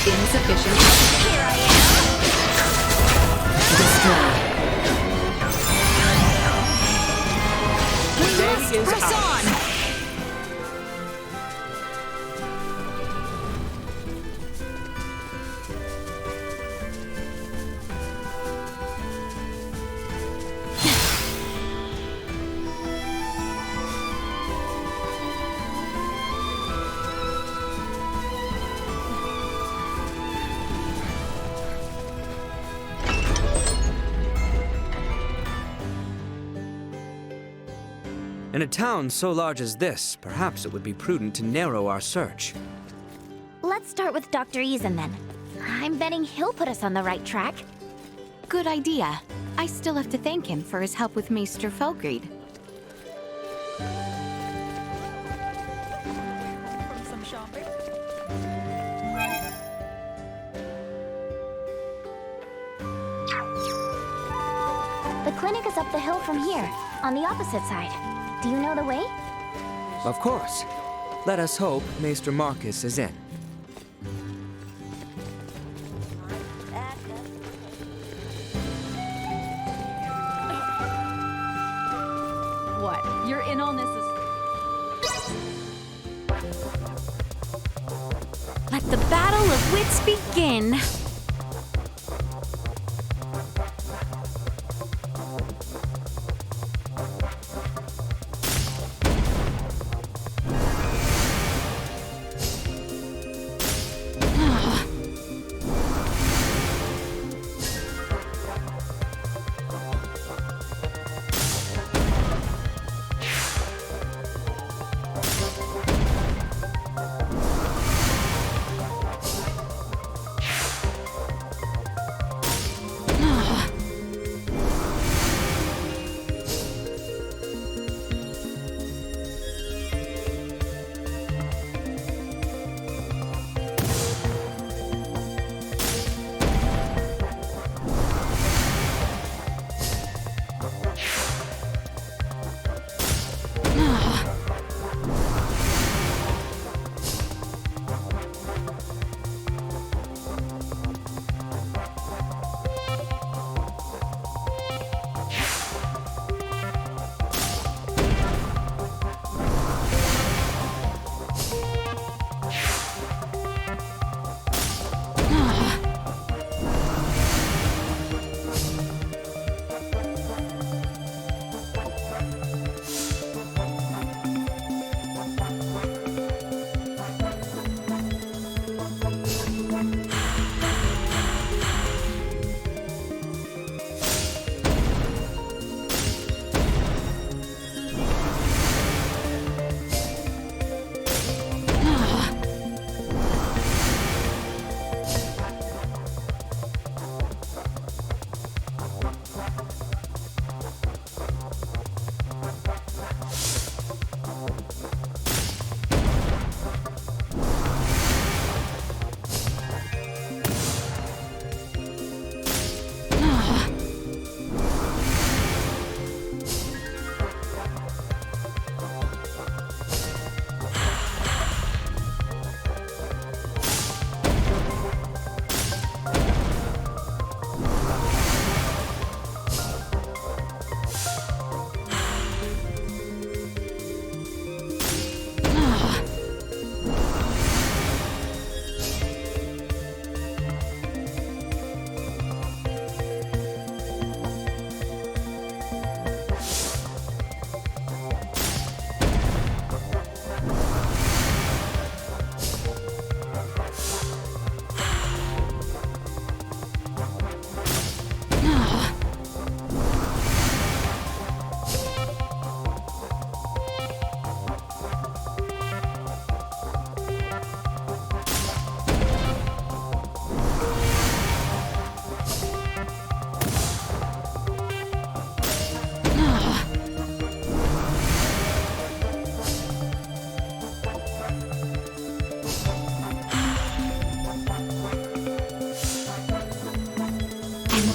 Insufficient. Here I am. Destroy.
We must press on!
In a town so large as this, perhaps it would be prudent to narrow our search.
Let's start with Dr. Eason, then. I'm betting he'll put us on the right track.
Good idea. I still have to thank him for his help with Maester Felgried.
Some shopping.
The clinic is up the hill from here, on the opposite side. Do you know the way?
Of course. Let us hope Maester Marcus is in.
the battle of wits begin.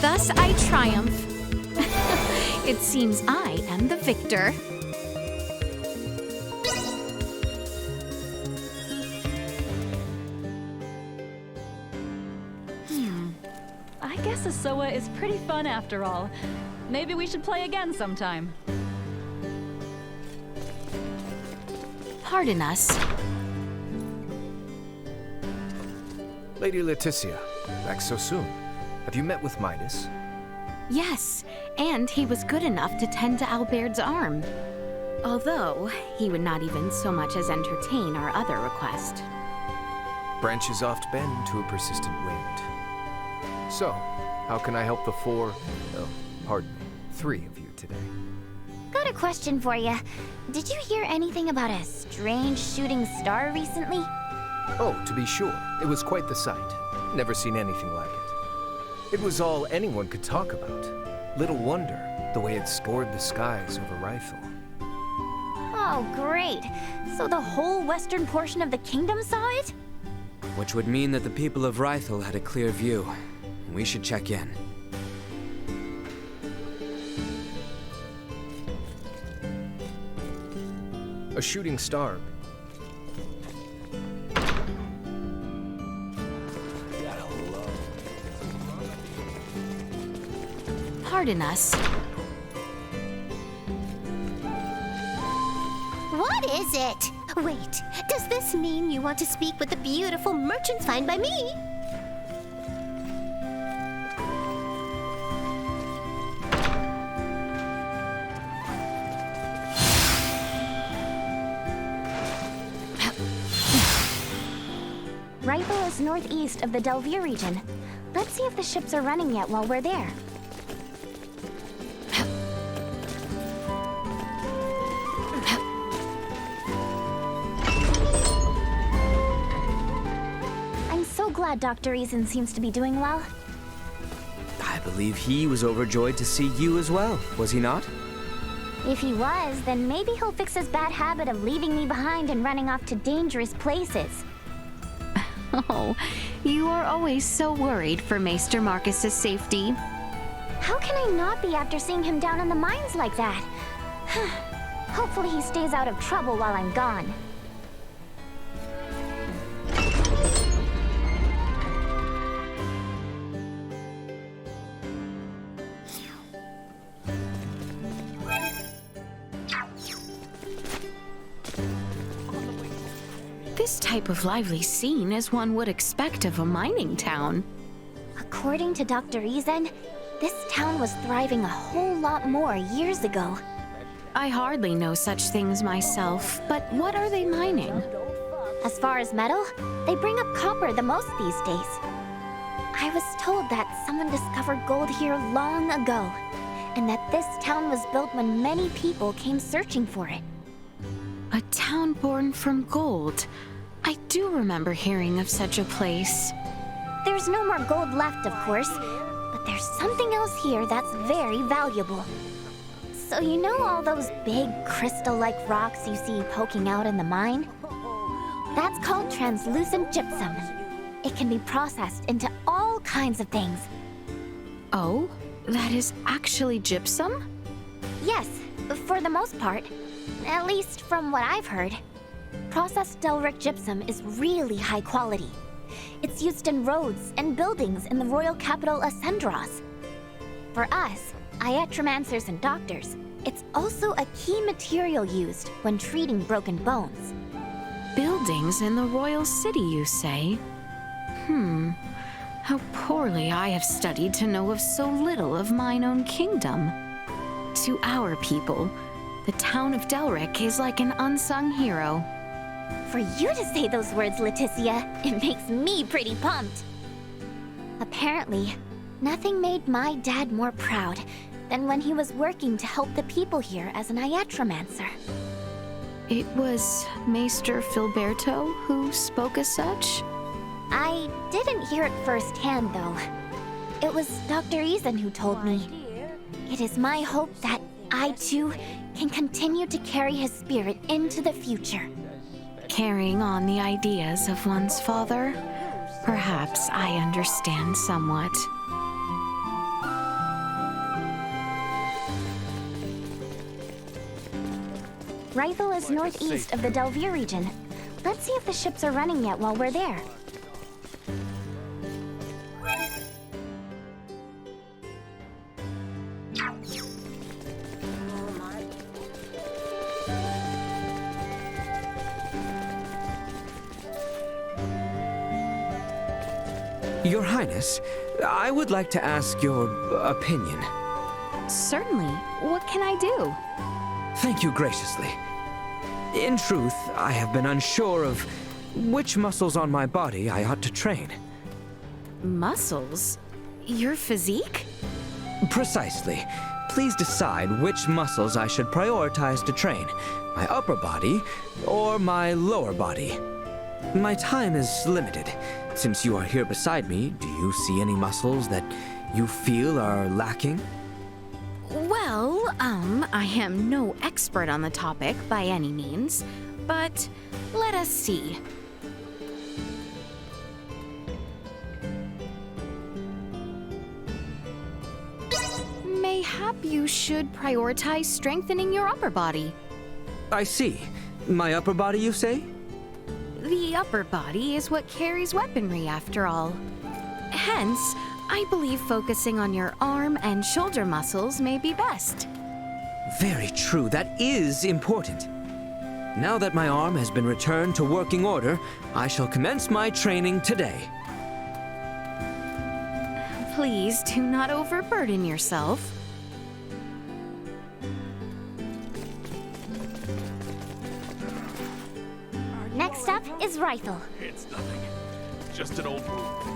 Thus I triumph. It seems I am the victor.
I guess Asoa is pretty fun after all. Maybe we should play again sometime.
Pardon us.
Lady Laeticia, back so soon. Have you met with Midas?
Yes, and he was good enough to tend to Albert's arm. Although, he would not even so much as entertain our other request.
Branches oft bend to a persistent wind. So, how can I help the three of you today?
Got a question for you. Did you hear anything about a strange shooting star recently?
Oh, to be sure. It was quite the sight. Never seen anything like it. It was all anyone could talk about. Little wonder, the way it scored the skies over Rifle.
Oh, great. So the whole western portion of the kingdom saw it?
Which would mean that the people of Rifle had a clear view. We should check in.
A shooting star.
Pardon us.
What is it? Wait, does this mean you want to speak with the beautiful merchants find by me?
Rifle is northeast of the Delvier region. Let's see if the ships are running yet while we're there. I'm so glad Dr. Eason seems to be doing well.
I believe he was overjoyed to see you as well, was he not?
If he was, then maybe he'll fix his bad habit of leaving me behind and running off to dangerous places.
Oh, you are always so worried for Maester Marcus's safety.
How can I not be after seeing him down in the mines like that? Hopefully he stays out of trouble while I'm gone.
This type of lively scene is one would expect of a mining town.
According to Dr. Eason, this town was thriving a whole lot more years ago.
I hardly know such things myself, but what are they mining?
As far as metal, they bring up copper the most these days. I was told that someone discovered gold here long ago, and that this town was built when many people came searching for it.
A town born from gold. I do remember hearing of such a place.
There's no more gold left, of course, but there's something else here that's very valuable. So you know all those big crystal-like rocks you see poking out in the mine? That's called translucent gypsum. It can be processed into all kinds of things.
Oh, that is actually gypsum?
Yes, for the most part. At least from what I've heard. Processed Delric gypsum is really high quality. It's used in roads and buildings in the royal capital Ascendros. For us, iatromancers and doctors, it's also a key material used when treating broken bones.
Buildings in the royal city, you say? How poorly I have studied to know of so little of mine own kingdom. To our people, the town of Delric is like an unsung hero.
For you to say those words, Laeticia, it makes me pretty pumped. Apparently, nothing made my dad more proud than when he was working to help the people here as an iatromancer.
It was Maester Filberto who spoke as such?
I didn't hear it firsthand, though. It was Dr. Eason who told me. It is my hope that I, too, can continue to carry his spirit into the future.
Carrying on the ideas of one's father? Perhaps I understand somewhat.
Rifle is northeast of the Delvier region. Let's see if the ships are running yet while we're there.
Your Highness, I would like to ask your opinion.
Certainly. What can I do?
Thank you graciously. In truth, I have been unsure of which muscles on my body I ought to train.
Muscles? Your physique?
Precisely. Please decide which muscles I should prioritize to train, my upper body or my lower body. My time is limited. Since you are here beside me, do you see any muscles that you feel are lacking?
Well, I am no expert on the topic by any means, but let us see. Mayhap you should prioritize strengthening your upper body.
I see. My upper body, you say?
The upper body is what carries weaponry, after all. Hence, I believe focusing on your arm and shoulder muscles may be best.
Very true. That is important. Now that my arm has been returned to working order, I shall commence my training today.
Please do not overburden yourself.
Next up is Rifle.
It's nothing. Just an old wound.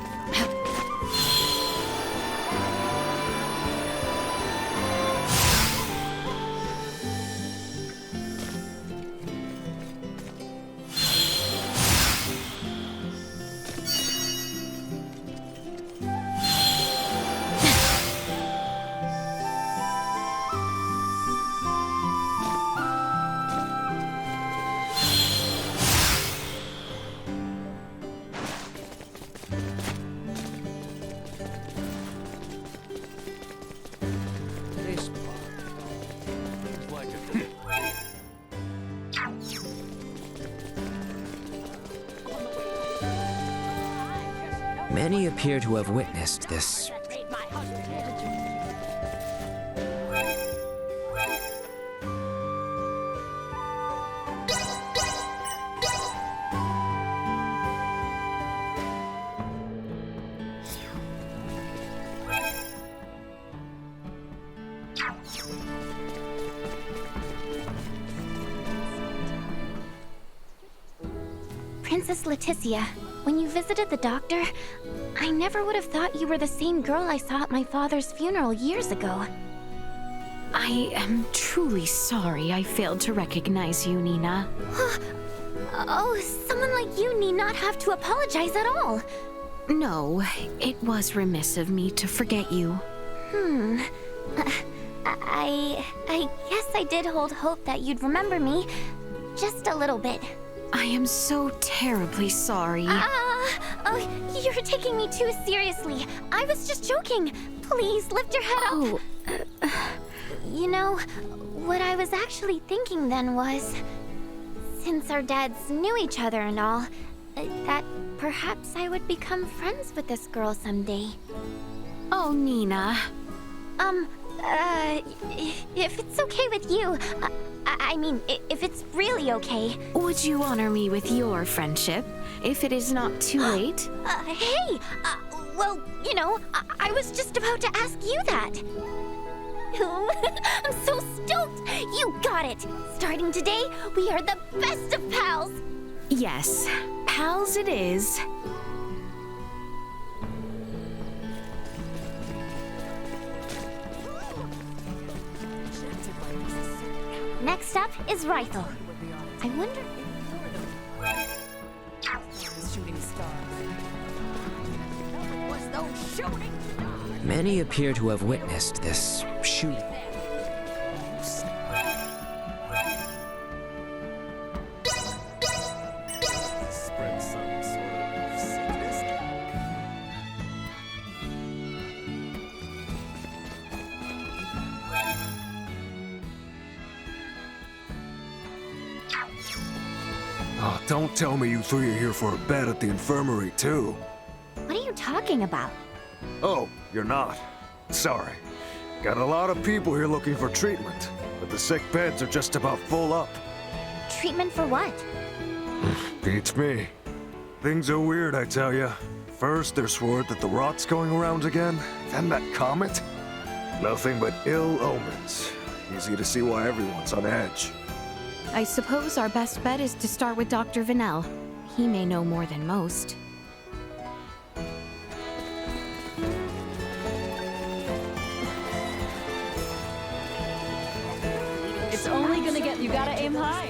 Many appear to have witnessed this.
Princess Laeticia, when you visited the doctor, I never would have thought you were the same girl I saw at my father's funeral years ago.
I am truly sorry I failed to recognize you, Nina.
Oh, someone like you need not have to apologize at all.
No, it was remiss of me to forget you.
I guess I did hold hope that you'd remember me. Just a little bit.
I am so terribly sorry.
Oh, you're taking me too seriously. I was just joking. Please, lift your head up. You know, what I was actually thinking then was, since our dads knew each other and all, that perhaps I would become friends with this girl someday.
Oh, Nina.
If it's okay with you, I mean, if it's really okay.
Would you honor me with your friendship, if it is not too late?
Hey! Well, you know, I was just about to ask you that. I'm so stoked! You got it! Starting today, we are the best of pals!
Yes, pals it is.
Next up is Rifle. I wonder...
Many appear to have witnessed this shooting.
Spread some sort of sickness.
Oh, don't tell me you three are here for a bet at the infirmary, too.
What are you talking about?
Oh, you're not. Sorry. Got a lot of people here looking for treatment, but the sick beds are just about full up.
Treatment for what?
Beats me. Things are weird, I tell ya. First, there's word that the rot's going around again, then that comet. Nothing but ill omens. Easy to see why everyone's on edge.
I suppose our best bet is to start with Dr. Vanel. He may know more than most.
It's only gonna get... You gotta aim high.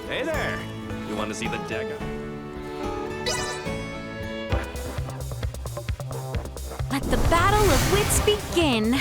Hey there! You want to see the dagger?
Let the battle of wits begin!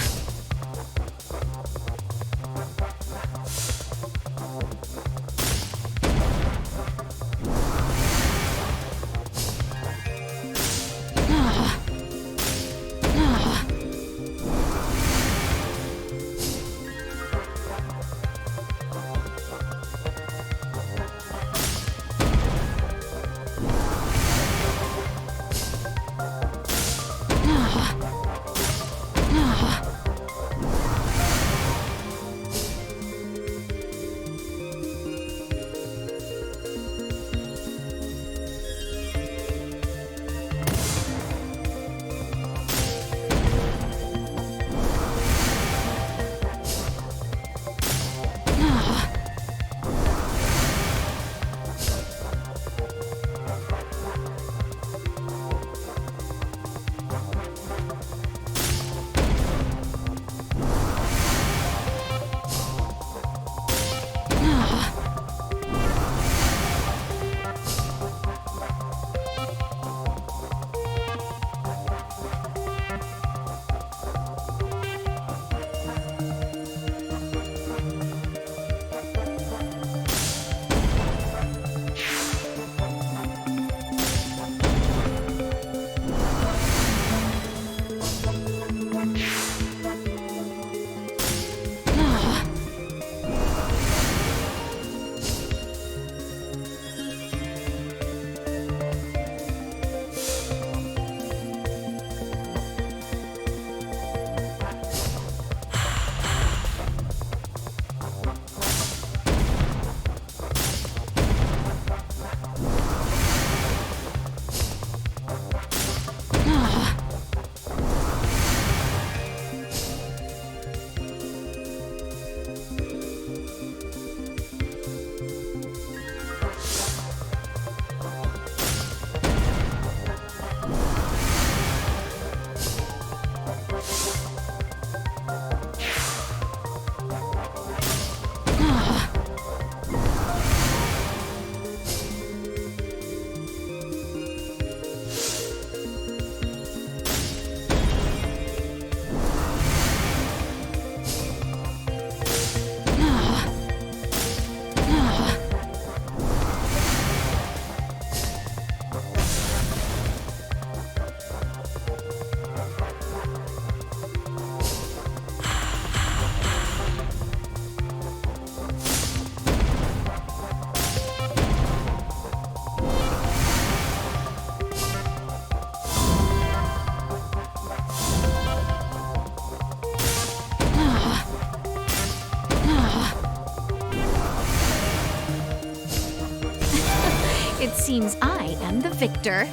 seems I am the victor.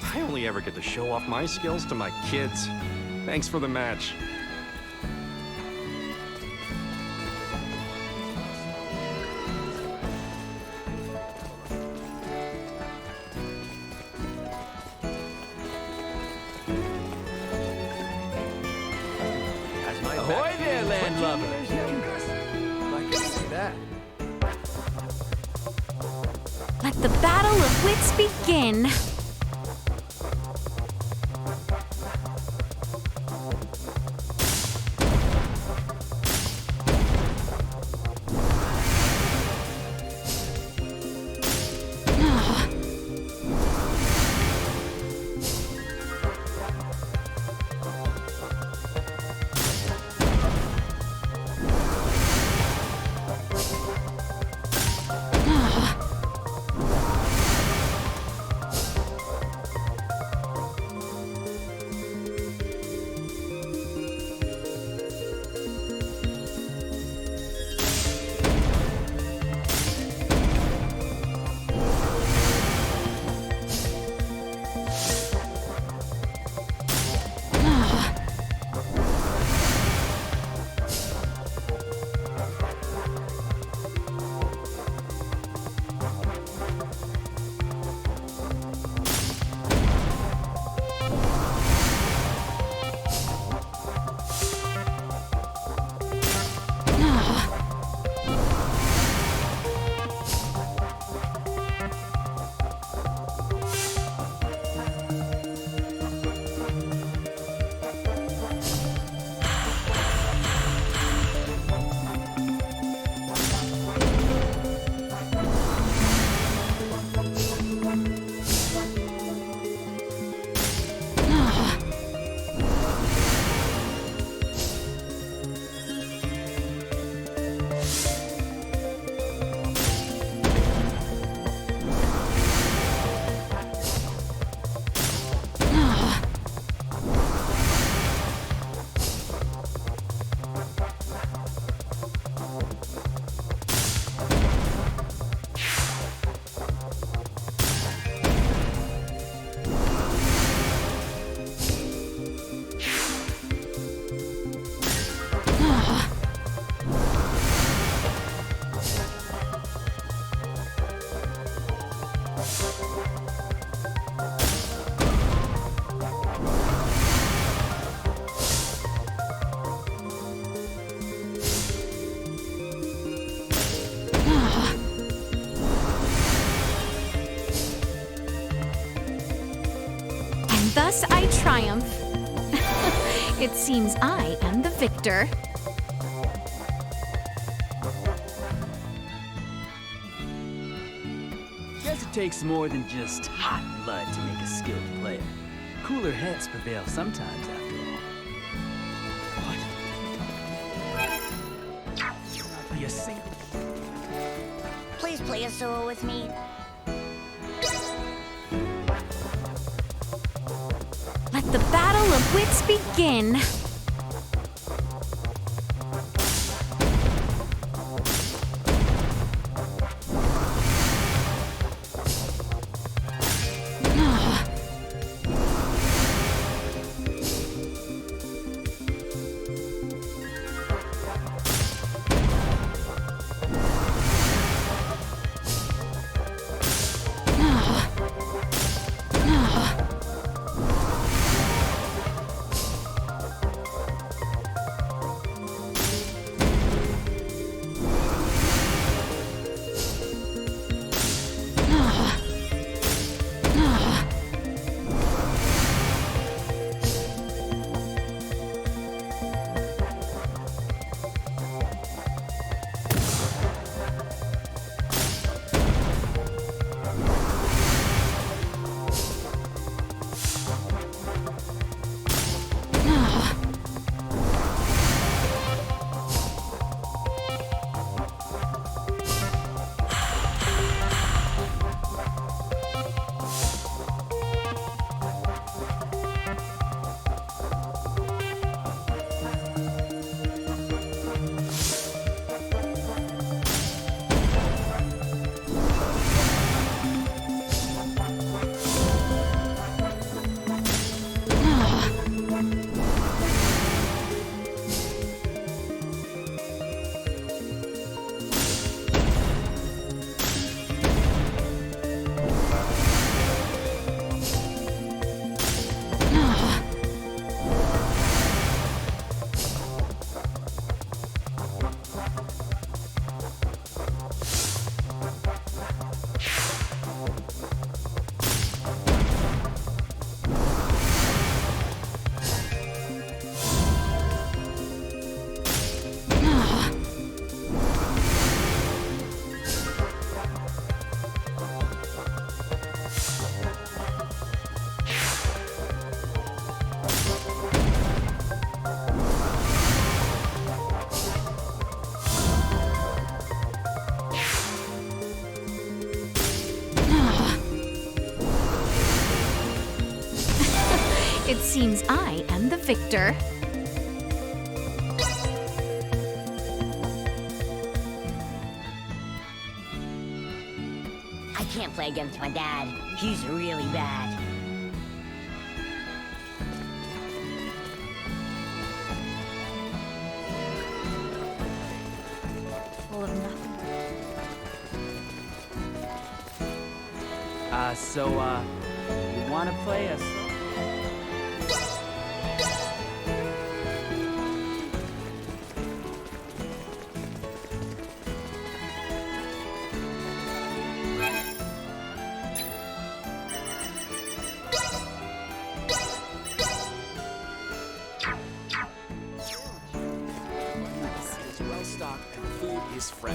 I only ever get to show off my skills to my kids. Thanks for the match.
Ahoy there, landlubber!
I can see that.
Let the battle of wits begin. Thus I triumph. It seems I am the victor.
Guess it takes more than just hot blood to make a skilled player. Cooler heads prevail sometimes, after all. What? You sing?
Please play a solo with me.
Let the battle of wits begin. It seems I am the victor.
I can't play against my dad. He's really bad.
Full of nothing.
You wanna play us?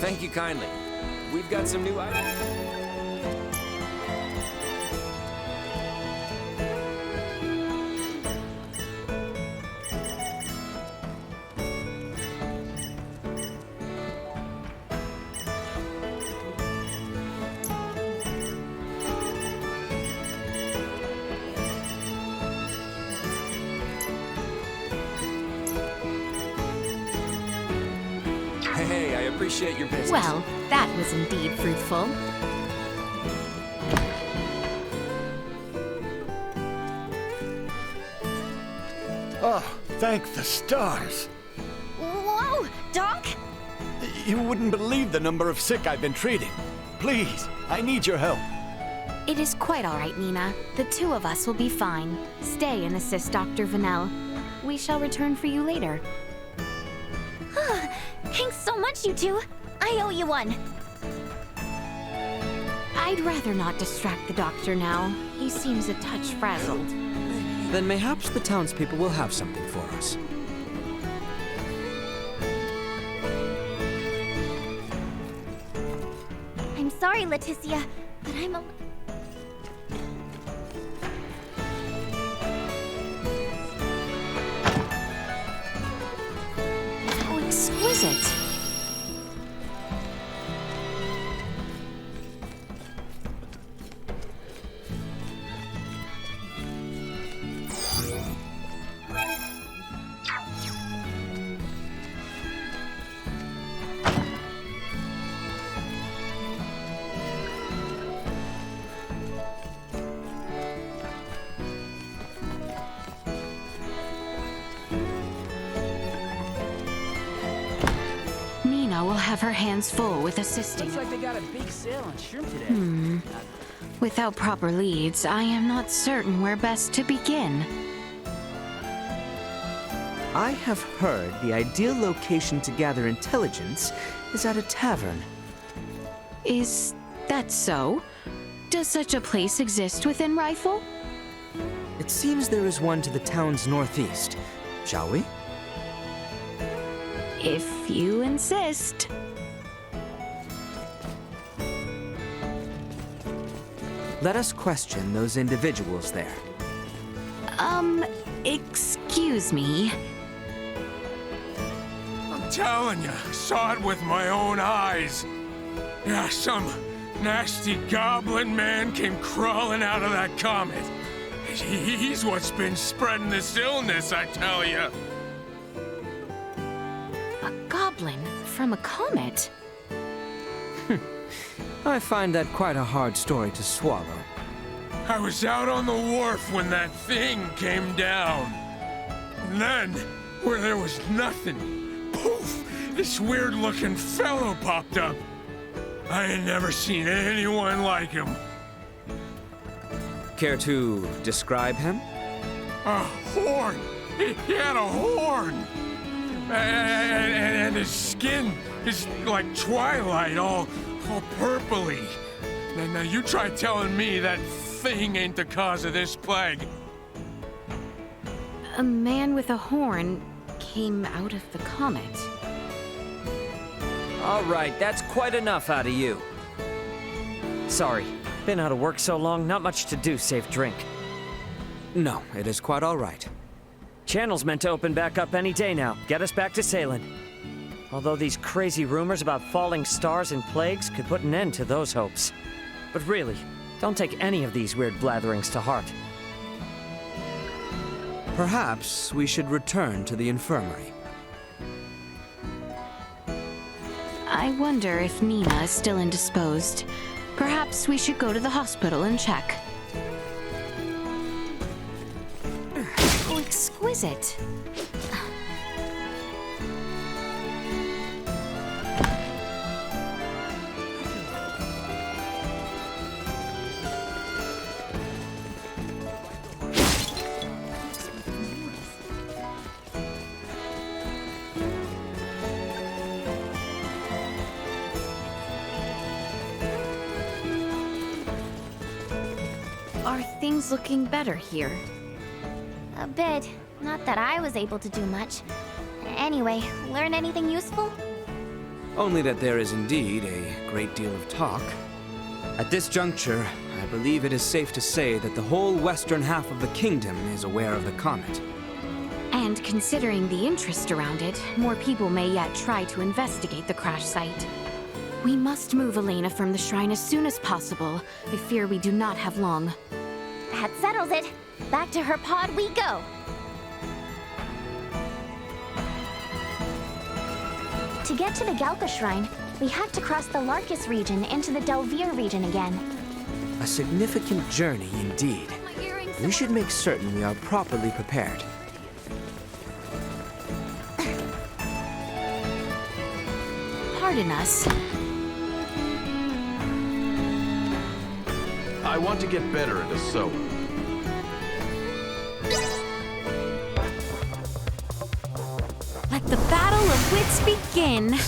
Thank you kindly. We've got some new items. Hey, I appreciate your business.
Well, that was indeed fruitful.
Oh, thank the stars.
Whoa, Doc!
You wouldn't believe the number of sick I've been treating. Please, I need your help.
It is quite all right, Nina. The two of us will be fine. Stay and assist Dr. Vanel. We shall return for you later.
Thanks so much, you two. I owe you one.
I'd rather not distract the doctor now. He seems a touch frazzled.
Then mayhaps the townspeople will have something for us.
I'm sorry, Laeticia, but I'm a...
How exquisite! Nina will have her hands full with assisting.
Looks like they got a big sale on shrimp today.
Without proper leads, I am not certain where best to begin.
I have heard the ideal location to gather intelligence is at a tavern.
Is that so? Does such a place exist within Rifle?
It seems there is one to the town's northeast. Shall we?
If you insist.
Let us question those individuals there.
Excuse me.
I'm telling you, saw it with my own eyes. Yeah, some nasty goblin man came crawling out of that comet. He's what's been spreading this illness, I tell you.
A goblin from a comet?
I find that quite a hard story to swallow.
I was out on the wharf when that thing came down. And then, where there was nothing, poof, this weird-looking fellow popped up. I ain't never seen anyone like him.
Care to describe him?
A horn! He had a horn! And his skin is like twilight, all purpley. Now you try telling me that thing ain't the cause of this plague.
A man with a horn came out of the comet.
All right, that's quite enough out of you. Sorry, been out of work so long, not much to do save drink.
No, it is quite all right.
Channel's meant to open back up any day now. Get us back to sailing. Although these crazy rumors about falling stars and plagues could put an end to those hopes. But really, don't take any of these weird blatherings to heart.
Perhaps we should return to the infirmary.
I wonder if Nina is still indisposed. Perhaps we should go to the hospital and check. Oh, exquisite. Are things looking better here?
A bit. Not that I was able to do much. Anyway, learn anything useful?
Only that there is indeed a great deal of talk. At this juncture, I believe it is safe to say that the whole western half of the kingdom is aware of the comet.
And considering the interest around it, more people may yet try to investigate the crash site. We must move Elena from the shrine as soon as possible. I fear we do not have long.
That settles it. Back to her pod we go. To get to the Galka Shrine, we have to cross the Larkus region into the Delvir region again.
A significant journey indeed. We should make certain we are properly prepared.
Pardon us.
I want to get better at a sew.
Let the battle of wits begin.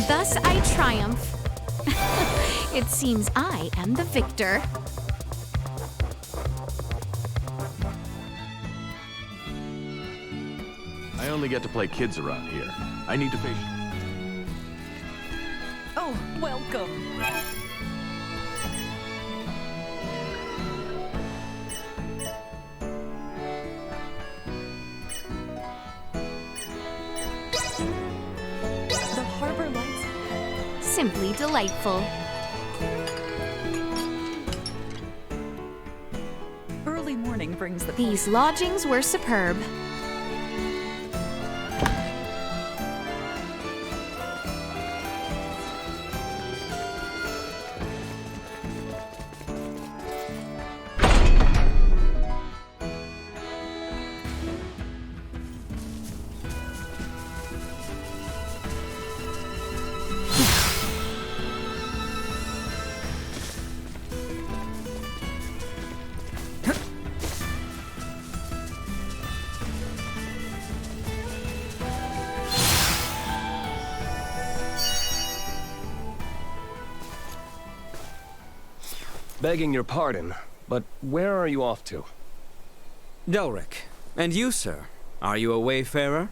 Thus I triumph. It seems I am the victor.
I only get to play kids around here. I need to face...
Oh, welcome. The harbor lights.
Simply delightful.
Early morning brings the...
These lodgings were superb.
Begging your pardon, but where are you off to?
Delric. And you, sir? Are you a wayfarer?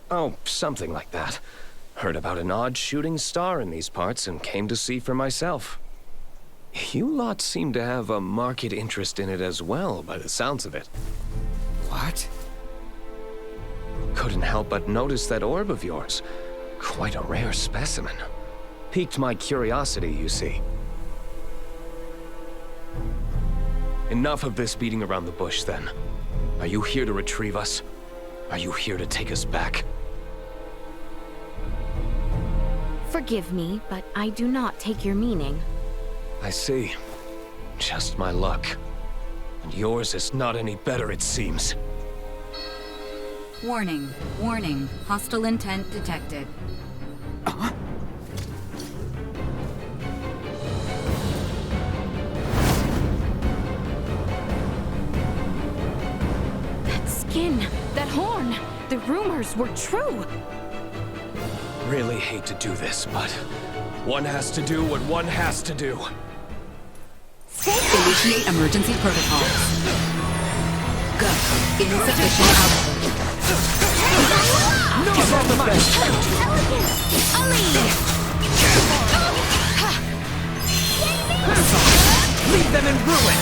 Oh, something like that. Heard about an odd shooting star in these parts and came to see for myself. You lot seem to have a marked interest in it as well, by the sounds of it.
What?
Couldn't help but notice that orb of yours. Quite a rare specimen. Piqued my curiosity, you see. Enough of this beating around the bush, then. Are you here to retrieve us? Are you here to take us back?
Forgive me, but I do not take your meaning.
I see. Just my luck. And yours is not any better, it seems.
Warning, warning, hostile intent detected.
That skin, that horn, the rumors were true.
Really hate to do this, but one has to do what one has to do.
Initiate emergency protocols. Go. Insufficient output.
No, about the best. Leave them in ruin.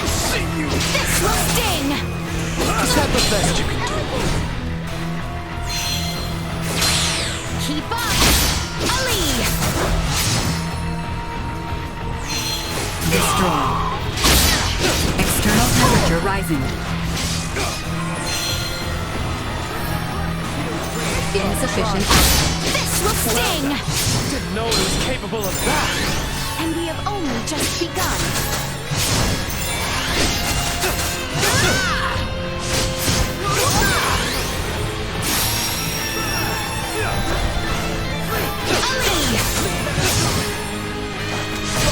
See you.
This will sting.
Is that the best you can do?
Keep up! Ali!
Destroy. External temperature rising. Insufficient output.
This will sting!
Didn't know it was capable of that.
And we have only just begun.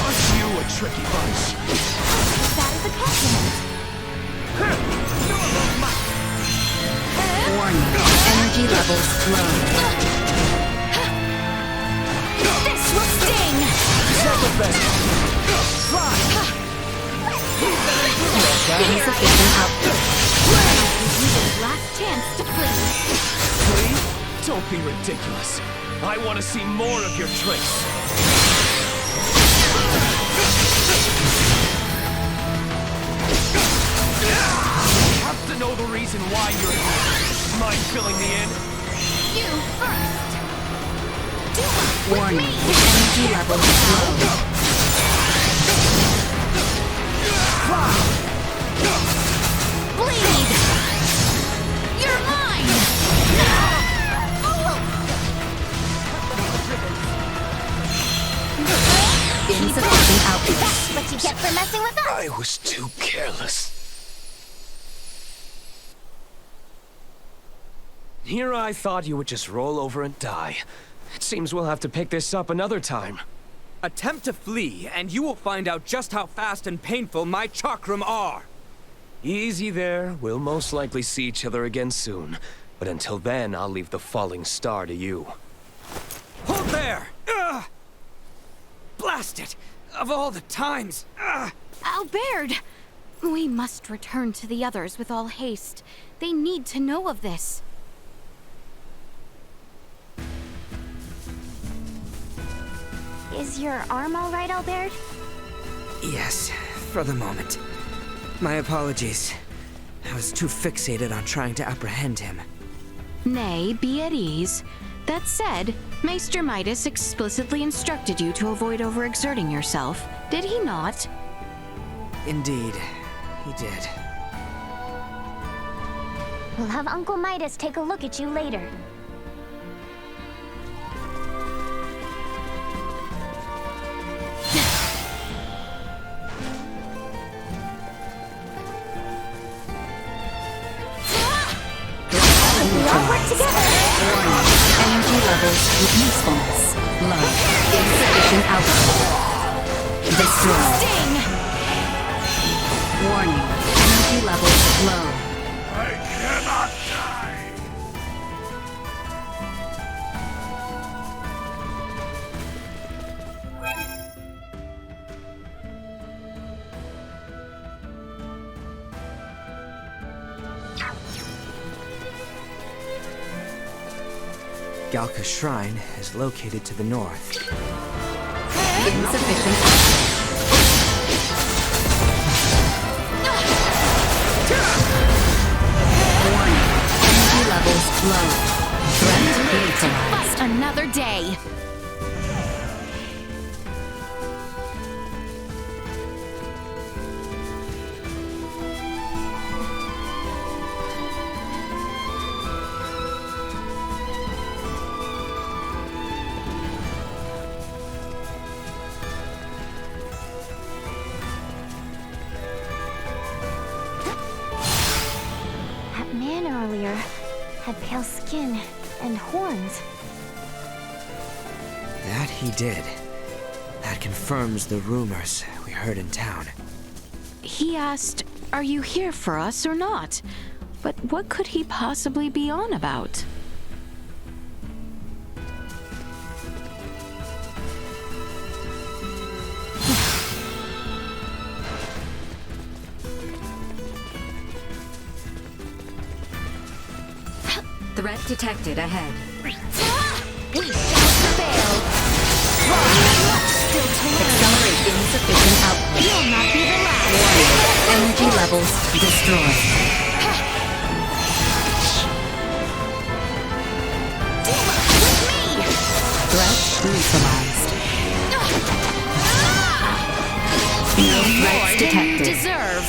Aren't you a tricky bunch?
That is a compliment.
Warning. Energy levels low.
This will sting!
Is that the best? Fly!
Insufficient output.
Last chance to flee.
Flee? Don't be ridiculous. I want to see more of your tricks. Have to know the reason why you're here. Mind filling me in?
You first. Do it
Warning.
with me.
Energy levels low.
Bleed. You're mine.
Insufficient output.
That's what you get for messing with us.
I was too careless. Here I thought you would just roll over and die. It seems we'll have to pick this up another time.
Attempt to flee, and you will find out just how fast and painful my chakram are.
Easy there. We'll most likely see each other again soon. But until then, I'll leave the falling star to you.
Hold there! Ugh! Blast it! Of all the times! Ugh!
Albert! We must return to the others with all haste. They need to know of this.
Is your arm all right, Albert?
Yes, for the moment. My apologies. I was too fixated on trying to apprehend him.
Nay, be at ease. That said, Maester Midas explicitly instructed you to avoid overexerting yourself, did he not?
Indeed, he did.
We'll have Uncle Midas take a look at you later. We all work together.
Warning. Energy levels with usefulness low. Insufficient output. Destroy.
Sting!
Warning. Energy levels low.
I cannot die.
Galka Shrine is located to the north.
Insufficient. Warning. Energy levels low. Threat neutralized.
Fight another day.
That man earlier had pale skin and horns.
That he did. That confirms the rumors we heard in town.
He asked, "Are you here for us or not?" But what could he possibly be on about?
Threat detected ahead.
We shall prevail. Still
Accelerate insufficient output.
You'll not be the last.
Warning. Energy levels destroyed. Threat neutralized. No threats detected.
You deserve.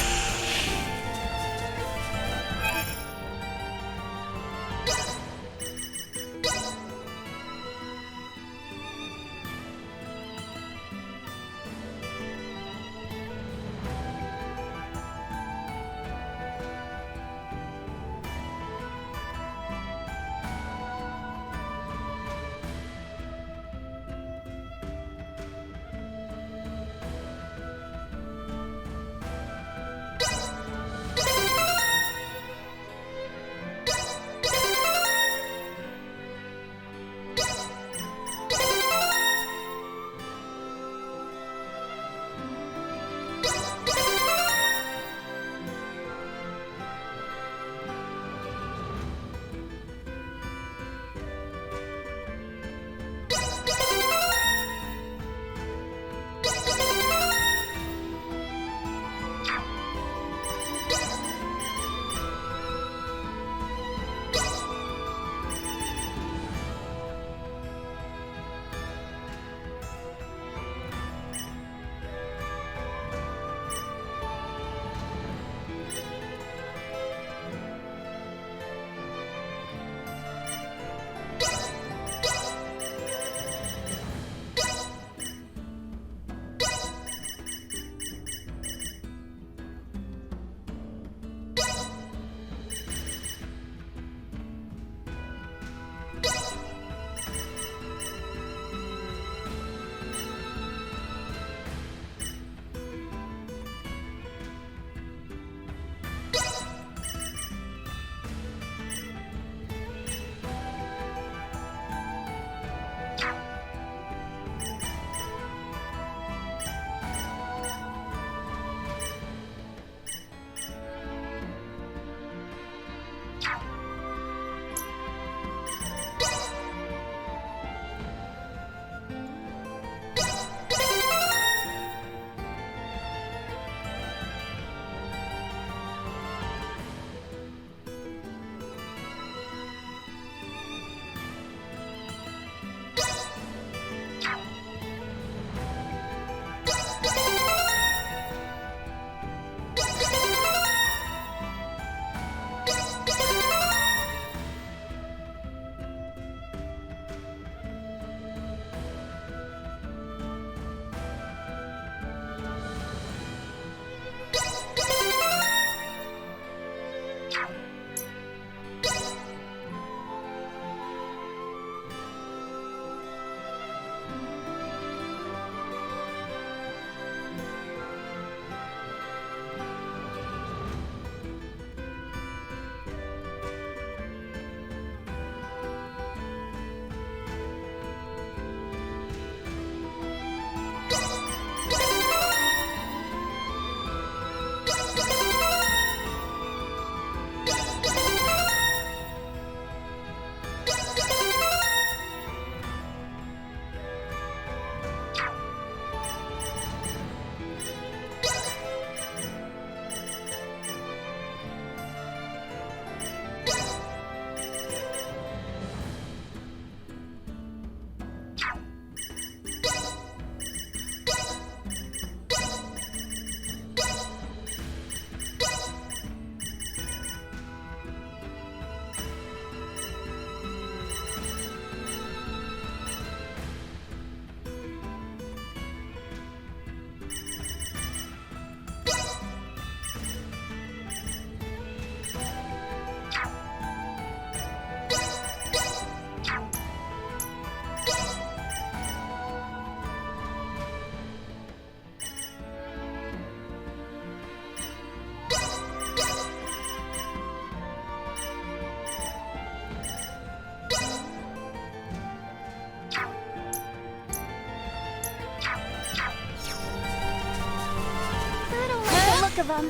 of them.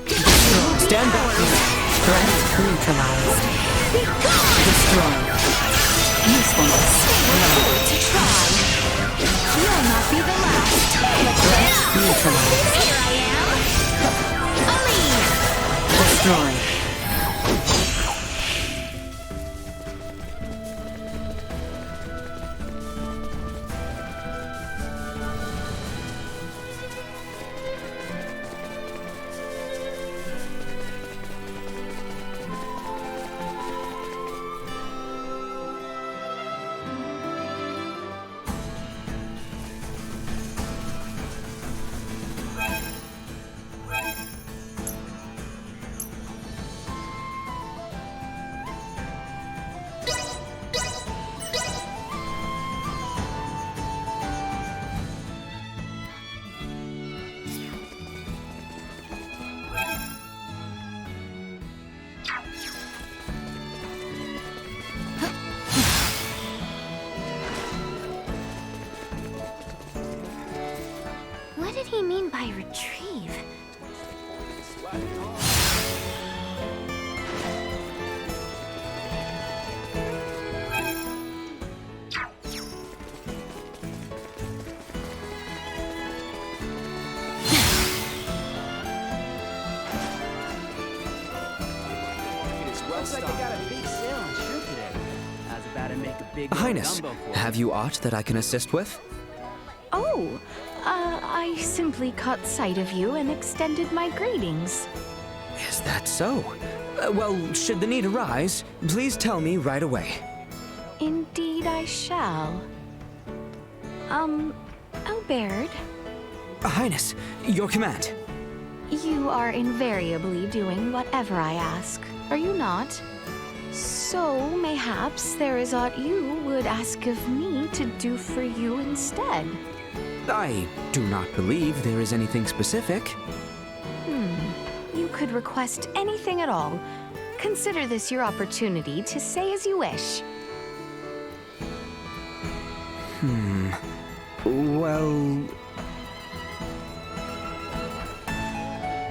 Stand back.
Threat neutralized. Destroy. Usefulness.
Good to try. You'll not be the last.
Threat neutralized.
Here I am. Leave.
Destroy.
What did he mean by retrieve?
Looks like they got a big sale on shrimp today. I was about to make a big
Highness,
gumbo for
have you aught that I can assist with?
Oh, I simply caught sight of you and extended my greetings.
Is that so? Well, should the need arise, please tell me right away.
Indeed I shall. Albert,
Highness, your command.
you are invariably doing whatever I ask, are you not? So, mayhaps there is aught you would ask of me to do for you instead.
I do not believe there is anything specific.
You could request anything at all. Consider this your opportunity to say as you wish.
Well...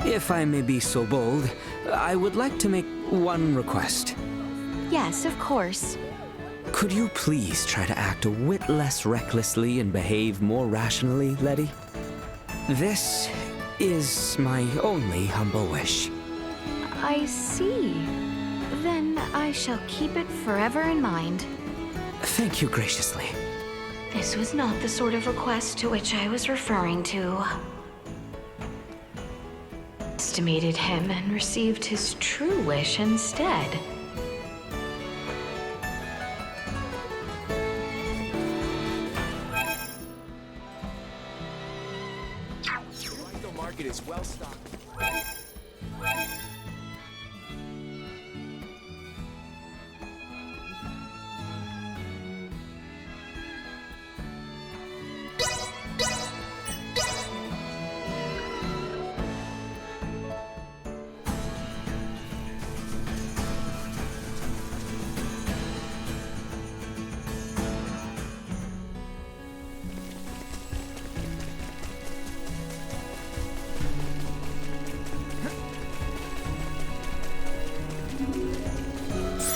If I may be so bold, I would like to make one request.
Yes, of course.
Could you please try to act a whit less recklessly and behave more rationally, Letty? This is my only humble wish.
I see. Then I shall keep it forever in mind.
Thank you graciously.
This was not the sort of request to which I was referring to. Estimated him and received his true wish instead.
The market is well stocked.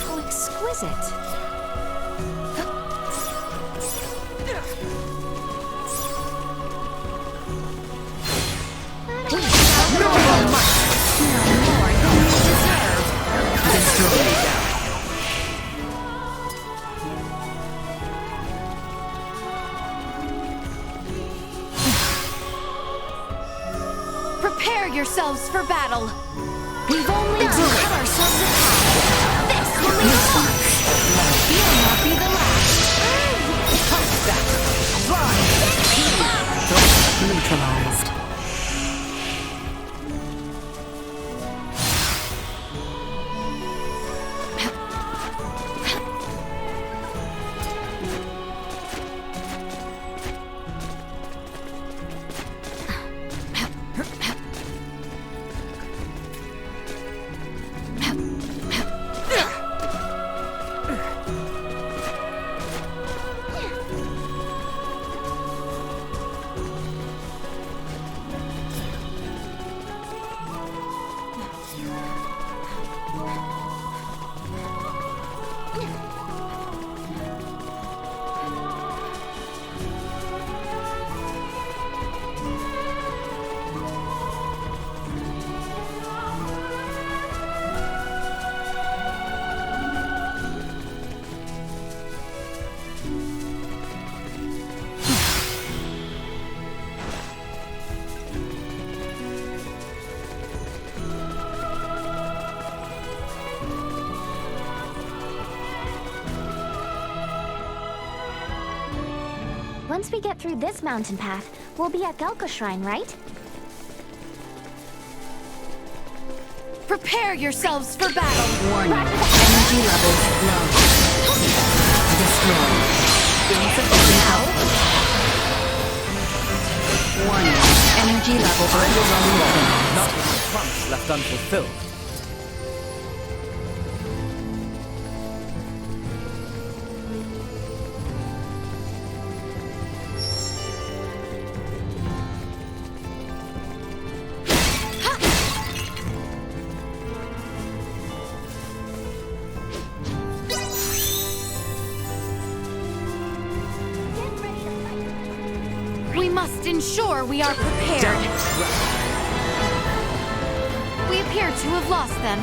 How exquisite. Prepare yourselves for battle. We've only to cut ourselves apart. This will leave a mark. You'll not be the last. How's that? Fly! Threat neutralized.
Once we get through this mountain path, we'll be at Galka Shrine, right?
Prepare yourselves for battle! Warning. Energy levels low. Destroy. Insufficient output. Warning. Energy levels low.
Not one promise left unfulfilled.
We must ensure we are prepared. We appear to have lost them.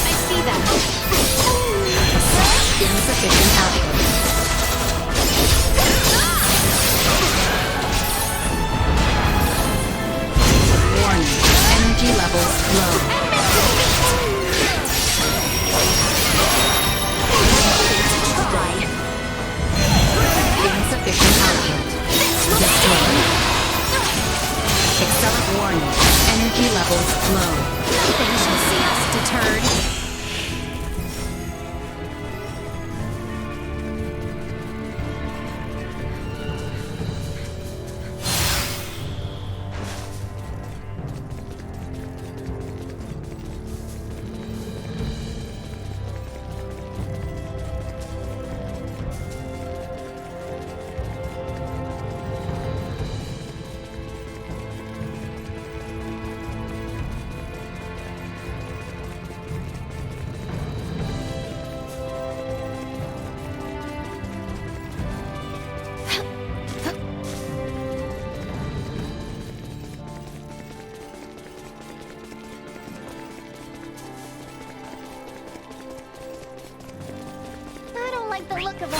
I see them. Insufficient output. Energy levels low. Insufficient output. Destroy. Accelerate warning. Energy levels low. Nothing shall see us deterred.
The look of her.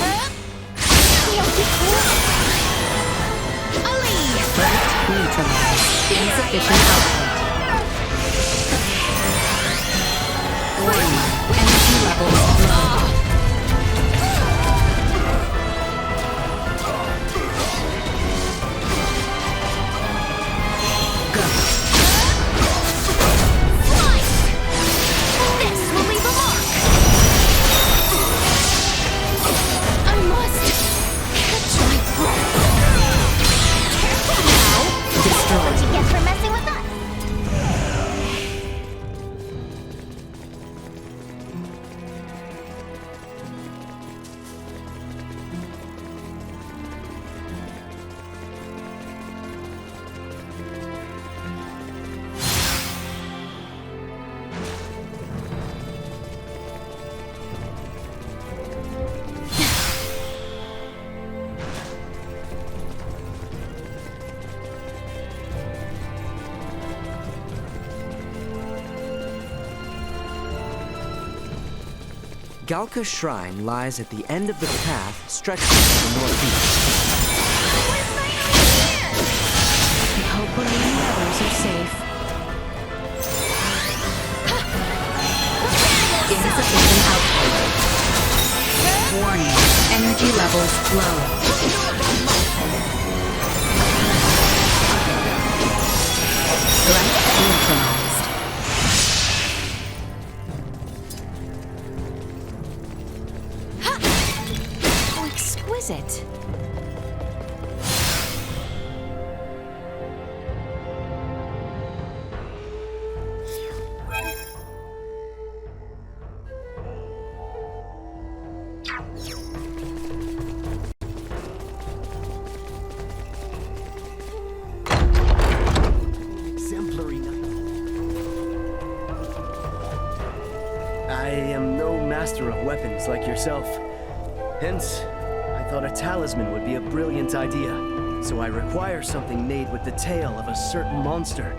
Threat neutralized. Insufficient output. Warning. Energy levels low. Go.
This will leave a mark. I must catch my breath. Careful now. That's what you get for messing with us.
Galka Shrine lies at the end of the path stretching to the northeast.
I hope we're leaving others are safe. Insufficient output. Warning. Energy levels low. Threat neutralized. Exquisite.
I am no master of weapons like yourself. Hence, I thought a talisman would be a brilliant idea. So I require something made with the tail of a certain monster.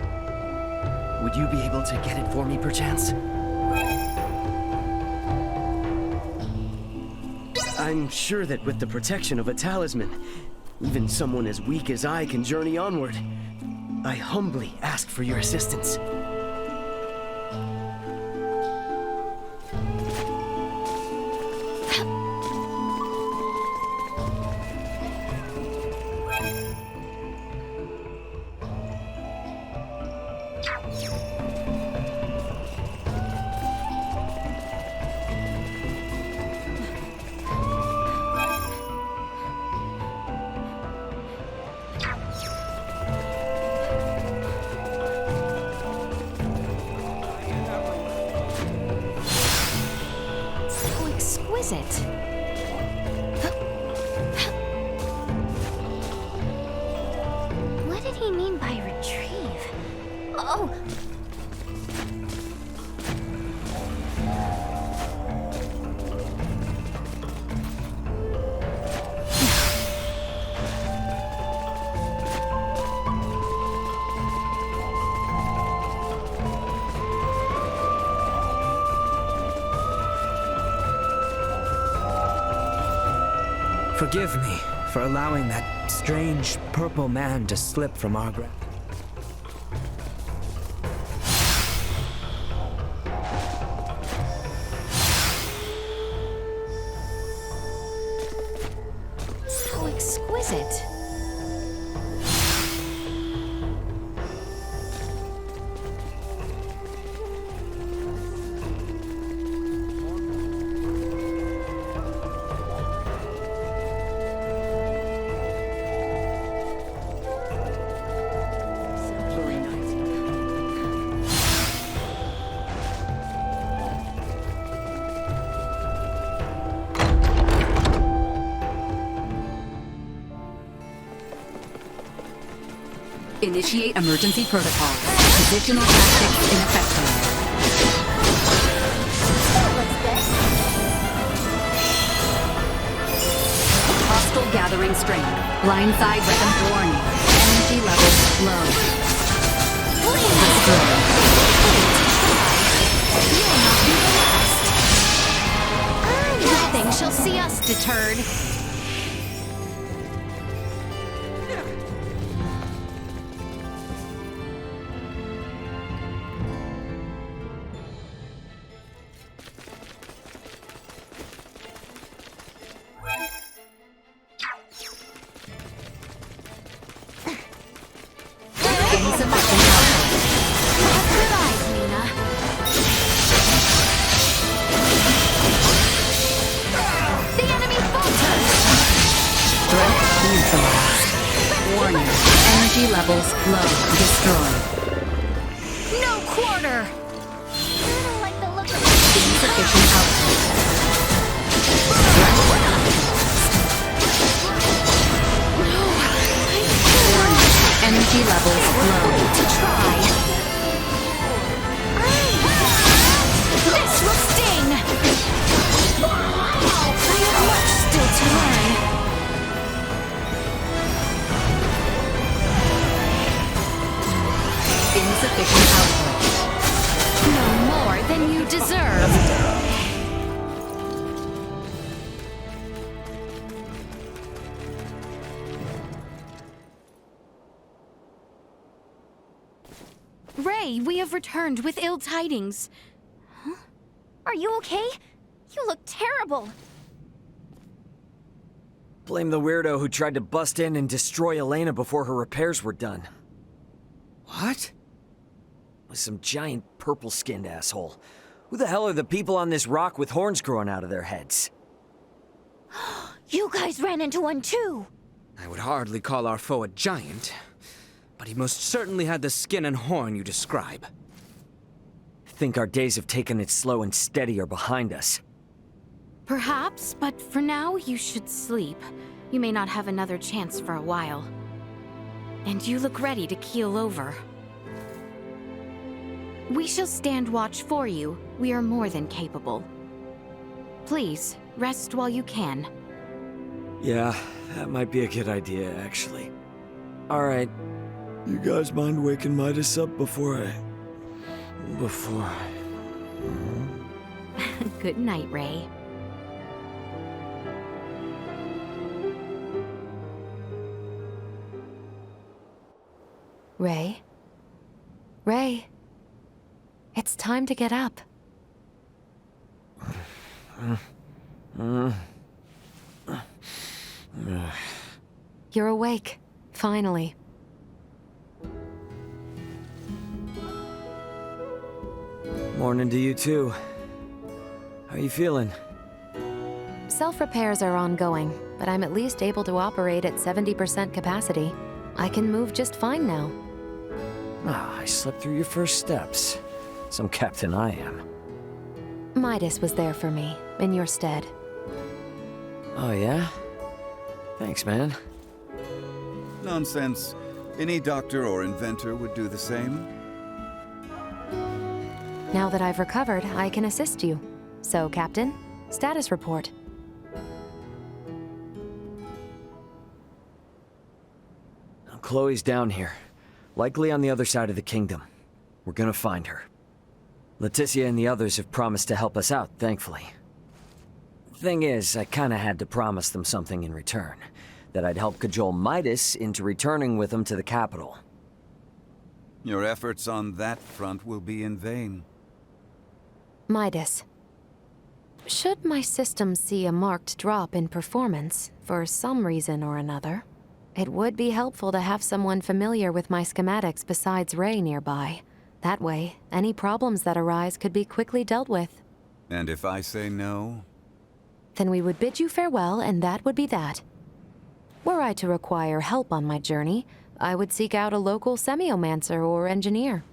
Would you be able to get it for me, perchance? I'm sure that with the protection of a talisman, even someone as weak as I can journey onward. I humbly ask for your assistance.
What did he mean by retrieve? Oh!
Forgive me for allowing that strange purple man to slip from our grasp.
So exquisite.
Initiate emergency protocol. Positional tactics ineffective. Hostile gathering strength. Blindside weapon warning. Energy levels low.
Nothing shall see us deterred.
Warning. Energy levels low. Destroy.
No quarter!
Insufficient output. Warning. Energy levels low.
To try. This will sting! I have much still to learn.
Insufficient output.
No more than you deserve.
Ray, we have returned with ill tidings.
Huh? Are you okay? You look terrible.
Blame the weirdo who tried to bust in and destroy Elena before her repairs were done.
What?
Was some giant purple-skinned asshole. Who the hell are the people on this rock with horns growing out of their heads?
You guys ran into one too!
I would hardly call our foe a giant, but he most certainly had the skin and horn you describe.
Think our days of taking it slow and steady are behind us.
Perhaps, but for now, you should sleep. You may not have another chance for a while. And you look ready to keel over. We shall stand watch for you. We are more than capable. Please, rest while you can.
Yeah, that might be a good idea, actually. All right. You guys mind waking Midas up before I...
Good night, Ray. Ray? Ray? It's time to get up. You're awake, finally.
Morning to you too. How you feeling?
Self-repairs are ongoing, but I'm at least able to operate at 70% capacity. I can move just fine now.
Ah, I slept through your first steps. Some captain I am.
Midas was there for me, in your stead.
Oh yeah? Thanks, man.
Nonsense. Any doctor or inventor would do the same.
Now that I've recovered, I can assist you. So, Captain, status report.
Chloe's down here. Likely on the other side of the kingdom. We're gonna find her. Laeticia and the others have promised to help us out, thankfully. Thing is, I kinda had to promise them something in return. That I'd help cajole Midas into returning with them to the capital.
Your efforts on that front will be in vain.
Midas. Should my system see a marked drop in performance, for some reason or another, it would be helpful to have someone familiar with my schematics besides Ray nearby. That way, any problems that arise could be quickly dealt with.
And if I say no?
Then we would bid you farewell, and that would be that. Were I to require help on my journey, I would seek out a local semiomancer or engineer.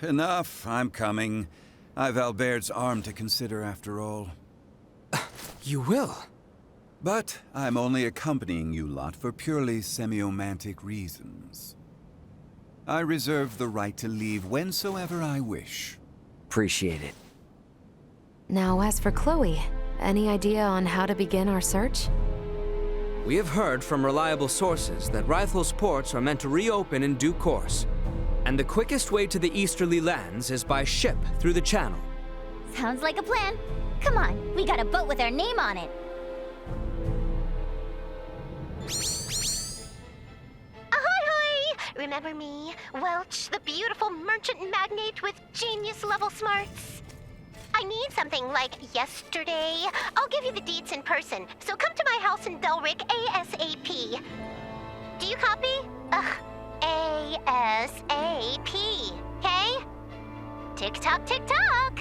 Enough, I'm coming. I've Albert's arm to consider after all.
You will?
But I'm only accompanying you lot for purely semiomantic reasons. I reserve the right to leave whensoever I wish.
Appreciate it.
Now, as for Chloe, any idea on how to begin our search?
We have heard from reliable sources that Rythel's ports are meant to reopen in due course. And the quickest way to the easterly lands is by ship through the channel.
Sounds like a plan. Come on, we got a boat with our name on it. Remember me, Welch, the beautiful merchant magnate with genius-level smarts? I need something like yesterday. I'll give you the deets in person, so come to my house in Belric ASAP. Do you copy? ASAP, okay? Tick-tock, tick-tock!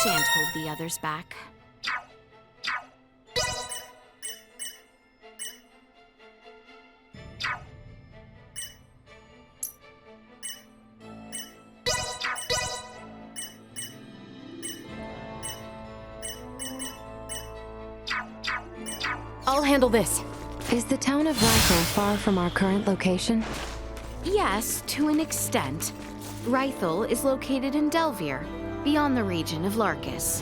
shan't hold the others back.
I'll handle this.
Is the town of Rythel far from our current location?
Yes, to an extent. Rythel is located in Delvir, beyond the region of Larkus.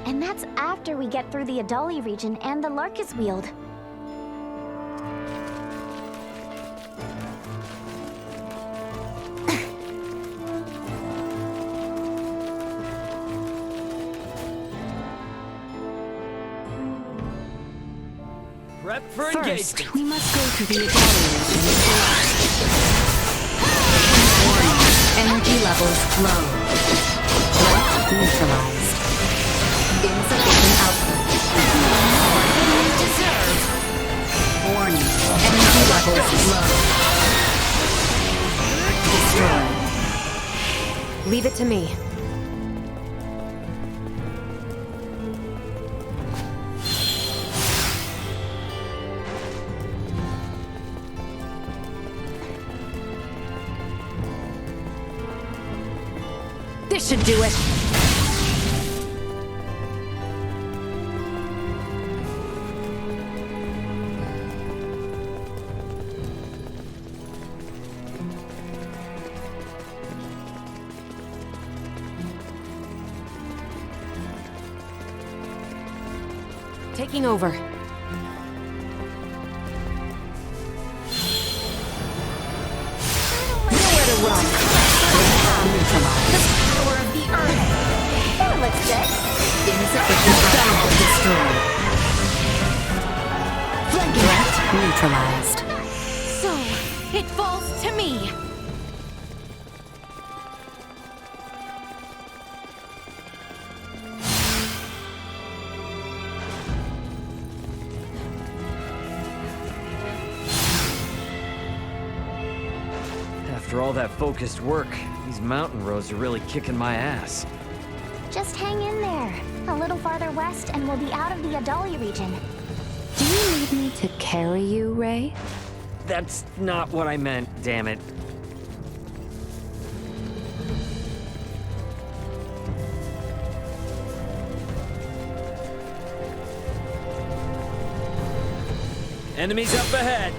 And that's after we get through the Adali region and the Larkus Weald.
Prep for
First,
engagement.
we must go to the Adali region.
Warning. Energy levels low. Threat neutralized. Insufficient output. More than you deserve. Warning. Energy levels low. Destroy.
Leave it to me. This should do it. Taking over. Nowhere to run.
The power of the earth.
That looks good.
Insufficient output destroyed. Threat neutralized.
So, it falls to me.
After all that focused work, these mountain roads are really kicking my ass.
Just hang in there. A little farther west and we'll be out of the Adali region.
Do you need me to carry you, Ray?
That's not what I meant, damn it.
Enemies up ahead.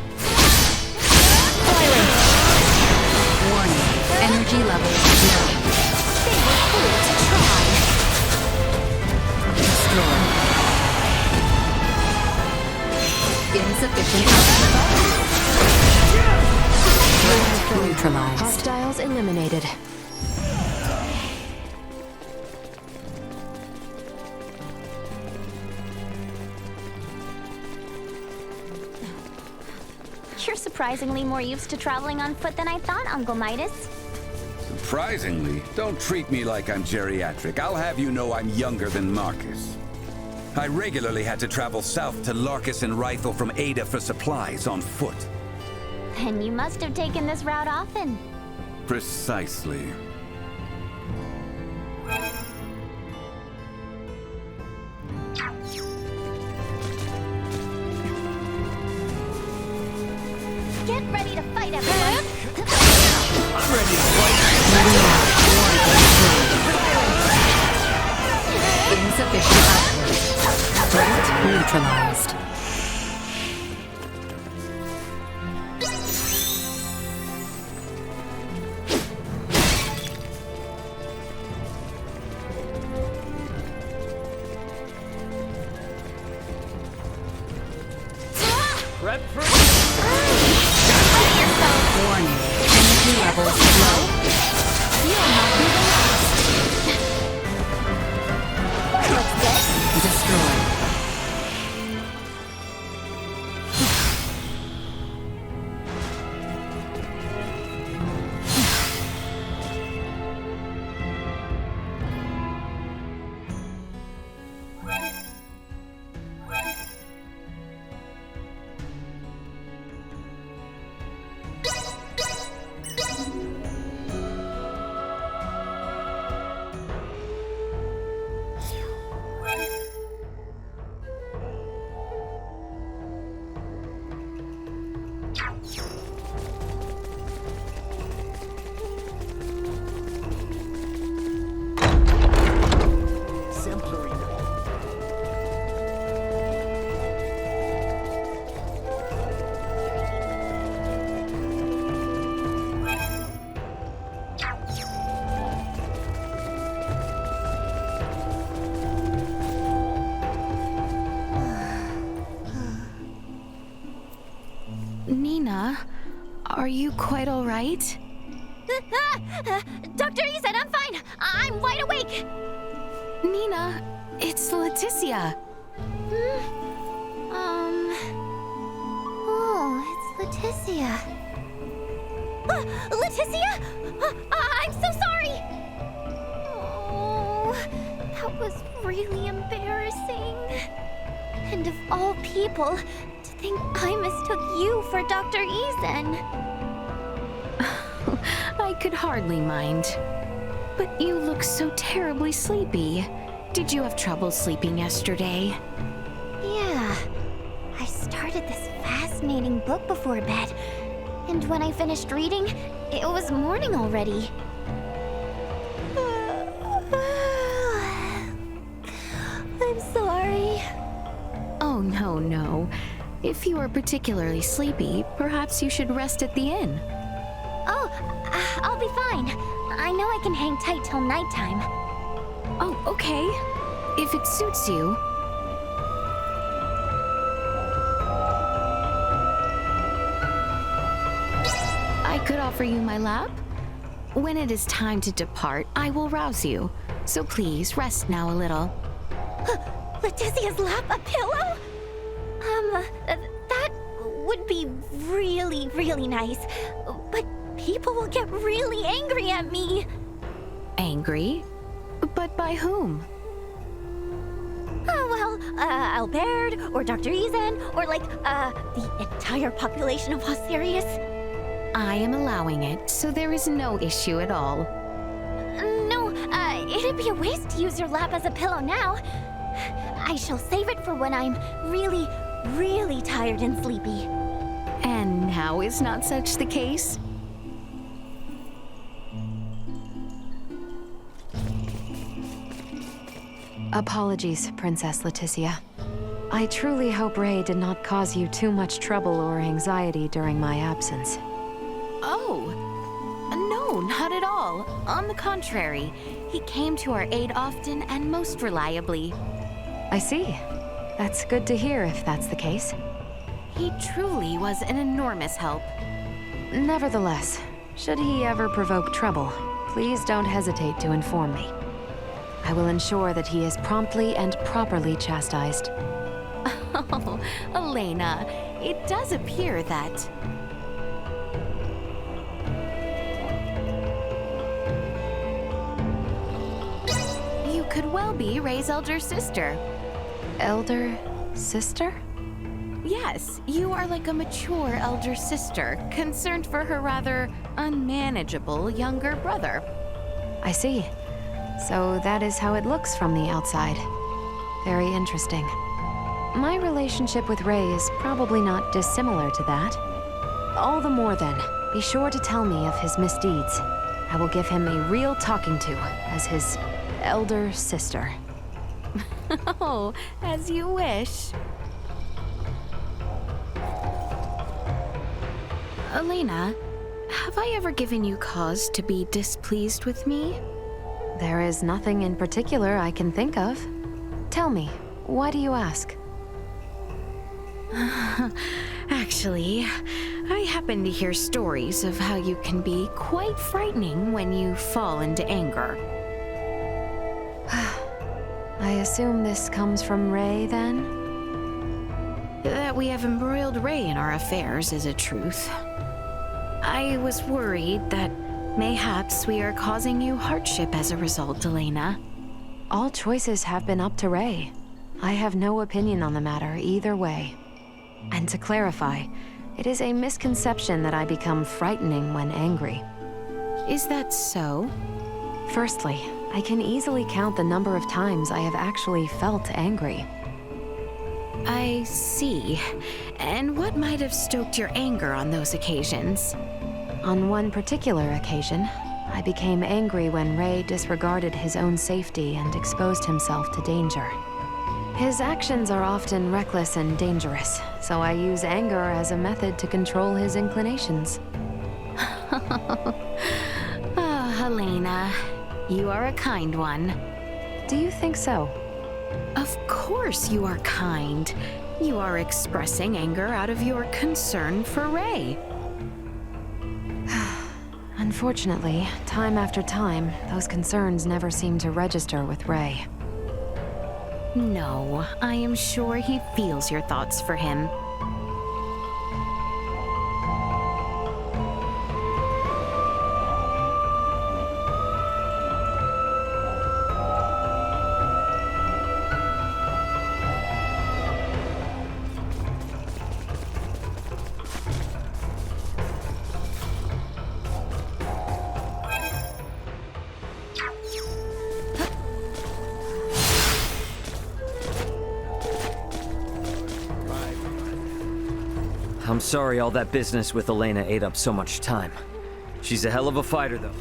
Warning. Energy levels low.
They were foolish to try.
Destroy. Insufficient output. Threat neutralized.
Hostiles eliminated.
You're surprisingly more used to traveling on foot than I thought, Uncle Midas.
Surprisingly, don't treat me like I'm geriatric. I'll have you know I'm younger than Marcus. I regularly had to travel south to Larkus and Rythel from Ada for supplies on foot.
Then you must have taken this route often.
Precisely.
Get ready to fight, everyone!
I'm ready to fight.
Insufficient output. Threat neutralized.
Prep for
Warning. Energy levels low.
You'll not be the last. That looks good.
Destroy.
you quite all right?
Dr. Ethan, I'm fine. I'm wide awake.
Nina, it's Laeticia.
Oh, it's Laeticia.
Laeticia? I'm so sorry. Oh, that was really embarrassing. And of all people, to think I mistook you for Dr. Ethan.
I could hardly mind. But you look so terribly sleepy. Did you have trouble sleeping yesterday?
Yeah. I started this fascinating book before bed. And when I finished reading, it was morning already. I'm sorry.
Oh, no. If you are particularly sleepy, perhaps you should rest at the inn.
Oh, I'll be fine. I know I can hang tight till nighttime.
Oh, okay. If it suits you. I could offer you my lap. When it is time to depart, I will rouse you. So please, rest now a little.
Leticia's lap, a pillow? That would be really, really nice. But people will get really angry at me.
Angry? But by whom?
Albert, or Dr. Ethan, or the entire population of Osirius.
I am allowing it, so there is no issue at all.
No, it'd be a waste to use your lap as a pillow now. I shall save it for when I'm really, really tired and sleepy.
And now is not such the case?
Apologies, Princess Laeticia. I truly hope Ray did not cause you too much trouble or anxiety during my absence.
Oh, no, not at all. On the contrary, he came to our aid often and most reliably.
I see. That's good to hear if that's the case.
He truly was an enormous help.
Nevertheless, should he ever provoke trouble, please don't hesitate to inform me. I will ensure that he is promptly and properly chastised.
Oh, Elena, it does appear that... You could well be Ray's elder sister.
Elder sister?
Yes, you are like a mature elder sister, concerned for her rather unmanageable younger brother.
I see. So that is how it looks from the outside. Very interesting. My relationship with Ray is probably not dissimilar to that. All the more then, be sure to tell me of his misdeeds. I will give him a real talking to as his elder sister.
Oh, as you wish. Elena, have I ever given you cause to be displeased with me?
There is nothing in particular I can think of. Tell me, why do you ask?
Actually, I happen to hear stories of how you can be quite frightening when you fall into anger.
I assume this comes from Ray, then?
That we have embroiled Ray in our affairs is a truth. I was worried that mayhaps we are causing you hardship as a result, Elena.
All choices have been up to Ray. I have no opinion on the matter either way. And to clarify, it is a misconception that I become frightening when angry.
Is that so?
Firstly, I can easily count the number of times I have actually felt angry.
I see. And what might have stoked your anger on those occasions?
On one particular occasion, I became angry when Ray disregarded his own safety and exposed himself to danger. His actions are often reckless and dangerous, so I use anger as a method to control his inclinations.
Ah, Helena, you are a kind one.
Do you think so?
Of course you are kind. You are expressing anger out of your concern for Ray.
Unfortunately, time after time, those concerns never seem to register with Ray.
No, I am sure he feels your thoughts for him.
I'm sorry all that business with Elena ate up so much time. She's a hell of a fighter, though.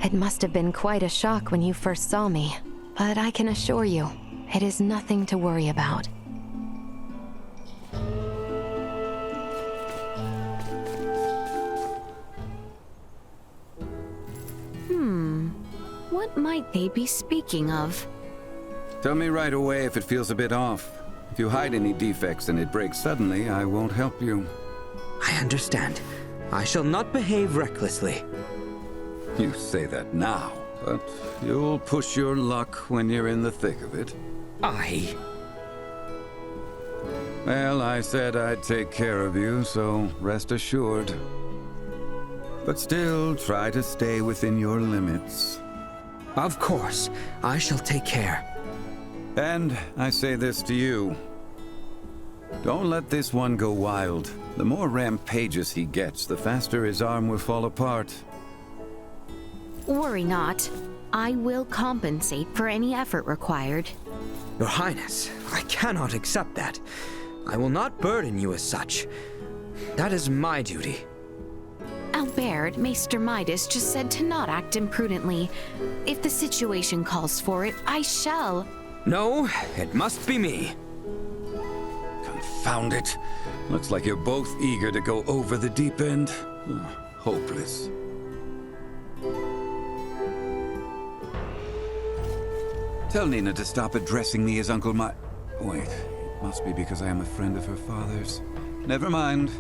It must have been quite a shock when you first saw me, but I can assure you, it is nothing to worry about.
What might they be speaking of?
Tell me right away if it feels a bit off. If you hide any defects and it breaks suddenly, I won't help you.
I understand. I shall not behave recklessly.
You say that now, but you'll push your luck when you're in the thick of it. Well, I said I'd take care of you, so rest assured. But still, try to stay within your limits.
Of course, I shall take care.
And I say this to you. Don't let this one go wild. The more rampageous he gets, the faster his arm will fall apart.
Worry not. I will compensate for any effort required.
Your Highness, I cannot accept that. I will not burden you as such. That is my duty.
Albert, Maester Midas just said to not act imprudently. If the situation calls for it, I shall.
No, it must be me.
Confound it. Looks like you're both eager to go over the deep end. Hopeless. Tell Nina to stop addressing me as Uncle Wait, it must be because I am a friend of her father's. Never mind.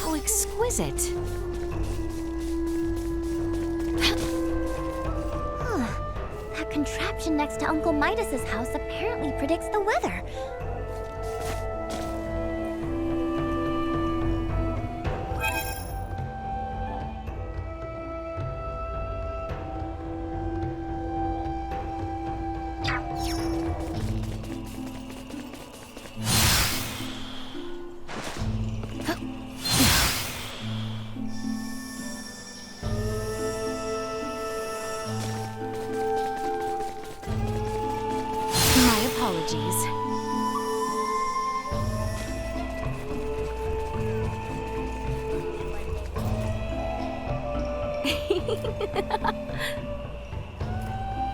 How exquisite.
That contraption next to Uncle Midas's house apparently predicts the weather.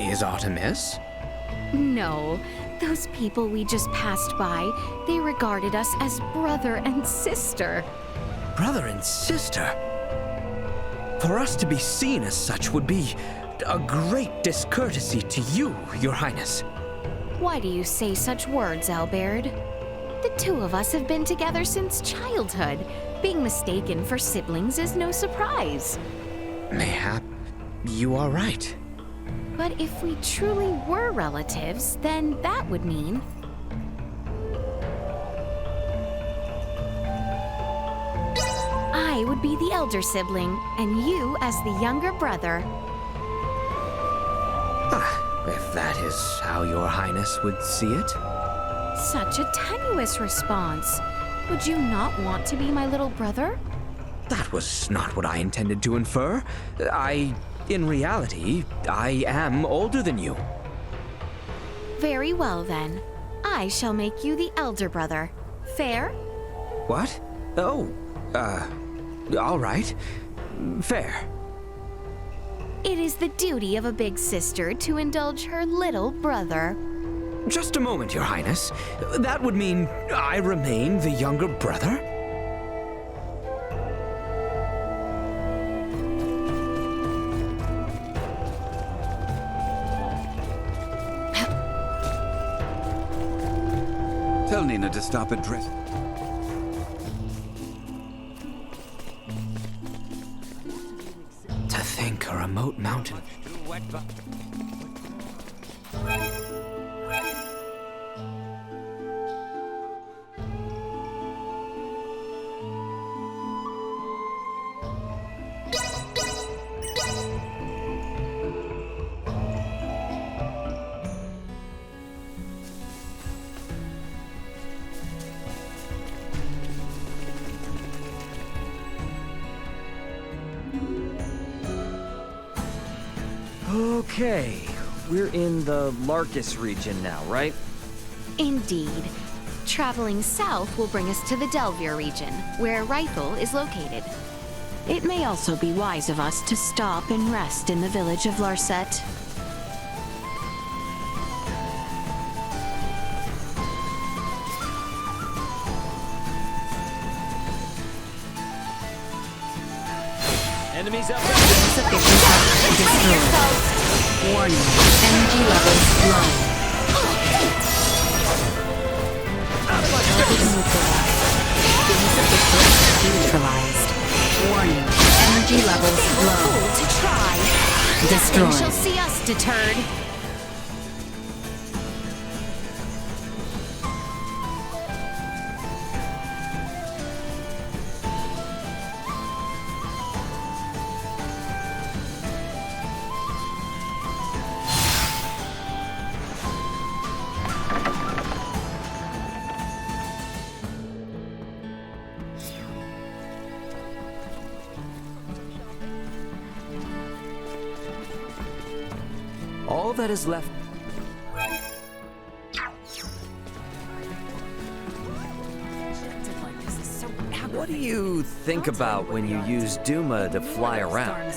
Is Artemis?
No. Those people we just passed by, they regarded us as brother and sister.
Brother and sister? For us to be seen as such would be a great discourtesy to you, Your Highness.
Why do you say such words, Albert? The two of us have been together since childhood. Being mistaken for siblings is no surprise.
Mayhap you are right.
But if we truly were relatives, then that would mean... I would be the elder sibling, and you as the younger brother.
If that is how Your Highness would see it.
Such a tenuous response. Would you not want to be my little brother?
That was not what I intended to infer. In reality, I am older than you.
Very well, then. I shall make you the elder brother. Fair?
What? Oh, all right. Fair.
It is the duty of a big sister to indulge her little brother.
Just a moment, Your Highness. That would mean I remain the younger brother?
Tell Nina to stop addressing.
To think a remote mountain.
Okay, we're in the Larkus region now, right?
Indeed. Traveling south will bring us to the Delvier region, where Rythel is located. It may also be wise of us to stop and rest in the village of Larset.
Enemies up.
Sufficient power destroyed. Warning, energy levels low. Neutralized. Warning, energy levels low. To try. Destroyed. They shall see us deterred.
All that is left.
What do you think about when you use Duma to fly around?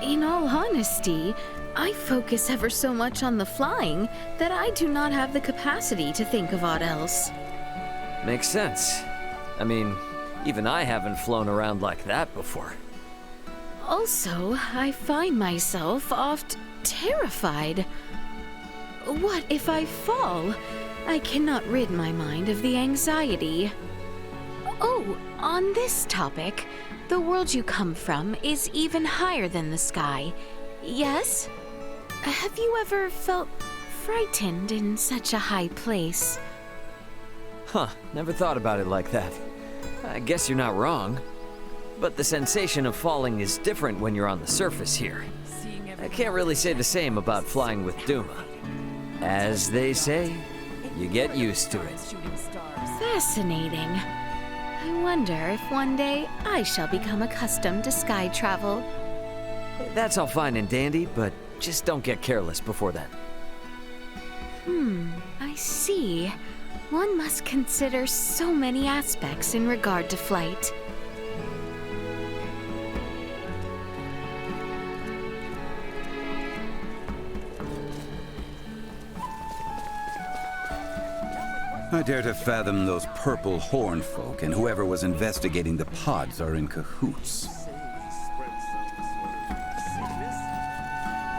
In all honesty, I focus ever so much on the flying that I do not have the capacity to think of aught else.
Makes sense. I mean, even I haven't flown around like that before.
Also, I find myself oft terrified. What if I fall? I cannot rid my mind of the anxiety. Oh, on this topic, the world you come from is even higher than the sky. Yes? Have you ever felt frightened in such a high place?
Huh, never thought about it like that. I guess you're not wrong. But the sensation of falling is different when you're on the surface here. I can't really say the same about flying with Duma. As they say, you get used to it.
Fascinating. I wonder if one day I shall become accustomed to sky travel.
That's all fine and dandy, but just don't get careless before then.
I see. One must consider so many aspects in regard to flight.
I dare to fathom those purple horn folk and whoever was investigating the pods are in cahoots.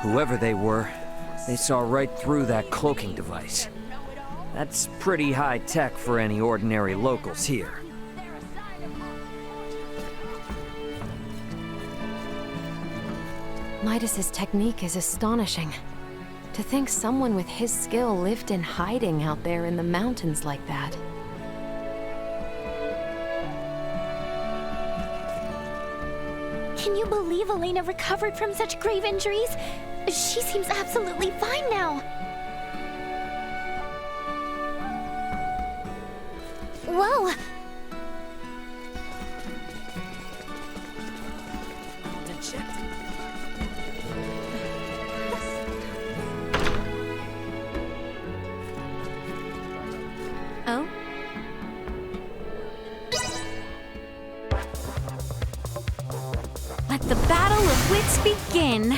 Whoever they were, they saw right through that cloaking device. That's pretty high tech for any ordinary locals here.
Midas's technique is astonishing. To think someone with his skill lived in hiding out there in the mountains like that.
Can you believe Elena recovered from such grave injuries? She seems absolutely fine now. Whoa!
Oh? Let the battle of wits begin.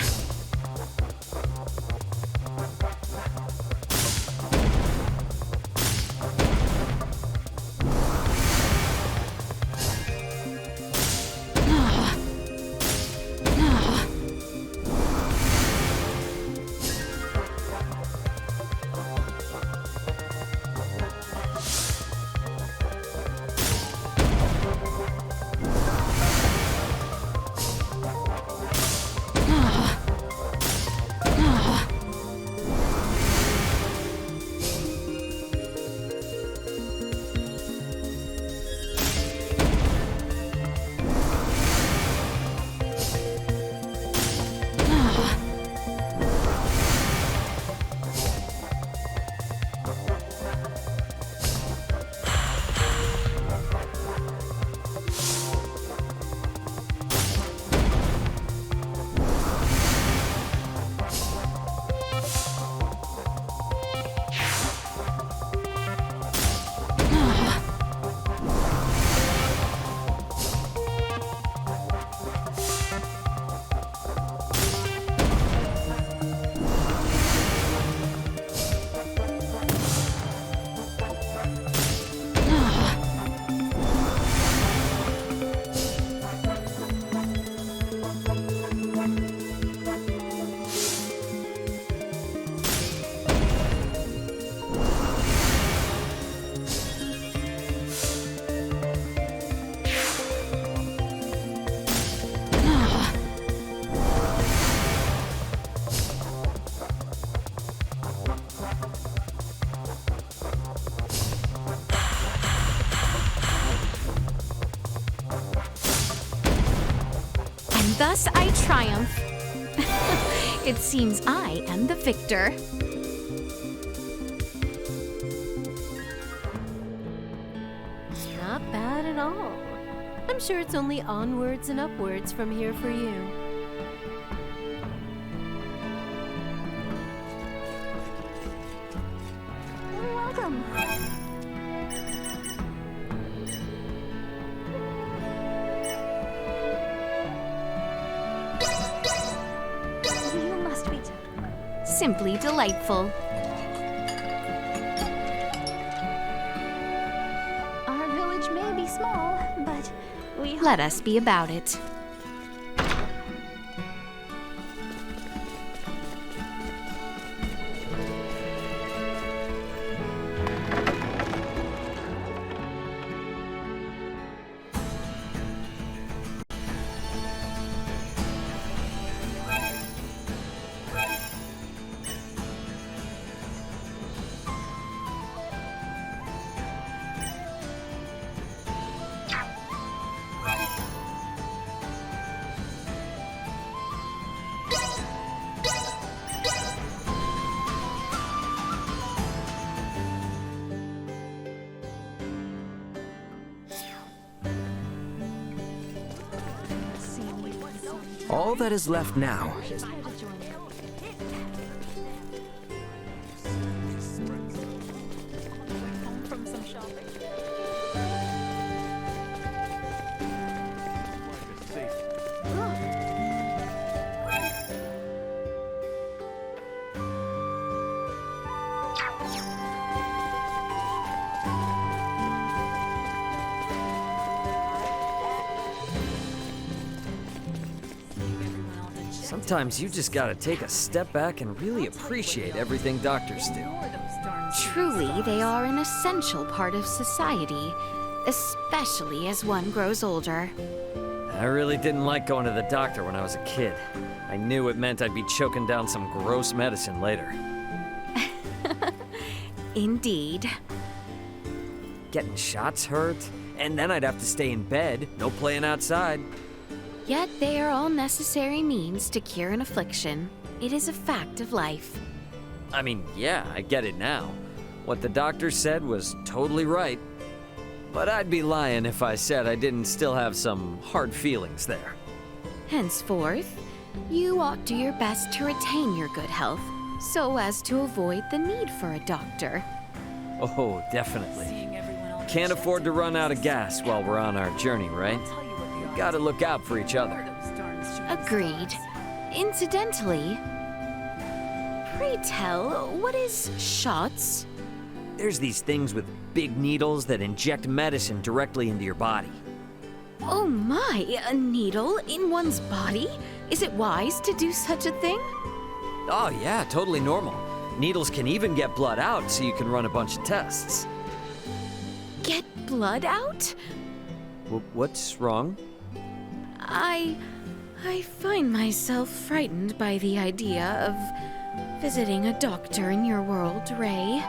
Thus I triumph. It seems I am the victor.
Not bad at all. I'm sure it's only onwards and upwards from here for you.
Welcome. You must be
Simply delightful.
Our village may be small, but we
Let us be about it.
All that is left now is...
Sometimes you just gotta take a step back and really appreciate everything doctors do.
Truly, they are an essential part of society, especially as one grows older.
I really didn't like going to the doctor when I was a kid. I knew it meant I'd be choking down some gross medicine later.
Indeed.
Getting shots hurt, and then I'd have to stay in bed, no playing outside.
Yet they are all necessary means to cure an affliction. It is a fact of life.
I mean, yeah, I get it now. What the doctor said was totally right. But I'd be lying if I said I didn't still have some hard feelings there.
Henceforth, you ought do your best to retain your good health, so as to avoid the need for a doctor.
Oh, definitely. Can't afford to run out of gas while we're on our journey, right? We gotta look out for each other.
Agreed. Incidentally, pray tell, what is shots?
There's these things with big needles that inject medicine directly into your body.
Oh my, a needle in one's body? Is it wise to do such a thing?
Oh yeah, totally normal. Needles can even get blood out so you can run a bunch of tests.
Get blood out?
What's wrong?
I find myself frightened by the idea of visiting a doctor in your world, Ray.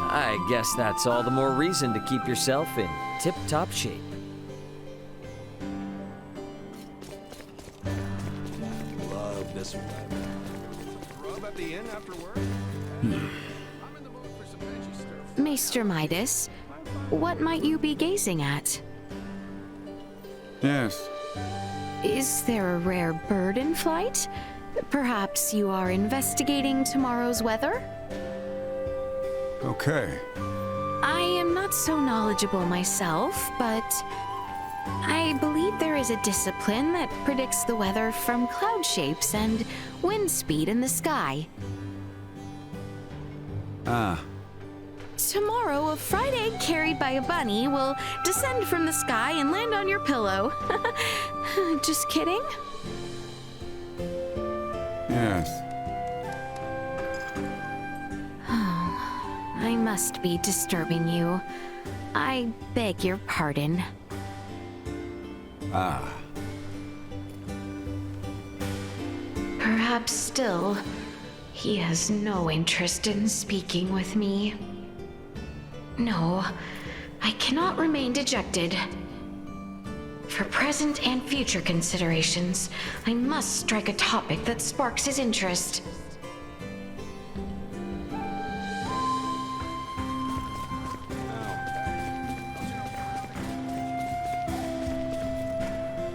I guess that's all the more reason to keep yourself in tip-top shape.
Love this one. Rub at the inn after work?
Maester Midas, what might you be gazing at?
Yes.
Is there a rare bird in flight? Perhaps you are investigating tomorrow's weather?
Okay.
I am not so knowledgeable myself, but I believe there is a discipline that predicts the weather from cloud shapes and wind speed in the sky.
Ah.
Tomorrow, a fried egg carried by a bunny will descend from the sky and land on your pillow. Just kidding?
Yes.
I must be disturbing you. I beg your pardon.
Ah.
Perhaps still, he has no interest in speaking with me. No, I cannot remain dejected. For present and future considerations, I must strike a topic that sparks his interest.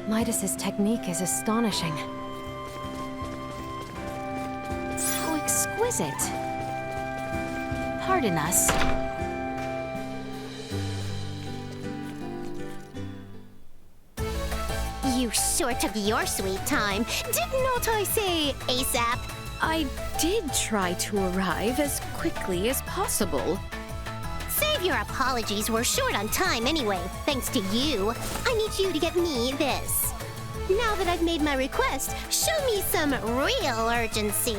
Midas's technique is astonishing.
How exquisite. Pardon us.
You sure took your sweet time. Did not I say ASAP?
I did try to arrive as quickly as possible.
Save your apologies, we're short on time anyway, thanks to you. I need you to get me this. Now that I've made my request, show me some real urgency.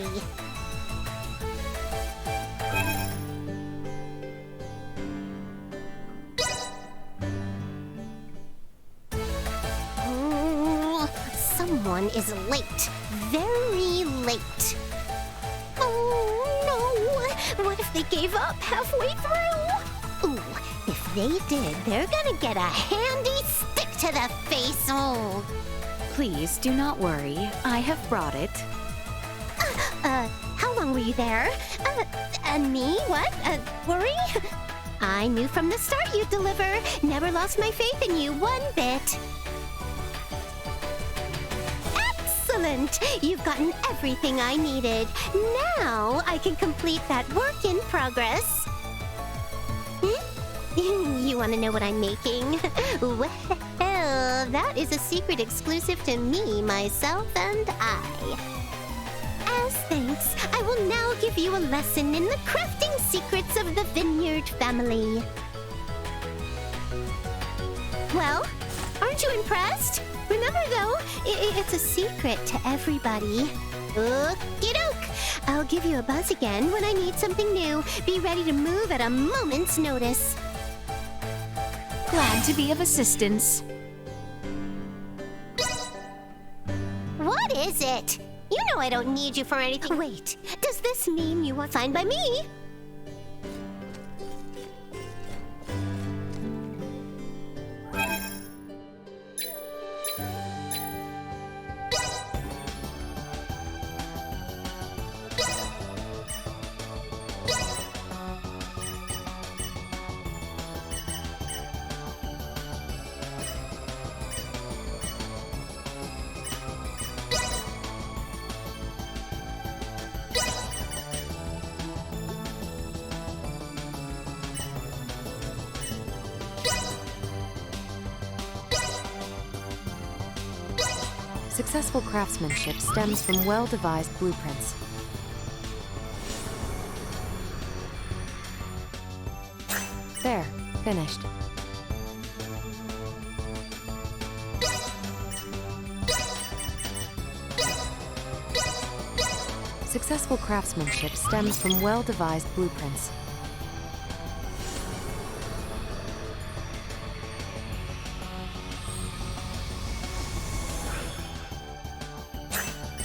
Someone is late. Very late. Oh no! What if they gave up halfway through? Ooh, if they did, they're gonna get a handy stick to the face. Oh.
Please do not worry. I have brought it.
How long were you there? Me? What? Worry? I knew from the start you'd deliver. Never lost my faith in you one bit. Excellent! You've gotten everything I needed. Now I can complete that work in progress. You want to know what I'm making? Well, that is a secret exclusive to me, myself, and I. As thanks, I will now give you a lesson in the crafting secrets of the Vineyard family. Well, aren't you impressed? Remember, though, it's a secret to everybody. Okey-doke! I'll give you a buzz again when I need something new. Be ready to move at a moment's notice.
Glad to be of assistance.
What is it? You know I don't need you for anything. Wait, does this mean you want fine by me?
Successful craftsmanship stems from well-devised blueprints. There, finished. Successful craftsmanship stems from well-devised blueprints.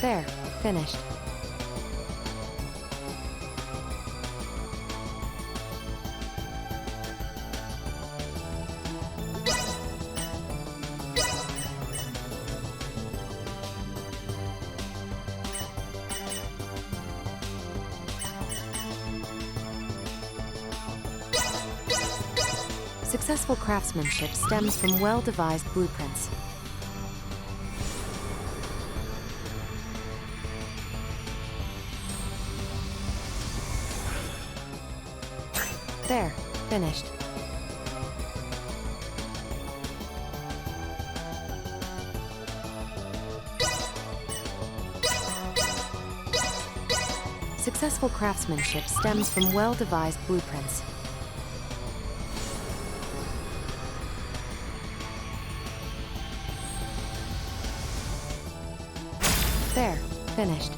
There, finished. Successful craftsmanship stems from well-devised blueprints. There, finished. Successful craftsmanship stems from well-devised blueprints. There, finished.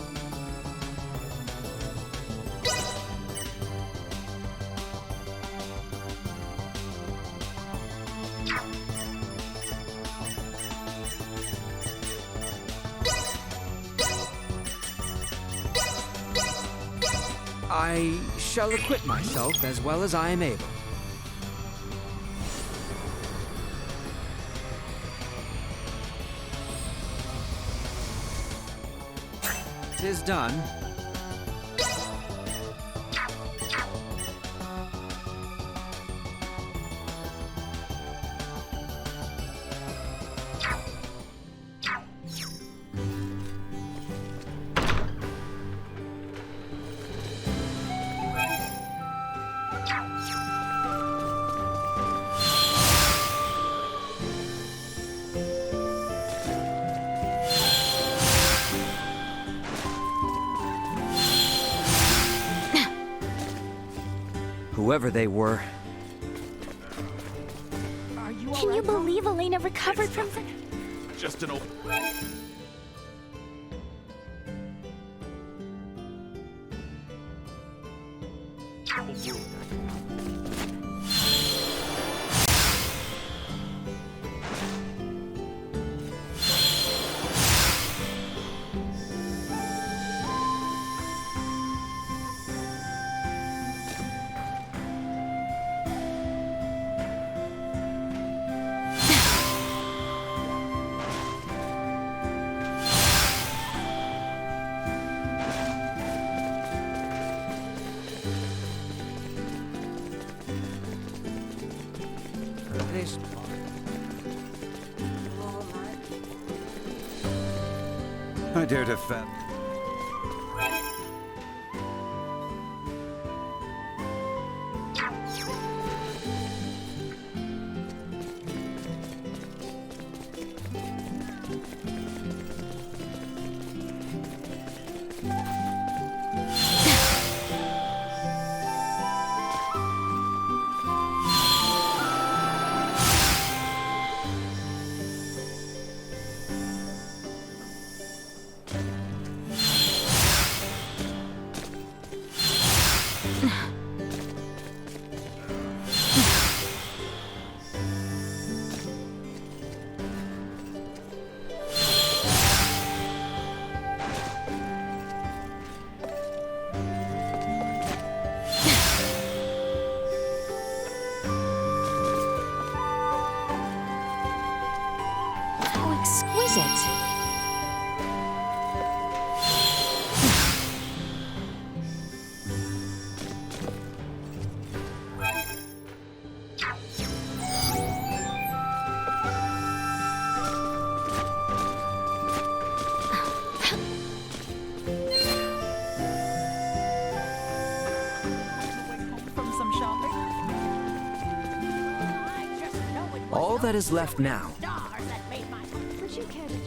I shall acquit myself as well as I am able. is done. Whoever they were.
Can you believe Elena recovered from the...
Just an old...
I dare to fathom.
All that is left now.
Would you care to join?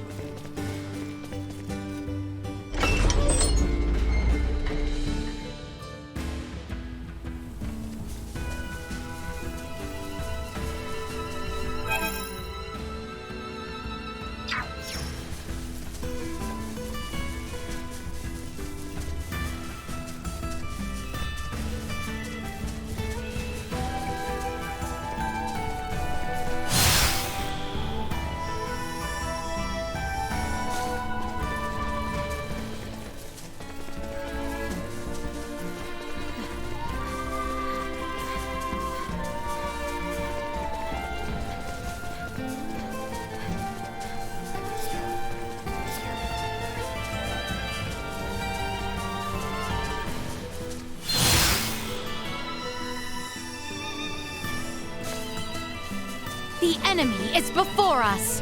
The enemy is before us!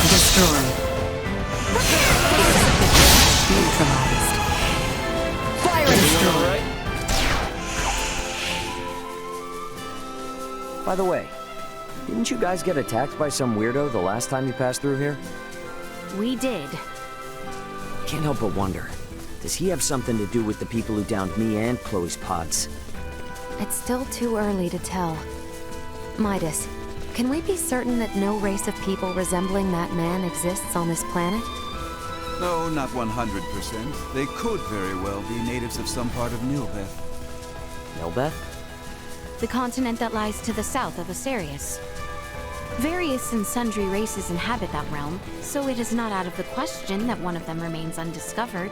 Destroy. Neutralized.
Fire and destroy! By the way, didn't you guys get attacked by some weirdo the last time you passed through here?
We did.
Can't help but wonder, does he have something to do with the people who downed me and Chloe's pods?
It's still too early to tell. Midas, can we be certain that no race of people resembling that man exists on this planet?
No, not 100%. They could very well be natives of some part of Nilbeth.
Nilbeth?
The continent that lies to the south of Asterius. Various and sundry races inhabit that realm, so it is not out of the question that one of them remains undiscovered.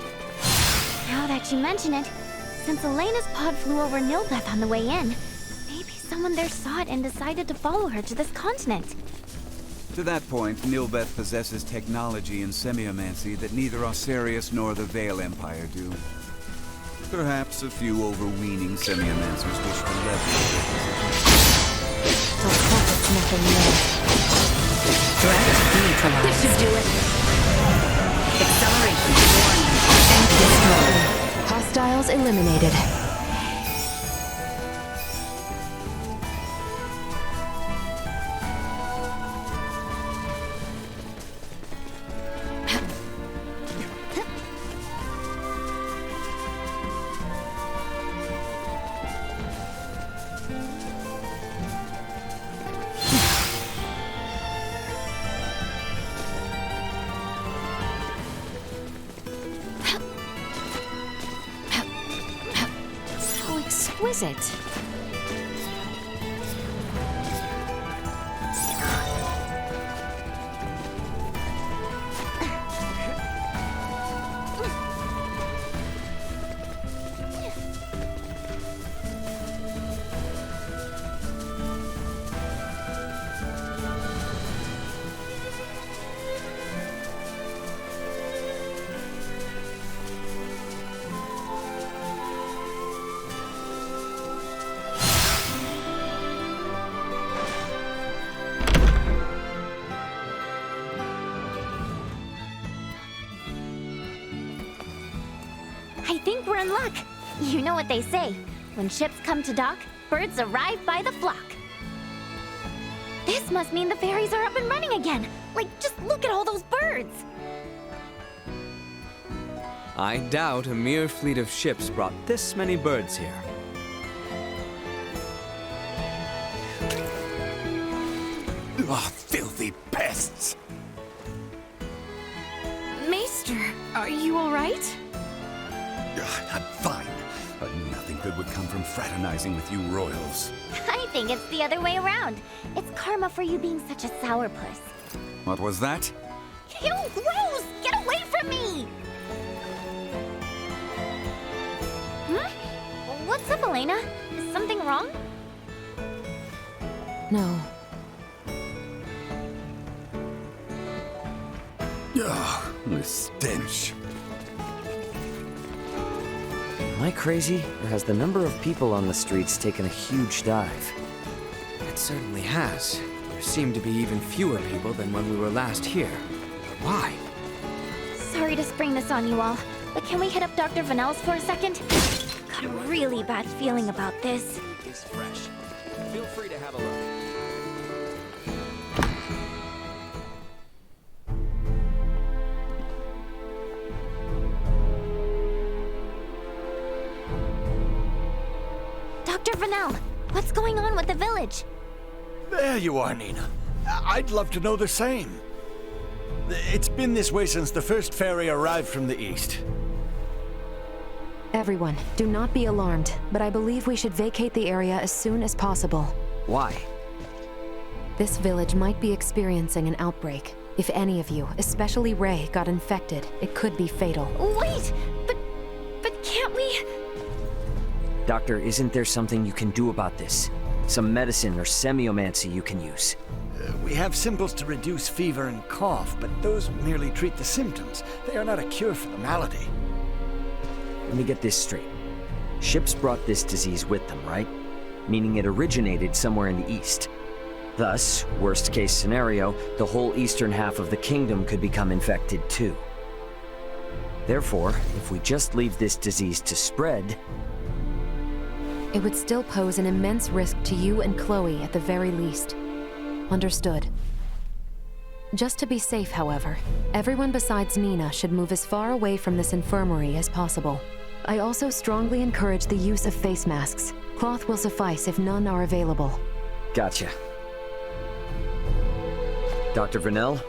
Now that you mention it, since Elena's pod flew over Nilbeth on the way in, maybe someone there saw it and decided to follow her to this continent.
To that point, Nilbeth possesses technology in semiomancy that neither Osirius nor the Vale Empire do. Perhaps a few overweening semiomancers wish to leverage their position.
Let's hope it's nothing more.
Threat neutralized.
This should do it!
Acceleration warning. And destroy.
Hostiles eliminated.
So exquisite.
I think we're in luck. You know what they say. When ships come to dock, birds arrive by the flock. This must mean the ferries are up and running again. Like, just look at all those birds.
I doubt a mere fleet of ships brought this many birds here.
Oh, filthy pests!
Maester, are you alright?
I'm fine, but nothing good would come from fraternizing with you royals.
I think it's the other way around. It's karma for you being such a sourpuss.
What was that?
Ew, gross! Get away from me! What's up, Elena? Is something wrong?
No.
Ugh, the stench.
Am I crazy, or has the number of people on the streets taken a huge dive?
It certainly has. There seem to be even fewer people than when we were last here. But why?
Sorry to spring this on you all, but can we hit up Dr. Vanel's for a second? Got a really bad feeling about this.
Is fresh. Feel free to have a look.
Dr. Vanel, what's going on with the village?
There you are, Nina. I'd love to know the same. It's been this way since the first ferry arrived from the east.
Everyone, do not be alarmed, but I believe we should vacate the area as soon as possible.
Why?
This village might be experiencing an outbreak. If any of you, especially Ray, got infected, it could be fatal.
Wait, but can't we?
Doctor, isn't there something you can do about this? Some medicine or semiomancy you can use?
We have symbols to reduce fever and cough, but those merely treat the symptoms. They are not a cure for the malady.
Let me get this straight. Ships brought this disease with them, right? Meaning it originated somewhere in the east. Thus, worst case scenario, the whole eastern half of the kingdom could become infected too. Therefore, if we just leave this disease to spread,
it would still pose an immense risk to you and Chloe at the very least. Understood. Just to be safe, however, everyone besides Nina should move as far away from this infirmary as possible. I also strongly encourage the use of face masks. Cloth will suffice if none are available.
Gotcha. Dr. Vanel,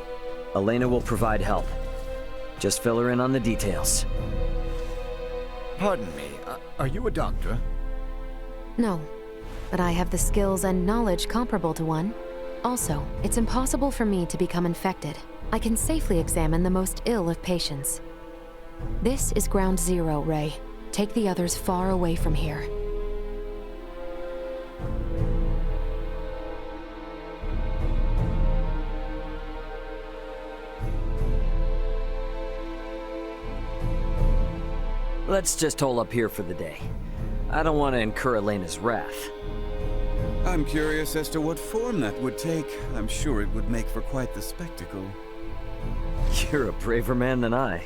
Elena will provide help. Just fill her in on the details.
Pardon me, are you a doctor?
No, but I have the skills and knowledge comparable to one. Also, it's impossible for me to become infected. I can safely examine the most ill of patients. This is Ground Zero, Ray. Take the others far away from here.
Let's just hole up here for the day. I don't want to incur Elena's wrath.
I'm curious as to what form that would take. I'm sure it would make for quite the spectacle.
You're a braver man than I.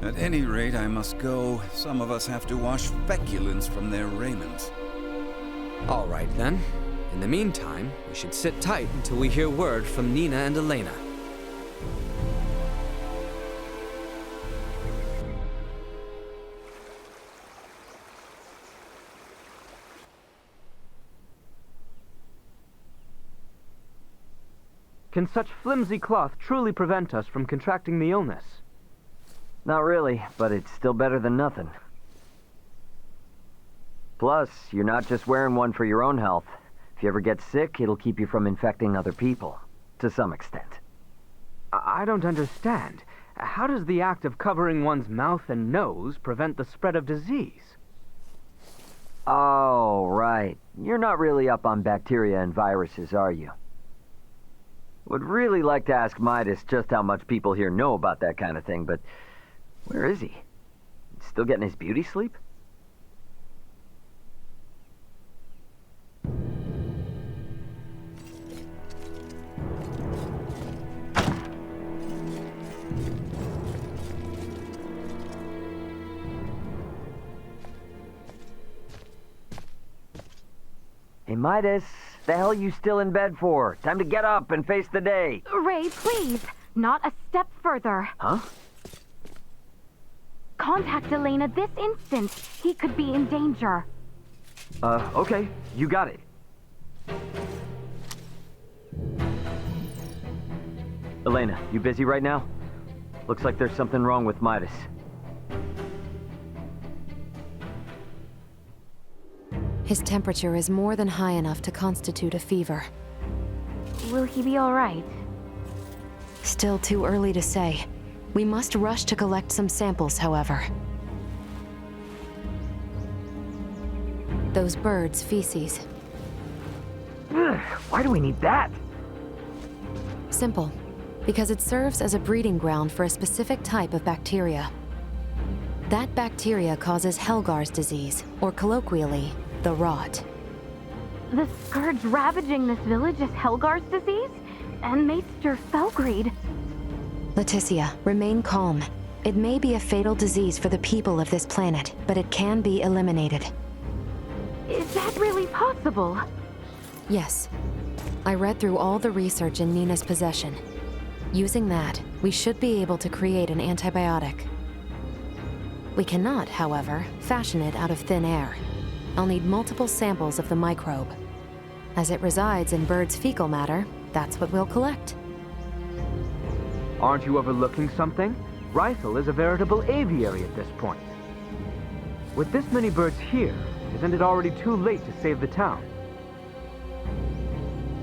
At any rate, I must go. Some of us have to wash feculence from their raiment.
All right, then. In the meantime, we should sit tight until we hear word from Nina and Elena.
Can such flimsy cloth truly prevent us from contracting the illness?
Not really, but it's still better than nothing. Plus, you're not just wearing one for your own health. If you ever get sick, it'll keep you from infecting other people, to some extent.
I don't understand. How does the act of covering one's mouth and nose prevent the spread of disease?
Oh, right. You're not really up on bacteria and viruses, are you? Would really like to ask Midas just how much people here know about that kind of thing, but where is he? Still getting his beauty sleep? Hey, Midas, the hell you still in bed for? Time to get up and face the day.
Ray, please, not a step further.
Huh?
Contact Elena this instant. He could be in danger.
Okay, you got it. Elena, you busy right now? Looks like there's something wrong with Midas.
His temperature is more than high enough to constitute a fever.
Will he be all right?
Still too early to say. We must rush to collect some samples, however. Those birds' feces.
Ugh, why do we need that?
Simple. Because it serves as a breeding ground for a specific type of bacteria. That bacteria causes Helgar's disease, or colloquially, the rot.
The scourge ravaging this village is Helgar's disease? And Maester Felgreed?
Laeticia, remain calm. It may be a fatal disease for the people of this planet, but it can be eliminated.
Is that really possible?
Yes. I read through all the research in Nina's possession. Using that, we should be able to create an antibiotic. We cannot, however, fashion it out of thin air. I'll need multiple samples of the microbe. As it resides in birds' fecal matter, that's what we'll collect.
Aren't you overlooking something? Rysel is a veritable aviary at this point. With this many birds here, isn't it already too late to save the town?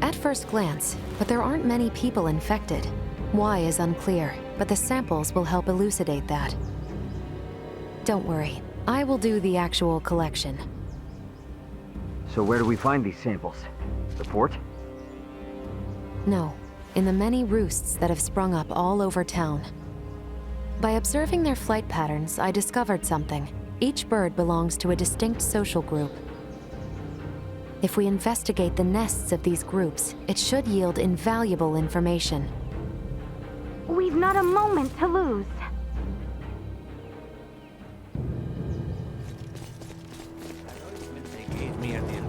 At first glance, but there aren't many people infected. Why is unclear, but the samples will help elucidate that. Don't worry, I will do the actual collection.
So where do we find these samples? The port?
No, in the many roosts that have sprung up all over town. By observing their flight patterns, I discovered something. Each bird belongs to a distinct social group. If we investigate the nests of these groups, it should yield invaluable information.
We've not a moment to lose.
They gave me at the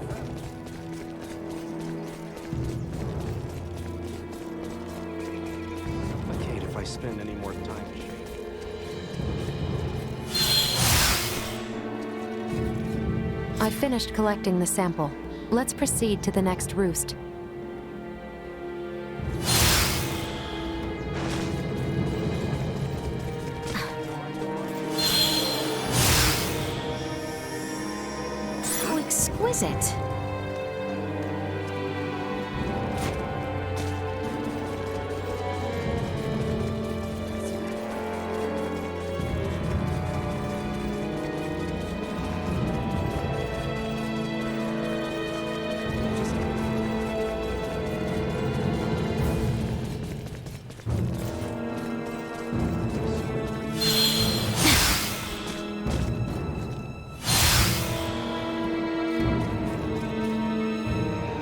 I hate if I spend any more time.
I've finished collecting the sample. Let's proceed to the next roost. How exquisite!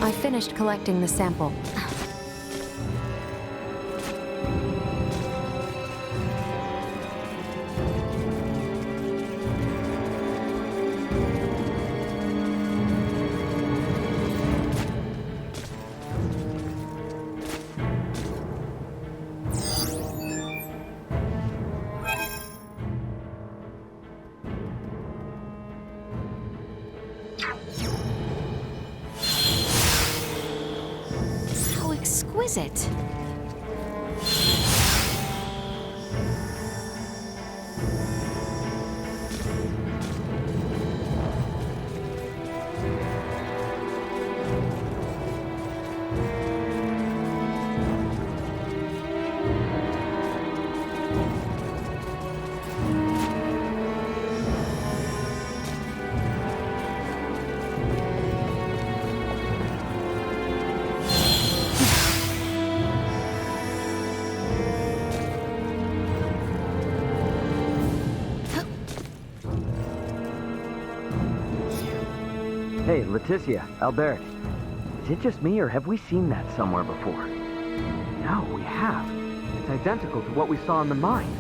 I finished collecting the sample. Exquisite.
Hey, Laeticia, Albert. Is it just me, or have we seen that somewhere before? No, we have. It's identical to what we saw in the mines.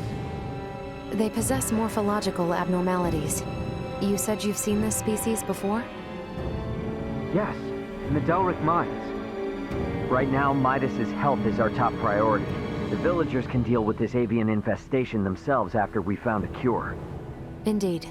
They possess morphological abnormalities. You said you've seen this species before?
Yes, in the Delric mines. Right now, Midas's health is our top priority. The villagers can deal with this avian infestation themselves after we found a cure.
Indeed.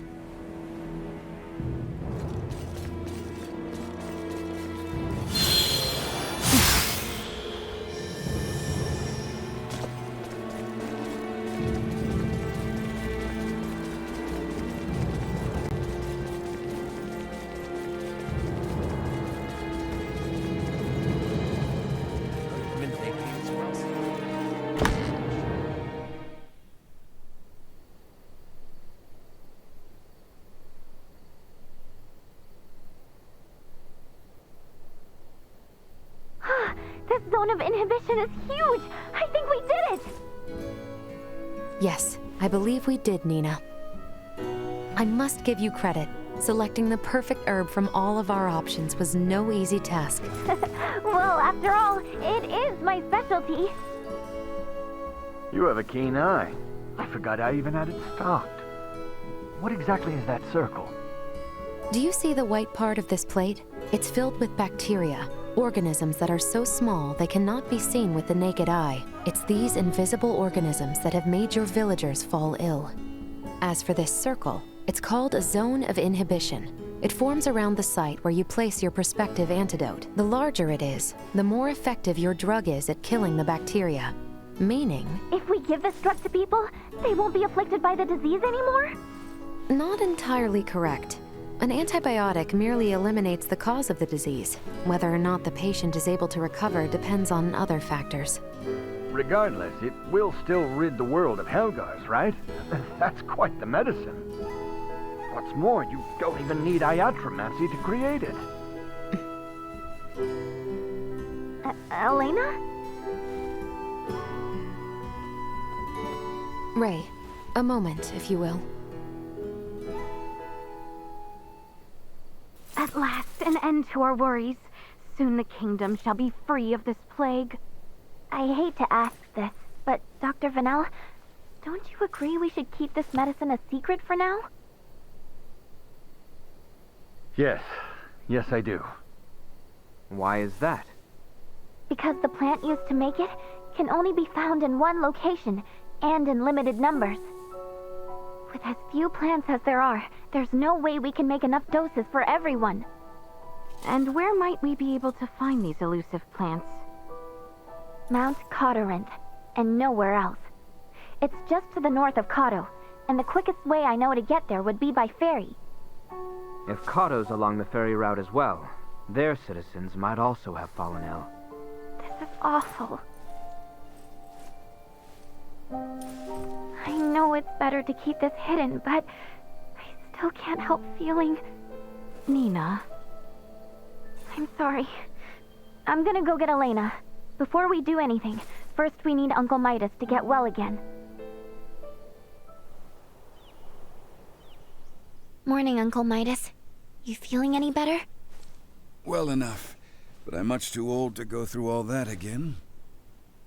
This zone of inhibition is huge! I think we did it!
Yes, I believe we did, Nina. I must give you credit. Selecting the perfect herb from all of our options was no easy task.
Well, after all, it is my specialty.
You have a keen eye. I forgot I even had it stocked. What exactly is that circle?
Do you see the white part of this plate? It's filled with bacteria, organisms that are so small they cannot be seen with the naked eye. It's these invisible organisms that have made your villagers fall ill. As for this circle, it's called a zone of inhibition. It forms around the site where you place your prospective antidote. The larger it is, the more effective your drug is at killing the bacteria. Meaning...
If we give this drug to people, they won't be afflicted by the disease anymore?
Not entirely correct. An antibiotic merely eliminates the cause of the disease. Whether or not the patient is able to recover depends on other factors.
Regardless, it will still rid the world of Helgars, right? That's quite the medicine. What's more, you don't even need iatromancy to create it.
Elena?
Ray, a moment, if you will.
At last, an end to our worries. Soon the kingdom shall be free of this plague. I hate to ask this, but Dr. Vanel, don't you agree we should keep this medicine a secret for now?
Yes. Yes, I do.
Why is that?
Because the plant used to make it can only be found in one location, and in limited numbers. With as few plants as there are, there's no way we can make enough doses for everyone. And where might we be able to find these elusive plants? Mount Cotteranth, and nowhere else. It's just to the north of Cotto, and the quickest way I know to get there would be by ferry.
If Cotto's along the ferry route as well, their citizens might also have fallen ill.
This is awful. I know it's better to keep this hidden, but I still can't help feeling... Nina. I'm sorry. I'm gonna go get Elena. Before we do anything, first we need Uncle Midas to get well again. Morning, Uncle Midas. You feeling any better?
Well enough.
but I'm much too old to go through all that again.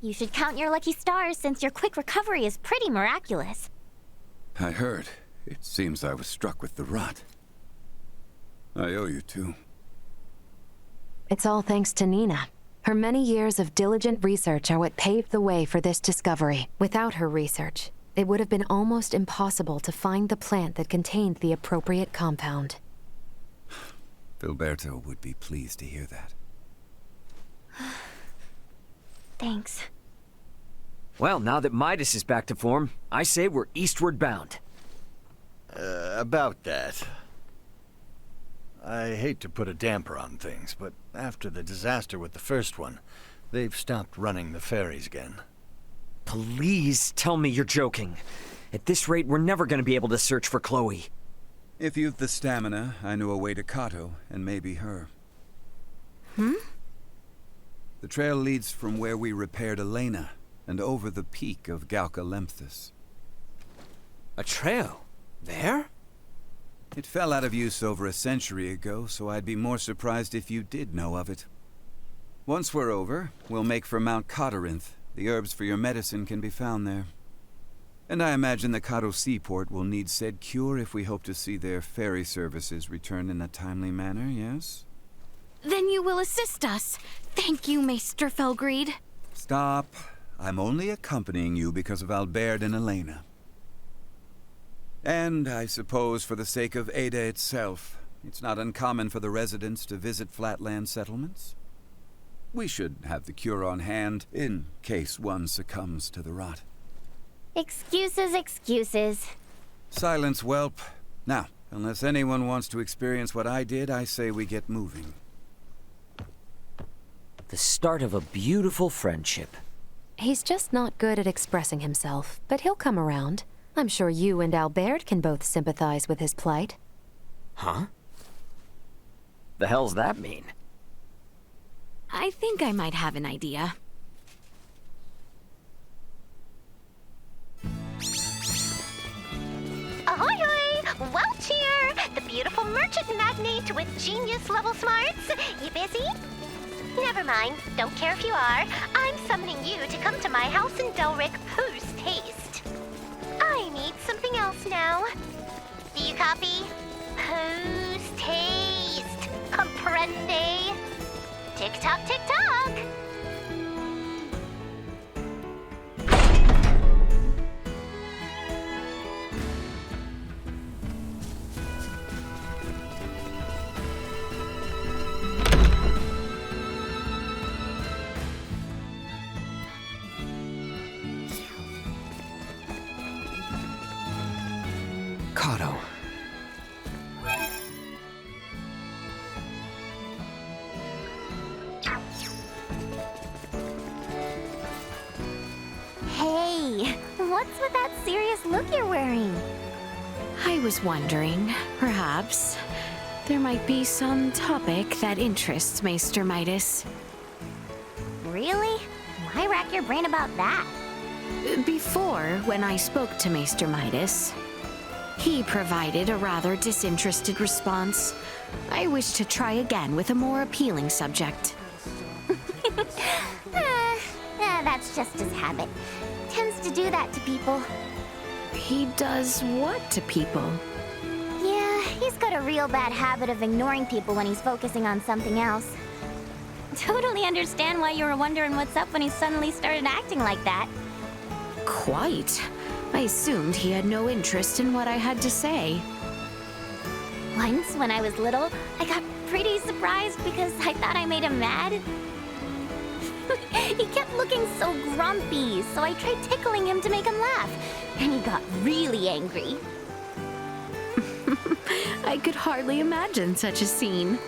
You should count your lucky stars since your quick recovery is pretty miraculous.
I heard. It seems I was struck with the rot. I owe you two.
It's all thanks to Nina. Her many years of diligent research are what paved the way for this discovery. Without her research, it would have been almost impossible to find the plant that contained the appropriate compound.
Filberto would be pleased to hear that.
Thanks.
Well, now that Midas is back to form, I say we're eastward bound.
About that. I hate to put a damper on things, but after the disaster with the first one, they've stopped running the ferries again.
Please tell me you're joking. At this rate, we're never going to be able to search for Chloe.
If you've the stamina, I know a way to Kato, and maybe her. The trail leads from where we repaired Elena, and over the peak of Galca-Lemphis.
A trail? There?
It fell out of use over a century ago, so I'd be more surprised if you did know of it. Once we're over, we'll make for Mount Cotarinth. The herbs for your medicine can be found there. And I imagine the Kato seaport will need said cure if we hope to see their ferry services return in a timely manner, yes?
Then you will assist us. Thank you, Maester Felgreed.
Stop. I'm only accompanying you because of Albert and Elena. And I suppose for the sake of Ada itself, it's not uncommon for the residents to visit flatland settlements. We should have the cure on hand in case one succumbs to the rot.
Excuses, excuses.
Silence, whelp. Now, unless anyone wants to experience what I did, I say we get moving.
The start of a beautiful friendship.
He's just not good at expressing himself, but he'll come around. I'm sure you and Albert can both sympathize with his plight.
Huh? The hell's that mean?
I think I might have an idea.
Ahoy hoy! Welch here! The beautiful merchant magnate with genius-level smarts. You busy? Never mind. Don't care if you are. I'm summoning you to come to my house in Delric post-haste. I need something else now. Do you copy? Post-haste. Comprende? Tick-tock, tick-tock.
Kato.
Hey, what's with that serious look you're wearing?
I was wondering, perhaps, there might be some topic that interests Maester Midas.
Really? Why rack your brain about that?
Before, when I spoke to Maester Midas, he provided a rather disinterested response. I wish to try again with a more appealing subject.
That's just his habit. Tends to do that to people.
He does what to people?
Yeah, he's got a real bad habit of ignoring people when he's focusing on something else. Totally understand why you were wondering what's up when he suddenly started acting like that.
Quite. I assumed he had no interest in what I had to say.
Once, when I was little, I got pretty surprised because I thought I made him mad. He kept looking so grumpy, so I tried tickling him to make him laugh, and he got really angry.
I could hardly imagine such a scene.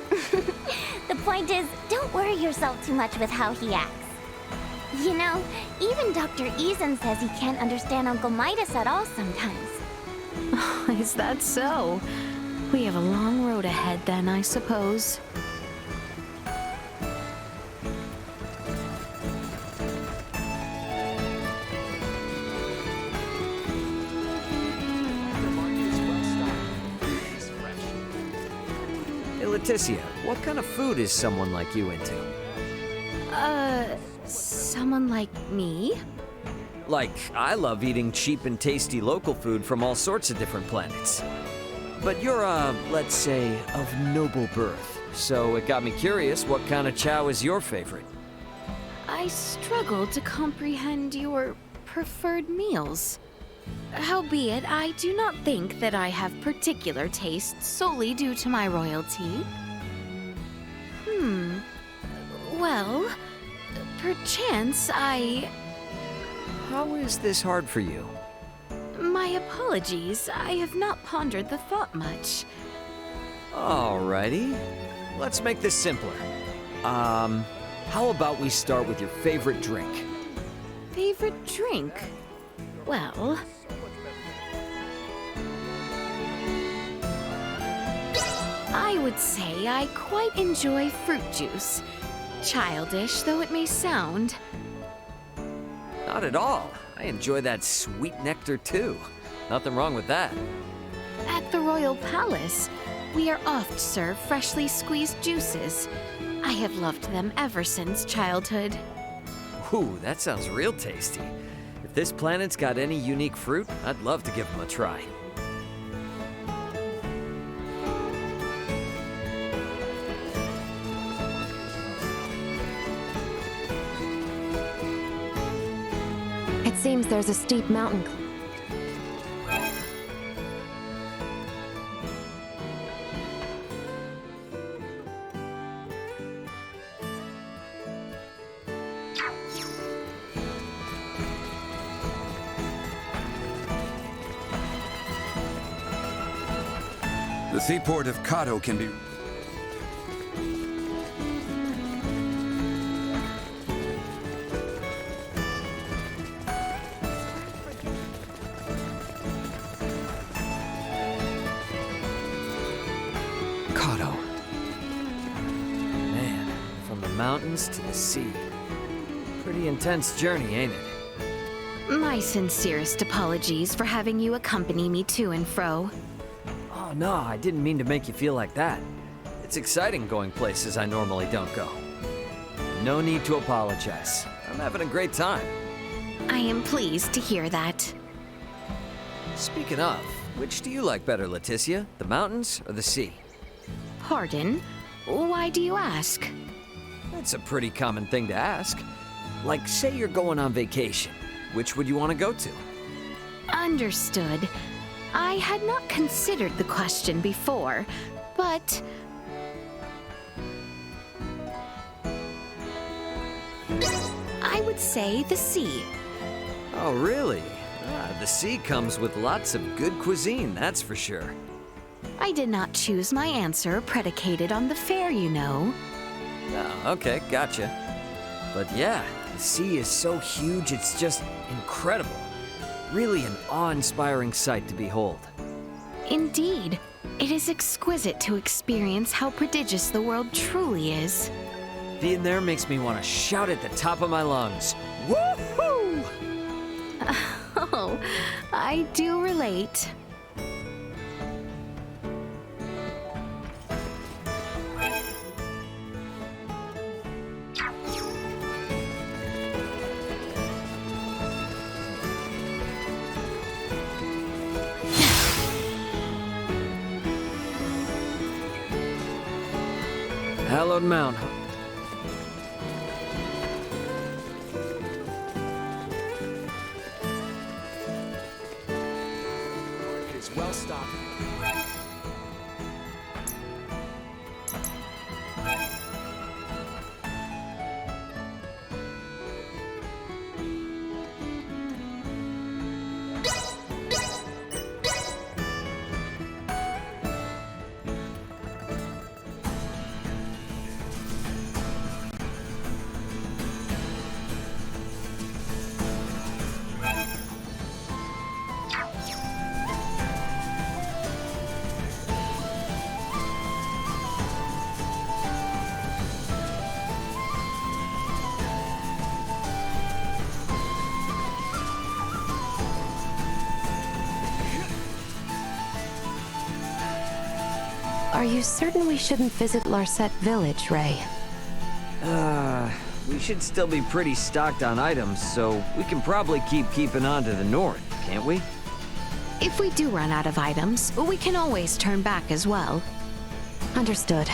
The point is, don't worry yourself too much with how he acts. You know, even Dr. Eason says he can't understand Uncle Midas at all sometimes.
Is that so? We have a long road ahead then, I suppose.
Laeticia, what kind of food is someone like you into?
Someone like me?
Like, I love eating cheap and tasty local food from all sorts of different planets. But you're, let's say, of noble birth. So it got me curious, what kind of chow is your favorite?
I struggle to comprehend your preferred meals. Howbeit, I do not think that I have particular tastes solely due to my royalty. Well, perchance
How is this hard for you?
My apologies, I have not pondered the thought much.
Alrighty. Let's make this simpler. How about we start with your favorite drink?
Favorite drink? Well... I would say I quite enjoy fruit juice. Childish though it may sound.
Not at all. I enjoy that sweet nectar too. Nothing wrong with that.
At the Royal Palace, we are oft served freshly squeezed juices. I have loved them ever since childhood.
Ooh, that sounds real tasty. If this planet's got any unique fruit, I'd love to give them a try.
It seems there's a steep mountain.
The seaport of Kato can be...
Kato. Man, from the mountains to the sea. Pretty intense journey, ain't it?
My sincerest apologies for having you accompany me to and fro.
Oh no, I didn't mean to make you feel like that. It's exciting going places I normally don't go. No need to apologize. I'm having a great time.
I am pleased to hear that.
Speaking of, which do you like better, Laeticia? The mountains or the sea?
Pardon? Why do you ask?
It's a pretty common thing to ask. Like, say you're going on vacation. Which would you want to go to?
Understood. I had not considered the question before, but... I would say the sea.
Oh, really? The sea comes with lots of good cuisine, that's for sure.
I did not choose my answer predicated on the fare, you know.
Oh, okay, gotcha. But yeah, the sea is so huge, it's just incredible. Really an awe-inspiring sight to behold.
Indeed. It is exquisite to experience how prodigious the world truly is.
Being there makes me want to shout at the top of my lungs. Woohoo!
Oh, I do relate.
Hallowed Mount.
It's well stocked.
Are you certain we shouldn't visit Larset Village, Ray?
We should still be pretty stocked on items, so we can probably keeping on to the north, can't we?
If we do run out of items, we can always turn back as well. Understood.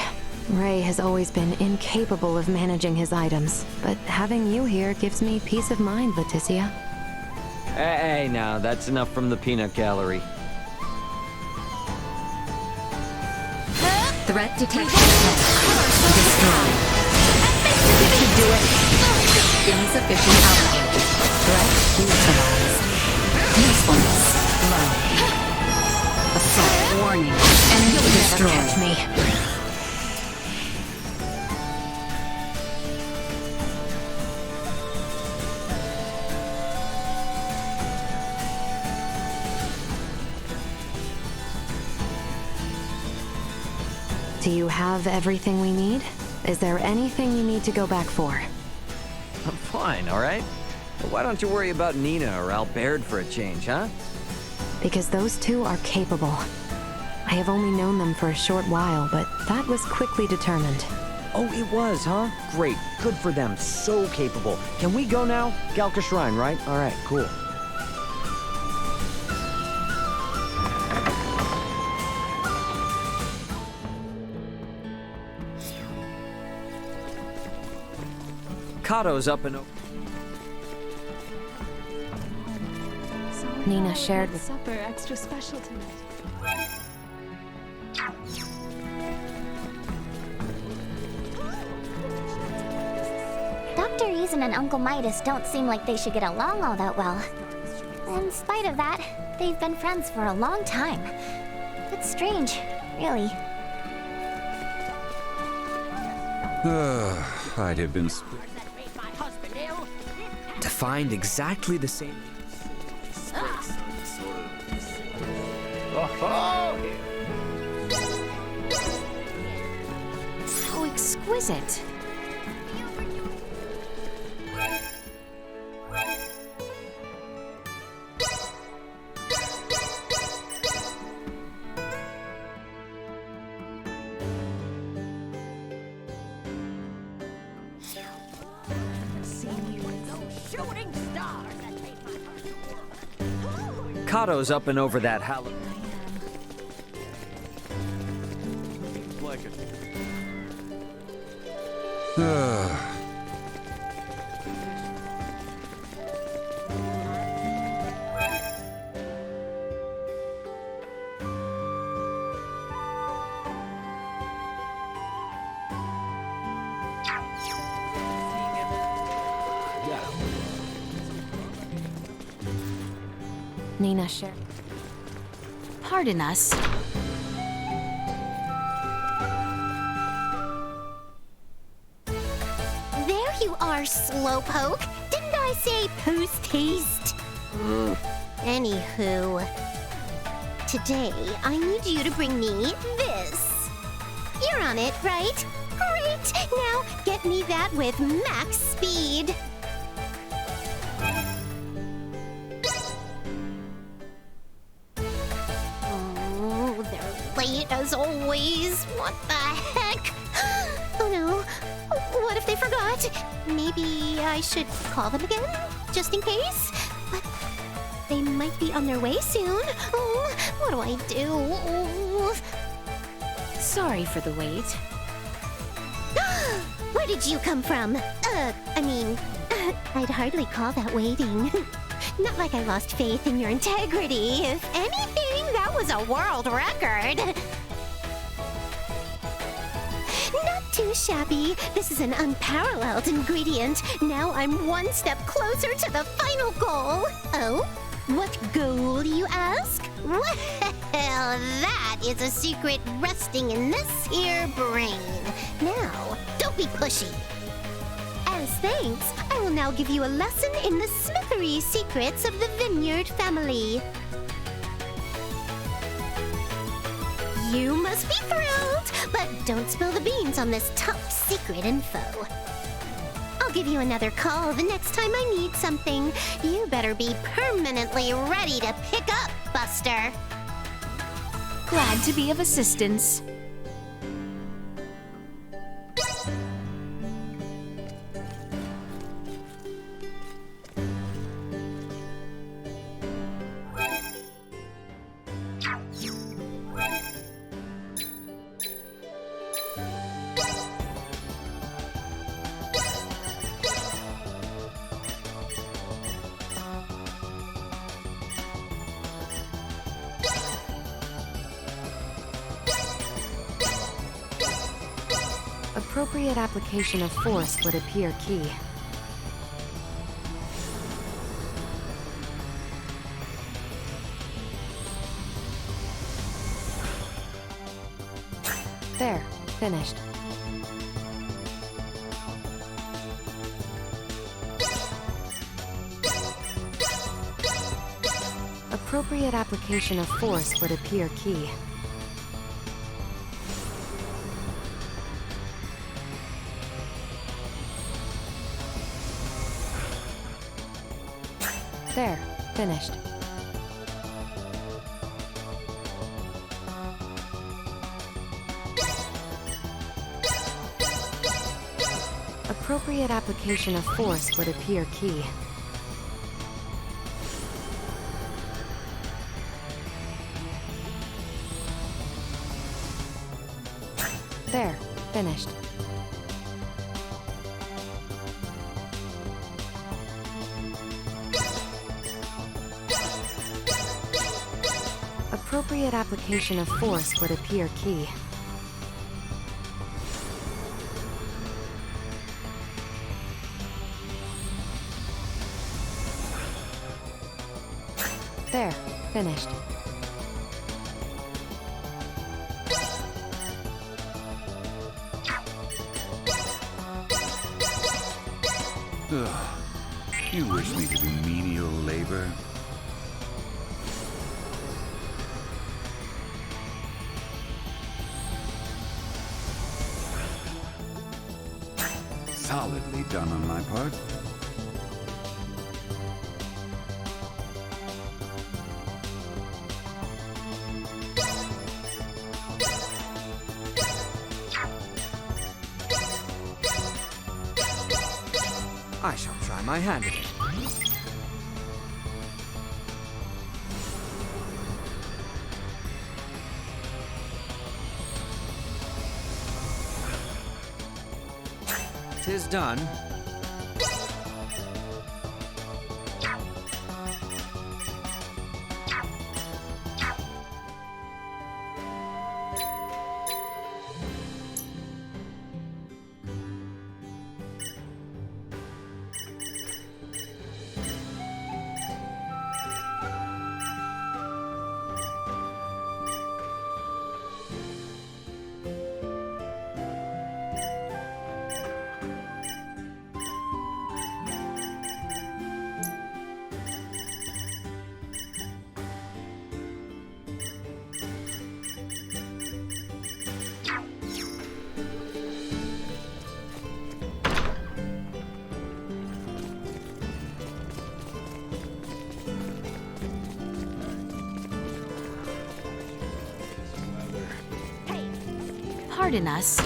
Ray has always been incapable of managing his items, but having you here gives me peace of mind, Laeticia.
Hey, now, that's enough from the peanut gallery.
Threat detected. Destroy. This should do it. Insufficient output. Threat neutralized. Usefulness low. Assault warning. Enemy
You'll
destroyed.
never catch me. Do you have everything we need? Is there anything you need to go back for?
I'm fine, alright? But why don't you worry about Nina or Albert for a change, huh?
Because those two are capable. I have only known them for a short while, but that was quickly determined.
Oh, it was, huh? Great. Good for them. So capable. Can we go now? Galka Shrine, right? Alright, cool. Kato's up and over.
Nina shared with
supper extra special tonight.
Dr. Eason and Uncle Midas don't seem like they should get along all that well. In spite of that, they've been friends for a long time. It's strange, really.
I'd have been...
To find exactly the same...
How exquisite.
Kato's up and over that hallow...
Nina shared. Pardon us.
There you are, Slowpoke. Didn't I say post-haste? Anywho, today I need you to bring me this. You're on it, right? Great! Now get me that with max speed. Oh, they're late as always. What the heck? Oh no. What if they forgot? Maybe I should call them again, just in case? But they might be on their way soon. Oh, what do I do? Oh.
Sorry for the wait.
Where did you come from? I'd hardly call that waiting. Not like I lost faith in your integrity. If anything, that was a world record. Not too shabby. This is an unparalleled ingredient. Now I'm one step closer to the final goal. Oh? What goal, you ask? Well, that is a secret resting in this here brain. Now, don't be pushy. As thanks, I will now give you a lesson in the smithery secrets of the Vineyard family. You must be thrilled, but don't spill the beans on this top secret info. I'll give you another call the next time I need something. You better be permanently ready to pick up, Buster.
Glad to be of assistance.
Appropriate application of force would appear key. There, finished. Appropriate application of force would appear key. There, finished. Appropriate application of force would appear key. There, finished. Appropriate application of force would appear key. There, finished.
Ugh. You wish me to do menial labor? Solidly done on my part.
I shall try my hand at it. Tis done.
Pardon us.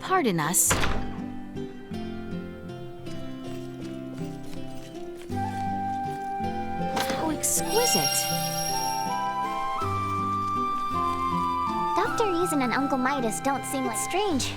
Pardon us. How exquisite.
Dr. Eason and Uncle Midas don't seem like strange.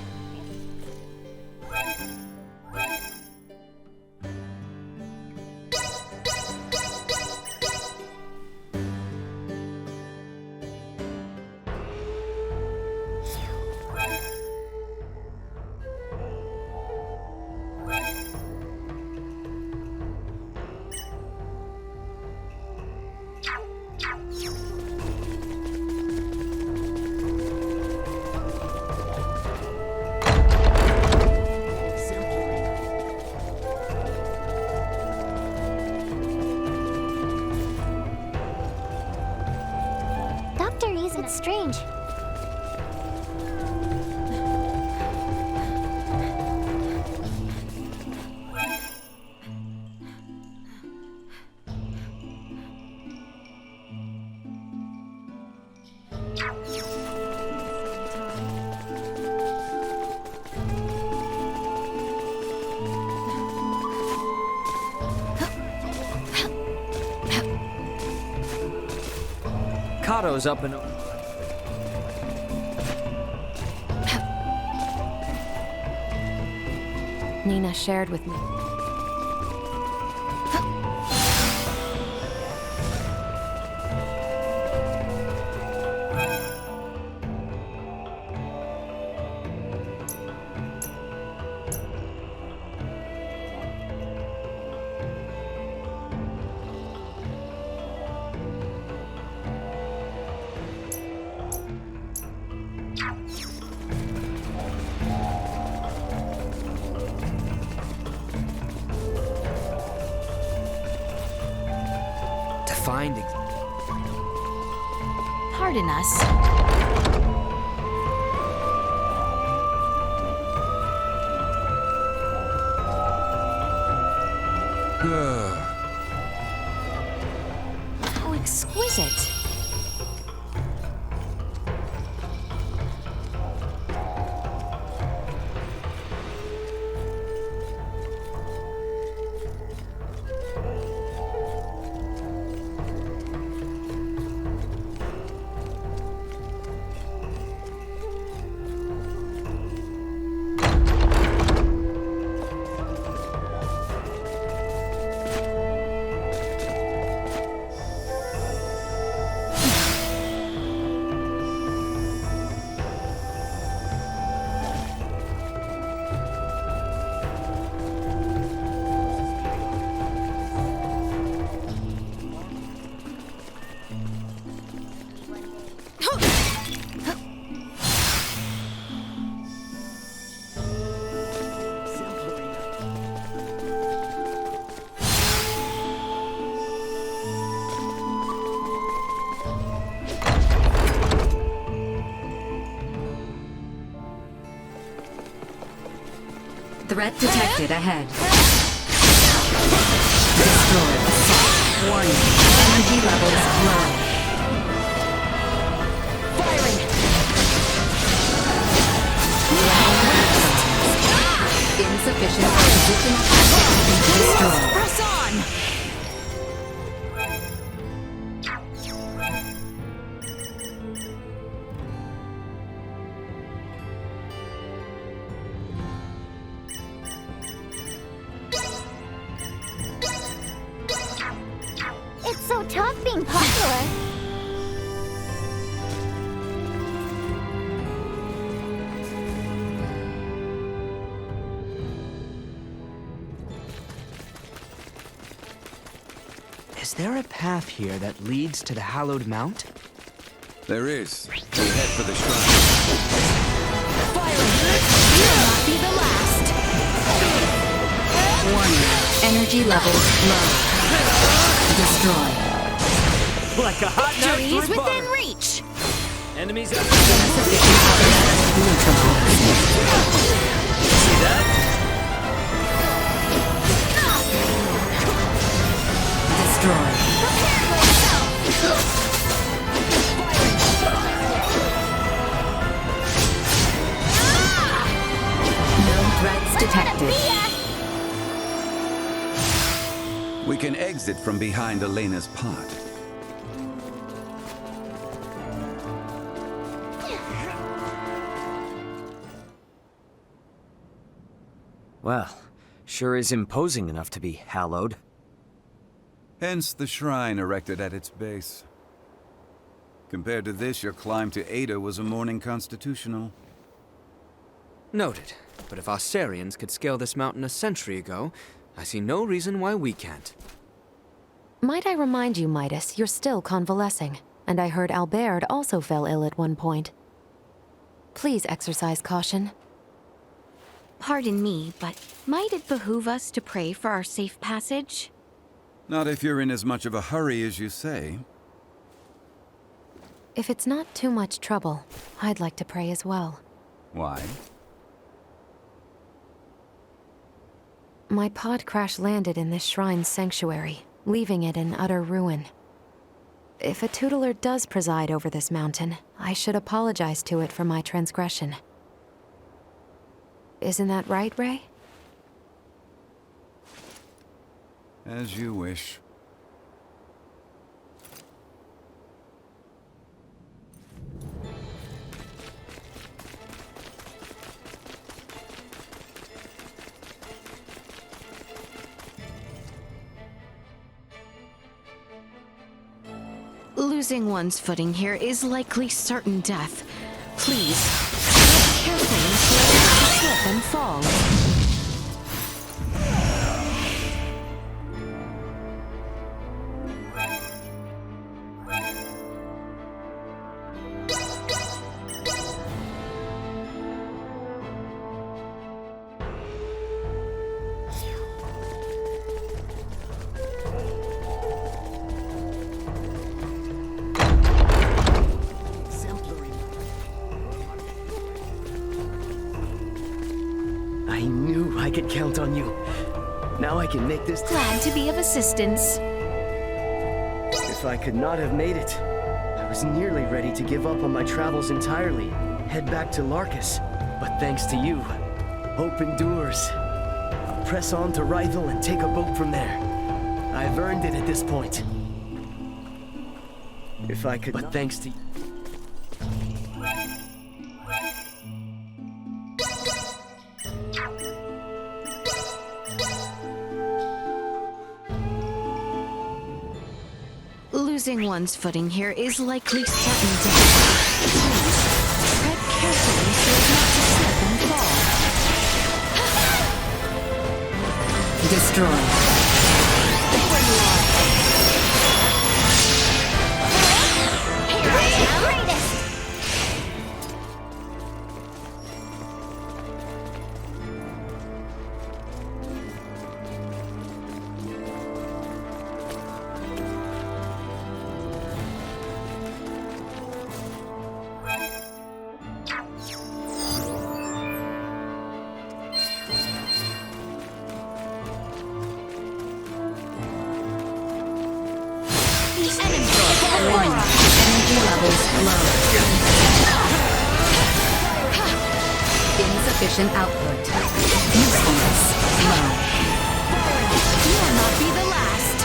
Mikado's up and...
Nina shared with me.
Pardon us. How exquisite.
Threat detected ahead. Destroyed. Warning. Energy levels low.
Firing!
Insufficient positional capacity destroyed.
Press on!
It's so tough being popular.
Is there a path here that leads to the Hallowed Mount?
There is. We head for the shrine.
Firing! You'll not be the last!
Warning. Energy levels low. Destroyed.
Like a hot knife
Victory is
through
within
butter.
reach!
Enemies up.
Insufficient capacity neutralized.
See that?
Destroyed. No threats detected.
We can exit from behind Elena's pot.
Well, sure is imposing enough to be hallowed.
Hence the shrine erected at its base. Compared to this, your climb to Ada was a morning constitutional.
Noted. But if Astarians could scale this mountain a century ago, I see no reason why we can't.
Might I remind you, Midas, you're still convalescing, and I heard Albert also fell ill at one point. Please exercise caution.
Pardon me, but might it behoove us to pray for our safe passage?
Not if you're in as much of a hurry as you say.
If it's not too much trouble, I'd like to pray as well.
Why?
My pod crash-landed in this shrine's sanctuary, leaving it in utter ruin. If a tutelar does preside over this mountain, I should apologize to it for my transgression. Isn't that right, Ray?
As you wish.
Losing one's footing here is likely certain death. Please, tread carefully so as not to slip and fall.
I knew I could count on you. Now I can make this.
Glad to be of assistance.
If I could not have made it, I was nearly ready to give up on my travels entirely, head back to Larkus. But thanks to you, hope endures. I'll press on to Rythel and take a boat from there. I've earned it at this point. If I could, but thanks to you.
Losing one's footing here is likely certain death. Please, tread carefully so as not to slip and fall.
Destroy.
Energy levels low. Insufficient output. Usefulness low.
You will not be the last.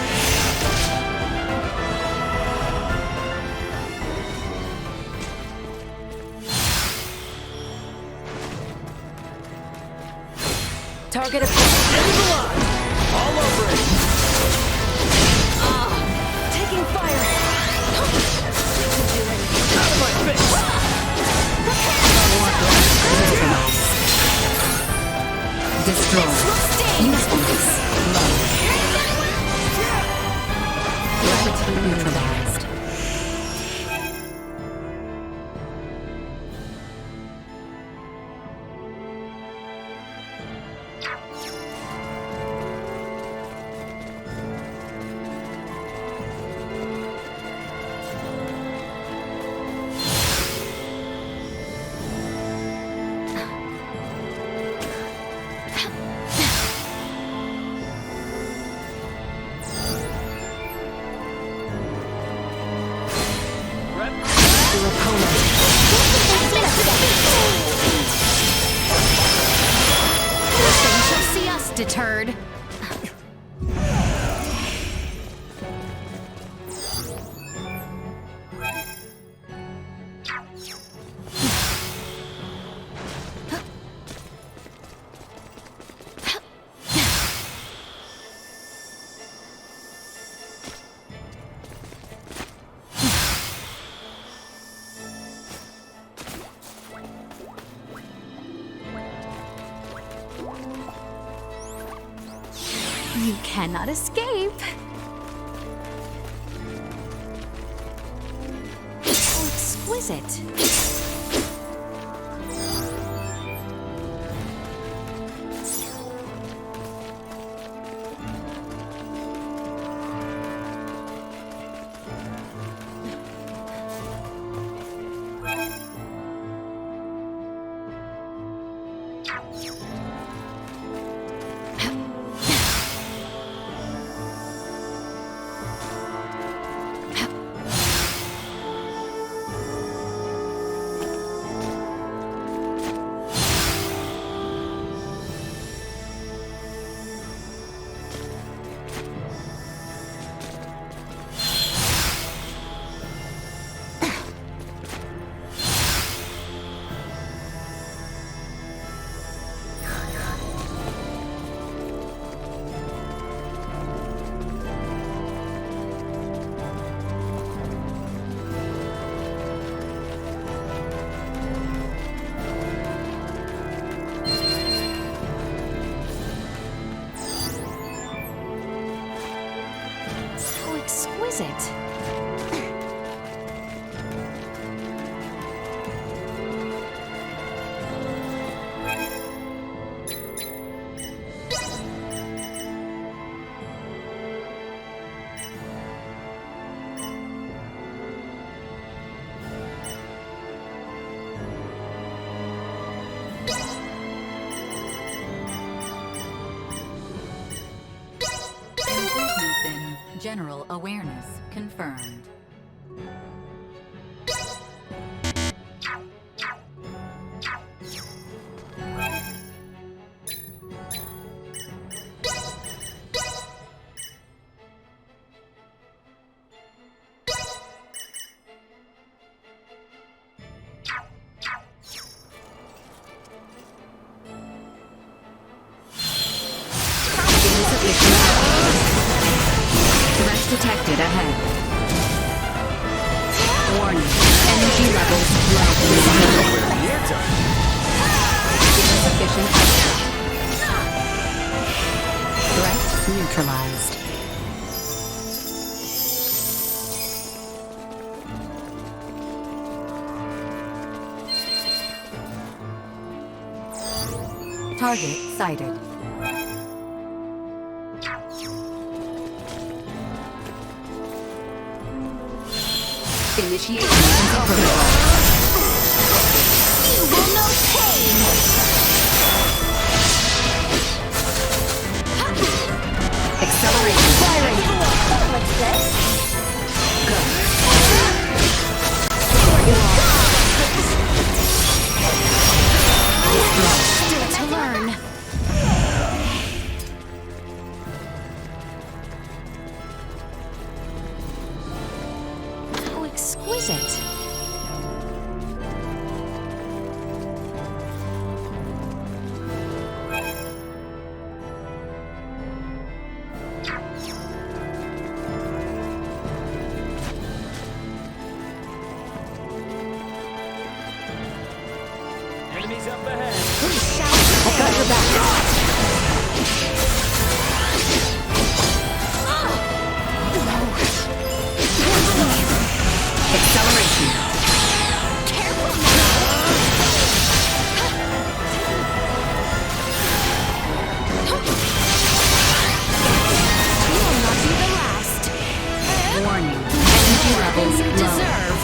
Target approach. All over it.
Taking fire.
Out of my face.
Destroy. Usefulness low. Gravity neutralized.
Nothing shall see us deterred. You cannot escape. Oh, exquisite. exquisite.
Improvements in general awareness confirmed. Threat detected ahead. Warning. Energy levels low. Insufficient output. Threat neutralized. Target sighted. Initiation protocol.
You will know pain!
Acceleration.
Firing! What's this?
Go.
Still to learn. How exquisite.
Enemies up ahead.
I got your back.
Acceleration.
Careful now! You will not be the last.
Warning. Energy levels
You
low.
deserve.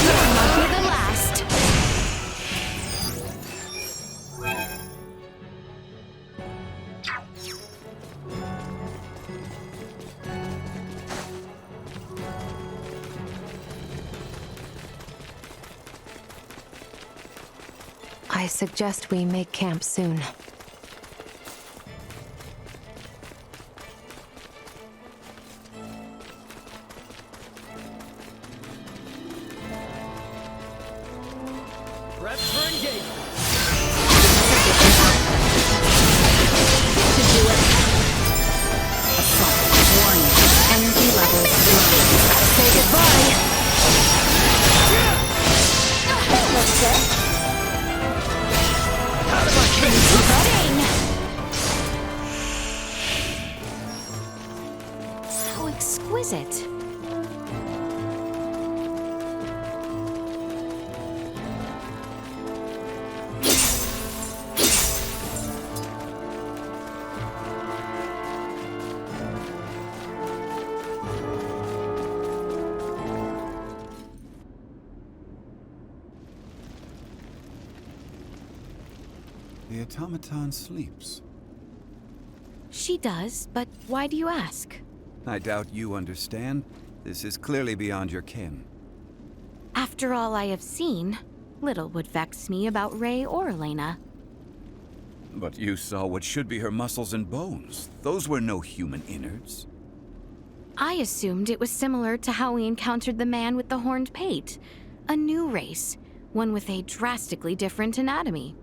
You will not be the last.
I suggest we make camp soon.
Prep for engagement.
Warning. Energy levels low.
Say goodbye. What's this?
How exquisite.
The automaton sleeps.
She does, but why do you ask?
I doubt you understand. This is clearly beyond your ken.
After all I have seen, little would vex me about Ray or Elena.
But you saw what should be her muscles and bones. Those were no human innards.
I assumed it was similar to how we encountered the man with the horned pate. A new race, one with a drastically different anatomy.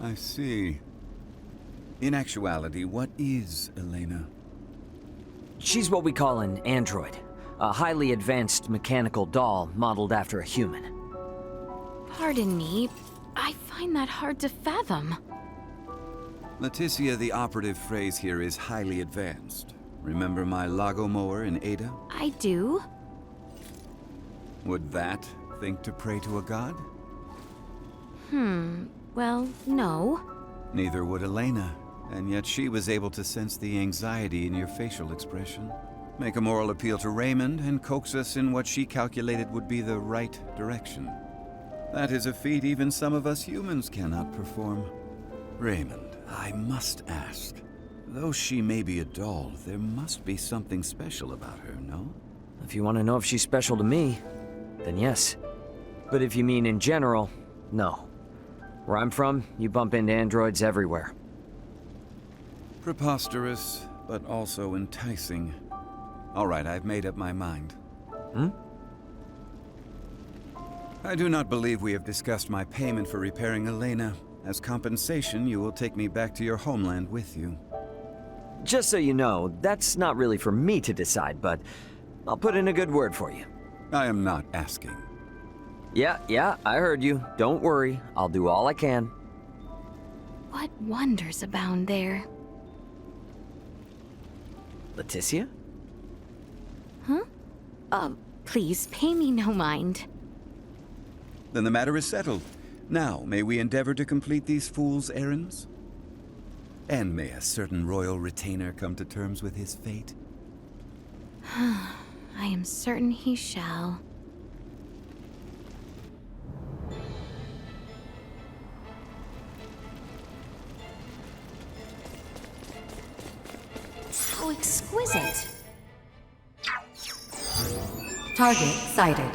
I see. In actuality, what is Elena?
She's what we call an android. A highly advanced mechanical doll modeled after a human.
Pardon me, I find that hard to fathom.
Laeticia, the operative phrase here is highly advanced. Remember my Lago mower in Ada?
I do.
Would that think to pray to a god?
Well, no.
Neither would Elena, and yet she was able to sense the anxiety in your facial expression. Make a moral appeal to Raymond and coax us in what she calculated would be the right direction. That is a feat even some of us humans cannot perform. Raymond, I must ask. Though she may be a doll, there must be something special about her, no?
If you want to know if she's special to me, then yes. But if you mean in general, no. Where I'm from, you bump into androids everywhere.
Preposterous, but also enticing. All right, I've made up my mind. I do not believe we have discussed my payment for repairing Elena. As compensation, you will take me back to your homeland with you.
Just so you know, that's not really for me to decide, but I'll put in a good word for you.
I am not asking.
Yeah, I heard you. Don't worry, I'll do all I can.
What wonders abound there?
Laeticia?
Please, pay me no mind.
Then the matter is settled. Now, may we endeavor to complete these fools' errands? And may a certain royal retainer come to terms with his fate?
I am certain he shall. How exquisite!
Target sighted.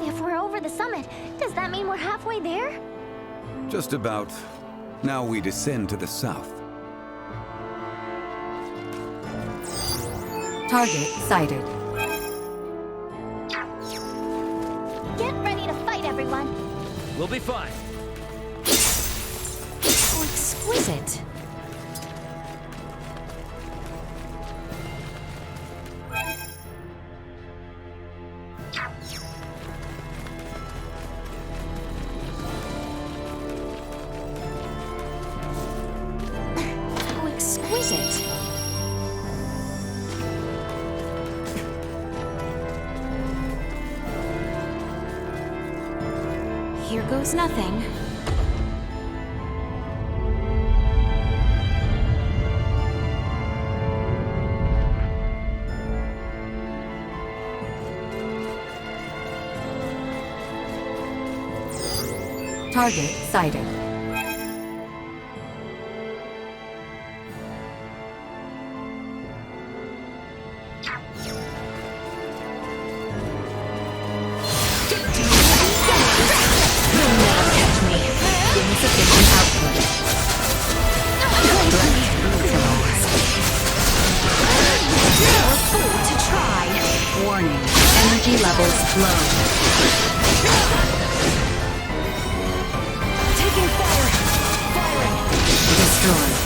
If we're over the summit, does that mean we're halfway there?
Just about. Now we descend to the south.
Target sighted.
Get ready to fight, everyone.
We'll be fine.
How exquisite! How exquisite! Here goes nothing.
Target sighted. Insufficient output.
You're a fool to try.
Warning. Energy levels low.
Taking fire! Firing!
Destroyed.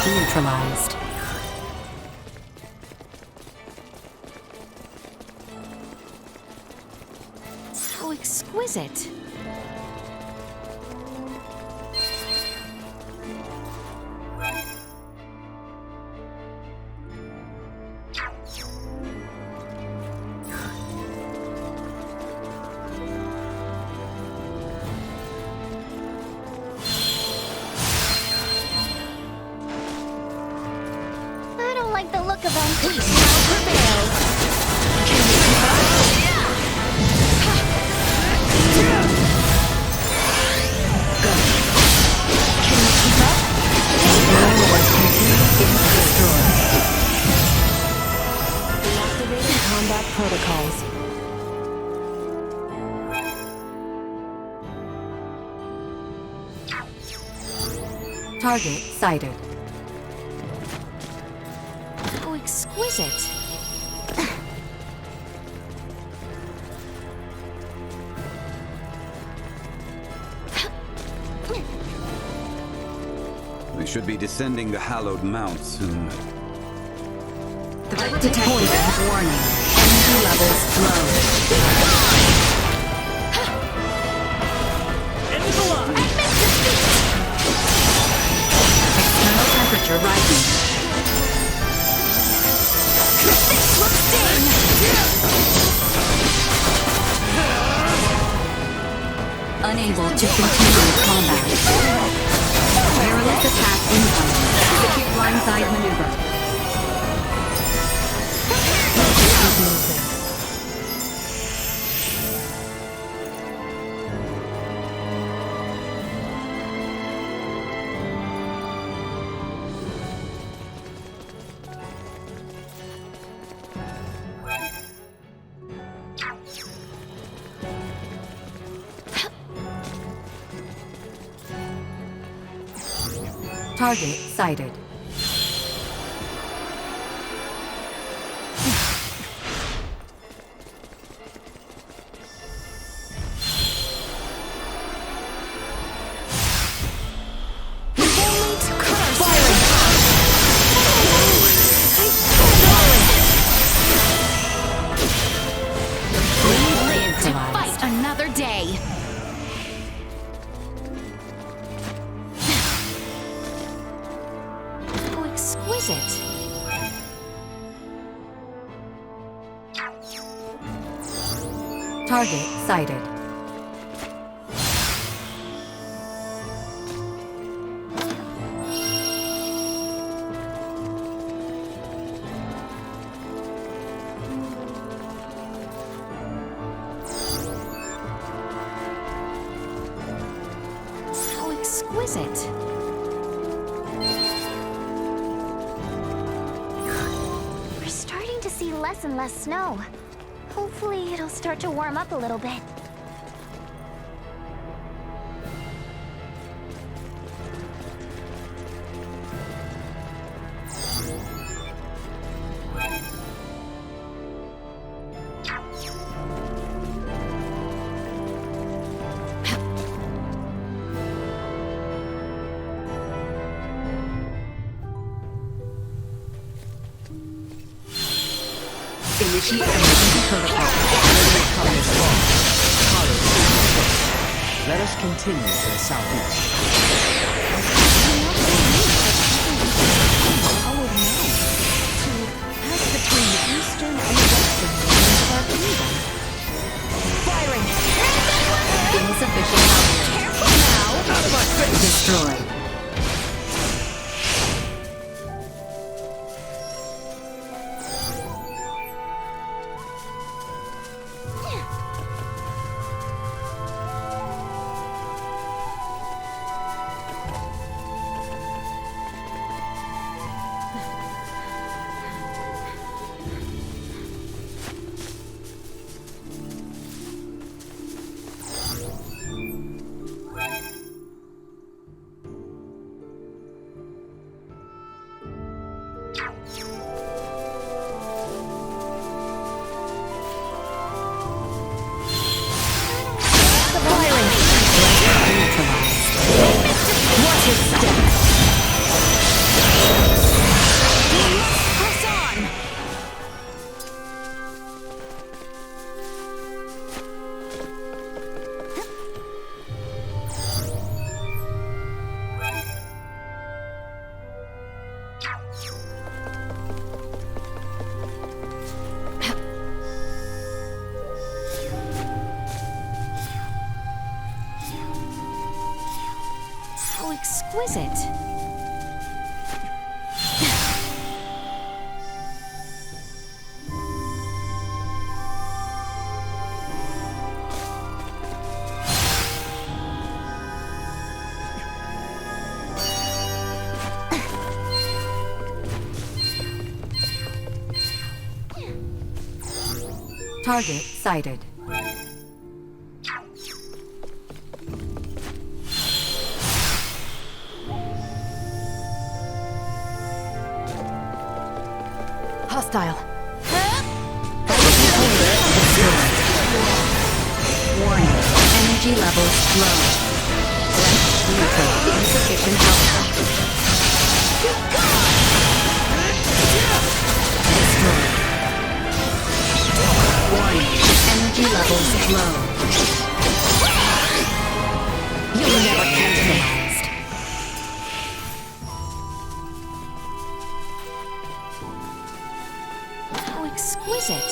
Neutralized.
How exquisite!
I don't like the look of them.
Peace now prevails! Can you keep up? Can you keep up? Deactivating combat protocols.
Target sighted.
How exquisite.
We should be descending the hallowed mount soon.
Detected. Warning. Energy levels low. External temperature rising. Unable to continue combat. Perilous attack incoming. Execute blindside maneuver. Target sighted. Target sighted.
How exquisite.
We're starting to see less and less snow. Hopefully, it'll start to warm up a little bit.
Initiate emergency protocol.
Let us continue to the southeast.
Pass between the eastern and the western regions of our kingdom. Firing!
Insufficient power.
Careful now!
Out of my face! Destroyed.
Exquisite.
Target sighted.
Hostile.
Warning. Energy levels low. Neutral. Insufficient output. Destroyed. Warning. Energy levels low. You'll never neutralized.
How exquisite.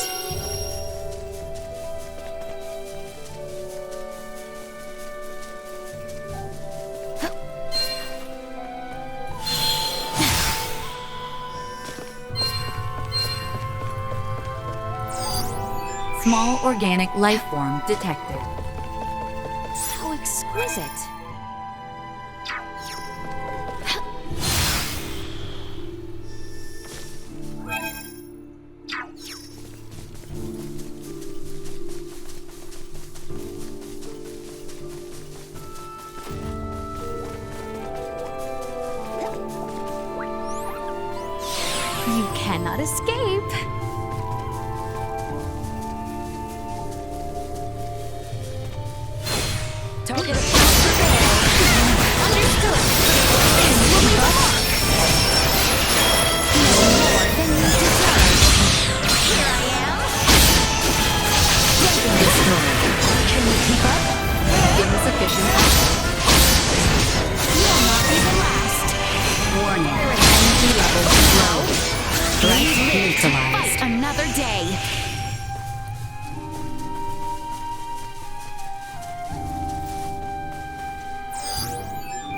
Small organic life form detected.
How exquisite. You cannot escape.
Target
Understood. This will be the mark. No more than you deserve. Here I am.
weapon destroyed.
Can you keep up?
Insufficient output.
You'll not be the last.
Warning. Energy levels low. Threat neutralized.
Fight another day.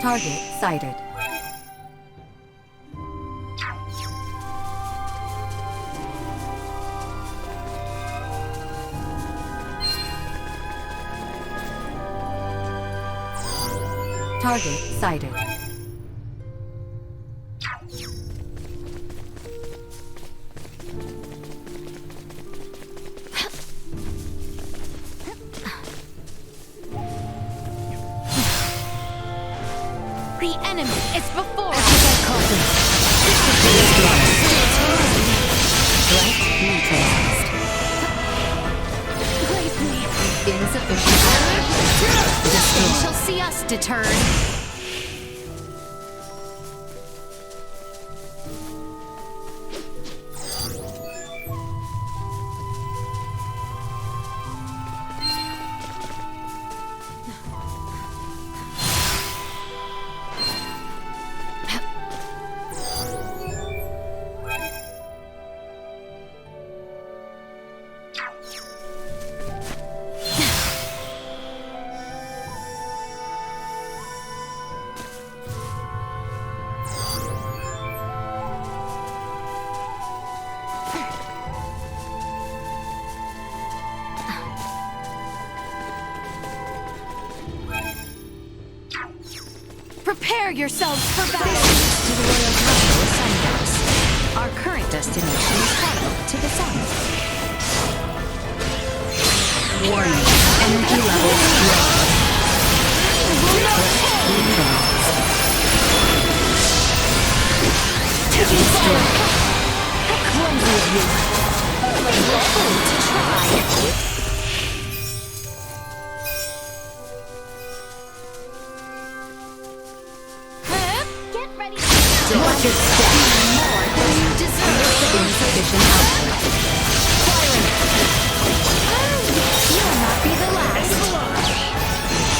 Target sighted. Target sighted.
The enemy is before us.
Threat neutralized.
Praise me.
Insufficient output.
They
Destroyed.
shall see us deterred. Prepare yourselves for battle!
To the Royal Capital of Sunrise. Our current destination is Harlow, to the south.
Warning. Energy levels low. Neutralized. Destroyed.
How clumsy of you! You're fool to try! Get ready to go!
Watch your step.
More than you deserve!
Insufficient output.
You'll not be the last!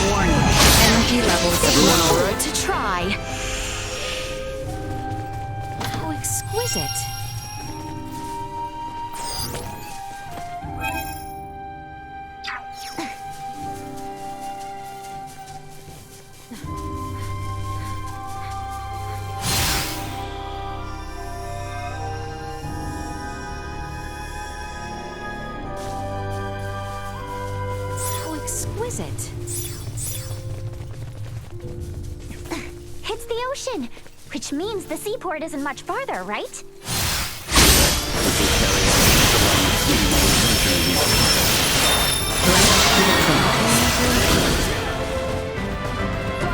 Warning. Energy levels
You're
low.
fool to try! How exquisite! How exquisite!
It's the ocean, which means the seaport isn't much farther, right?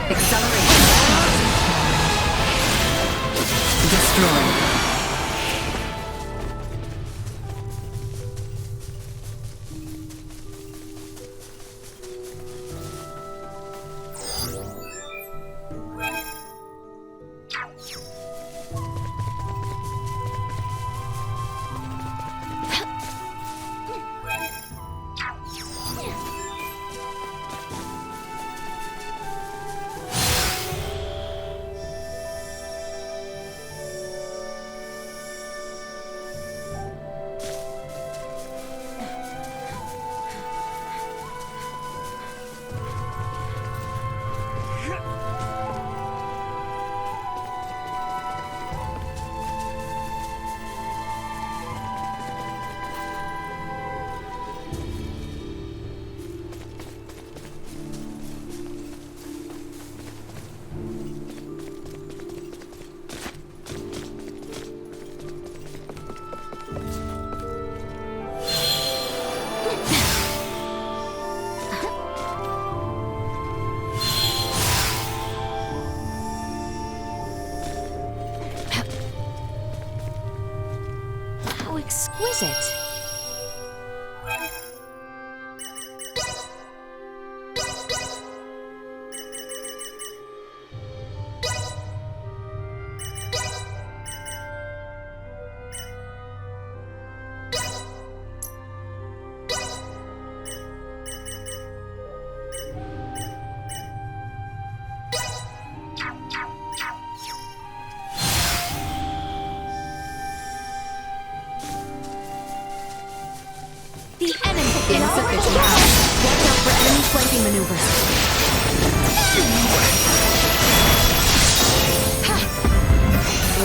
Acceleration. Destroy.
exquisite.
Insufficient. Watch out for enemy flanking maneuvers.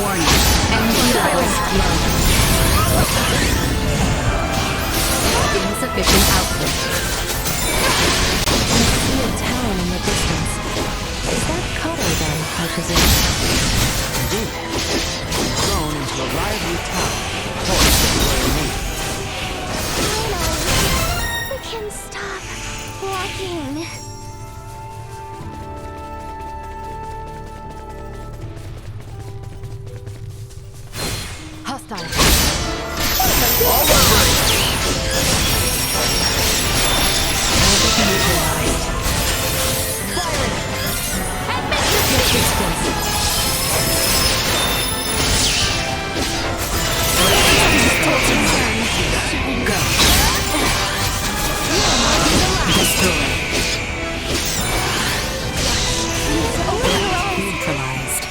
Warning. Endurance low.
Insufficient output.
I see a town in the distance. Is that Kato then, I presume?
Indeed. Grown into a lively town. Horse of the Royal Navy.
We can stop walking.
Hostile.
All ready!
Neutralized.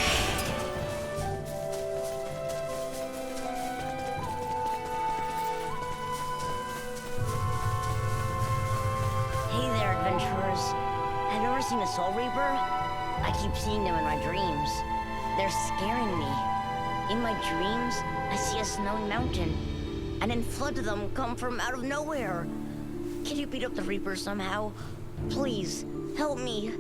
Hey there, adventurers. Have you ever seen a Soul Reaper? I keep seeing them in my dreams. They're scaring me. In my dreams, I see a snowy mountain, and then floods of them come from out of nowhere. Can you beat up the Reaper somehow? Please, help me.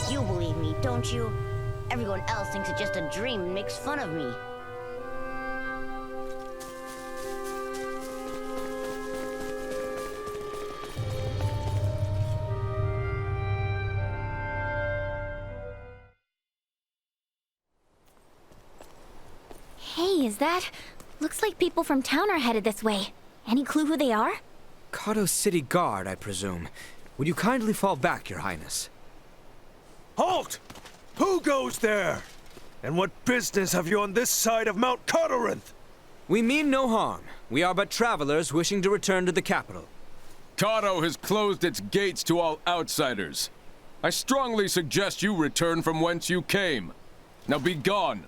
You believe me, don't you? Everyone else thinks it's just a dream and makes fun of me.
Hey, is that? Looks like people from town are headed this way. Any clue who they are?
Kato City Guard, I presume. Would you kindly fall back, Your Highness?
Halt! Who goes there? And what business have you on this side of Mount Cardorinth?
We mean no harm. We are but travelers wishing to return to the capital.
Kato has closed its gates to all outsiders. I strongly suggest you return from whence you came. Now be gone.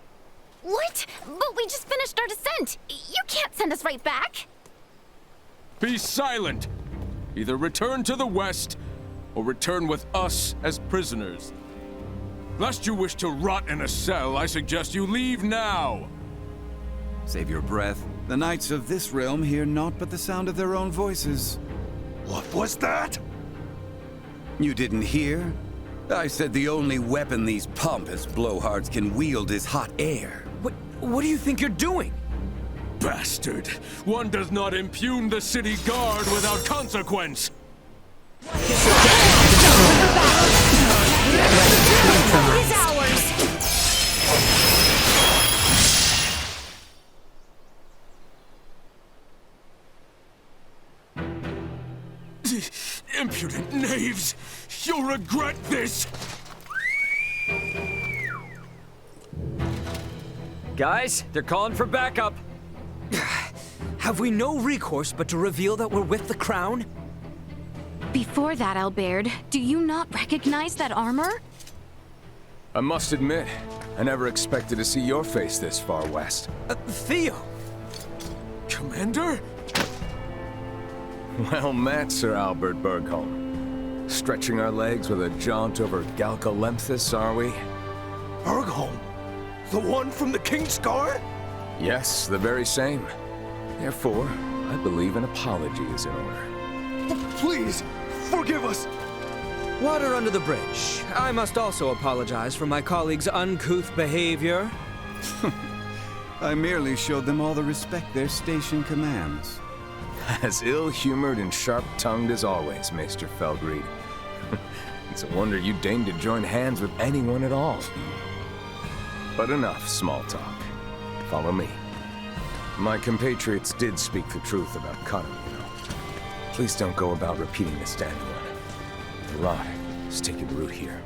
What? But we just finished our descent. You can't send us right back.
Be silent! Either return to the west, or return with us as prisoners. Lest you wish to rot in a cell, I suggest you leave now!
Save your breath. The knights of this realm hear naught but the sound of their own voices.
What was that?
You didn't hear? I said the only weapon these pompous blowhards can wield is hot air.
What do you think you're doing?
Bastard! One does not impugn the city guard without consequence!
It's ours!
Impudent knaves! You'll regret this!
Guys, they're calling for backup.
Have we no recourse but to reveal that we're with the crown?
Before that, Albert, do you not recognize that armor?
I must admit, I never expected to see your face this far west.
Theo!
Commander?
Well met, Sir Albert Bergholm. Stretching our legs with a jaunt over Galcolemthus, are we?
Bergholm? The one from the King's Guard?
Yes, the very same. Therefore, I believe an apology is in order.
Please, forgive us!
Water under the bridge. I must also apologize for my colleague's uncouth behavior.
I merely showed them all the respect their station commands.
As ill-humored and sharp-tongued as always, Maester Felgreed. It's a wonder you deigned to join hands with anyone at all. But enough small talk. Follow me. My compatriots did speak the truth about Kato, you know. Please don't go about repeating this to anyone. The rot is taking root here.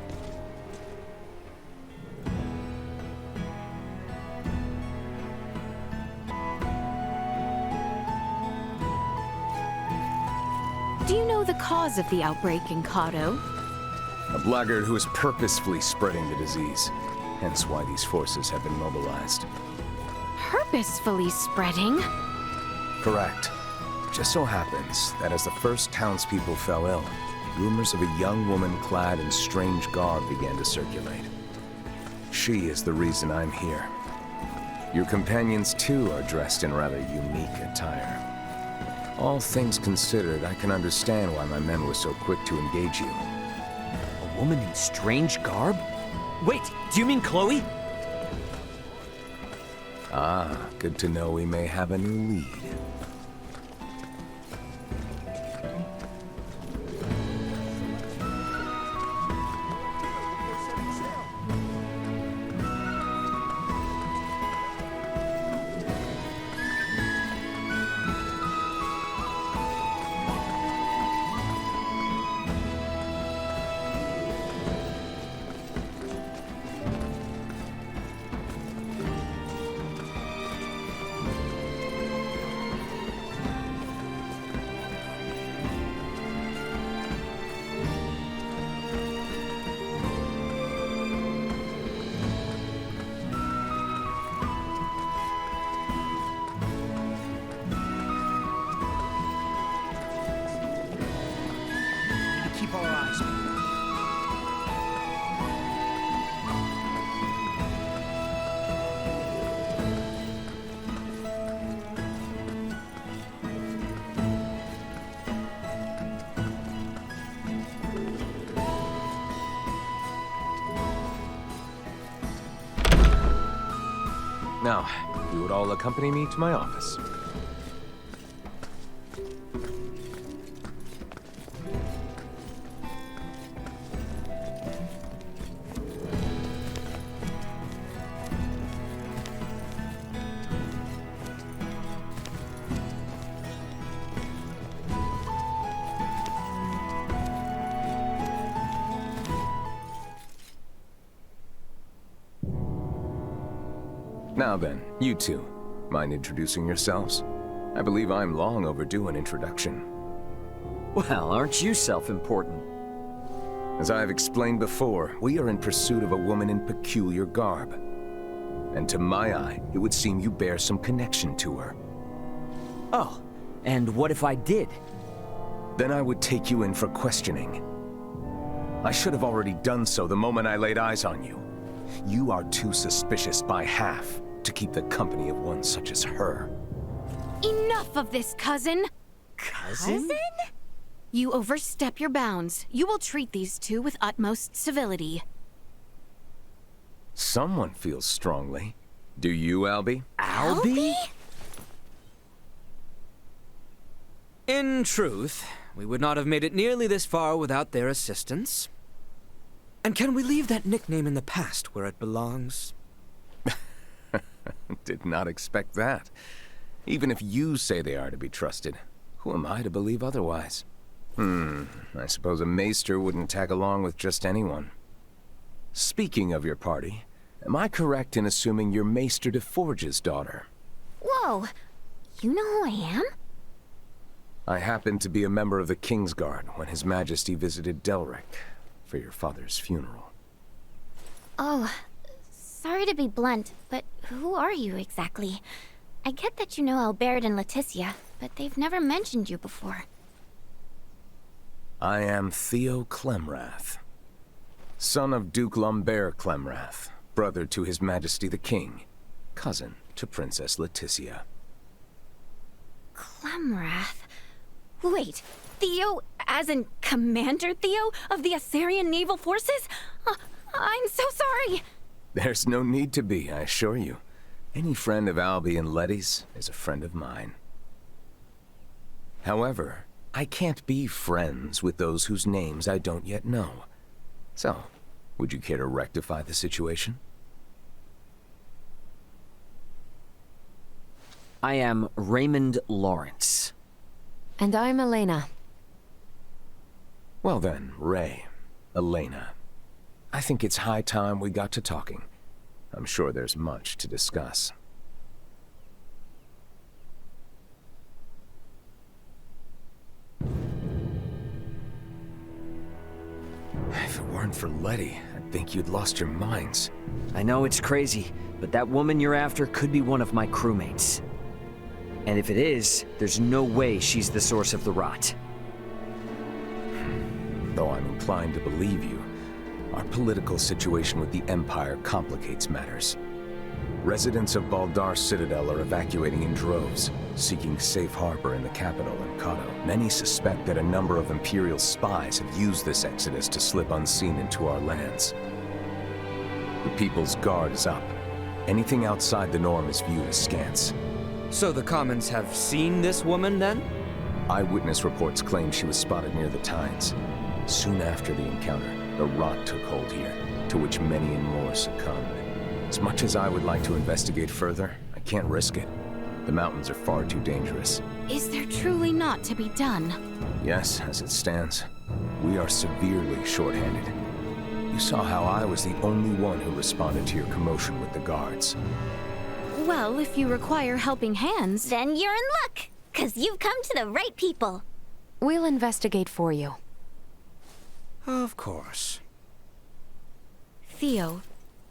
Do you know the cause of the outbreak in Kato?
A blackguard who is purposefully spreading the disease. Hence why these forces have been mobilized.
Purposefully spreading?
Correct. Just so happens that as the first townspeople fell ill, rumors of a young woman clad in strange garb began to circulate. She is the reason I'm here. Your companions too are dressed in rather unique attire. All things considered, I can understand why my men were so quick to engage you.
A woman in strange garb? Wait, do you mean Chloe?
Ah, good to know we may have a new lead.
Keep our eyes peeled.
Now, you would all accompany me to my office. Now then, you two, mind introducing yourselves? I believe I'm long overdue an introduction.
Well, aren't you self-important?
As I have explained before, we are in pursuit of a woman in peculiar garb. And to my eye, it would seem you bear some connection to her.
Oh, and what if I did?
Then I would take you in for questioning. I should have already done so the moment I laid eyes on you. You are too suspicious by half to keep the company of one such as her.
Enough of this, cousin!
Cousin?
You overstep your bounds. You will treat these two with utmost civility.
Someone feels strongly. Do you, Albie?
Albie?
In truth, we would not have made it nearly this far without their assistance. And can we leave that nickname in the past where it belongs?
Did not expect that. Even if you say they are to be trusted, who am I to believe otherwise? I suppose a maester wouldn't tag along with just anyone. Speaking of your party, am I correct in assuming you're Maester de Forge's daughter?
Whoa, you know who I am?
I happened to be a member of the Kingsguard when His Majesty visited Delric for your father's funeral.
Oh, sorry to be blunt, but who are you exactly? I get that you know Albert and Laeticia, but they've never mentioned you before.
I am Theo Clemrath, son of Duke Lambert Clemrath, brother to His Majesty the King, cousin to Princess Laeticia.
Clemrath? Wait, Theo, as in Commander Theo of the Assyrian Naval Forces? I'm so sorry!
There's no need to be, I assure you. Any friend of Albie and Letty's is a friend of mine. However, I can't be friends with those whose names I don't yet know. So, would you care to rectify the situation?
I am Raymond Lawrence.
And I'm Elena.
Well then, Ray, Elena. I think it's high time we got to talking. I'm sure there's much to discuss. If it weren't for Letty, I'd think you'd lost your minds.
I know it's crazy, but that woman you're after could be one of my crewmates. And if it is, there's no way she's the source of the rot.
Though I'm inclined to believe you, our political situation with the Empire complicates matters. Residents of Baldar's Citadel are evacuating in droves, seeking safe harbor in the capital and Kato. Many suspect that a number of Imperial spies have used this exodus to slip unseen into our lands. The People's Guard is up. Anything outside the norm is viewed as scants.
So the Commons have seen this woman, then?
Eyewitness reports claim she was spotted near the Tines. Soon after the encounter, the rot took hold here, to which many and more succumbed. As much as I would like to investigate further, I can't risk it. The mountains are far too dangerous.
Is there truly not to be done?
Yes, as it stands, we are severely short-handed. You saw how I was the only one who responded to your commotion with the guards.
Well, if you require helping hands...
Then you're in luck, 'cause you've come to the right people.
We'll investigate for you.
Of course.
Theo,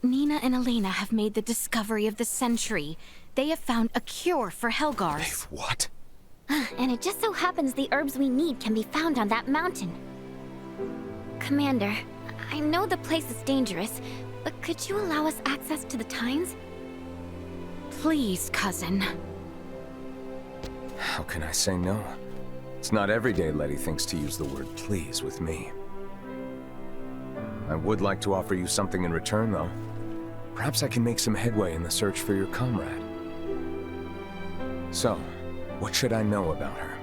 Nina and Elena have made the discovery of the century. They have found a cure for Helgars.
What?
And it just so happens the herbs we need can be found on that mountain. Commander, I know the place is dangerous, but could you allow us access to the Tines?
Please, cousin.
How can I say no? It's not every day Letty thinks to use the word please with me. I would like to offer you something in return, though. Perhaps I can make some headway in the search for your comrade. So, what should I know about her?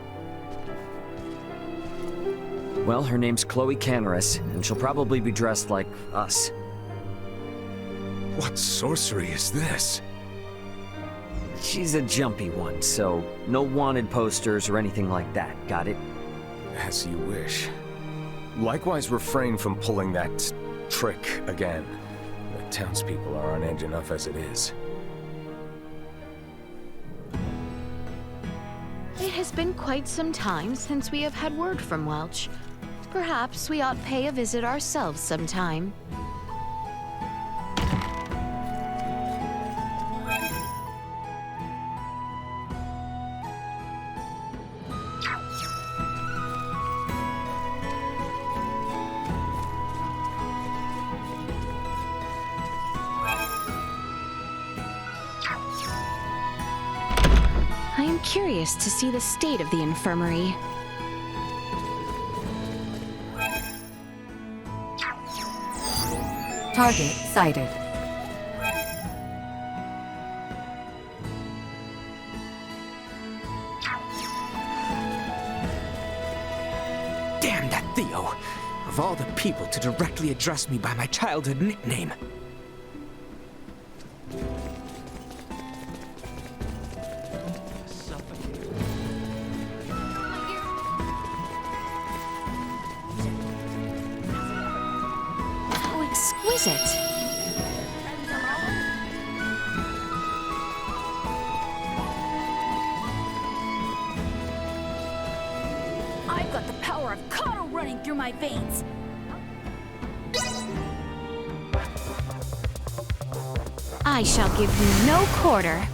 Well, her name's Chloe Canaris, and she'll probably be dressed like us.
What sorcery is this?
She's a jumpy one, so no wanted posters or anything like that, got it?
As you wish. Likewise, refrain from pulling that trick again. The townspeople are on edge enough as it is.
It has been quite some time since we have had word from Welch. Perhaps we ought pay a visit ourselves sometime. I am curious to see the state of the infirmary.
Target sighted.
Damn that Theo! Of all the people to directly address me by my childhood nickname.
How exquisite!
I've got the power of Kato running through my veins.
I shall give you no quarter.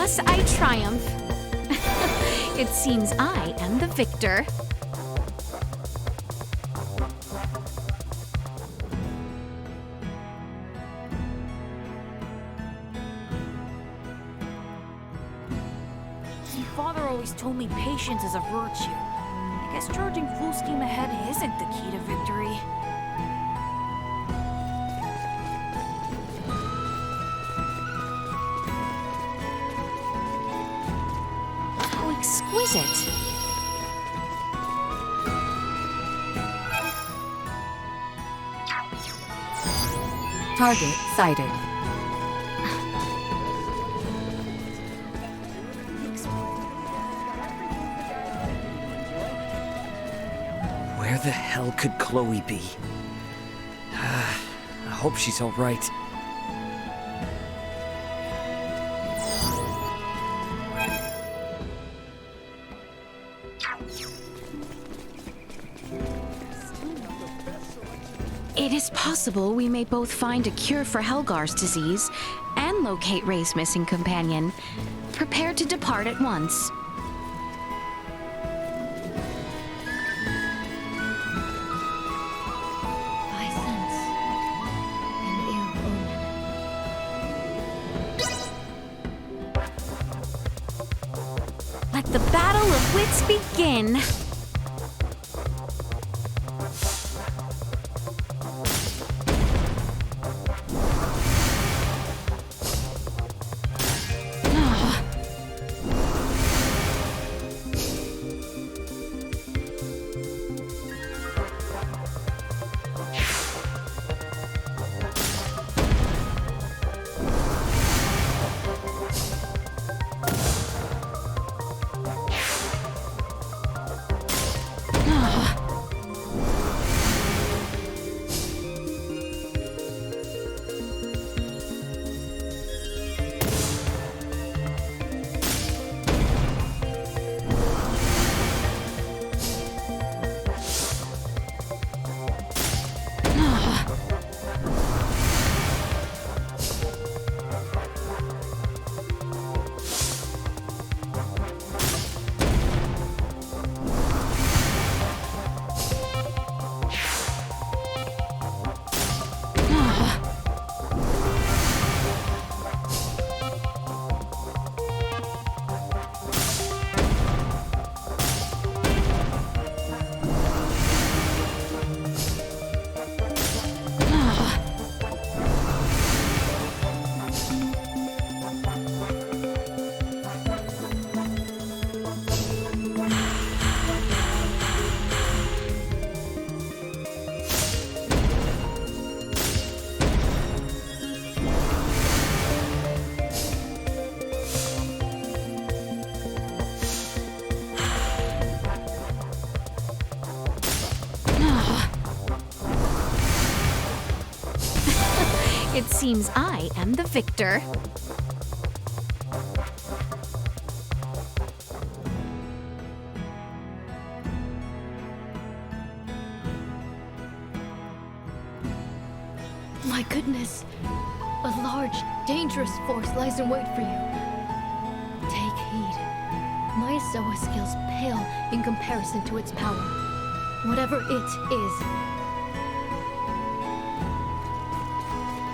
Thus I triumph. It seems I am the victor.
My father always told me patience is a virtue. I guess charging full steam ahead isn't the key to victory.
How exquisite.
Target sighted.
Where the hell could Chloe be? I hope she's all right.
It is possible we may both find a cure for Helgar's disease and locate Ray's missing companion. Prepare to depart at once.
I sense an ill omen.
Let the battle of wits begin. It seems I am the victor.
My goodness. A large, dangerous force lies in wait for you. Take heed. My Zoa skills pale in comparison to its power. Whatever it is.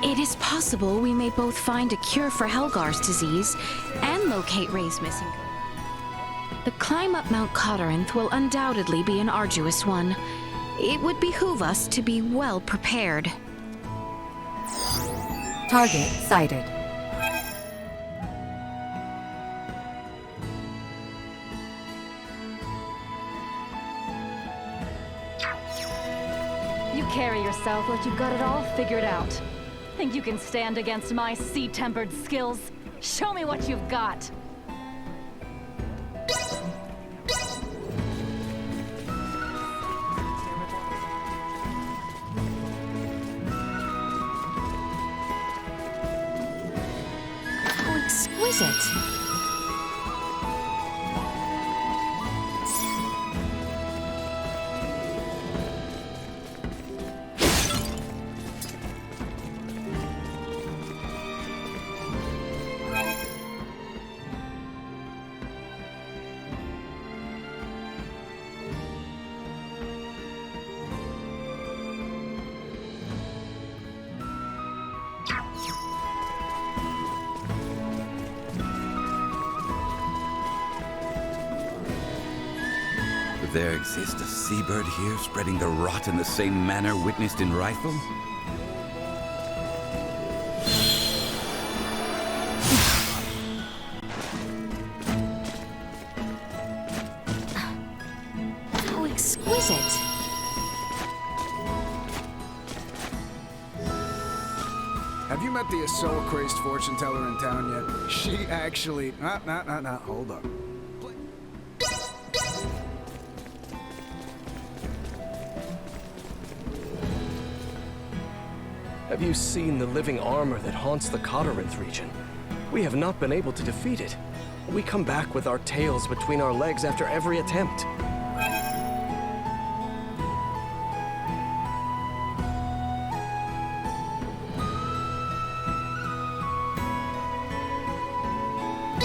It is possible we may both find a cure for Helgar's disease and locate Ray's missing. The climb up Mount Cotterinth will undoubtedly be an arduous one. It would behoove us to be well prepared.
Target sighted.
You carry yourself like you got it all figured out. Think you can stand against my sea-tempered skills? Show me what you've got.
How exquisite!
Could there exist a seabird here, spreading the rot in the same manner witnessed in Rifle?
How exquisite.
Have you met the Asoa-crazed fortune teller in town yet? She actually... hold up.
Have you seen the living armor that haunts the Cotterinth region? We have not been able to defeat it. We come back with our tails between our legs after every attempt.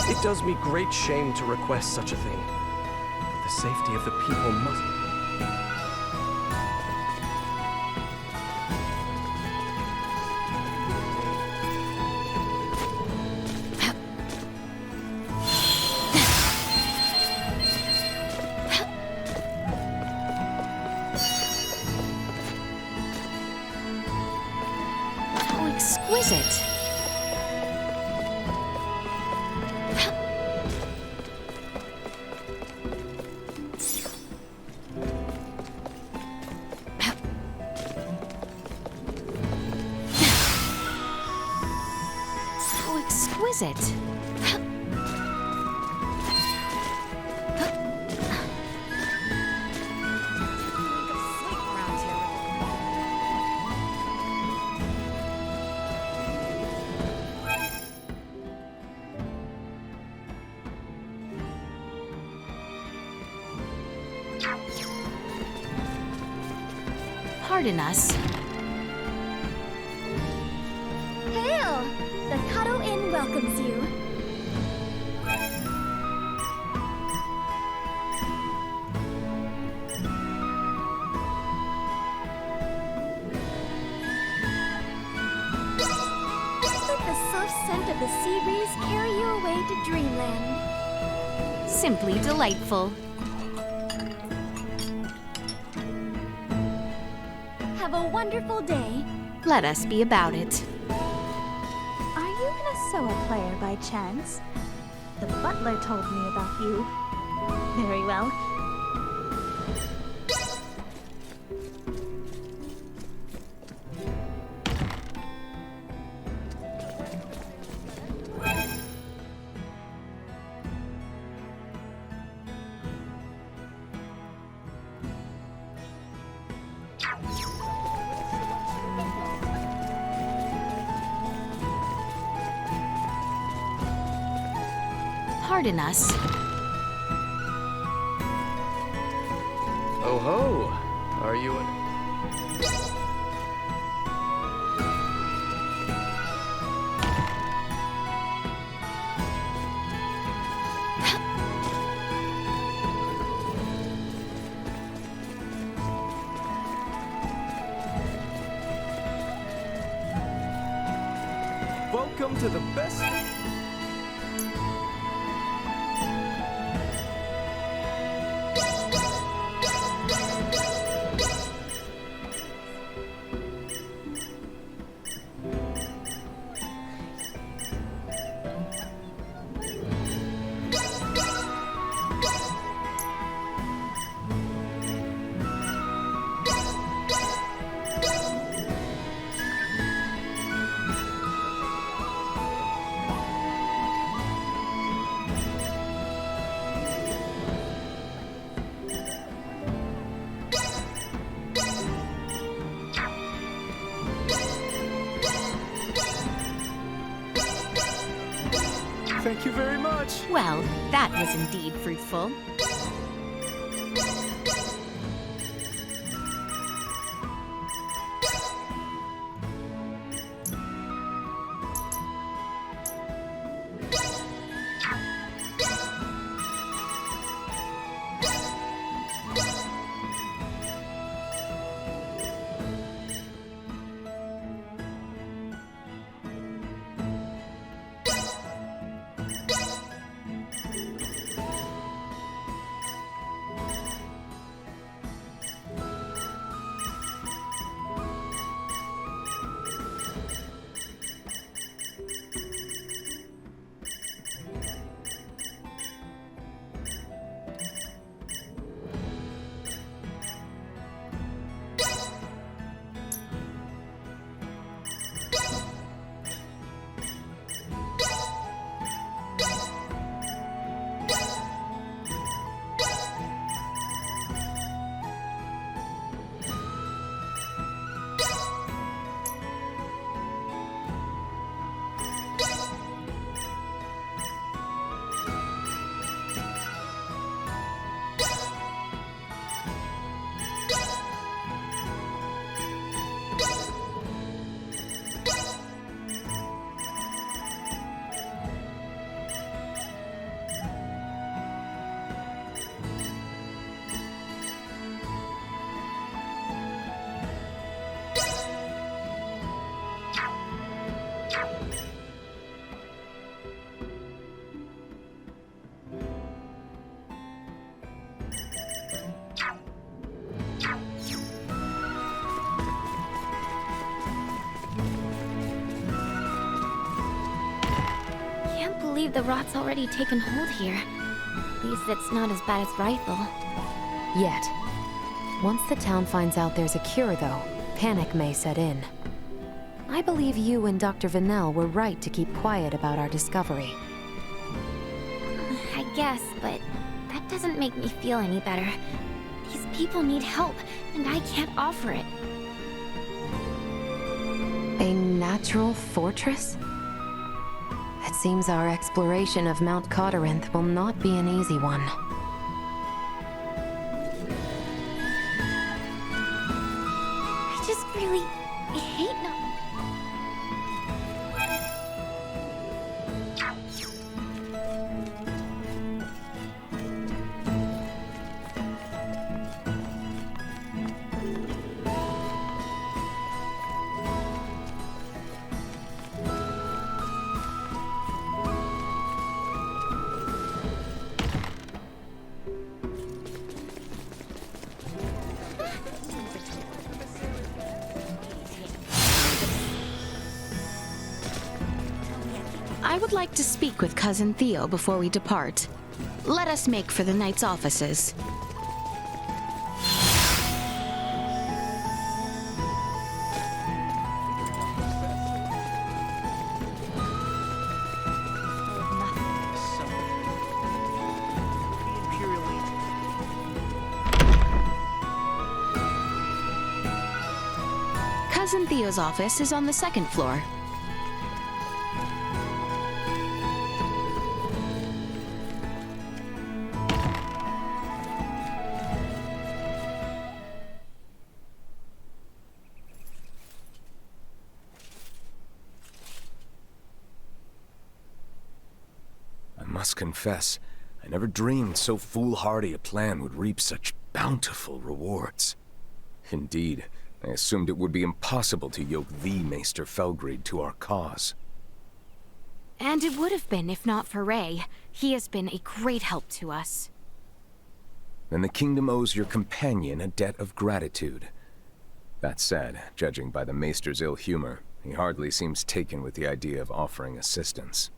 It does me great shame to request such a thing. But the safety of the people must...
How exquisite. How exquisite. Pardon us.
Hail! The Kato Inn welcomes you. Let the soft scent of the sea breeze carry you away to dreamland.
Simply delightful.
Have a wonderful day.
Let us be about it.
Are you an Asoa player by chance? The butler told me about you. Very well.
Pardon us.
Oh ho! Are you an... Welcome to the best... Thank you very much.
Well, that was indeed fruitful.
believe the rot's already taken hold here. At least it's not as bad as Rifle.
Yet. Once the town finds out there's a cure, though, panic may set in. I believe you and Dr. Vanel were right to keep quiet about our discovery.
I guess, but that doesn't make me feel any better. These people need help, and I can't offer it.
A natural fortress? It seems our exploration of Mount Cotteranth will not be an easy one.
I just really hate not...
I would like to speak with Cousin Theo before we depart. Let us make for the knight's offices. Cousin Theo's office is on the second floor.
I must confess, I never dreamed so foolhardy a plan would reap such bountiful rewards. Indeed, I assumed it would be impossible to yoke the Maester Felgreid to our cause.
And it would have been if not for Ray. He has been a great help to us.
Then the kingdom owes your companion a debt of gratitude. That said, judging by the Maester's ill humor, he hardly seems taken with the idea of offering assistance.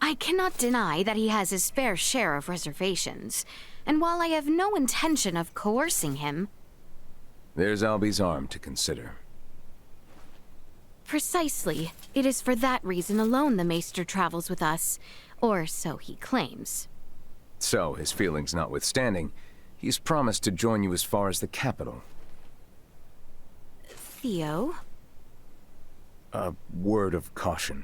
I cannot deny that he has his fair share of reservations, and while I have no intention of coercing him...
There's Albie's arm to consider.
Precisely. It is for that reason alone the Maester travels with us, or so he claims.
So, his feelings notwithstanding, he's promised to join you as far as the capital.
Theo?
A word of caution.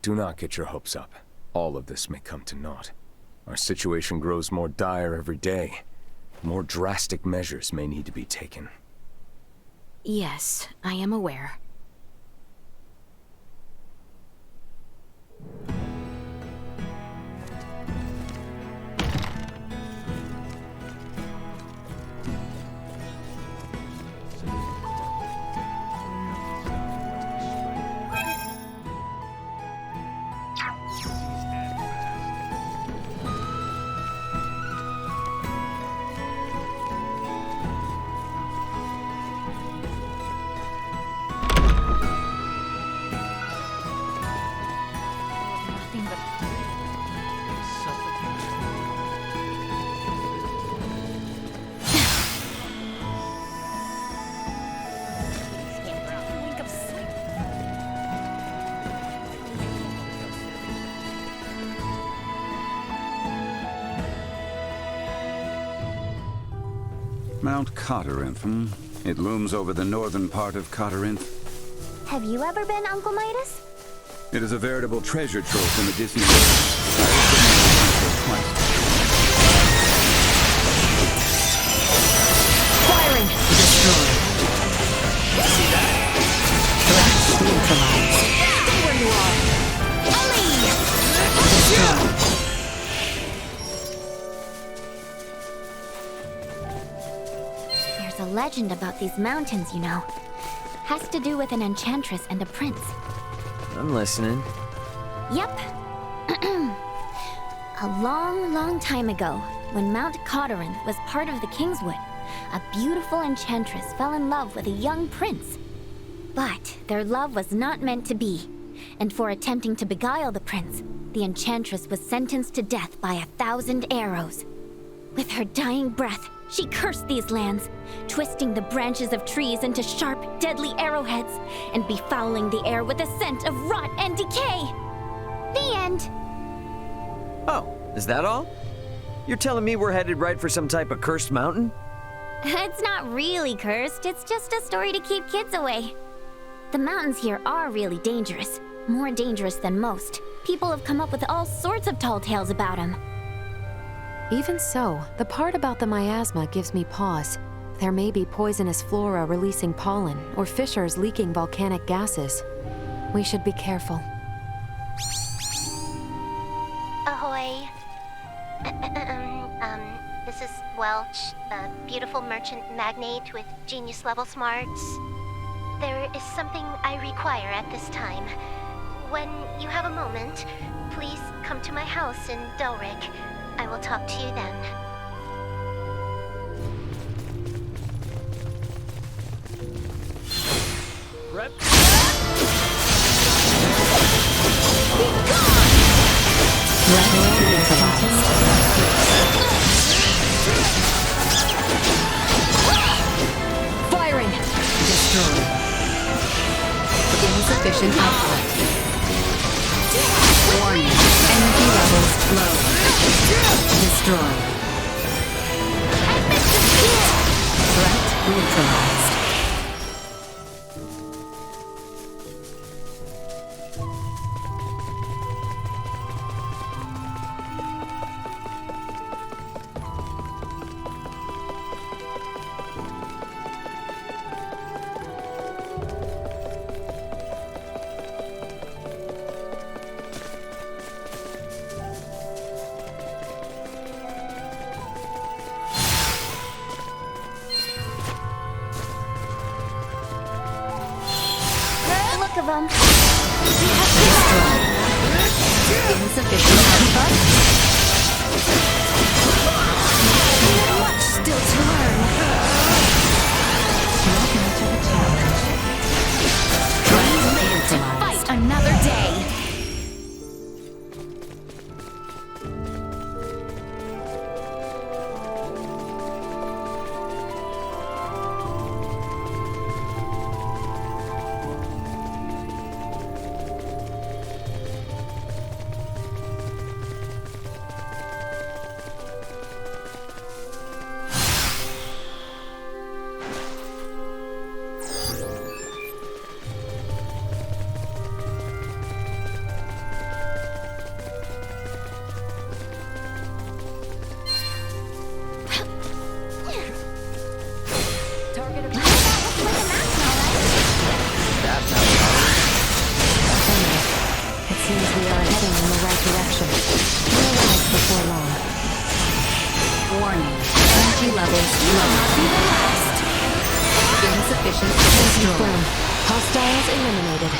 Do not get your hopes up. All of this may come to naught. Our situation grows more dire every day. More drastic measures may need to be taken.
Yes, I am aware.
Mount Cotteranth, hmm? It looms over the northern part of Cotteranth.
Have you ever been, Uncle Midas?
It is a veritable treasure trove from the Disney world.
Firing! Destroy. See that? Flash neutralized. Stay where you are! Ali! Destroy.
There's a legend about these mountains, you know. Has to do with an enchantress and a prince.
I'm listening.
Yep. A long, long time ago, when Mount Cotteranth was part of the Kingswood, a beautiful enchantress fell in love with a young prince. But their love was not meant to be. and for attempting to beguile the prince, the enchantress was sentenced to death by 1,000 arrows. With her dying breath, she cursed these lands, twisting the branches of trees into sharp, deadly arrowheads, and befouling the air with a scent of rot and decay. The end.
Oh, is that all? You're telling me we're headed right for some type of cursed mountain?
It's not really cursed, it's just a story to keep kids away. The mountains here are really dangerous, more dangerous than most. People have come up with all sorts of tall tales about them.
Even so, the part about the miasma gives me pause. There may be poisonous flora releasing pollen, or fissures leaking volcanic gases. We should be careful.
Ahoy. This is Welch, a beautiful merchant magnate with genius-level smarts. There is something I require at this time. When you have a moment, please come to my house in Delric. I will talk to you then.
Prep.
Firing!
Destroyed. Insufficient output. Warning. Energy levels low. Destroyed. Threat neutralized.
Look of them.
Insufficient output.
Much still to learn.
Not much of a challenge.
Live to fight another day.
Hostiles eliminated.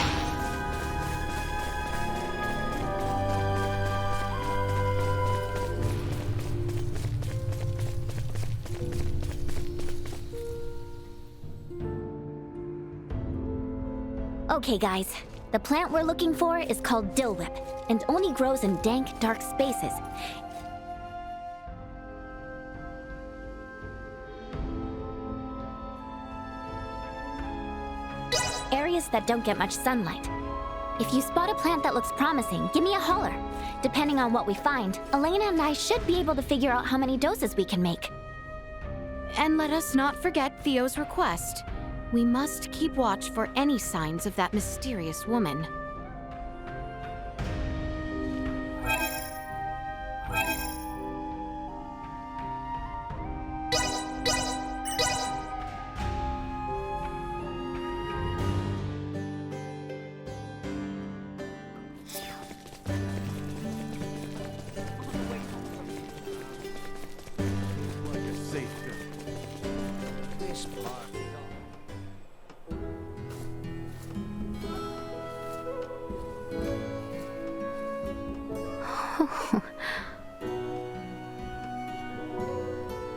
Okay, guys. The plant we're looking for is called dill whip, and only grows in dank, dark spaces. Areas that don't get much sunlight. If you spot a plant that looks promising, give me a holler. Depending on what we find, Elena and I should be able to figure out how many doses we can make.
And let us not forget Theo's request. We must keep watch for any signs of that mysterious woman.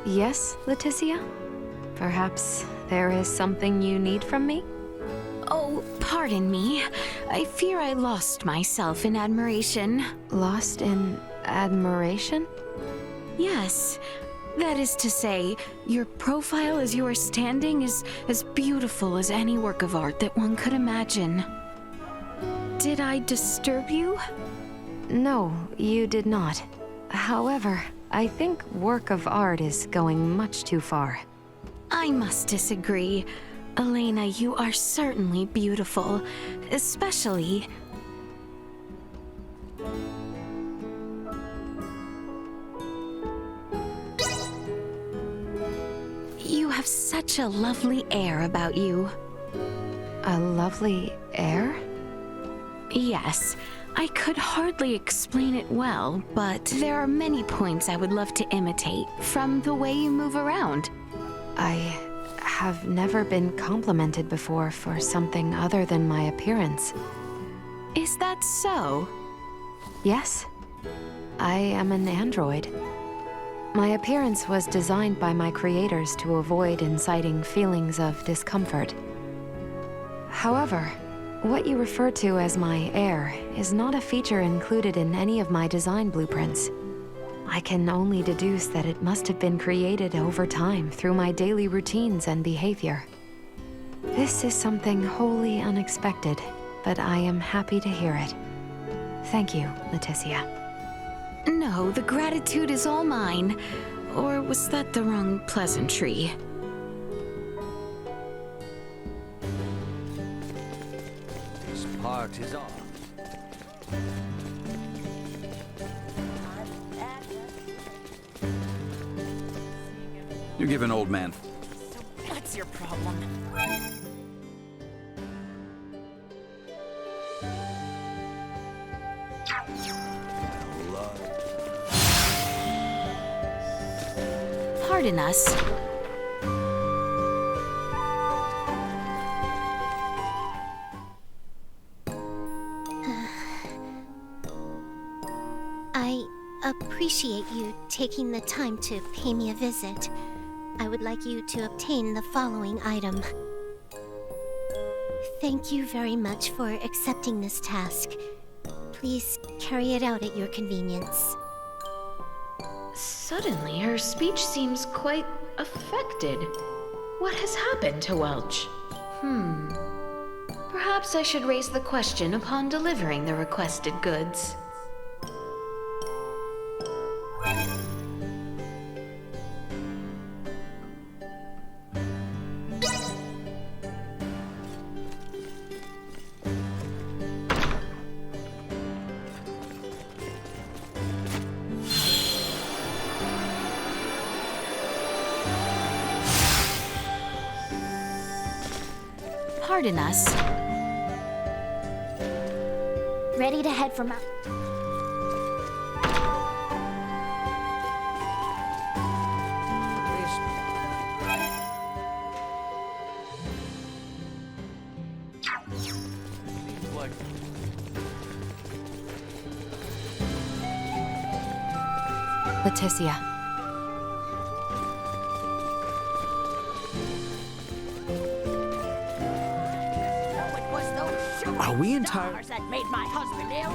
Yes, Laeticia? Perhaps there is something you need from me?
Oh, pardon me. I fear I lost myself in admiration.
Lost in admiration?
Yes. That is to say, your profile as you are standing is as beautiful as any work of art that one could imagine. Did I disturb you?
No, you did not. However, I think work of art is going much too far.
I must disagree. Elena, you are certainly beautiful, especially... You have such a lovely air about you.
A lovely air?
Yes. I could hardly explain it well, but there are many points I would love to imitate from the way you move around.
I have never been complimented before for something other than my appearance.
Is that so?
Yes. I am an android. My appearance was designed by my creators to avoid inciting feelings of discomfort. However, what you refer to as my air is not a feature included in any of my design blueprints. I can only deduce that it must have been created over time through my daily routines and behavior. This is something wholly unexpected, but I am happy to hear it. Thank you, Laeticia.
No, the gratitude is all mine. Or was that the wrong pleasantry?
This part is off.
You give an old man.
What's your problem?
Pardon us.
I appreciate you taking the time to pay me a visit. I would like you to obtain the following item. Thank you very much for accepting this task. Please carry it out at your convenience.
Suddenly, her speech seems quite affected. What has happened to Welch? Perhaps I should raise the question upon delivering the requested goods.
Pardon us.
Ready to head for Mount...
Laeticia.
Are we entire?
That made my husband ill.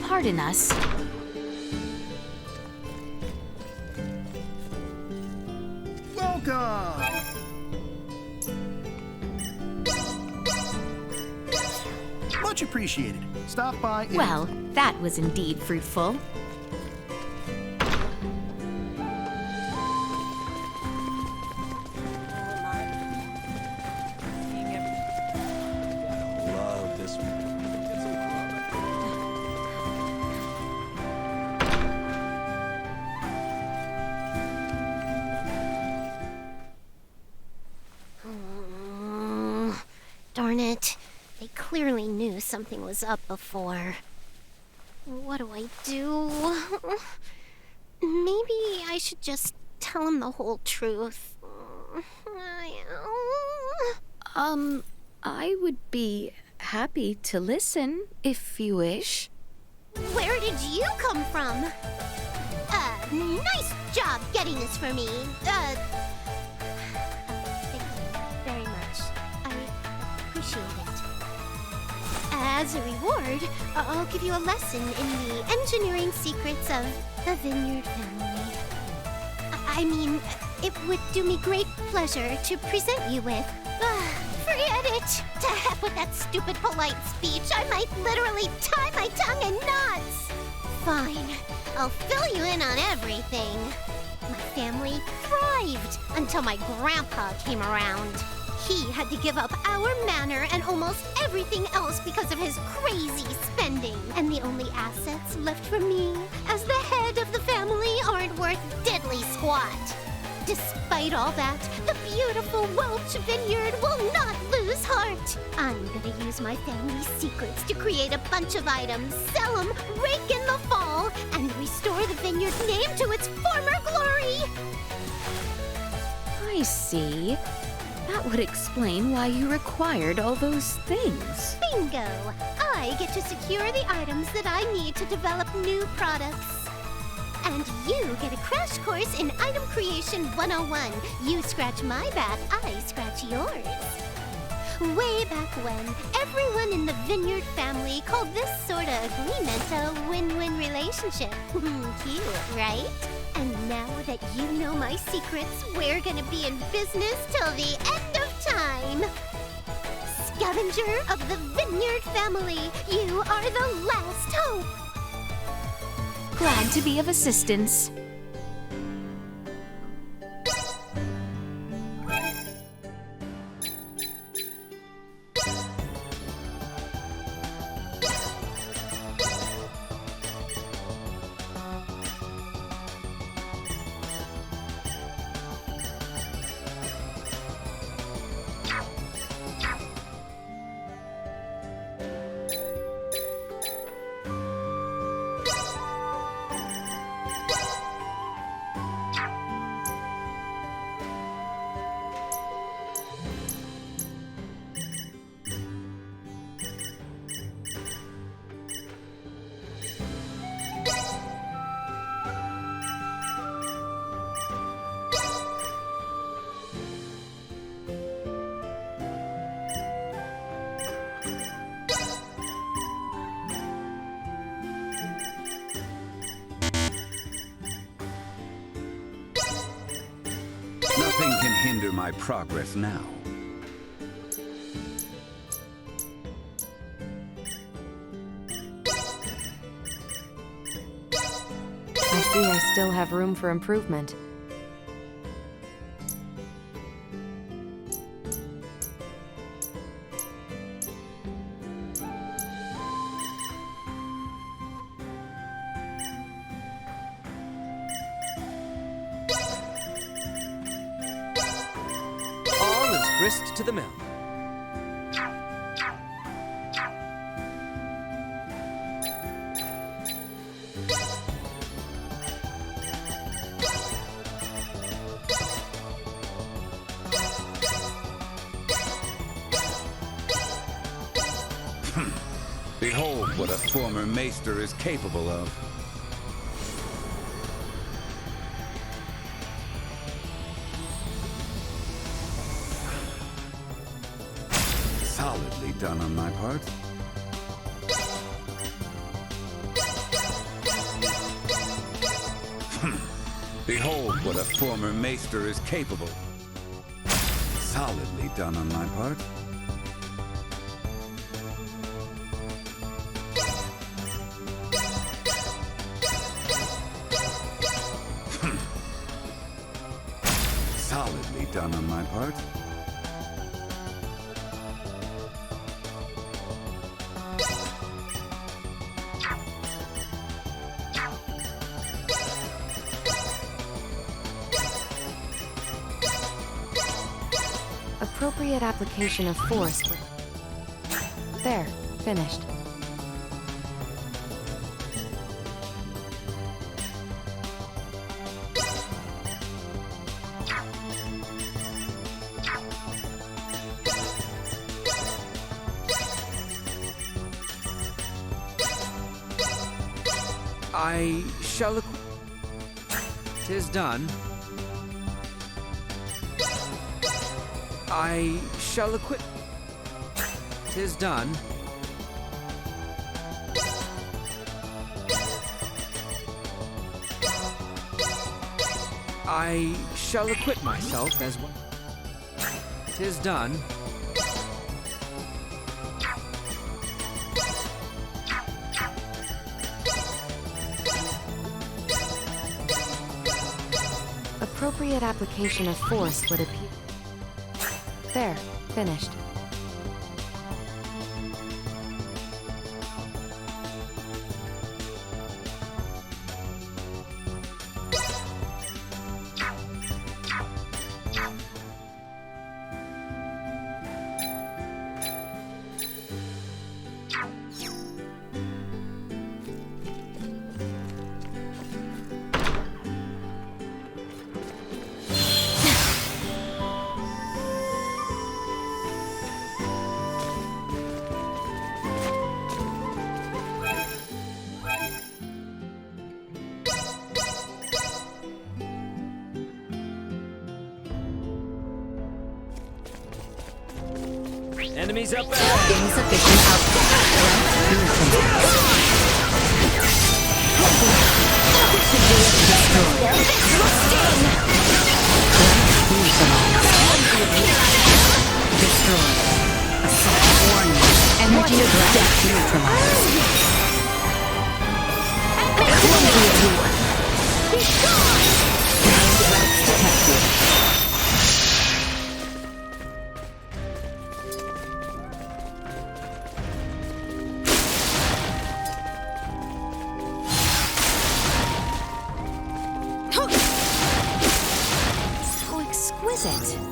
Pardon us.
Welcome! Much appreciated. Stop by and...
Well, that was indeed fruitful.
Love this one.
Darn it. They clearly knew something was up before. What do I do? Maybe I should just tell him the whole truth.
I would be happy to listen if you wish.
Where did you come from? Nice job getting this for me. Thank you very much. I appreciate it. As a reward, I'll give you a lesson in the engineering secrets of the Vineyard family. I mean, it would do me great pleasure to present you with. Forget it! To heck with that stupid polite speech. I might literally tie my tongue in knots. Fine. I'll fill you in on everything. My family thrived until my grandpa came around. He had to give up our manor and almost everything else because of his crazy spending. And the only assets left for me as the head of the family aren't worth diddly squat. Despite all that, the beautiful Welch vineyard will not lose heart. I'm gonna use my family's secrets to create a bunch of items, sell them, rake in the fall, and restore the vineyard's name to its former glory.
I see. That would explain why you required all those things.
Bingo! I get to secure the items that I need to develop new products. And you get a crash course in Item Creation 101. You scratch my back, I scratch yours. Way back when, everyone in the Vineyard family called this sort of agreement a win-win relationship. Cute, right? And now that you know my secrets, we're gonna be in business till the end of time. Scavenger of the Vineyard family, you are the last hope.
Glad to be of assistance.
Nothing can hinder my progress now.
I see I still have room for improvement.
Grist to the mill.
Behold what a former maester is capable of. Solidly done on my part. Behold what a former maester is capable. Solidly done on my part. Solidly done on my part.
Appropriate application of force. There, finished.
I shall "'Tis done. I shall equip. "'Tis done. I shall equip myself as one. "'Tis done.
Appropriate application of force would appear. There, finished.
Enemies up ahead!
Insufficient output. Destroyed. Assault warning. Energy of death neutralized. Detected.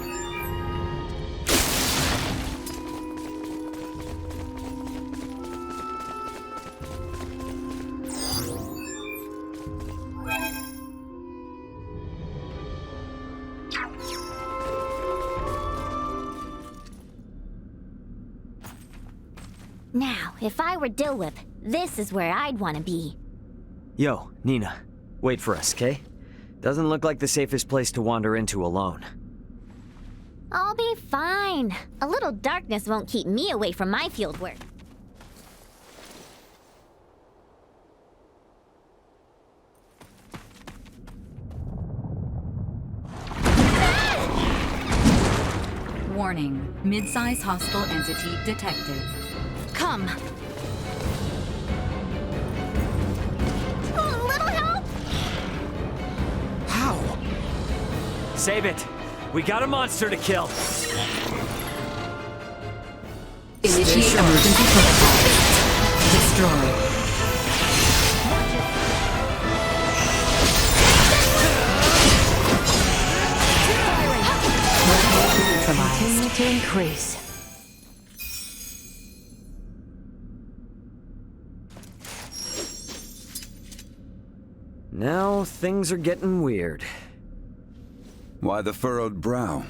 Now, if I were Dillwhip, this is where I'd want to be.
Yo, Nina. Wait for us, okay? Doesn't look like the safest place to wander into alone.
I'll be fine. A little darkness won't keep me away from my field work.
Warning, mid-size hostile entity detected.
Come.
A little help?
How? Save it! We got a monster to kill!
Initiate emergency protocol. Destroy.
Continue to increase.
Now things are getting weird.
Why the furrowed brow?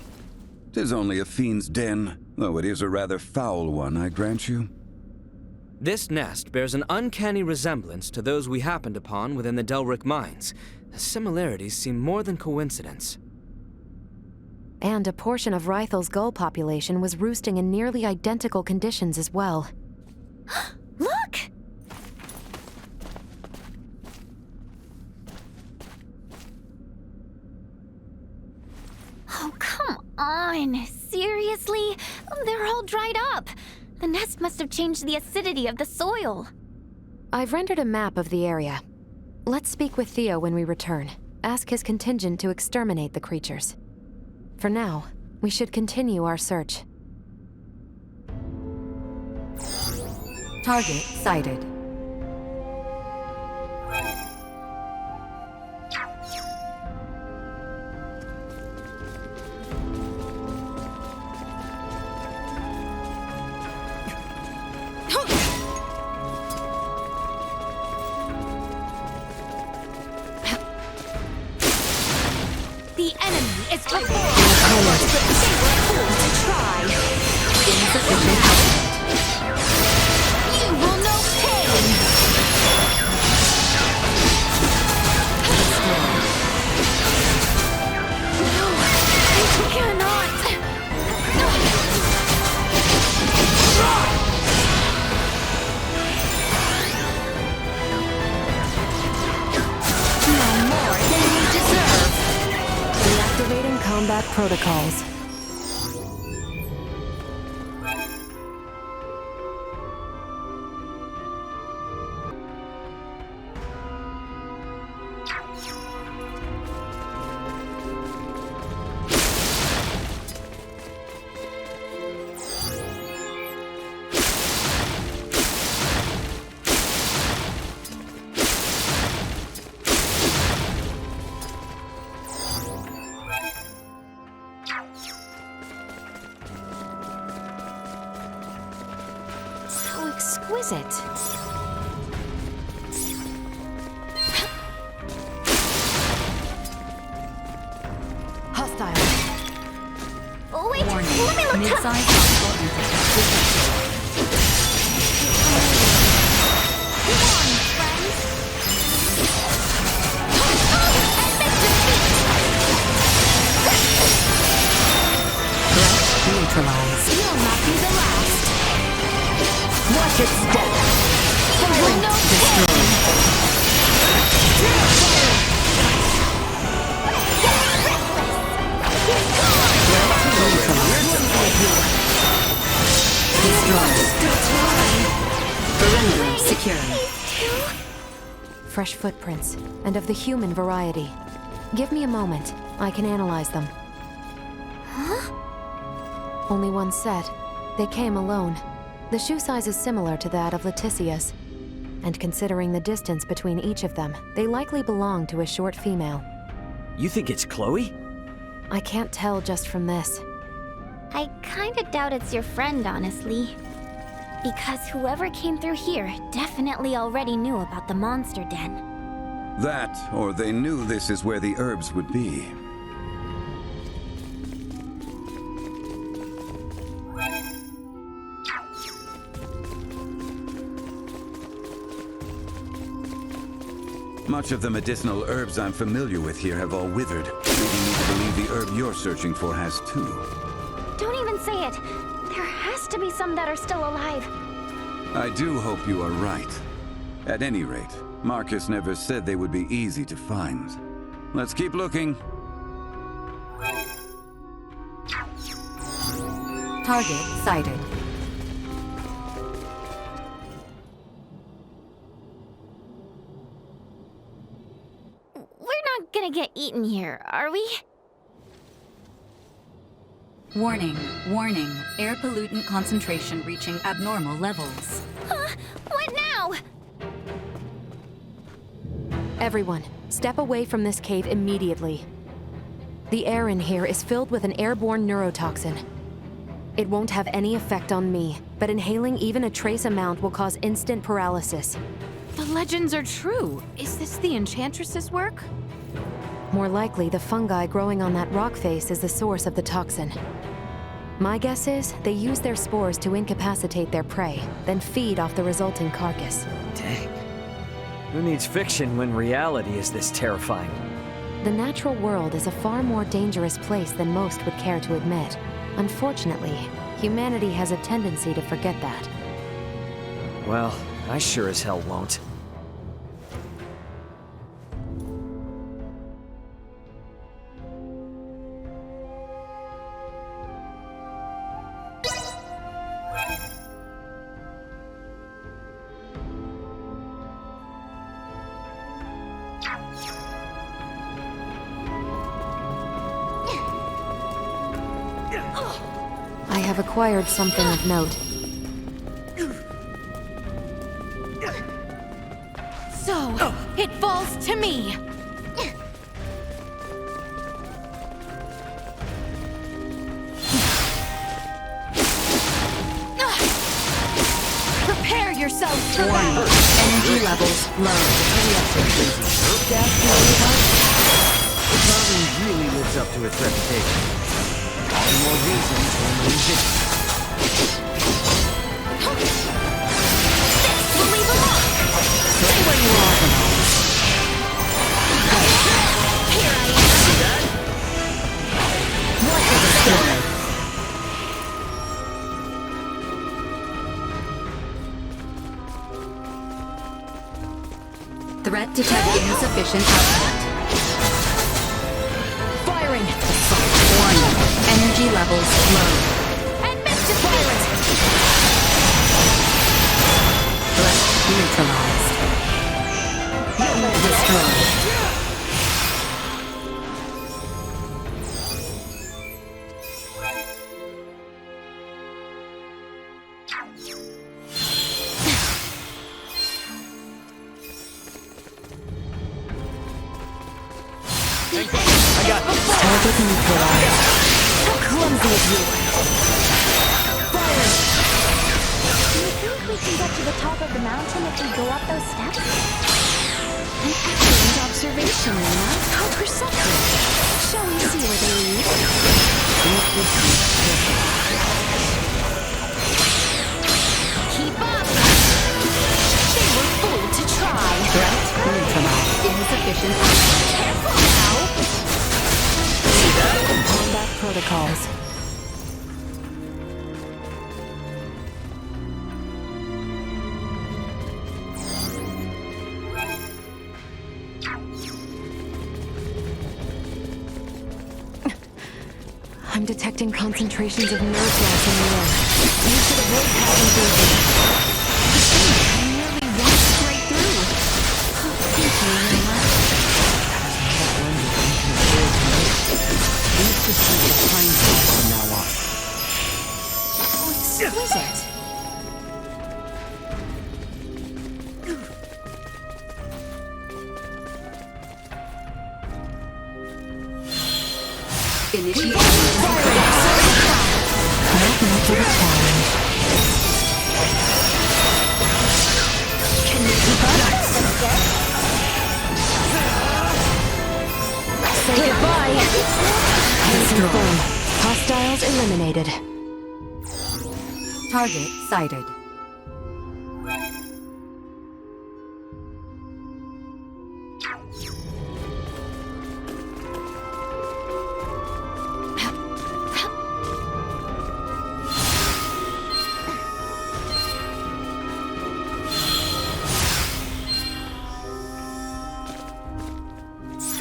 'Tis only a fiend's den, though it is a rather foul one, I grant you.
This nest bears an uncanny resemblance to those we happened upon within the Delric mines. The similarities seem more than coincidence.
And a portion of Rythel's gull population was roosting in nearly identical conditions as well.
Look! Oh, come on. Seriously? They're all dried up. The nest must have changed the acidity of the soil.
I've rendered a map of the area. Let's speak with Theo when we return. Ask his contingent to exterminate the creatures. For now, we should continue our search.
Target sighted.
The enemy is before us, but they were fools to try. Insufficient output. You will know pain!
combat protocols. Exquisite. Hostile.
Oh, wait,
Warning.
let me look
Mid-size hostile
Threat neutralized.
You'll not be the last.
Watch its step.
Silence
Perimeter secure.
Fresh footprints, and of the human variety. Give me a moment. I can analyze them.
Huh?
Only one set. They came alone. The shoe size is similar to that of Laeticia's. And considering the distance between each of them, they likely belong to a short female.
You think it's Chloe?
I can't tell just from this.
I kinda doubt it's your friend, honestly. Because whoever came through here definitely already knew about the monster den.
That, or they knew this is where the herbs would be. Much of the medicinal herbs I'm familiar with here have all withered, leading me to believe the herb you're searching for has too.
Don't even say it. There has to be some that are still alive.
I do hope you are right. At any rate, Marcus never said they would be easy to find. Let's keep looking.
Target sighted.
We're not gonna get eaten here, are we?
Warning, warning. Air pollutant concentration reaching abnormal levels.
Huh? What now?
Everyone, step away from this cave immediately. The air in here is filled with an airborne neurotoxin. It won't have any effect on me, but inhaling even a trace amount will cause instant paralysis.
The legends are true. Is this the Enchantress's work?
More likely, the fungi growing on that rock face is the source of the toxin. My guess is they use their spores to incapacitate their prey, then feed off the resulting carcass.
Dang. Who needs fiction when reality is this terrifying?
The natural world is a far more dangerous place than most would care to admit. Unfortunately, humanity has a tendency to forget that.
Well, I sure as hell won't.
I have acquired something of note.
So, it falls to me. Prepare yourselves for battle.
Energy levels low.
It probably really lives up to its reputation. All the more reason to unleash it.
This will leave a mark!
Stay where you are for now.
Here I am!
See that? What is the story?
Threat detecting sufficient output.
Fire
firing!
Warning. Energy levels low.
And mischief violent!
Threat neutralized. Destroyed.
Target neutralized. How clumsy of you! Fire!
Do you think we can get to the top of the mountain if we go up those steps?
An excellent observation, Lena. How perceptive. Shall we see where they lead? Keep up! They were fooled to try.
Threat neutralized. Insufficient.
Careful now!
Combat protocols. I'm detecting concentrations of nerve gas in the air. You should avoid passing through them. I nearly went straight through. Oh, thank you, Lena.
Please proceed with hindsight from now on.
Oh, exquisite.
Initiate.
Not much of a challenge.
Can you keep up?
Say goodbye!
Confirm. Hostiles eliminated.
Target sighted.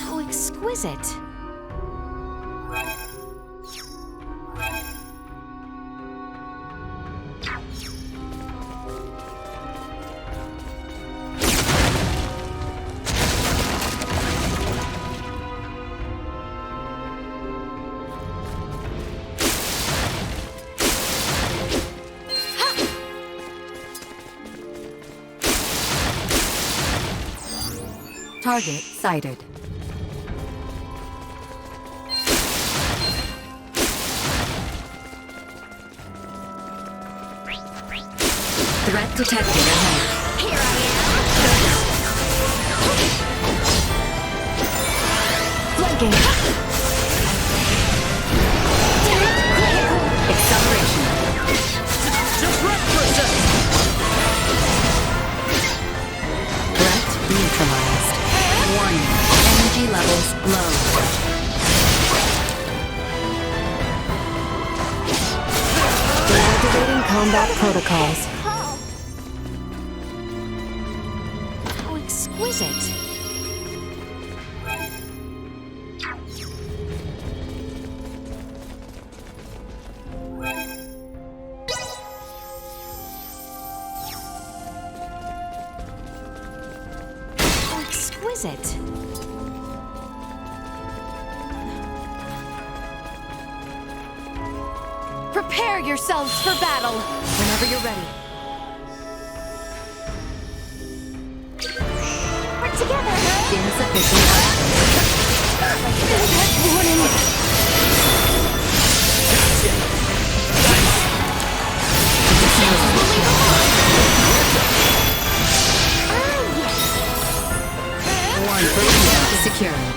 How exquisite.
Target sighted. Threat detected ahead.
Here I am.
Flanking!
Acceleration.
Disrupt for a second!
Threat neutralized. Warning. Energy levels low.
Activating combat protocols.
How exquisite. How exquisite.
Prepare yourselves for battle! Whenever you're ready.
We're together!
Insufficient One person secured.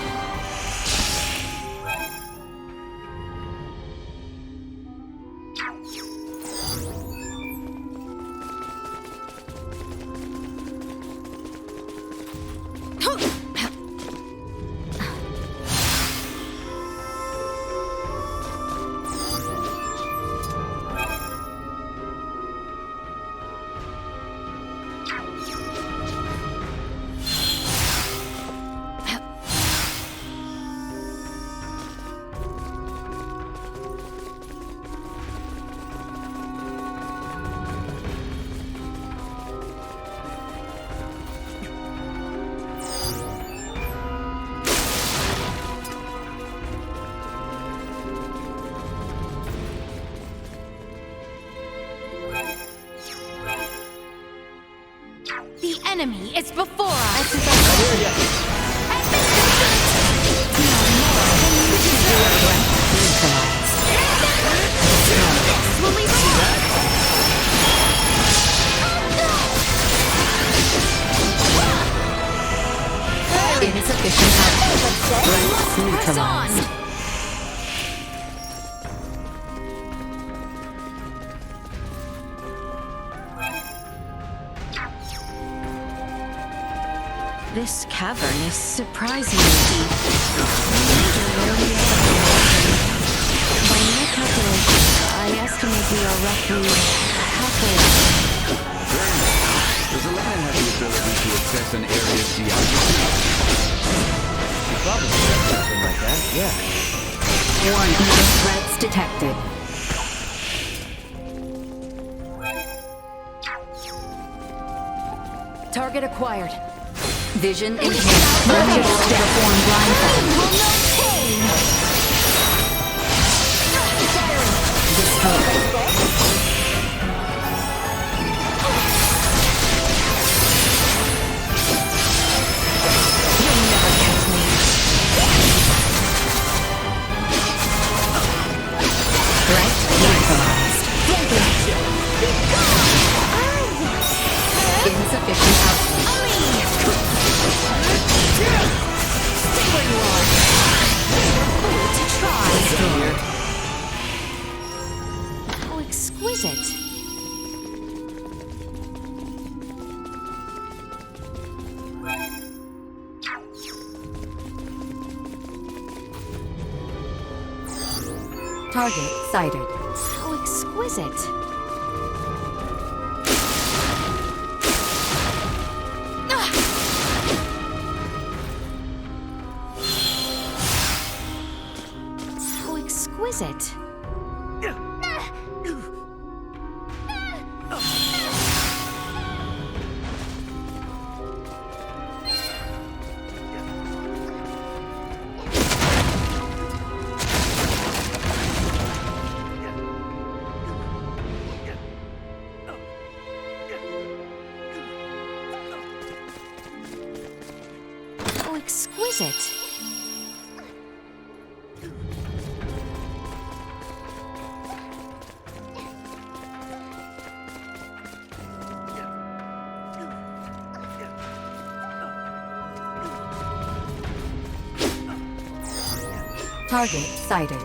enemy is before us.
Insufficient output. Neutralized.
This cavern is surprisingly deep. By my calculations, I estimate we are roughly halfway up.
Does Elena have the ability to access an area's geography?
You probably said something like that, yeah.
Warning, threats detected.
Target acquired.
Vision enhanced. Unable to perform blindfold. Destroyed. Threat neutralized. Insufficient output.
Stay where you are. Fool to try.
How exquisite.
Target sighted.
How exquisite. How exquisite. How exquisite.
Target sighted.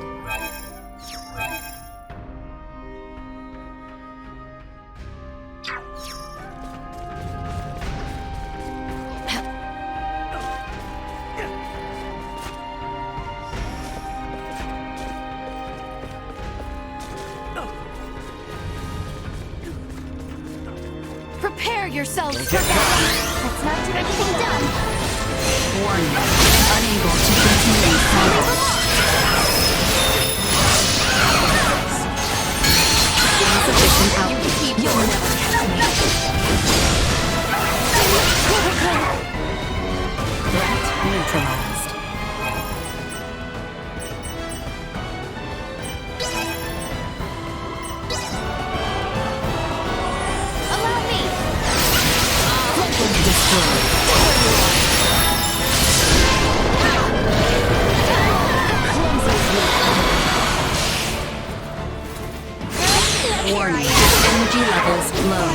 Prepare yourselves for
Let's not do anything dumb.
Warning. Unable to continue combat. Insufficient output.
You'll never catch me.
Threat neutralized.
Allow me.
Destroyed. Warning. Energy levels low.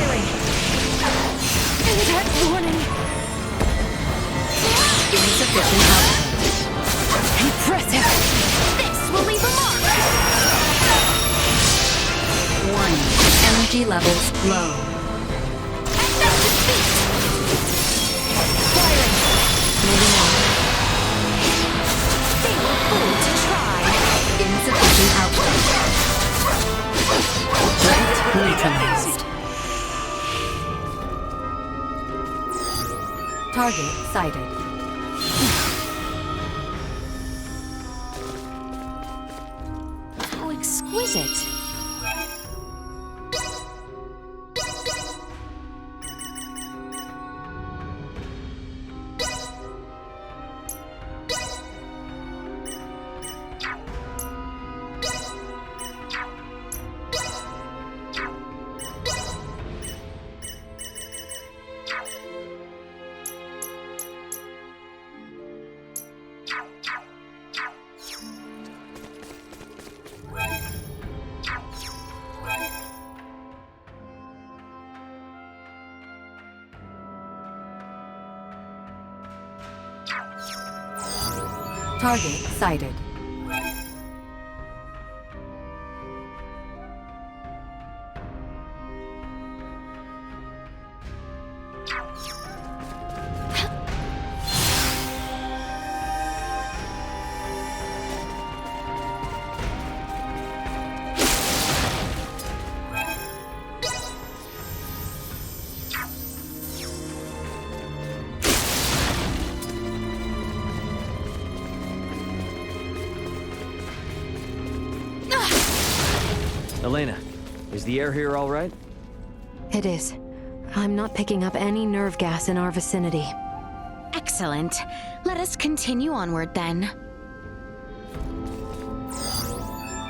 That's warning.
Insufficient output.
Impressive. This will leave a mark.
Warning. Energy levels low. Moving on.
They were fooled to try.
Insufficient output. Threat neutralized. Target sighted.
How exquisite.
Target sighted.
Elena, is the air here all right?
It is. I'm not picking up any nerve gas in our vicinity.
Excellent. Let us continue onward then.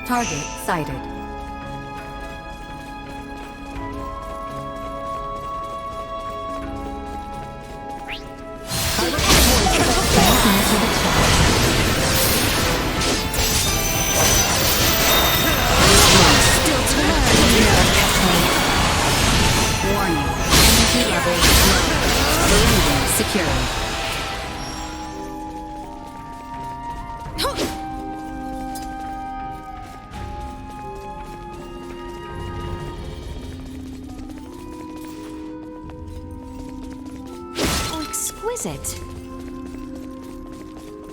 Target sighted.
Warning. Energy level low. Balloon secured.
How exquisite.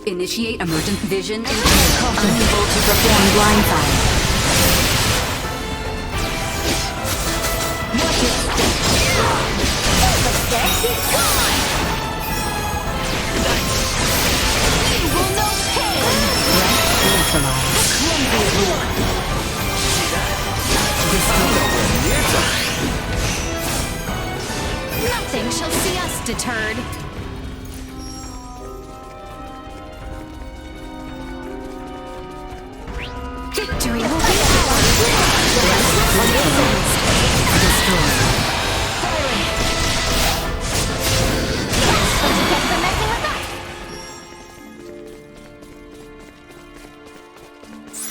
Initiate emergent vision and unable to perform blind fire.
Nothing shall see us deterred. Victory will be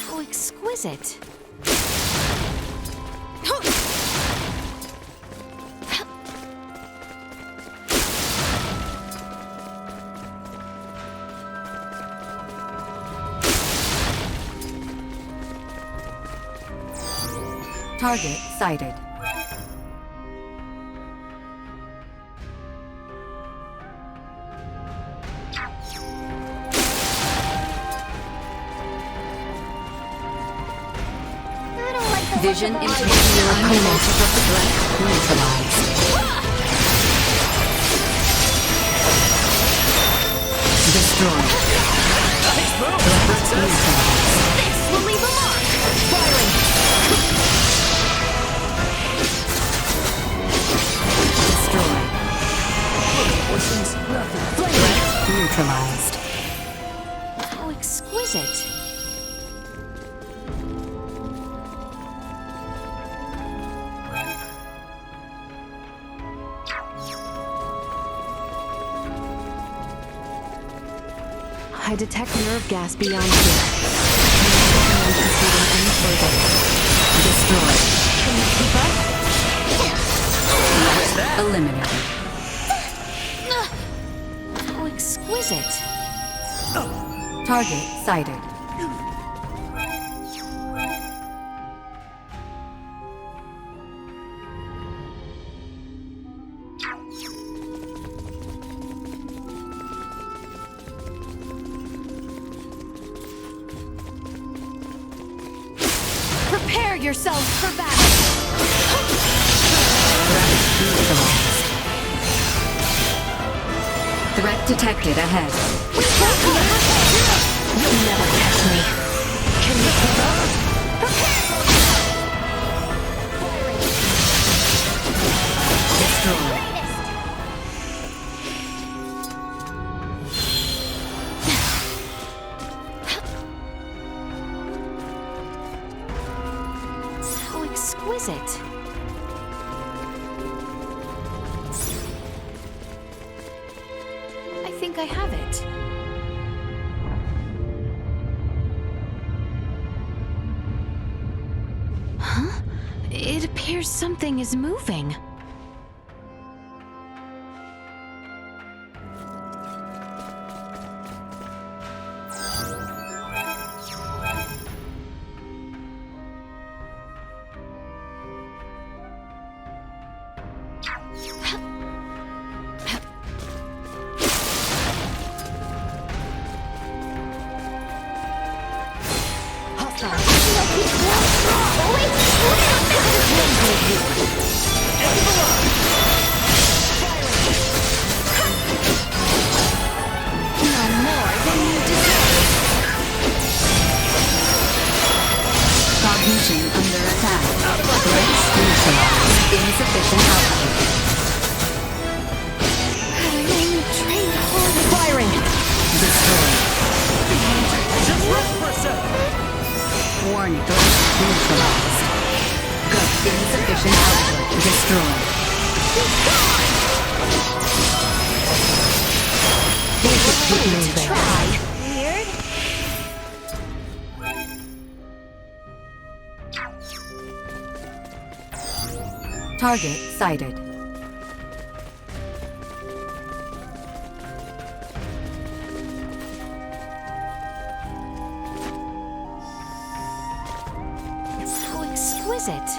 How exquisite.
Target sighted. Vision indicating unable to threat neutralized. Destroyed.
This will leave a mark. Firing.
Destroyed. Threat neutralized.
How exquisite.
I detect nerve gas beyond here. I'm not proceeding any further.
Destroyed.
Can you keep up?
What's that? Eliminated.
How exquisite.
Target sighted.
Prepare yourselves for battle.
Threat detected ahead.
You'll never catch me. Can you keep up?
Destroyed.
How exquisite. I think I have it. Huh? It appears something is moving. No more than you deserve.
Cognition under attack. Threats neutralized. Insufficient output.
Firing!
Destroyed.
Just rest for a second.
Warning. Threats neutralized. Insufficient output. Destroyed. Keep moving.
Weird.
Target sighted.
So exquisite.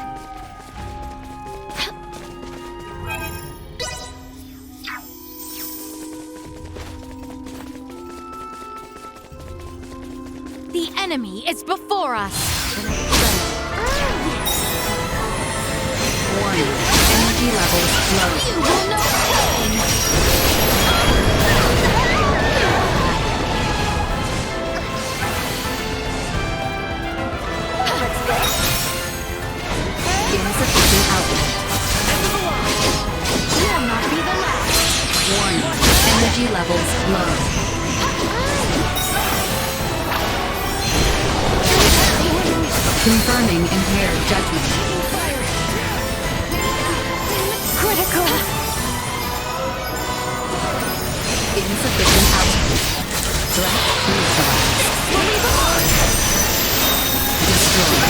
The enemy is before us!
Warning. Energy levels low.
You will know pain!
Insufficient output.
You'll not be the last!
Warning. Energy levels low. Confirming impaired judgment.
Critical!
Insufficient output. Threat neutralized. Destroyed.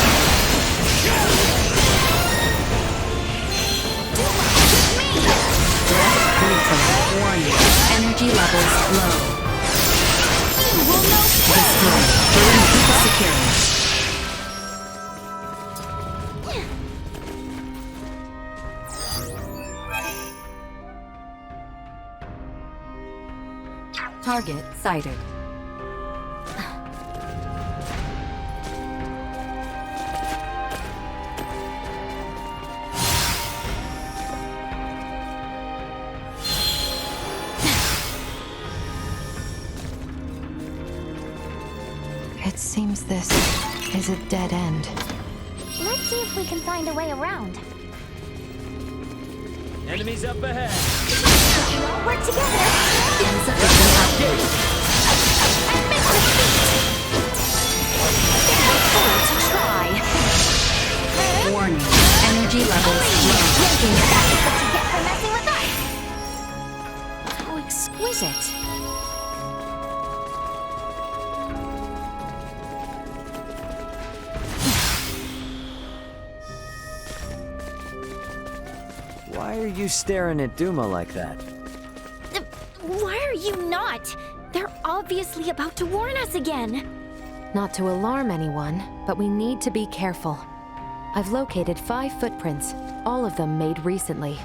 Threat neutralized. Warning. Energy levels low. Destroyed. Perimeter secure. Target sighted.
It seems this is a dead end.
Let's see if we can find a way around.
Enemies up ahead.
We all work together.
Insufficient output.
To try.
Warning. Energy levels low.
That's what you get for messing with us.
How exquisite.
Why are you staring at Duma like that?
Why are you not? They're obviously about to warn us again.
Not to alarm anyone, but we need to be careful. I've located 5 footprints, all of them made recently.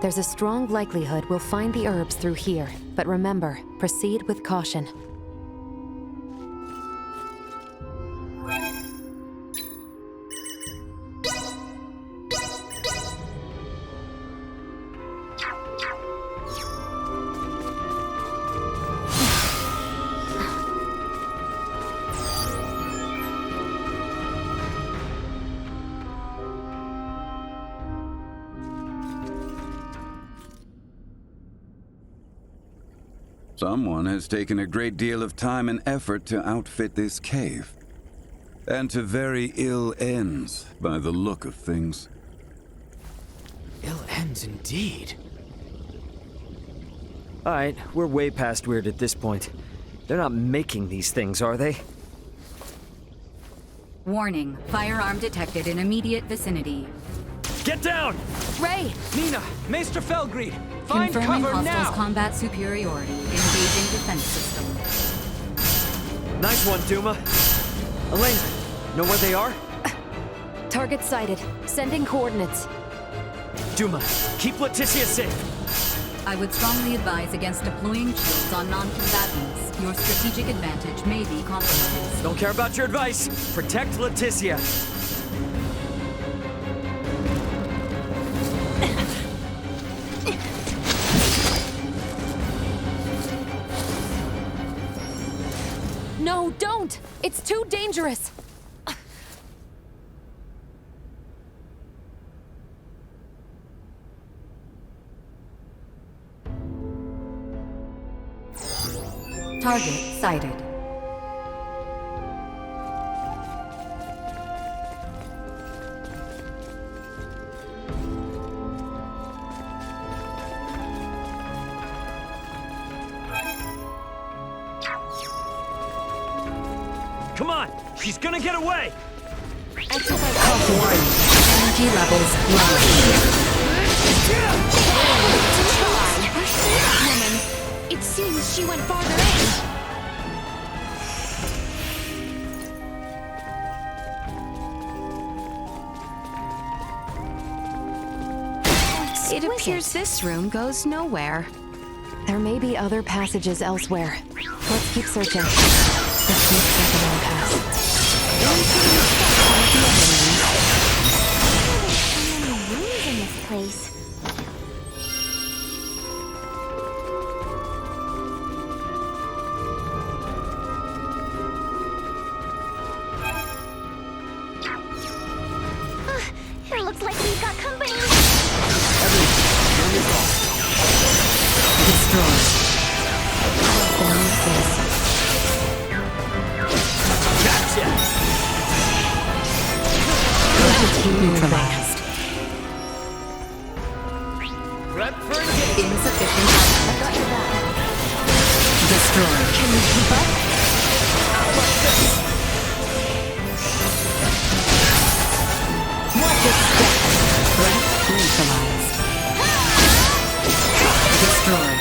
There's a strong likelihood we'll find the herbs through here, but remember, proceed with caution.
Someone has taken a great deal of time and effort to outfit this cave. And to very ill ends, by the look of things.
Ill ends indeed.
Alright, we're way past weird at this point. They're not making these things, are they?
Warning. Firearm detected in immediate vicinity.
Get down!
Ray!
Nina! Maester Felgreed! Find
Confirming
cover
hostiles'
now!
combat superiority. Engaging defense system.
Nice one, Duma. Elena, know where they are?
Target sighted. Sending coordinates.
Duma, keep Laeticia safe.
I would strongly advise against deploying shields on non-combatants. Your strategic advantage may be compromised.
Don't care about your advice. Protect Laeticia.
No, don't! It's too dangerous!
Target sighted.
Come on! She's gonna get away!
Energy levels low.
Woman, it seems she went farther in. It appears this room goes nowhere.
There may be other passages elsewhere. Let's keep searching. This looks like an impasse.
So many rooms in this place. It looks like we've got company.
Destroyed.
Gotcha!
Neutralized.
Prep for engagement.
Insufficient power.
I got your back.
Destroyed.
Can you keep up?
What is that? Threat neutralized. Destroyed.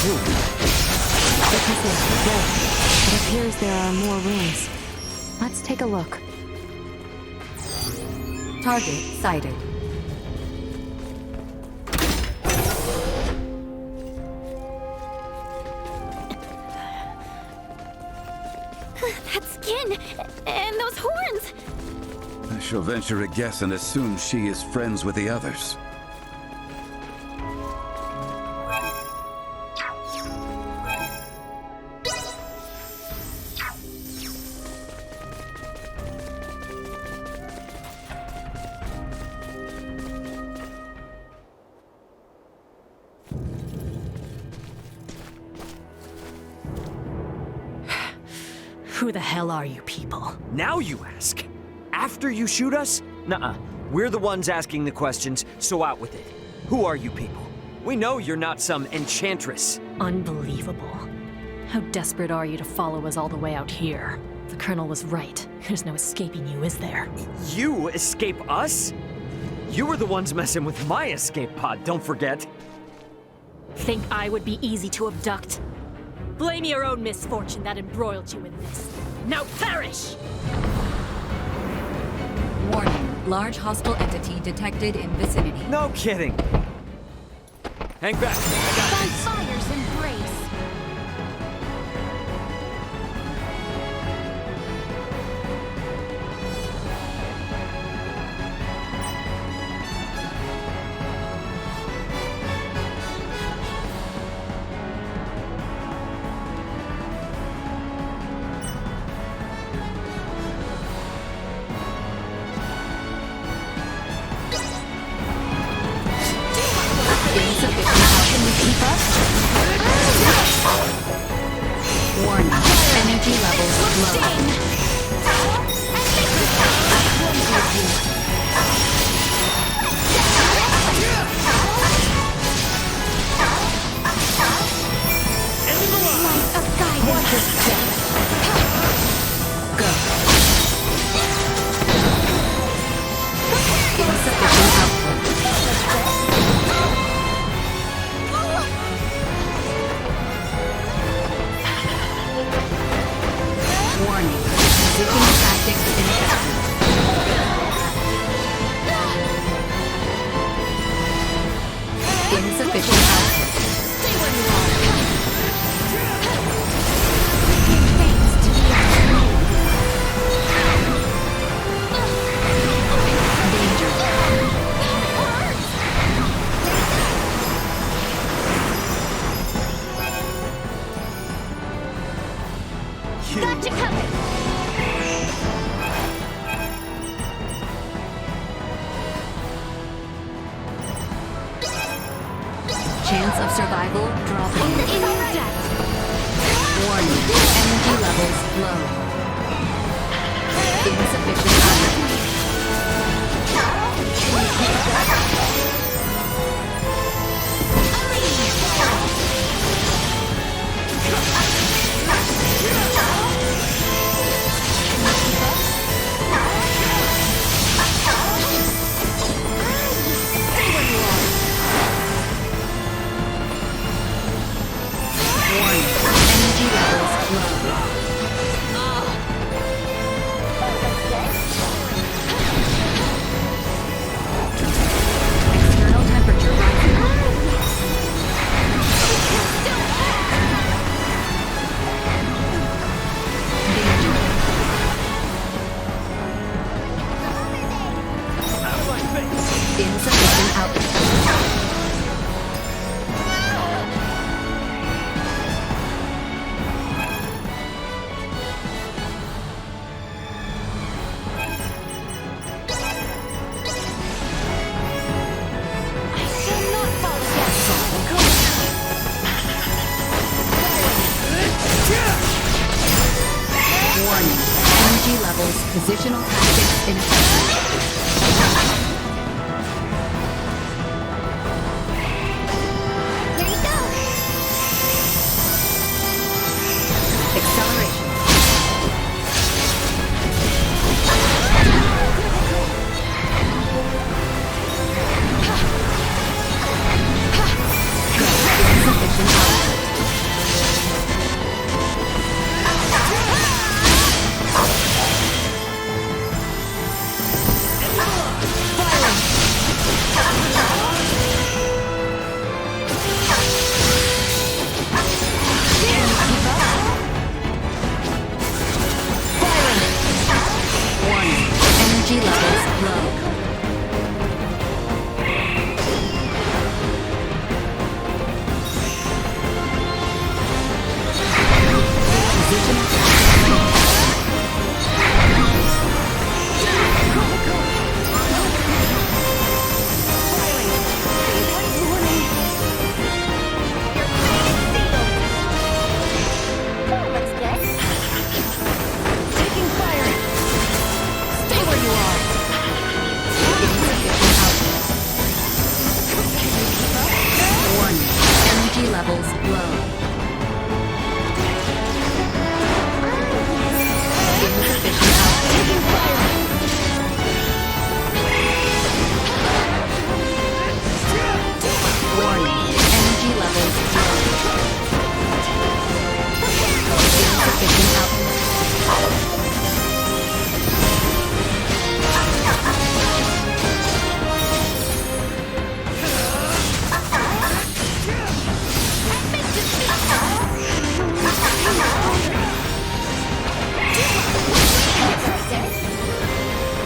It appears there are more rooms. Let's take a look.
Target sighted.
That skin! And those horns!
I shall venture a guess and assume she is friends with the others.
Who the hell are you people?
Now you ask? After you shoot us? Nuh-uh. We're the ones asking the questions, so out with it. Who are you people? We know you're not some enchantress.
Unbelievable. How desperate are you to follow us all the way out here? The Colonel was right. There's no escaping you, is there?
You escape us? You were the ones messing with my escape pod, don't forget.
Think I would be easy to abduct? Blame your own misfortune that embroiled you in this. Now perish!
Warning, large hostile entity detected in vicinity.
No kidding. Hang back. I got
By
this.
fire's embrace!
Warning, energy levels low. Insufficient Warning, position tactics ineffective. Insufficient output.
Stay where you are!
Got you covered!
Chance of survival dropping. Warning, energy levels low. Insufficient output. Warning, energy levels low. External temperature rising. Danger. Insufficient output. Warning, energy levels, positional tactics ineffective.
Here you go!
Acceleration. Insufficient output. levels low. Insufficient output. Warning, energy levels low. Insufficient output.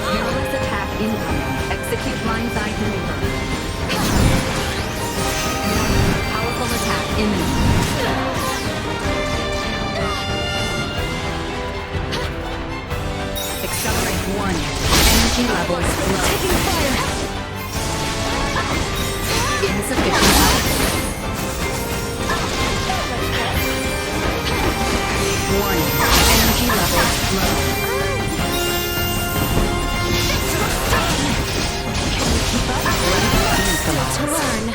Perilous attack incoming. Execute blindside maneuver. Powerful attack imminent. Accelerate warning. Energy levels low. Taking fire. Insufficient output. Warning. Energy levels low.
To learn.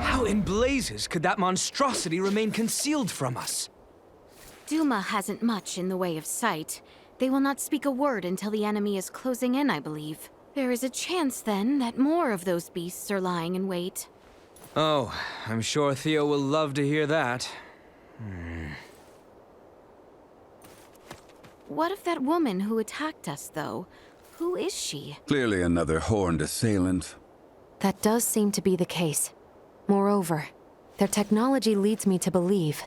How in blazes could that monstrosity remain concealed from us?
Duma hasn't much in the way of sight. They will not speak a word until the enemy is closing in, I believe. There is a chance, then, that more of those beasts are lying in wait.
Oh, I'm sure Theo will love to hear that.
What of that woman who attacked us, though? Who is she?
Clearly another horned assailant.
That does seem to be the case. Moreover, their technology leads me to believe.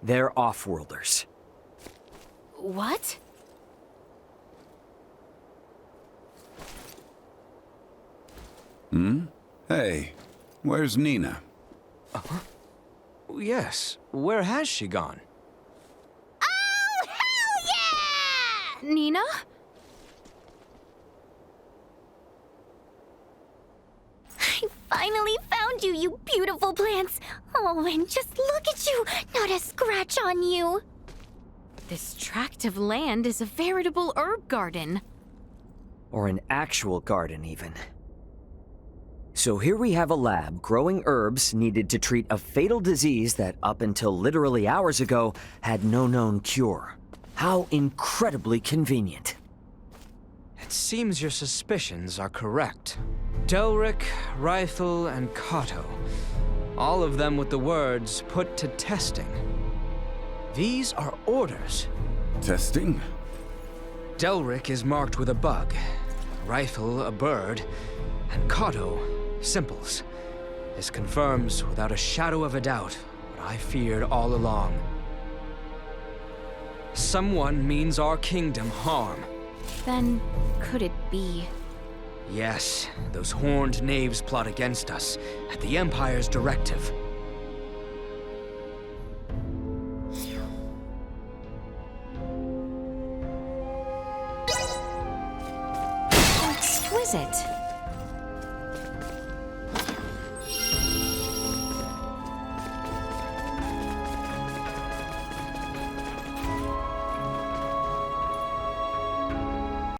They're off-worlders.
What?
Hey, where's Nina?
Yes, where has she gone?
Nina?
I finally found you, you beautiful plants. Oh, and just look at you, not a scratch on you.
This tract of land is a veritable herb garden.
Or an actual garden, even. So here we have a lab growing herbs needed to treat a fatal disease that, up until literally hours ago, had no known cure. How incredibly convenient.
It seems your suspicions are correct. Delric, Rifle, and Kato. All of them with the words, "put to testing." These are orders.
Testing?
Delric is marked with a bug, Rifle a bird, and Kato simples. This confirms without a shadow of a doubt what I feared all along. Someone means our kingdom harm.
Then, could it be?
Yes, those horned knaves plot against us, at the Empire's directive.
How exquisite.